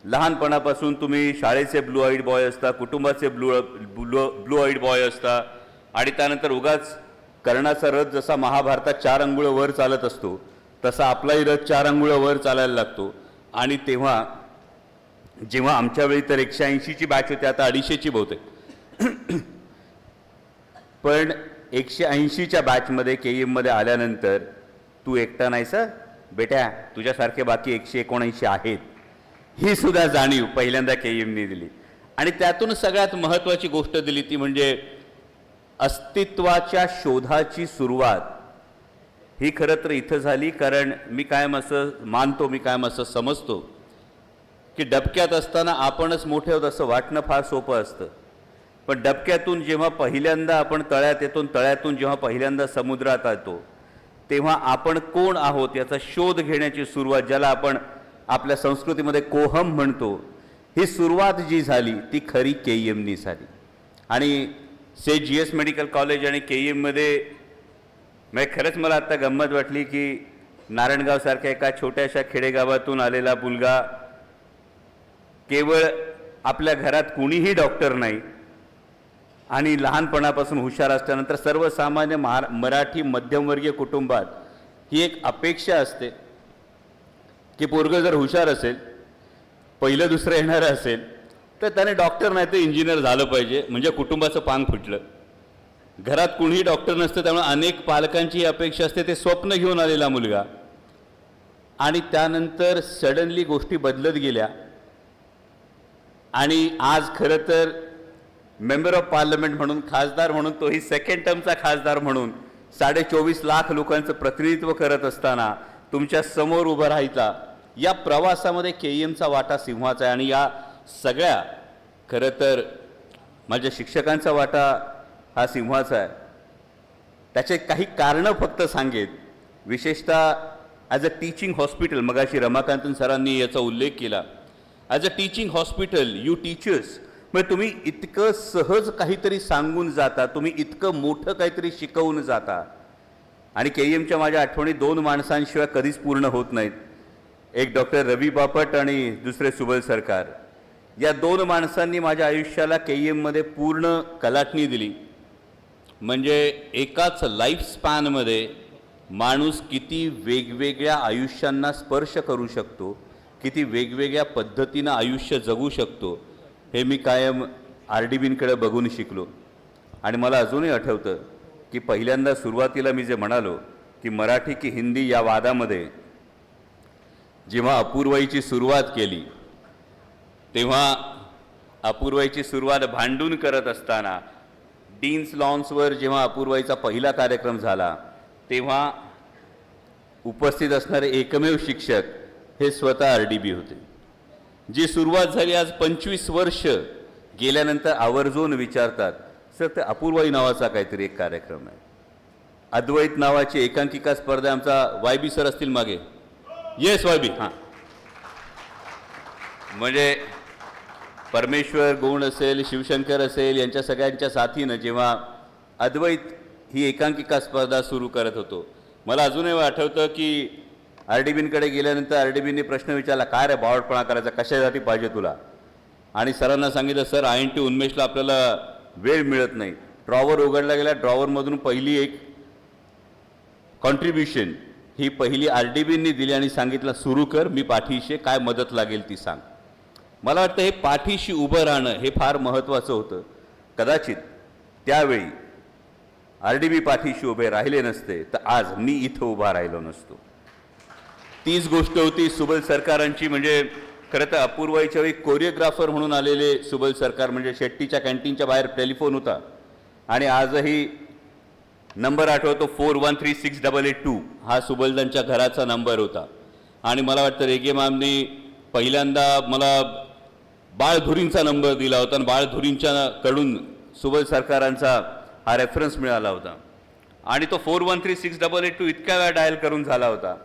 लहानपणापासून तुम्ही शाळेचे ब्लू आईड बॉय असता, कुटुंबाचे ब्लू आईड बॉय असता आणि त्यानंतर उगाच कर्णाचा रथ जसा महाभारतात 4 अंगुळं वर चालत असतो तसा आपलाही रथ 4 अंगुळं वर चालायला लागतो. आणि तेव्हा जेव्हा आमच्या वेळी तर 180ची बॅच होती, आता 250ची बहुतेक, पण 180च्या बॅचमध्ये KMमध्ये आल्यानंतर तू एकटा नाहीस बेटा, तुझ्यासारखे बाकी 179 आहेत, ही सुद्धा जाणीव पहिल्यांदा KMने दिली. आणि त्यातून सगळ्यात महत्त्वाची गोष्ट दिली ती म्हणजे अस्तित्वाच्या शोधाची सुरुवात ही खरं तर इथं झाली. कारण मी कायम असं मानतो, मी कायम असं समजतो की डबक्यात असताना आपणच मोठे आहोत असं वाटणं फार सोपं असतं, पण डबक्यातून जेव्हा पहिल्यांदा आपण तळ्यात येतो, तळ्यातून जेव्हा पहिल्यांदा समुद्रात येतो, तेव्हा आपण कोण आहोत याचा शोध घेण्याची सुरुवात, ज्याला आपण आपल्या संस्कृतीमध्ये कोहम म्हणतो, ही सुरुवात जी झाली ती खरी KMनी झाली. आणि सेंट GS मेडिकल कॉलेज आणि KMमध्ये म्हणजे खरंच मला आत्ता गंमत वाटली की नारायणगावसारख्या एका छोट्याशा खेडेगावातून आलेला मुलगा, केवळ आपल्या घरात कुणीही डॉक्टर नाही आणि लहानपणापासून हुशार असल्यानंतर सर्वसामान्य मराठी मध्यमवर्गीय कुटुंबात ही एक अपेक्षा असते की पोरगं जर हुशार असेल, पहिलं दुसरं येणारं असेल, तर त्याने डॉक्टर नाही तर इंजिनियर झालं पाहिजे, म्हणजे कुटुंबाचं पांग फुटलं. घरात कुणीही डॉक्टर नसतं, त्यामुळे अनेक पालकांची ही अपेक्षा असते. ते स्वप्न घेऊन आलेला मुलगा आणि त्यानंतर सडनली गोष्टी बदलत गेल्या आणि आज खरं तर मेंबर ऑफ पार्लमेंट म्हणून, खासदार म्हणून, तोही सेकंड टर्मचा खासदार म्हणून 24.5 लाख लोकांचं प्रतिनिधित्व करत असताना तुमच्या समोर उभं राहायचा, या प्रवासामध्ये KMचा वाटा सिंहाचा आहे. आणि या सगळ्या खरं तर माझ्या शिक्षकांचा वाटा हा सिंहाचा आहे. त्याचे काही कारणं फक्त सांगेत. विशेषतः ॲज अ टीचिंग हॉस्पिटल, मगाशी रमाकांतन सरांनी याचा उल्लेख केला, as a teaching hospital you teachers, म्हणजे तुम्ही इतकं सहज काहीतरी सांगून जाता, तुम्ही इतकं मोठं काहीतरी शिकवून जाता. आणि KMच्या माझ्या आठवणी 2 माणसांशिवाय कधीच पूर्ण होत नाहीत. एक डॉक्टर रवी बापट आणि दुसरे सुबल सरकार. या 2 माणसांनी माझ्या आयुष्याला KMमध्ये पूर्ण कलाटणी दिली. म्हणजे एकाच लाईफ स्पॅनमध्ये माणूस किती वेगवेगळ्या आयुष्यांना स्पर्श करू शकतो, किती वेगवेगळ्या पद्धतीनं आयुष्य जगू शकतो, हे मी कायम RDBंकडे बघून शिकलो. आणि मला अजूनही आठवतं की पहिल्यांदा सुरुवातीला मी जे म्हणालो की मराठी की हिंदी या वादामध्ये जेव्हा अपूर्वाईची सुरुवात केली, तेव्हा अपूर्वाईची सुरुवात भांडून करत असताना डीन्स लॉन्सवर जेव्हा अपूर्वाईचा पहिला कार्यक्रम झाला, तेव्हा उपस्थित असणारे एकमेव शिक्षक हे स्वतः RDB होते. जी सुरुवात झाली आज 25 वर्ष गेल्यानंतर आवर्जून विचारतात, सर ते अपूर्वाई नावाचा काहीतरी एक कार्यक्रम आहे, अद्वैत नावाची एकांकिका स्पर्धा, आमचा YB सर असतील मागे, येस YB, हां, म्हणजे परमेश्वर गुण असेल, शिवशंकर असेल, यांच्या सगळ्यांच्या साथीनं जेव्हा अद्वैत ही एकांकिका स्पर्धा सुरू करत होतो, मला अजूनही आठवतं की RDBंकडे गेल्यानंतर RDBने प्रश्न विचारला, काय रे बावटपणा करायचा, कशासाठी पाहिजे तुला? आणि सरांना सांगितलं, सर INT उन्मेषला आपल्याला वेळ मिळत नाही. ड्रॉवर उघडला गेला, ड्रॉवरमधून पहिली एक कॉन्ट्रीब्युशन ही पहिली RDBंनी दिली आणि सांगितलं सुरू कर, मी पाठीशी, काय मदत लागेल ती सांग. मला वाटतं हे पाठीशी उभं राहणं हे फार महत्त्वाचं होतं. कदाचित त्यावेळी RDB पाठीशी उभे राहिले नसते तर आज मी इथं उभा राहिलो नसतो. तीच गोष्ट होती सुबल सरकारांची. म्हणजे खरं तर अपूर्वाईच्या वेळी कोरिओग्राफर म्हणून आलेले सुबल सरकार, म्हणजे शेट्टीच्या कॅन्टीनच्या बाहेर टेलिफोन होता आणि आजही नंबर आठवतो 413682 हा सुबलदांच्या घराचा नंबर होता. आणि मला वाटतं रेगे मॅमनी पहिल्यांदा मला बाळधुरींचा नंबर दिला होता आणि बाळधुरींच्या कडून सुबल सरकारांचा हा रेफरन्स मिळाला होता. आणि तो 413682 इतक्या वेळा डायल करून झाला होता.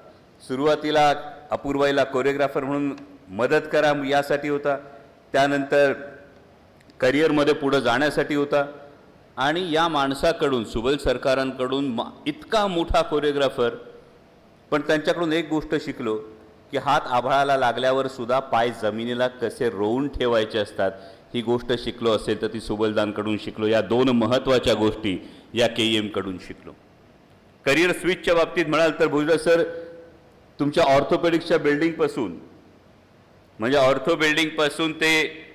सुरुवातीला अपूर्वाईला कोरिओग्राफर म्हणून मदत करा यासाठी होता, त्यानंतर करिअरमध्ये पुढे जाण्यासाठी होता. आणि या माणसाकडून सुबल सरकारांकडून इतका मोठा कोरिओग्राफर, पण त्यांच्याकडून एक गोष्ट शिकलो की हात आभाळाला लागल्यावर सुद्धा पाय जमिनीला कसे रोवून ठेवायचे असतात, ही गोष्ट शिकलो असेल तर ती सुबलदांकडून शिकलो. या दोन महत्त्वाच्या गोष्टी या KEM कडून शिकलो. करिअर स्विचच्या बाबतीत म्हणाल तर भुजबळ सर तुमच्या ऑर्थोपेडिक्सच्या बिल्डिंगपासून, म्हणजे ऑर्थो बिल्डिंगपासून ते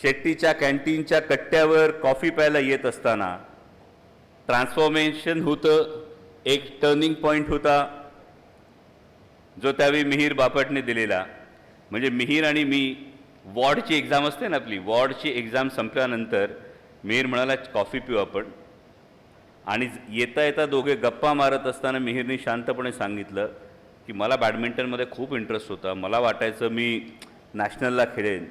शेट्टीच्या कॅन्टीनच्या कट्ट्यावर कॉफी प्यायला येत असताना ट्रान्सफॉर्मेशन होतं. एक टर्निंग पॉईंट होता जो त्यावेळी मिहीर बापटने दिलेला. म्हणजे मिहीर आणि मी वॉर्डची एक्झाम असते ना आपली, वॉर्डची एक्झाम संपल्यानंतर मिहीर म्हणाला कॉफी पिऊ आपण. आणि येता येता दोघे गप्पा मारत असताना मिहीरने शांतपणे सांगितलं की मला बॅडमिंटनमध्ये खूप इंटरेस्ट होता, मला वाटायचं मी नॅशनलला खेळेन,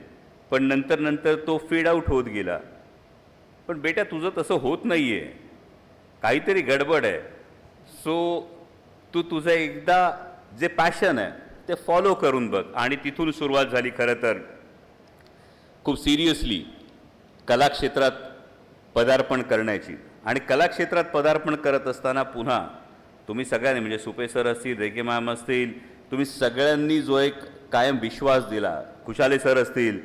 पण नंतर तो फेड आउट होत गेला. पण बेटा तुझं तसं होत नाही आहे, काहीतरी गडबड आहे. सो तू तुझं एकदा जे पॅशन आहे ते फॉलो करून बघ. आणि तिथून सुरुवात झाली खरं तर खूप सिरियसली कलाक्षेत्रात पदार्पण करण्याची. आणि कलाक्षेत्रात पदार्पण करत असताना पुन्हा तुम्ही सगळ्यांनी, म्हणजे सुपे सर असतील, रेगे मॅम असतील, तुम्ही सगळ्यांनी जो एक कायम विश्वास दिला, खुशाले सर असतील,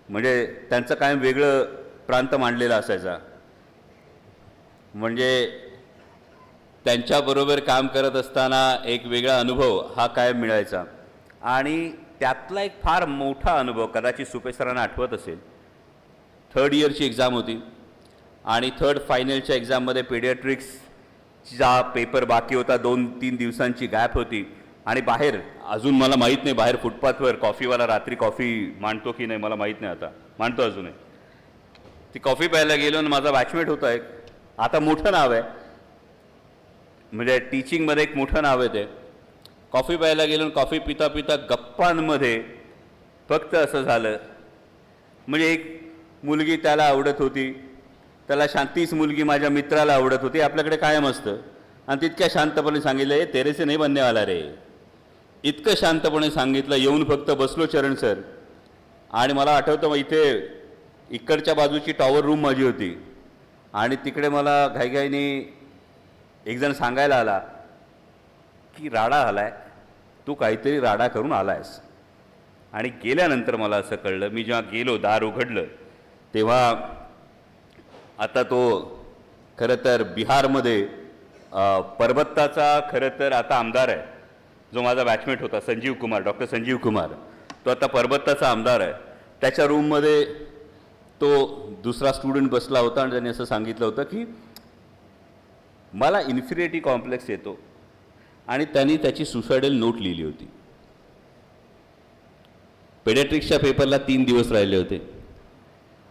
म्हणजे त्यांचं कायम वेगळं प्रांत मांडलेला असायचा. म्हणजे त्यांच्याबरोबर काम करत असताना एक वेगळा अनुभव हा कायम मिळायचा. आणि त्यातला एक फार मोठा अनुभव कदाचित सुपे सरांना आठवत असेल. 3rd इयरची एक्झाम होती आणि 3rd फायनलच्या एक्झाममध्ये पेडियाट्रिक्सचा पेपर बाकी होता. 2-3 दिवसांची गॅप होती आणि बाहेर, अजून मला माहीत नाही बाहेर फुटपाथवर कॉफीवाला रात्री कॉफी मांडतो की नाही मला माहीत नाही, आता मांडतो अजूनही. ती कॉफी प्यायला गेलो आणि माझा बॅचमेट होता एक, आता मोठं नाव आहे, म्हणजे टीचिंगमध्ये एक मोठं नाव आहे ते. कॉफी प्यायला गेलो आणि कॉफी पिता पिता गप्पांमध्ये फक्त असं झालं, म्हणजे एक मुलगी त्याला आवडत होती, त्याला तीच मुलगी माझ्या मित्राला आवडत होती, आपल्याकडे कायम असतं. आणि तितक्या शांतपणे सांगितलं हे तेरे से नाही बनने वाला रे, इतकं शांतपणे सांगितलं. येऊन फक्त बसलो चरण सर. आणि मला आठवतं मग इथे इकडच्या बाजूची टॉवर रूम माझी होती आणि तिकडे मला घाईघाईने एक जण सांगायला आला की राडा आलाय, तू काहीतरी राडा करून आलायस. आणि गेल्यानंतर मला असं कळलं, मी जेव्हा गेलो दार उघडलं तेव्हा आता तो खरं तर बिहारमध्ये परबत्ताचा खरं तर आता आमदार आहे, जो माझा बॅचमेट होता संजीव कुमार, डॉक्टर संजीव कुमार, तो आता परबत्ताचा आमदार आहे. त्याच्या रूममध्ये तो दुसरा स्टुडंट बसला होता आणि त्याने असं सांगितलं होतं की मला इन्फिरिटी कॉम्प्लेक्स येतो. आणि त्यांनी त्याची सुसायडल नोट लिहिली होती. पेडियाट्रिक्सच्या पेपरला 3 दिवस राहिले होते.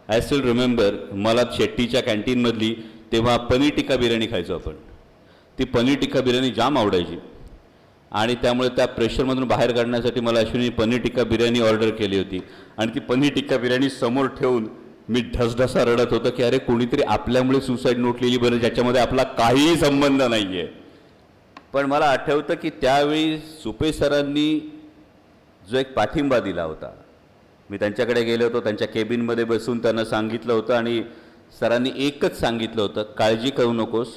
आय स्टील रिमेंबर, मला शेट्टीच्या कॅन्टीनमधली तेव्हा पनीर टिक्का बिर्याणी खायचो आपण. ती पनीर टिक्का बिर्याणी जाम आवडायची आणि त्यामुळे त्या प्रेशरमधून बाहेर काढण्यासाठी मला अश्विनी पनीर टिक्का बिर्याणी ऑर्डर केली होती. आणि ती पनीर टिक्का बिर्याणी समोर ठेवून मी ढसढसा रडत होतं की अरे कोणीतरी आपल्यामुळे सुसाईड नोट लिहिली बरं, ज्याच्यामध्ये आपला काहीही संबंध नाही आहे. पण मला आठवतं की त्यावेळी सुपे सरांनी जो एक पाठिंबा दिला होता, मी त्यांच्याकडे गेलो होतो, त्यांच्या केबिनमध्ये बसून त्यांना सांगितलं होतं आणि सरांनी एकच सांगितलं होतं, काळजी करू नकोस,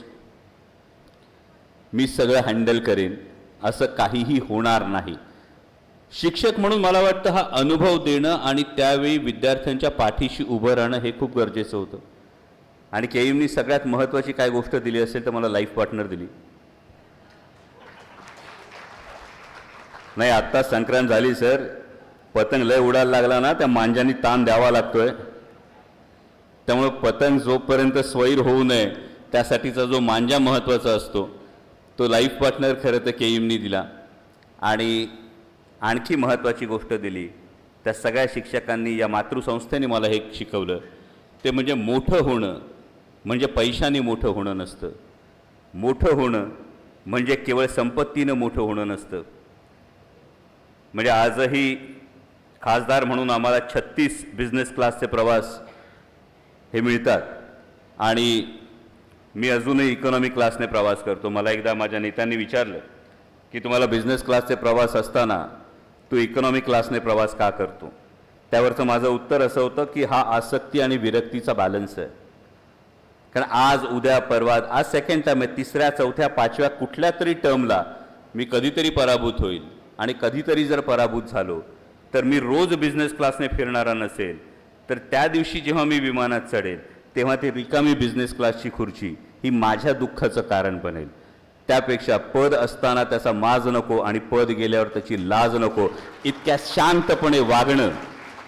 मी सगळं हँडल करेन, असं काहीही होणार नाही. शिक्षक म्हणून मला वाटतं हा अनुभव देणं आणि त्यावेळी विद्यार्थ्यांच्या पाठीशी उभं राहणं हे खूप गरजेचं होतं. आणि केईएमनी सगळ्यात महत्त्वाची काय गोष्ट दिली असेल तर मला लाईफ पार्टनर दिली. नाही, आत्ता संक्रांत झाली सर, पतंग लय उडायला लागला ना त्या मांजानी ताण द्यावा लागतोय. त्यामुळे पतंग जोपर्यंत स्वैर होऊ नये त्यासाठीचा जो मांजा महत्त्वाचा असतो तो लाईफ पार्टनर खरं तर केईएमनी दिला. आणि आणखी महत्त्वाची गोष्ट दिली त्या सगळ्या शिक्षकांनी, या मातृसंस्थेने मला हे शिकवलं, ते म्हणजे मोठं होणं म्हणजे पैशाने मोठं होणं नसतं. मोठं होणं म्हणजे केवळ संपत्तीनं मोठं होणं नसतं. म्हणजे आजही खासदार म्हणून आम्हाला 36 बिझनेस क्लासचे प्रवास हे मिळतात आणि मी अजूनही इकॉनॉमी क्लासने प्रवास करतो. मला एकदा माझ्या नेत्यांनी विचारलं की तुम्हाला बिझनेस क्लासचे प्रवास असताना तू इकॉनॉमी क्लासने प्रवास का करतो. त्यावरचं माझं उत्तर असं होतं की हा आसक्ती आणि विरक्तीचा बॅलन्स आहे. कारण आज उद्या परवा, आज सेकंड टर्म आहे, तिसऱ्या चौथ्या पाचव्या कुठल्या तरी टर्मला मी कधीतरी पराभूत होईल. आणि कधीतरी जर पराभूत झालो तर मी रोज बिझनेस क्लासने फिरणारा नसेल तर त्या दिवशी जेव्हा मी विमानात चढेल तेव्हा ते रिकामी बिझनेस क्लासची खुर्ची ही माझ्या दुःखाचं कारण बनेल. त्यापेक्षा पद असताना त्याचा माज नको आणि पद गेल्यावर त्याची लाज नको, इतक्या शांतपणे वागणं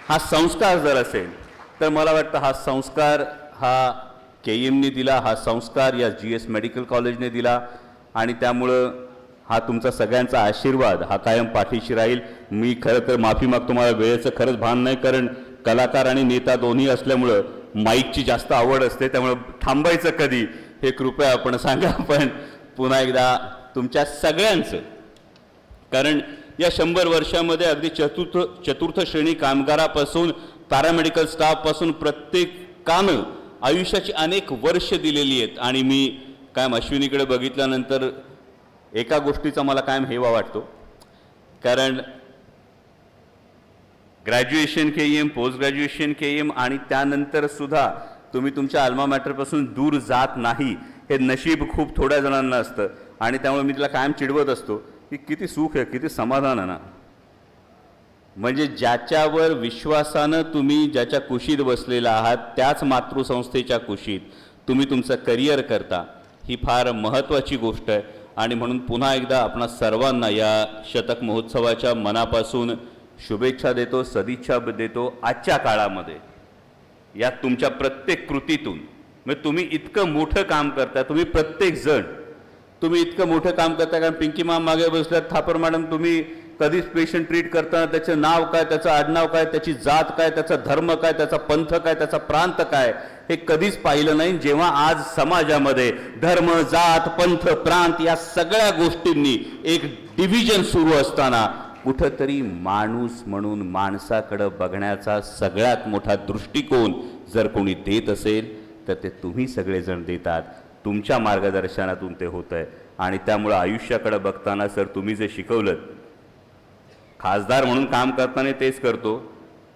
हा संस्कार जर असेल तर मला वाटतं हा संस्कार हा केईएमने दिला, हा संस्कार या GS मेडिकल कॉलेजने दिला. आणि त्यामुळं हा तुमचा सगळ्यांचा आशीर्वाद हा कायम पाठीशी राहील. मी खरं तर माफी मागतो, मला वेळेचं खरंच भान नाही, कारण कलाकार आणि नेता दोन्ही असल्यामुळं माईकची जास्त आवड असते, त्यामुळं थांबायचं कधी हे कृपया आपण सांगा. पण पुन्हा एकदा तुमच्या सगळ्यांचं, कारण या 100 वर्षामध्ये अगदी चतुर्थ श्रेणी कामगारापासून पॅरामेडिकल स्टाफपासून प्रत्येकानं आयुष्याची अनेक वर्ष दिलेली आहेत. आणि मी कायम अश्विनीकडे बघितल्यानंतर एका गोष्टीचा मला कायम हेवा वाटतो, कारण graduation KEM, post graduation KEM आणि त्यानंतर सुद्धा तुम्ही तुमच्या अल्मा मॅटरपासून दूर जात नाही हे नशीब खूप थोड्या जणांना असतं. आणि त्यामुळे मी तिला कायम चिडवत असतो की किती सुख आहे, किती समाधान आहे ना. म्हणजे ज्याच्यावर विश्वासानं तुम्ही ज्याच्या कुशीत बसलेला आहात त्याच मातृसंस्थेच्या कुशीत तुम्ही तुमचं करिअर करता, ही फार महत्त्वाची गोष्ट आहे. आणि म्हणून पुन्हा एकदा आपणा सर्वांना या शतक महोत्सवाच्या मनापासून शुभेच्छा देतो, सदिच्छा देतो. आजच्या काळामध्ये या तुमच्या प्रत्येक कृतीतून म्हणजे तुम्ही इतकं मोठं काम करता, तुम्ही प्रत्येक जण तुम्ही इतकं मोठं काम करता. कारण पिंकी मॅम मागे बसल्यात, थापर मॅडम, तुम्ही कधीच पेशंट ट्रीट करताना त्याचं नाव काय, त्याचं आडनाव काय, त्याची जात काय, त्याचा धर्म काय, त्याचा पंथ काय, त्याचा प्रांत काय हे कधीच पाहिलं नाही. जेव्हा आज समाजामध्ये धर्म, जात, पंथ, प्रांत या सगळ्या गोष्टींनी एक डिव्हिजन सुरू असताना कुठंतरी माणूस म्हणून माणसाकडे बघण्याचा सगळ्यात मोठा दृष्टिकोन जर कोणी देत असेल तर ते तुम्ही सगळेजण देतात. तुमच्या मार्गदर्शनातून ते होतं आहे. आणि त्यामुळं आयुष्याकडे बघताना सर तुम्ही जे शिकवलं, खासदार म्हणून काम करताना तेच करतो.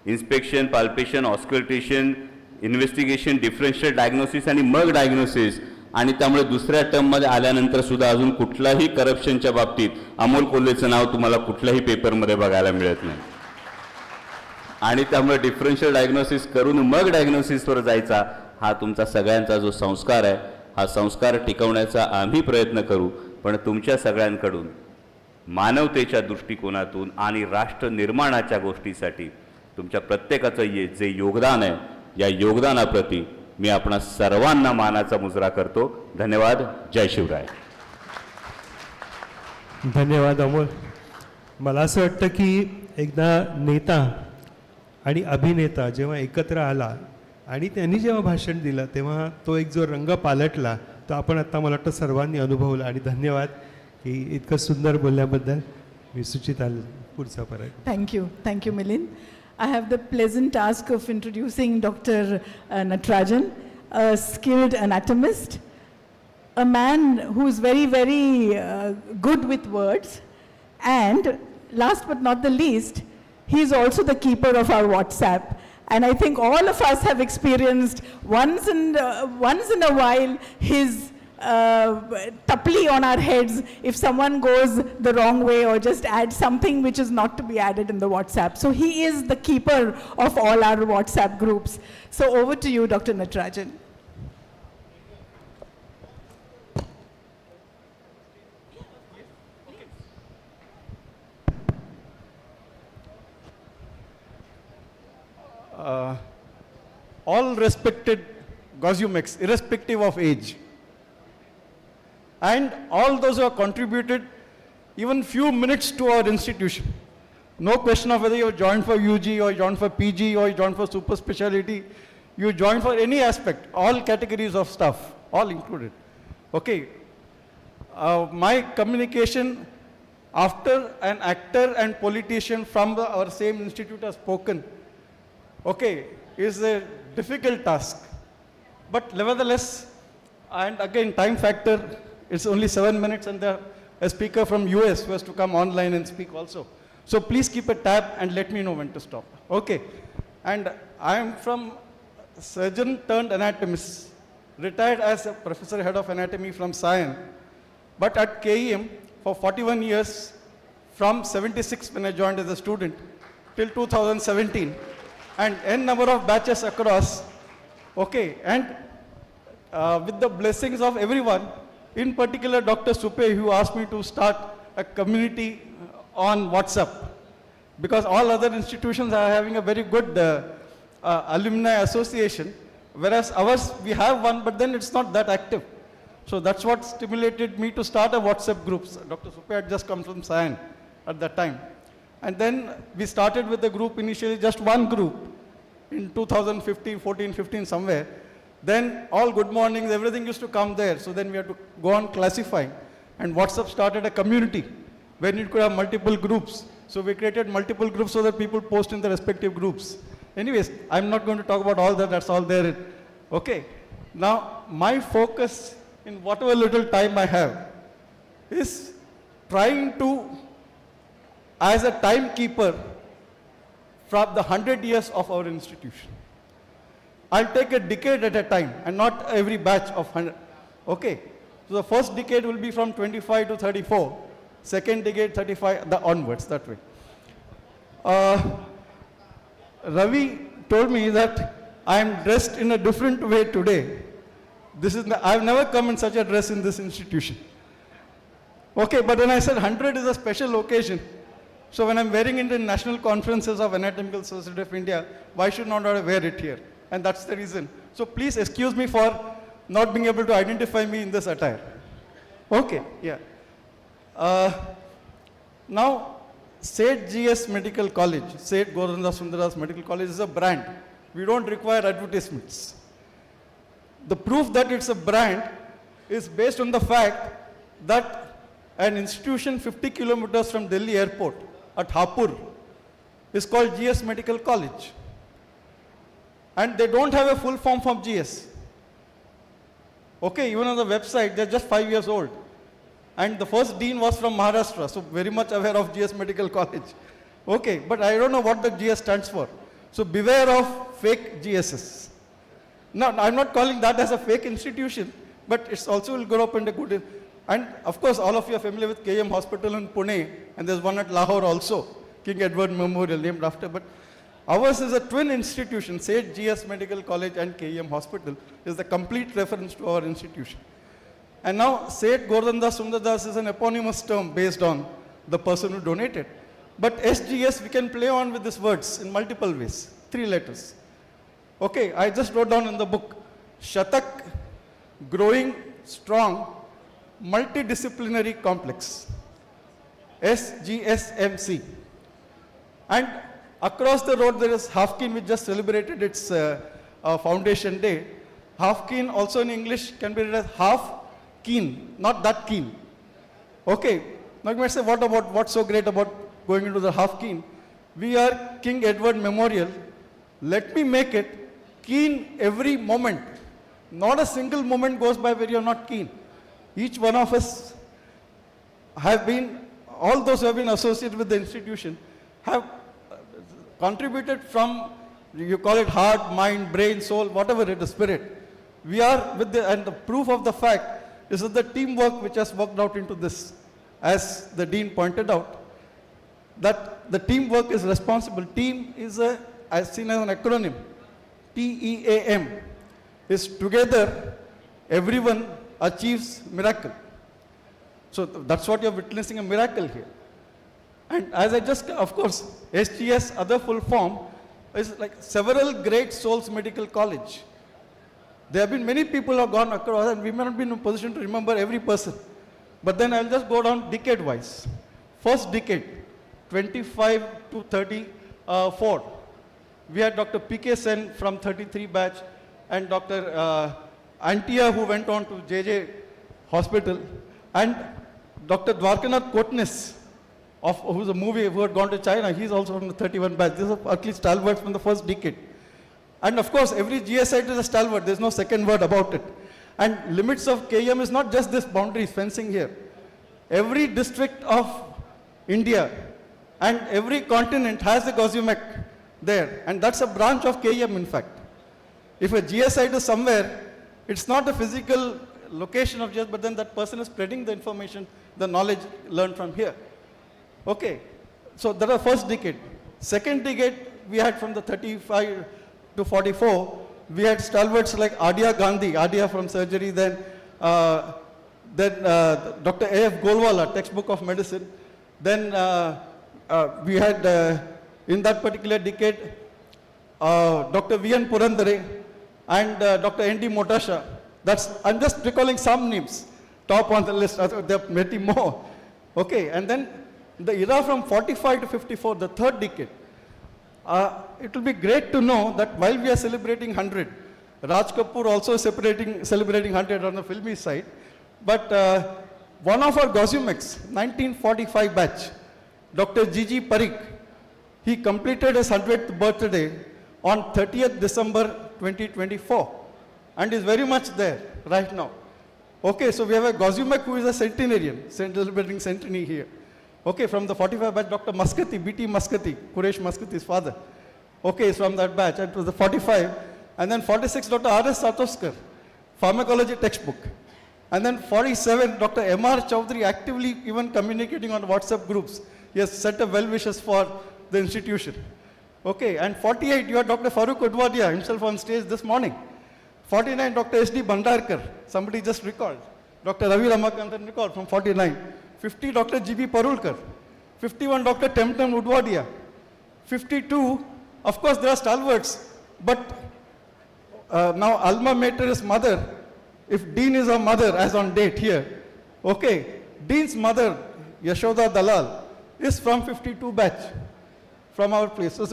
Inspection, palpation, auscultation, investigation, differential diagnosis आणि मग डायग्नोसिस. आणि त्यामुळे दुसऱ्या टर्ममध्ये आल्यानंतर सुद्धा अजून कुठल्याही करप्शनच्या बाबतीत अमोल कोल्हेचं नाव तुम्हाला कुठल्याही पेपरमध्ये बघायला मिळत नाही. आणि त्यामुळे डिफरन्शियल डायग्नोसिस करून मग डायग्नोसिसवर जायचा हा तुमचा सगळ्यांचा जो संस्कार आहे, हा संस्कार टिकवण्याचा आम्ही प्रयत्न करू. पण तुमच्या सगळ्यांकडून मानवतेच्या दृष्टिकोनातून आणि राष्ट्र निर्माणाच्या गोष्टीसाठी तुमच्या प्रत्येकाचं जे योगदान आहे, या योगदानाप्रती मी आपणा सर्वांना मानाचा मुजरा करतो. धन्यवाद. जय शिवराय. धन्यवाद अमोल. मला असं वाटतं की एकदा नेता आणि अभिनेता जेव्हा एकत्र आला आणि त्यांनी जेव्हा भाषण दिलं तेव्हा तो एक जो रंग पालटला तो आपण आता मला वाटतं सर्वांनी अनुभवला. आणि धन्यवाद की इतकं सुंदर बोलल्याबद्दल. मी सुचिता पुढचा परत. Thank you, Milind. I have the pleasant task of introducing Dr. Natarajan, a skilled anatomist, a man who is very, very good with words, and last but not the least, he is also the keeper of our WhatsApp. And I think all of us have experienced once in a while his tapli on our heads if someone goes the wrong way or just adds something which is not to be added in the WhatsApp. So he is the keeper of all our WhatsApp groups. So over to you, Dr. Natarajan. all respected Gausiumex, irrespective of age. And all those who have contributed even few minutes to our institution. No question of whether you joined for UG or you joined for PG or you joined for super specialty, you joined for any aspect, all categories of stuff, all included. Okay. My communication after an actor and politician from our same institute has spoken, okay, is a difficult task. But nevertheless, and again, time factor, it's only 7 minutes and a speaker from US who has to come online and speak also. So please keep a tab and let me know when to stop. Okay. And I am from surgeon turned anatomist, retired as a professor head of anatomy from Sion, but at KEM for 41 years, from 76 when I joined as a student till 2017, and n number of batches across. Okay. And with the blessings of everyone, in particular Dr. Supe, who asked me to start a community on WhatsApp, because all other institutions are having a very good alumni association, whereas ours, we have one, but then it's not that active. So that's what stimulated me to start a WhatsApp group. Dr. Supe had just come from Sion at that time. And then we started with the group initially, just one group in 2015, 14, 15 somewhere. Then all good mornings, everything used to come there. So then we had to go on classifying. And WhatsApp started a community where you could have multiple groups. So we created multiple groups so that people post in the respective groups. Anyways, I'm not going to talk about all that, that's all there. Okay. Now, my focus in whatever little time I have is trying to, as a timekeeper from the 100 years of our institution. I'll take a decade at a time and not every batch of 100. Okay. So the first decade will be from 25 to 34. Second decade, 35, onwards, that way. Ravi told me that I am dressed in a different way today. I've never come in such a dress in this institution. Okay, but when I said 100 is a special occasion, so when I'm wearing it in national conferences of Anatomical Society of India, why should not I wear it here? And that's the reason. So please excuse me for not being able to identify me in this attire. Okay, yeah. Now, Seth GS Medical College, Seth GORDHANDAS Medical College is a brand. We don't require advertisements. The proof that it's a brand is based on the fact that an institution 50 kilometers from Delhi airport at Hapur is called GS Medical College. And they don't have a full form from GS. Okay, even on the website, they're just 5 years old. And the first dean was from Maharashtra, so very much aware of GS Medical College. Okay, but I don't know what the GS stands for. So beware of fake GSs. Now, I'm not calling that as a fake institution, but it's also will grow up in a good. And of course, all of you are familiar with KM Hospital in Pune, and there's one at Lahore also, King Edward Memorial, named after. But ours is a twin institution, Seth GS Medical College and KM Hospital is the complete reference to our institution. And now, Seth GORDHANDAS SUNDERDAS is an eponymous term based on the person who donated. But SGS, we can play on with these words in multiple ways, 3 letters. Okay, I just wrote down in the book, Shatak, growing, strong, multidisciplinary complex, SGSMC. And across the road there is Hafkin, which just celebrated its foundation day. Hafkin also in English can be read as half keen, not that keen. Okay, now you might say, what's so great about going into the half keen? We are King Edward Memorial. Let me make it keen every moment. Not a single moment goes by where you're not keen. Each one of us have been, all those who have been associated with the institution have contributed from, you call it heart, mind, brain, soul, whatever it is, spirit. We are with and the proof of the fact is that the teamwork which has worked out into this, as the dean pointed out, that the teamwork is responsible. Team is as seen as an acronym, TEAM, is together, everyone achieves miracle. So that's what you're witnessing, a miracle here. And as I just, of course, SGS, other full form, It's like several great souls medical college. There have been many people who have gone across, and we may not be in a position to remember every person. But then I'll just go down decade-wise. First decade, 25 to 34. We had Dr. P.K. Sen from 33 batch, and Dr. Antia, who went on to JJ Hospital, and Dr. Dwarkanath Kotnis, who's a movie who had gone to China. He's also from the 31 batch. These are at least stalwarts from the first decade. And of course, every GS site is a stalwart. There's no second word about it. And limits of KEM is not just this boundaries fencing here. Every district of India and every continent has a GOSUMEC there. And that's a branch of KEM, in fact. If a GS site is somewhere, it's not a physical location of GS, but then that person is spreading the information, the knowledge learned from here. Okay, so that was first decade. Second decade, we had from the 35 to 44, we had stalwarts like Adia Gandhi, Adia from surgery, then Dr. A.F. Golwala, textbook of medicine. Then we had, in that particular decade, Dr. V.N. Purandare and Dr. N.D. Motasha. I'm just recalling some names, top on the list. There are many more. Okay, and then the era from 45 to 54, the third decade. It will be great to know that while we are celebrating 100, Raj Kapoor also celebrating 100 on the filmy side, but one of our GOSUMECs, 1945 batch, Dr. G.G. Parikh, he completed his 100th birthday on 30th December 2024 and is very much there right now. Okay, so we have a GOSUMEC who is a centenarian, celebrating centenary here. Okay, from the 45 batch, Dr. Maskati, B.T. Maskati, Quresh Maskati's father. Okay, from that batch, it was the 45. And then 46, Dr. R.S. Satoskar, pharmacology textbook. And then 47, Dr. M.R. Chowdhury, actively even communicating on WhatsApp groups. He has set up well wishes for the institution. Okay, and 48, you have Dr. Farooq Udwadia, himself on stage this morning. 49, Dr. S.D. Bhandarkar, somebody just recalled. Dr. Ravi Ramakanthan recalled from 49. 50, Dr. G.B. Parulkar. 51, Dr. Temtem Udwadia. 52, of course, there are stalwarts, but now alma mater is mother. If Dean is a mother, as on date here, okay, Dean's mother, Yashoda Dalal, is from 52 batch, from our place. So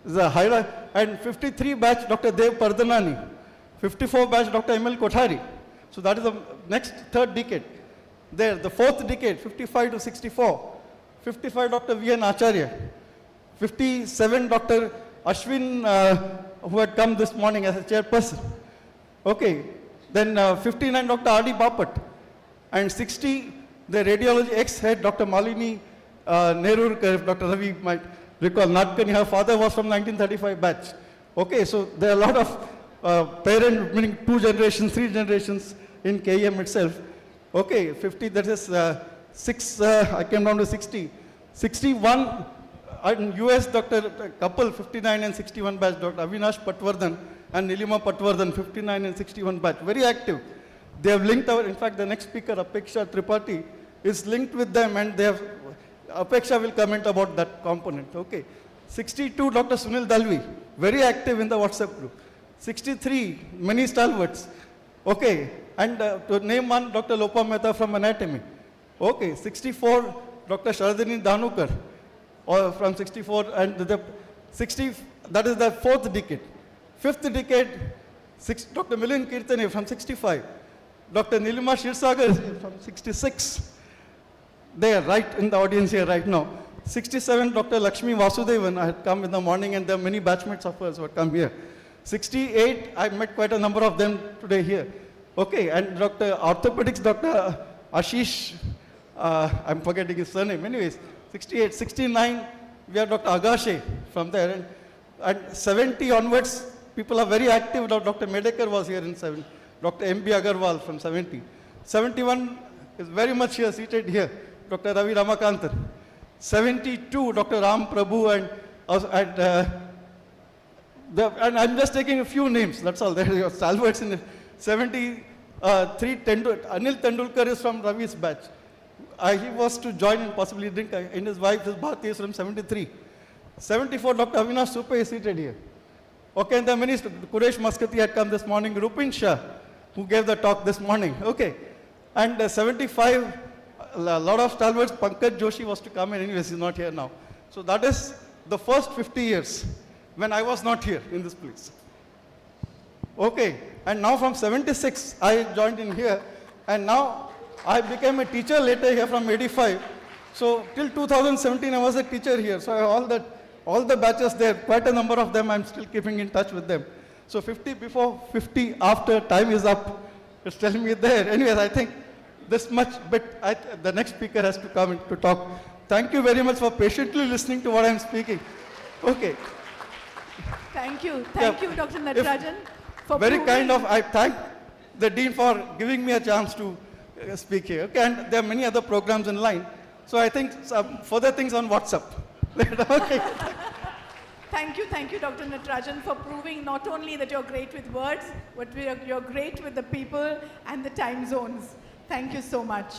the higher, and 53 batch, Dr. Dev Pardhanani. 54 batch, Dr. M.L. Kothari. So that is the next third decade. There, the fourth decade, 55 to 64. 55, Dr. V.N. Acharya. 57, Dr. Ashwin, who had come this morning as a chairperson. Okay. Then 59, Dr. R.D. Bapat. And 60, the radiology ex-head, Dr. Malini Nerurkar, if Dr. Ravi might recall. Nadkani, her father was from 1935 batch. Okay, so there are a lot of parents, meaning 2 generations, 3 generations in KEM itself. Okay, 50, that is 6, I came down to 60. 61, in US, Dr. Couple, 59 and 61 batch, Dr. Avinash Patwardhan and Nilima Patwardhan, 59 and 61 batch, very active. They have linked in fact, the next speaker, Apeksha Tripathi, is linked with them, and they have, Apeksha will comment about that component, okay. 62, Dr. Sunil Dalvi, very active in the WhatsApp group. 63, many stalwarts, okay. And to name one, Dr. Lopa Mehta from anatomy. Okay, 64, Dr. Sharadini Dhanukar, or from 64, and the 60, that is the fourth decade. Fifth decade, Dr. Milind Kirtane from 65. Dr. Nilima Shirsagar from 66. They are right in the audience here right now. 67, Dr. Lakshmi Vasudevan, I had come in the morning, and there are many batchmates of us who had come here. 68, I met quite a number of them today here. Okay, and Dr. Orthopedics, Dr. Ashish, I'm forgetting his surname. Anyways, 68, 69, we have Dr. Agashe from there. And 70 onwards, people are very active. Dr. Medekar was here in 70. Dr. M.B. Agarwal from 70. 71 is very much here, seated here. Dr. Ravi Ramakanthan. 72, Dr. Ram Prabhu, and I'm just taking a few names, that's all. There are stalwarts in it. 73, Anil Tendulkar is from Ravi's batch. He was to join and possibly drink, and his wife, his Bharti, is from 73. 74, Dr. Avinash Super is seated here. Okay, and there are many, Quresh Maskati had come this morning, Rupin Shah, who gave the talk this morning. Okay, and 75, a lot of stalwarts, Pankaj Joshi was to come in, anyways, he's not here now. So that is the first 50 years when I was not here in this place. Okay, and now from 76, I joined in here, and now I became a teacher later here from 85. So till 2017, I was a teacher here. So I have all the batches there, quite a number of them, I'm still keeping in touch with them. So 50 before, 50 after, time is up. It's telling me there. Anyways, I think this much, but the next speaker has to come in to talk. Thank you very much for patiently listening to what I'm speaking. Okay. Thank you, Dr. Natarajan. Very kind of, I thank the Dean for giving me a chance to speak here. Okay, and there are many other programs in line. So I think some further things on WhatsApp. Okay. Thank you, Dr. Natarajan, for proving not only that you're great with words, but you're great with the people and the time zones. Thank you so much.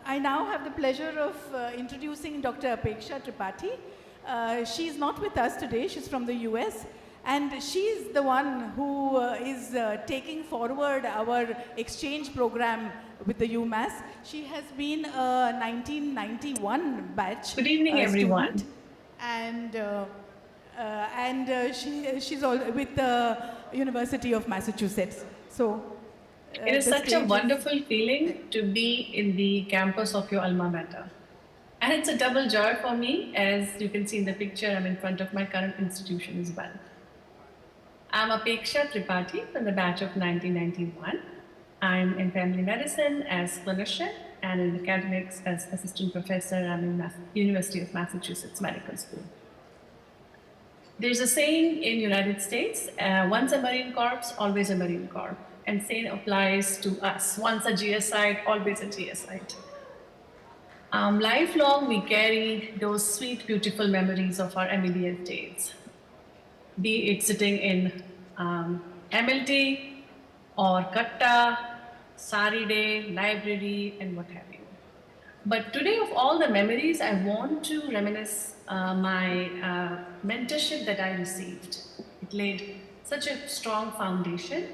I now have the pleasure of introducing Dr. Apeksha Tripathi. She's not with us today, she's from the US, and she's the one who is taking forward our exchange program with the UMass. She has been a 1991 batch. Good evening, everyone. And she's all with the University of Massachusetts. So it is such a wonderful feeling to be in the campus of your alma mater. And it's a double joy for me. As you can see in the picture, I'm in front of my current institution as well. I'm Apeksha Tripathi from the batch of 1991. I'm in family medicine as clinician and in academics as assistant professor. I'm in University of Massachusetts Medical School. There's a saying in United States, once a Marine Corps, always a Marine Corps. And same applies to us. Once a GSite, always a GSite. Lifelong, we carry those sweet, beautiful memories of our MBBS days. Be it sitting in MLT or Katta, Sari Day, library, and what have you. But today, of all the memories, I want to reminisce my mentorship that I received. It laid such a strong foundation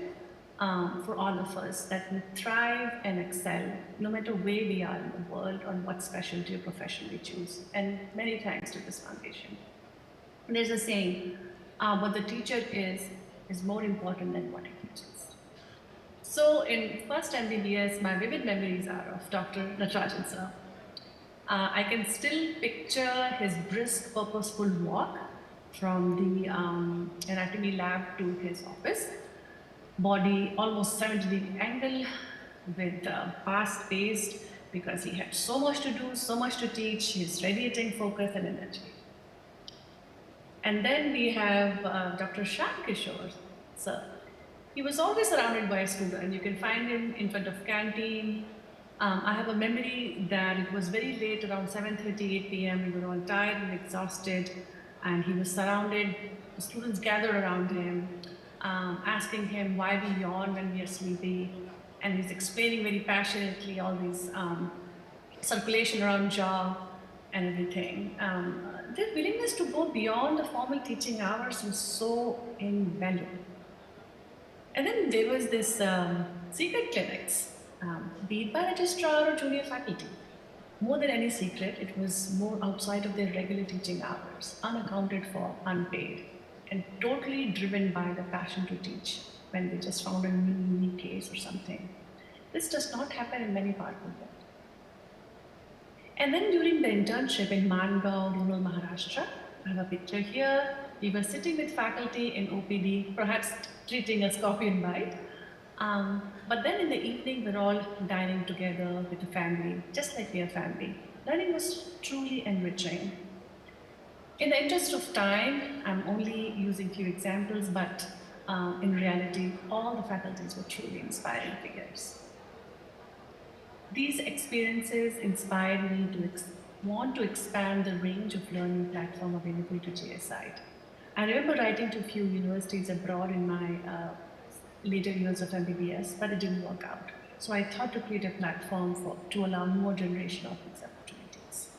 for all of us that we thrive and excel no matter where we are in the world or what specialty or profession we choose. And many thanks to this foundation. And there's a saying, what the teacher is more important than what he teaches. So in first MBBS, my vivid memories are of Dr. Natarajan sir. I can still picture his brisk, purposeful walk from the anatomy lab to his office. Body almost 70-degree angle with fast-paced because he had so much to do, so much to teach. He's radiating focus and energy. And then we have Dr. Shyam Kishore sir. He was always surrounded by a student. You can find him in front of canteen. I have a memory that it was very late, around 7:30, 8 p.m. We were all tired and exhausted, and he was surrounded. The students gathered around him, asking him why we yawn when we are sleepy, and he's explaining very passionately all these circulation around jaw and everything. Their willingness to go beyond the formal teaching hours was so invaluable. And then there was this secret clinics, be it by registrar or junior faculty. More than any secret, it was more outside of their regular teaching hours, unaccounted for, unpaid, and totally driven by the passion to teach when they just found a new case or something. This does not happen in many parts of the world. And then during the internship in Mangaon, rural Maharashtra, I have a picture here. We were sitting with faculty in OPD, perhaps treating a scorpion bite. But then in the evening, we're all dining together with the family, just like we are family. Learning was truly enriching. In the interest of time, I'm only using few examples, but in reality, all the faculties were truly inspiring figures. These experiences inspired me to want to expand the range of learning platform available to GSI. I remember writing to a few universities abroad in my later years of MBBS, but it didn't work out. So I thought to create a platform to allow more generation of these opportunities.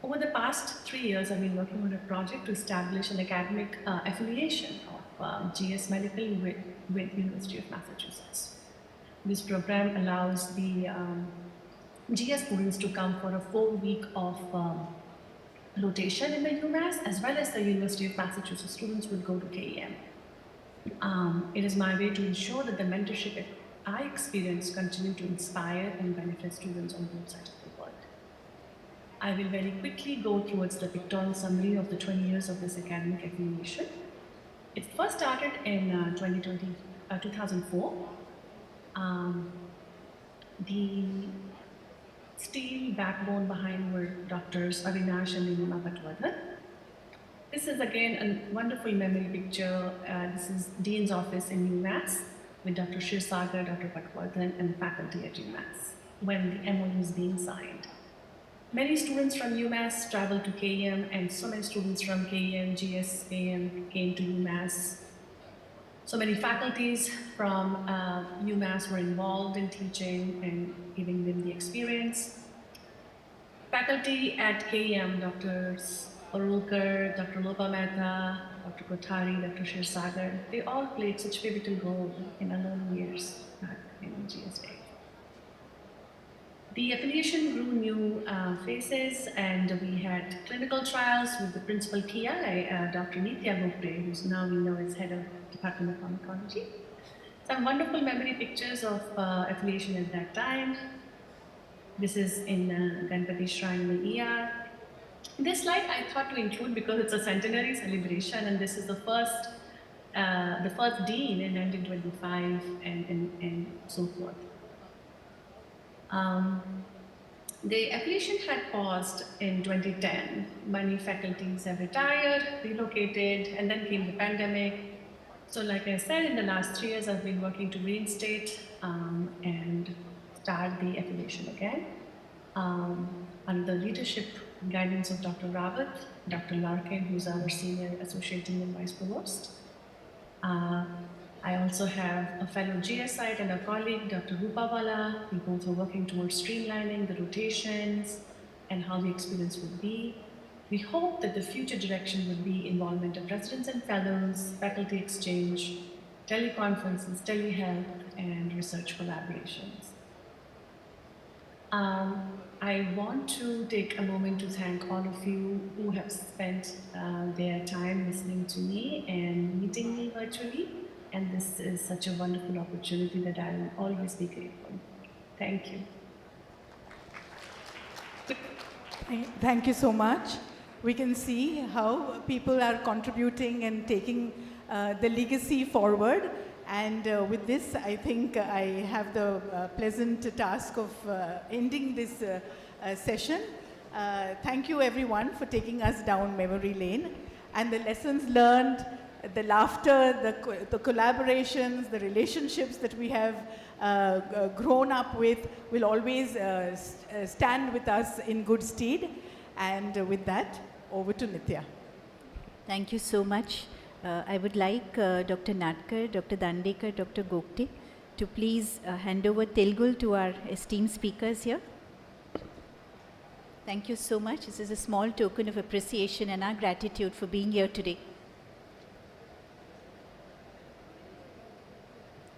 Over the past 3 years, I've been working on a project to establish an academic affiliation of GS Medical with University of Massachusetts. This program allows the GS students to come for a 4-week of rotation in the UMass, as well as the University of Massachusetts students will go to KEM. It is my way to ensure that the mentorship I experience continue to inspire and benefit students on both sides of the world. I will very quickly go towards the pictorial summary of the 20 years of this academic affiliation. It first started in 2004. The steel backbone behind were Doctors Avinash and Nilima Patwardhan. This is again a wonderful memory picture. This is Dean's office in UMass with Dr. Shirsagar, Dr. Patwardhan and faculty at UMass when the MOU is being signed. Many students from UMass traveled to KEM and so many students from KEM, GS, KEM came to UMass. So many faculties from UMass were involved in teaching and giving them the experience. Faculty at KEM, Drs. Orulkar, Dr. Lopa Mehta, Dr. Kothari, Dr. Shirsagar, they all played such pivotal role in our early years back in GSA. The affiliation grew new faces, and we had clinical trials with the principal PI, Dr. Nitya Gupte, who's now we know as head of Department of Pharmacology. Some wonderful memory pictures of affiliation at that time. This is in Ganpati Shrine in the ER. This slide I thought to include because it's a centenary celebration, and this is the first dean in 1925 and so forth. The affiliation had paused in 2010. Many faculties have retired, relocated, and then came the pandemic. So like I said, in the last 3 years, I've been working to reinstate and start the affiliation again. Under the leadership guidance of Dr. Rawat, Dr. Larkin, who's our Senior Associate Dean and Vice Provost. I also have a fellow GSite and a colleague, Dr. Rupawala. We both are working towards streamlining the rotations and how the experience would be. We hope that the future direction would be involvement of residents and fellows, faculty exchange, teleconferences, telehealth, and research collaborations. I want to take a moment to thank all of you who have spent their time listening to me and meeting me virtually. And this is such a wonderful opportunity that I will always be grateful. Thank you. Thank you so much. We can see how people are contributing and taking the legacy forward. And with this, I think I have the pleasant task of ending this session. Thank you everyone for taking us down memory lane. And the lessons learned, the laughter, the collaborations, the relationships that we have grown up with will always stand with us in good stead. And with that, over to Nitya. Thank you so much. I would like Dr. Natkar, Dr. Dandekar, Dr. Gokte to please hand over Telgul to our esteemed speakers here. Thank you so much. This is a small token of appreciation and our gratitude for being here today.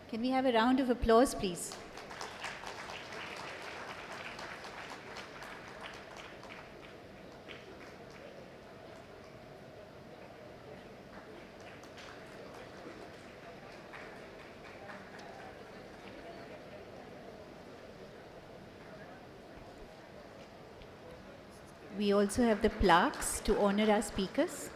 Can we have a round of applause, please? We also have the plaques to honor our speakers.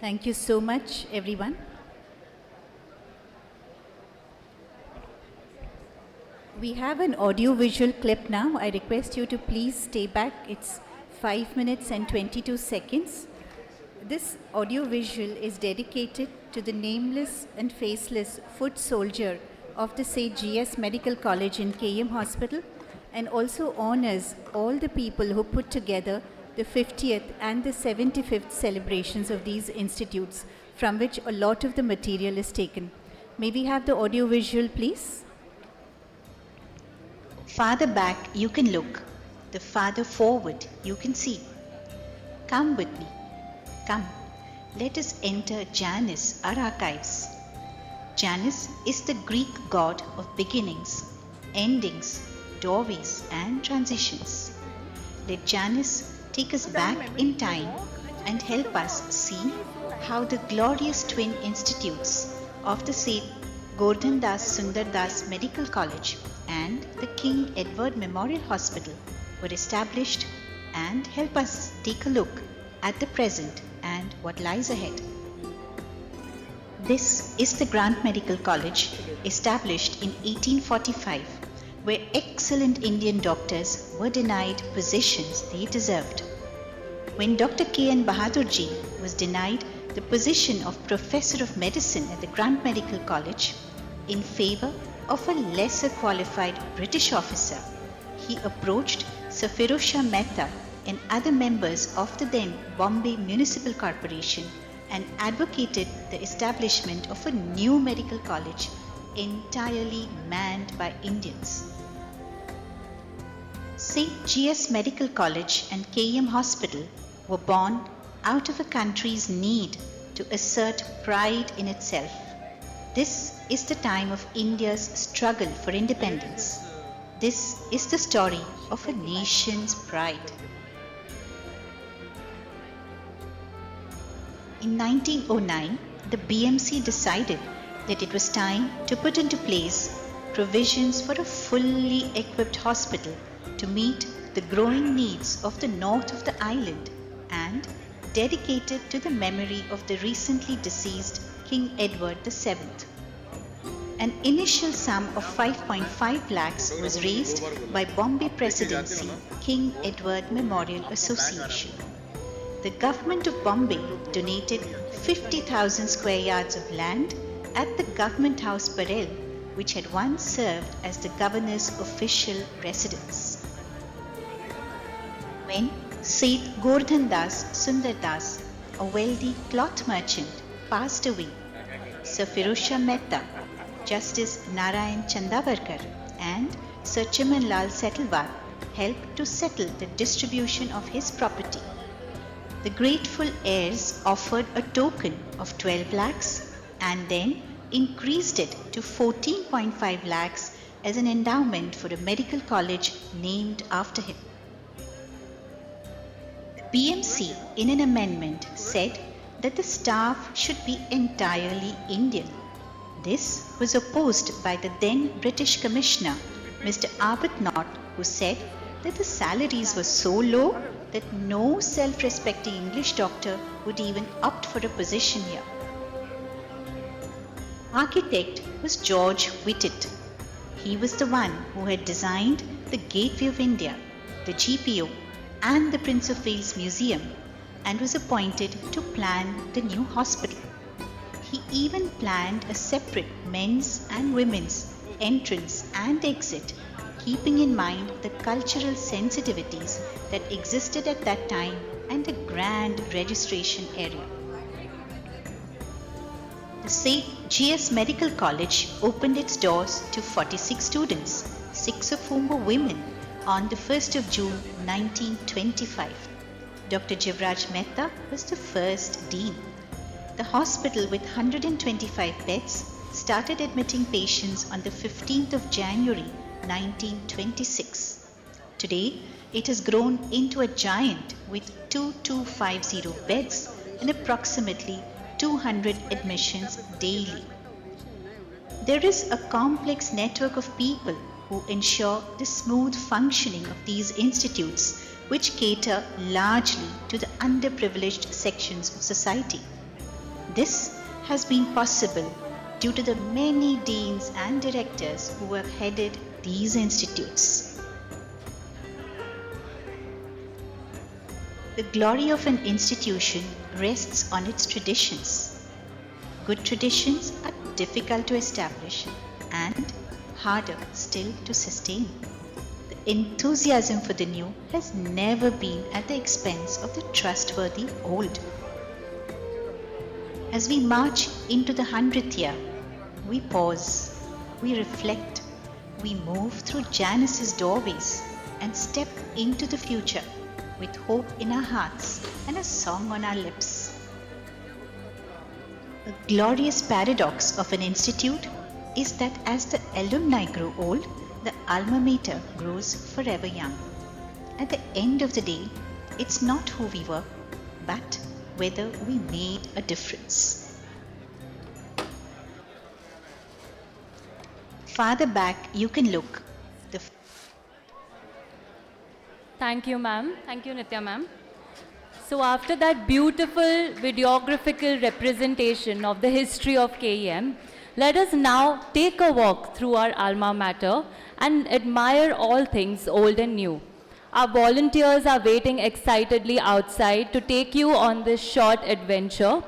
Thank you so much, everyone. We have an audio-visual clip now. I request you to please stay back. It's 5 minutes and 22 seconds. This audio-visual is dedicated to the nameless and faceless foot soldier of the St. GS Medical College in KM Hospital, and also honors all the people who put together the 50th and the 75th celebrations of these institutes, from which a lot of the material is taken. May we have the audio-visual, please? Farther back you can look, the farther forward you can see. Come with me, come, let us enter Janus, our archives. Janus is the Greek god of beginnings, endings, doorways and transitions. Let Janus take us back in time and help us see how the glorious twin institutes of the St. GORDHANDAS SUNDERDAS Medical College and the King Edward Memorial Hospital were established, and help us take a look at the present and what lies ahead. This is the Grant Medical College, established in 1845, where excellent Indian doctors were denied positions they deserved. When Dr. K.N. Bahadurji was denied the position of Professor of Medicine at the Grant Medical College in favor of a lesser qualified British officer, he approached Sir Firozshah Mehta and other members of the then Bombay Municipal Corporation and advocated the establishment of a new medical college entirely manned by Indians. St. GS Medical College and KM Hospital were born out of a country's need to assert pride in itself. This is the time of India's struggle for independence. This is the story of a nation's pride. In 1909, the BMC decided that it was time to put into place provisions for a fully equipped hospital to meet the growing needs of the north of the island and dedicated to the memory of the recently deceased King Edward VII. An initial sum of 5.5 lakhs was raised by Bombay Presidency King Edward Memorial Association. The government of Bombay donated 50,000 square yards of land at the Government House Parel, which had once served as the governor's official residence. When Seth GORDHANDAS SUNDERDAS, a wealthy cloth merchant, passed away, Sir Firozshah Mehta, Justice Narayan Chandavarkar and Sir Chimanlal Setalvad helped to settle the distribution of his property. The grateful heirs offered a token of 12 lakhs and then increased it to 14.5 lakhs as an endowment for a medical college named after him. The BMC, in an amendment, said that the staff should be entirely Indian. This was opposed by the then British Commissioner, Mr. Arbuthnot, who said that the salaries were so low that no self-respecting English doctor would even opt for a position here. Architect was George Whitted. He was the one who had designed the Gateway of India, the GPO, and the Prince of Wales Museum, and was appointed to plan the new hospital. He even planned a separate men's and women's entrance and exit, keeping in mind the cultural sensitivities that existed at that time and a grand registration area. The St. GS Medical College opened its doors to 46 students, 6 of whom were women, on the 1st of June 1925. Dr. Jivraj Mehta was the first dean. The hospital, with 125 beds, started admitting patients on the 15th of January 1926. Today, it has grown into a giant with 2250 beds and approximately 200 admissions daily. There is a complex network of people who ensure the smooth functioning of these institutes, which cater largely to the underprivileged sections of society. This has been possible due to the many deans and directors who have headed these institutes. The glory of an institution rests on its traditions. Good traditions are difficult to establish and harder still to sustain. The enthusiasm for the new has never been at the expense of the trustworthy old. As we march into the 100th year, we pause, we reflect, we move through Janus's doorways and step into the future with hope in our hearts and a song on our lips. A glorious paradox of an institute is that as the alumni grow old, the alma mater grows forever young. At the end of the day, it's not who we were, but whether we made a difference. Farther back you can look. Thank you, ma'am. Thank you, Nitya, ma'am. So after that beautiful videographical representation of the history of KEM, let us now take a walk through our alma mater and admire all things old and new. Our volunteers are waiting excitedly outside to take you on this short adventure.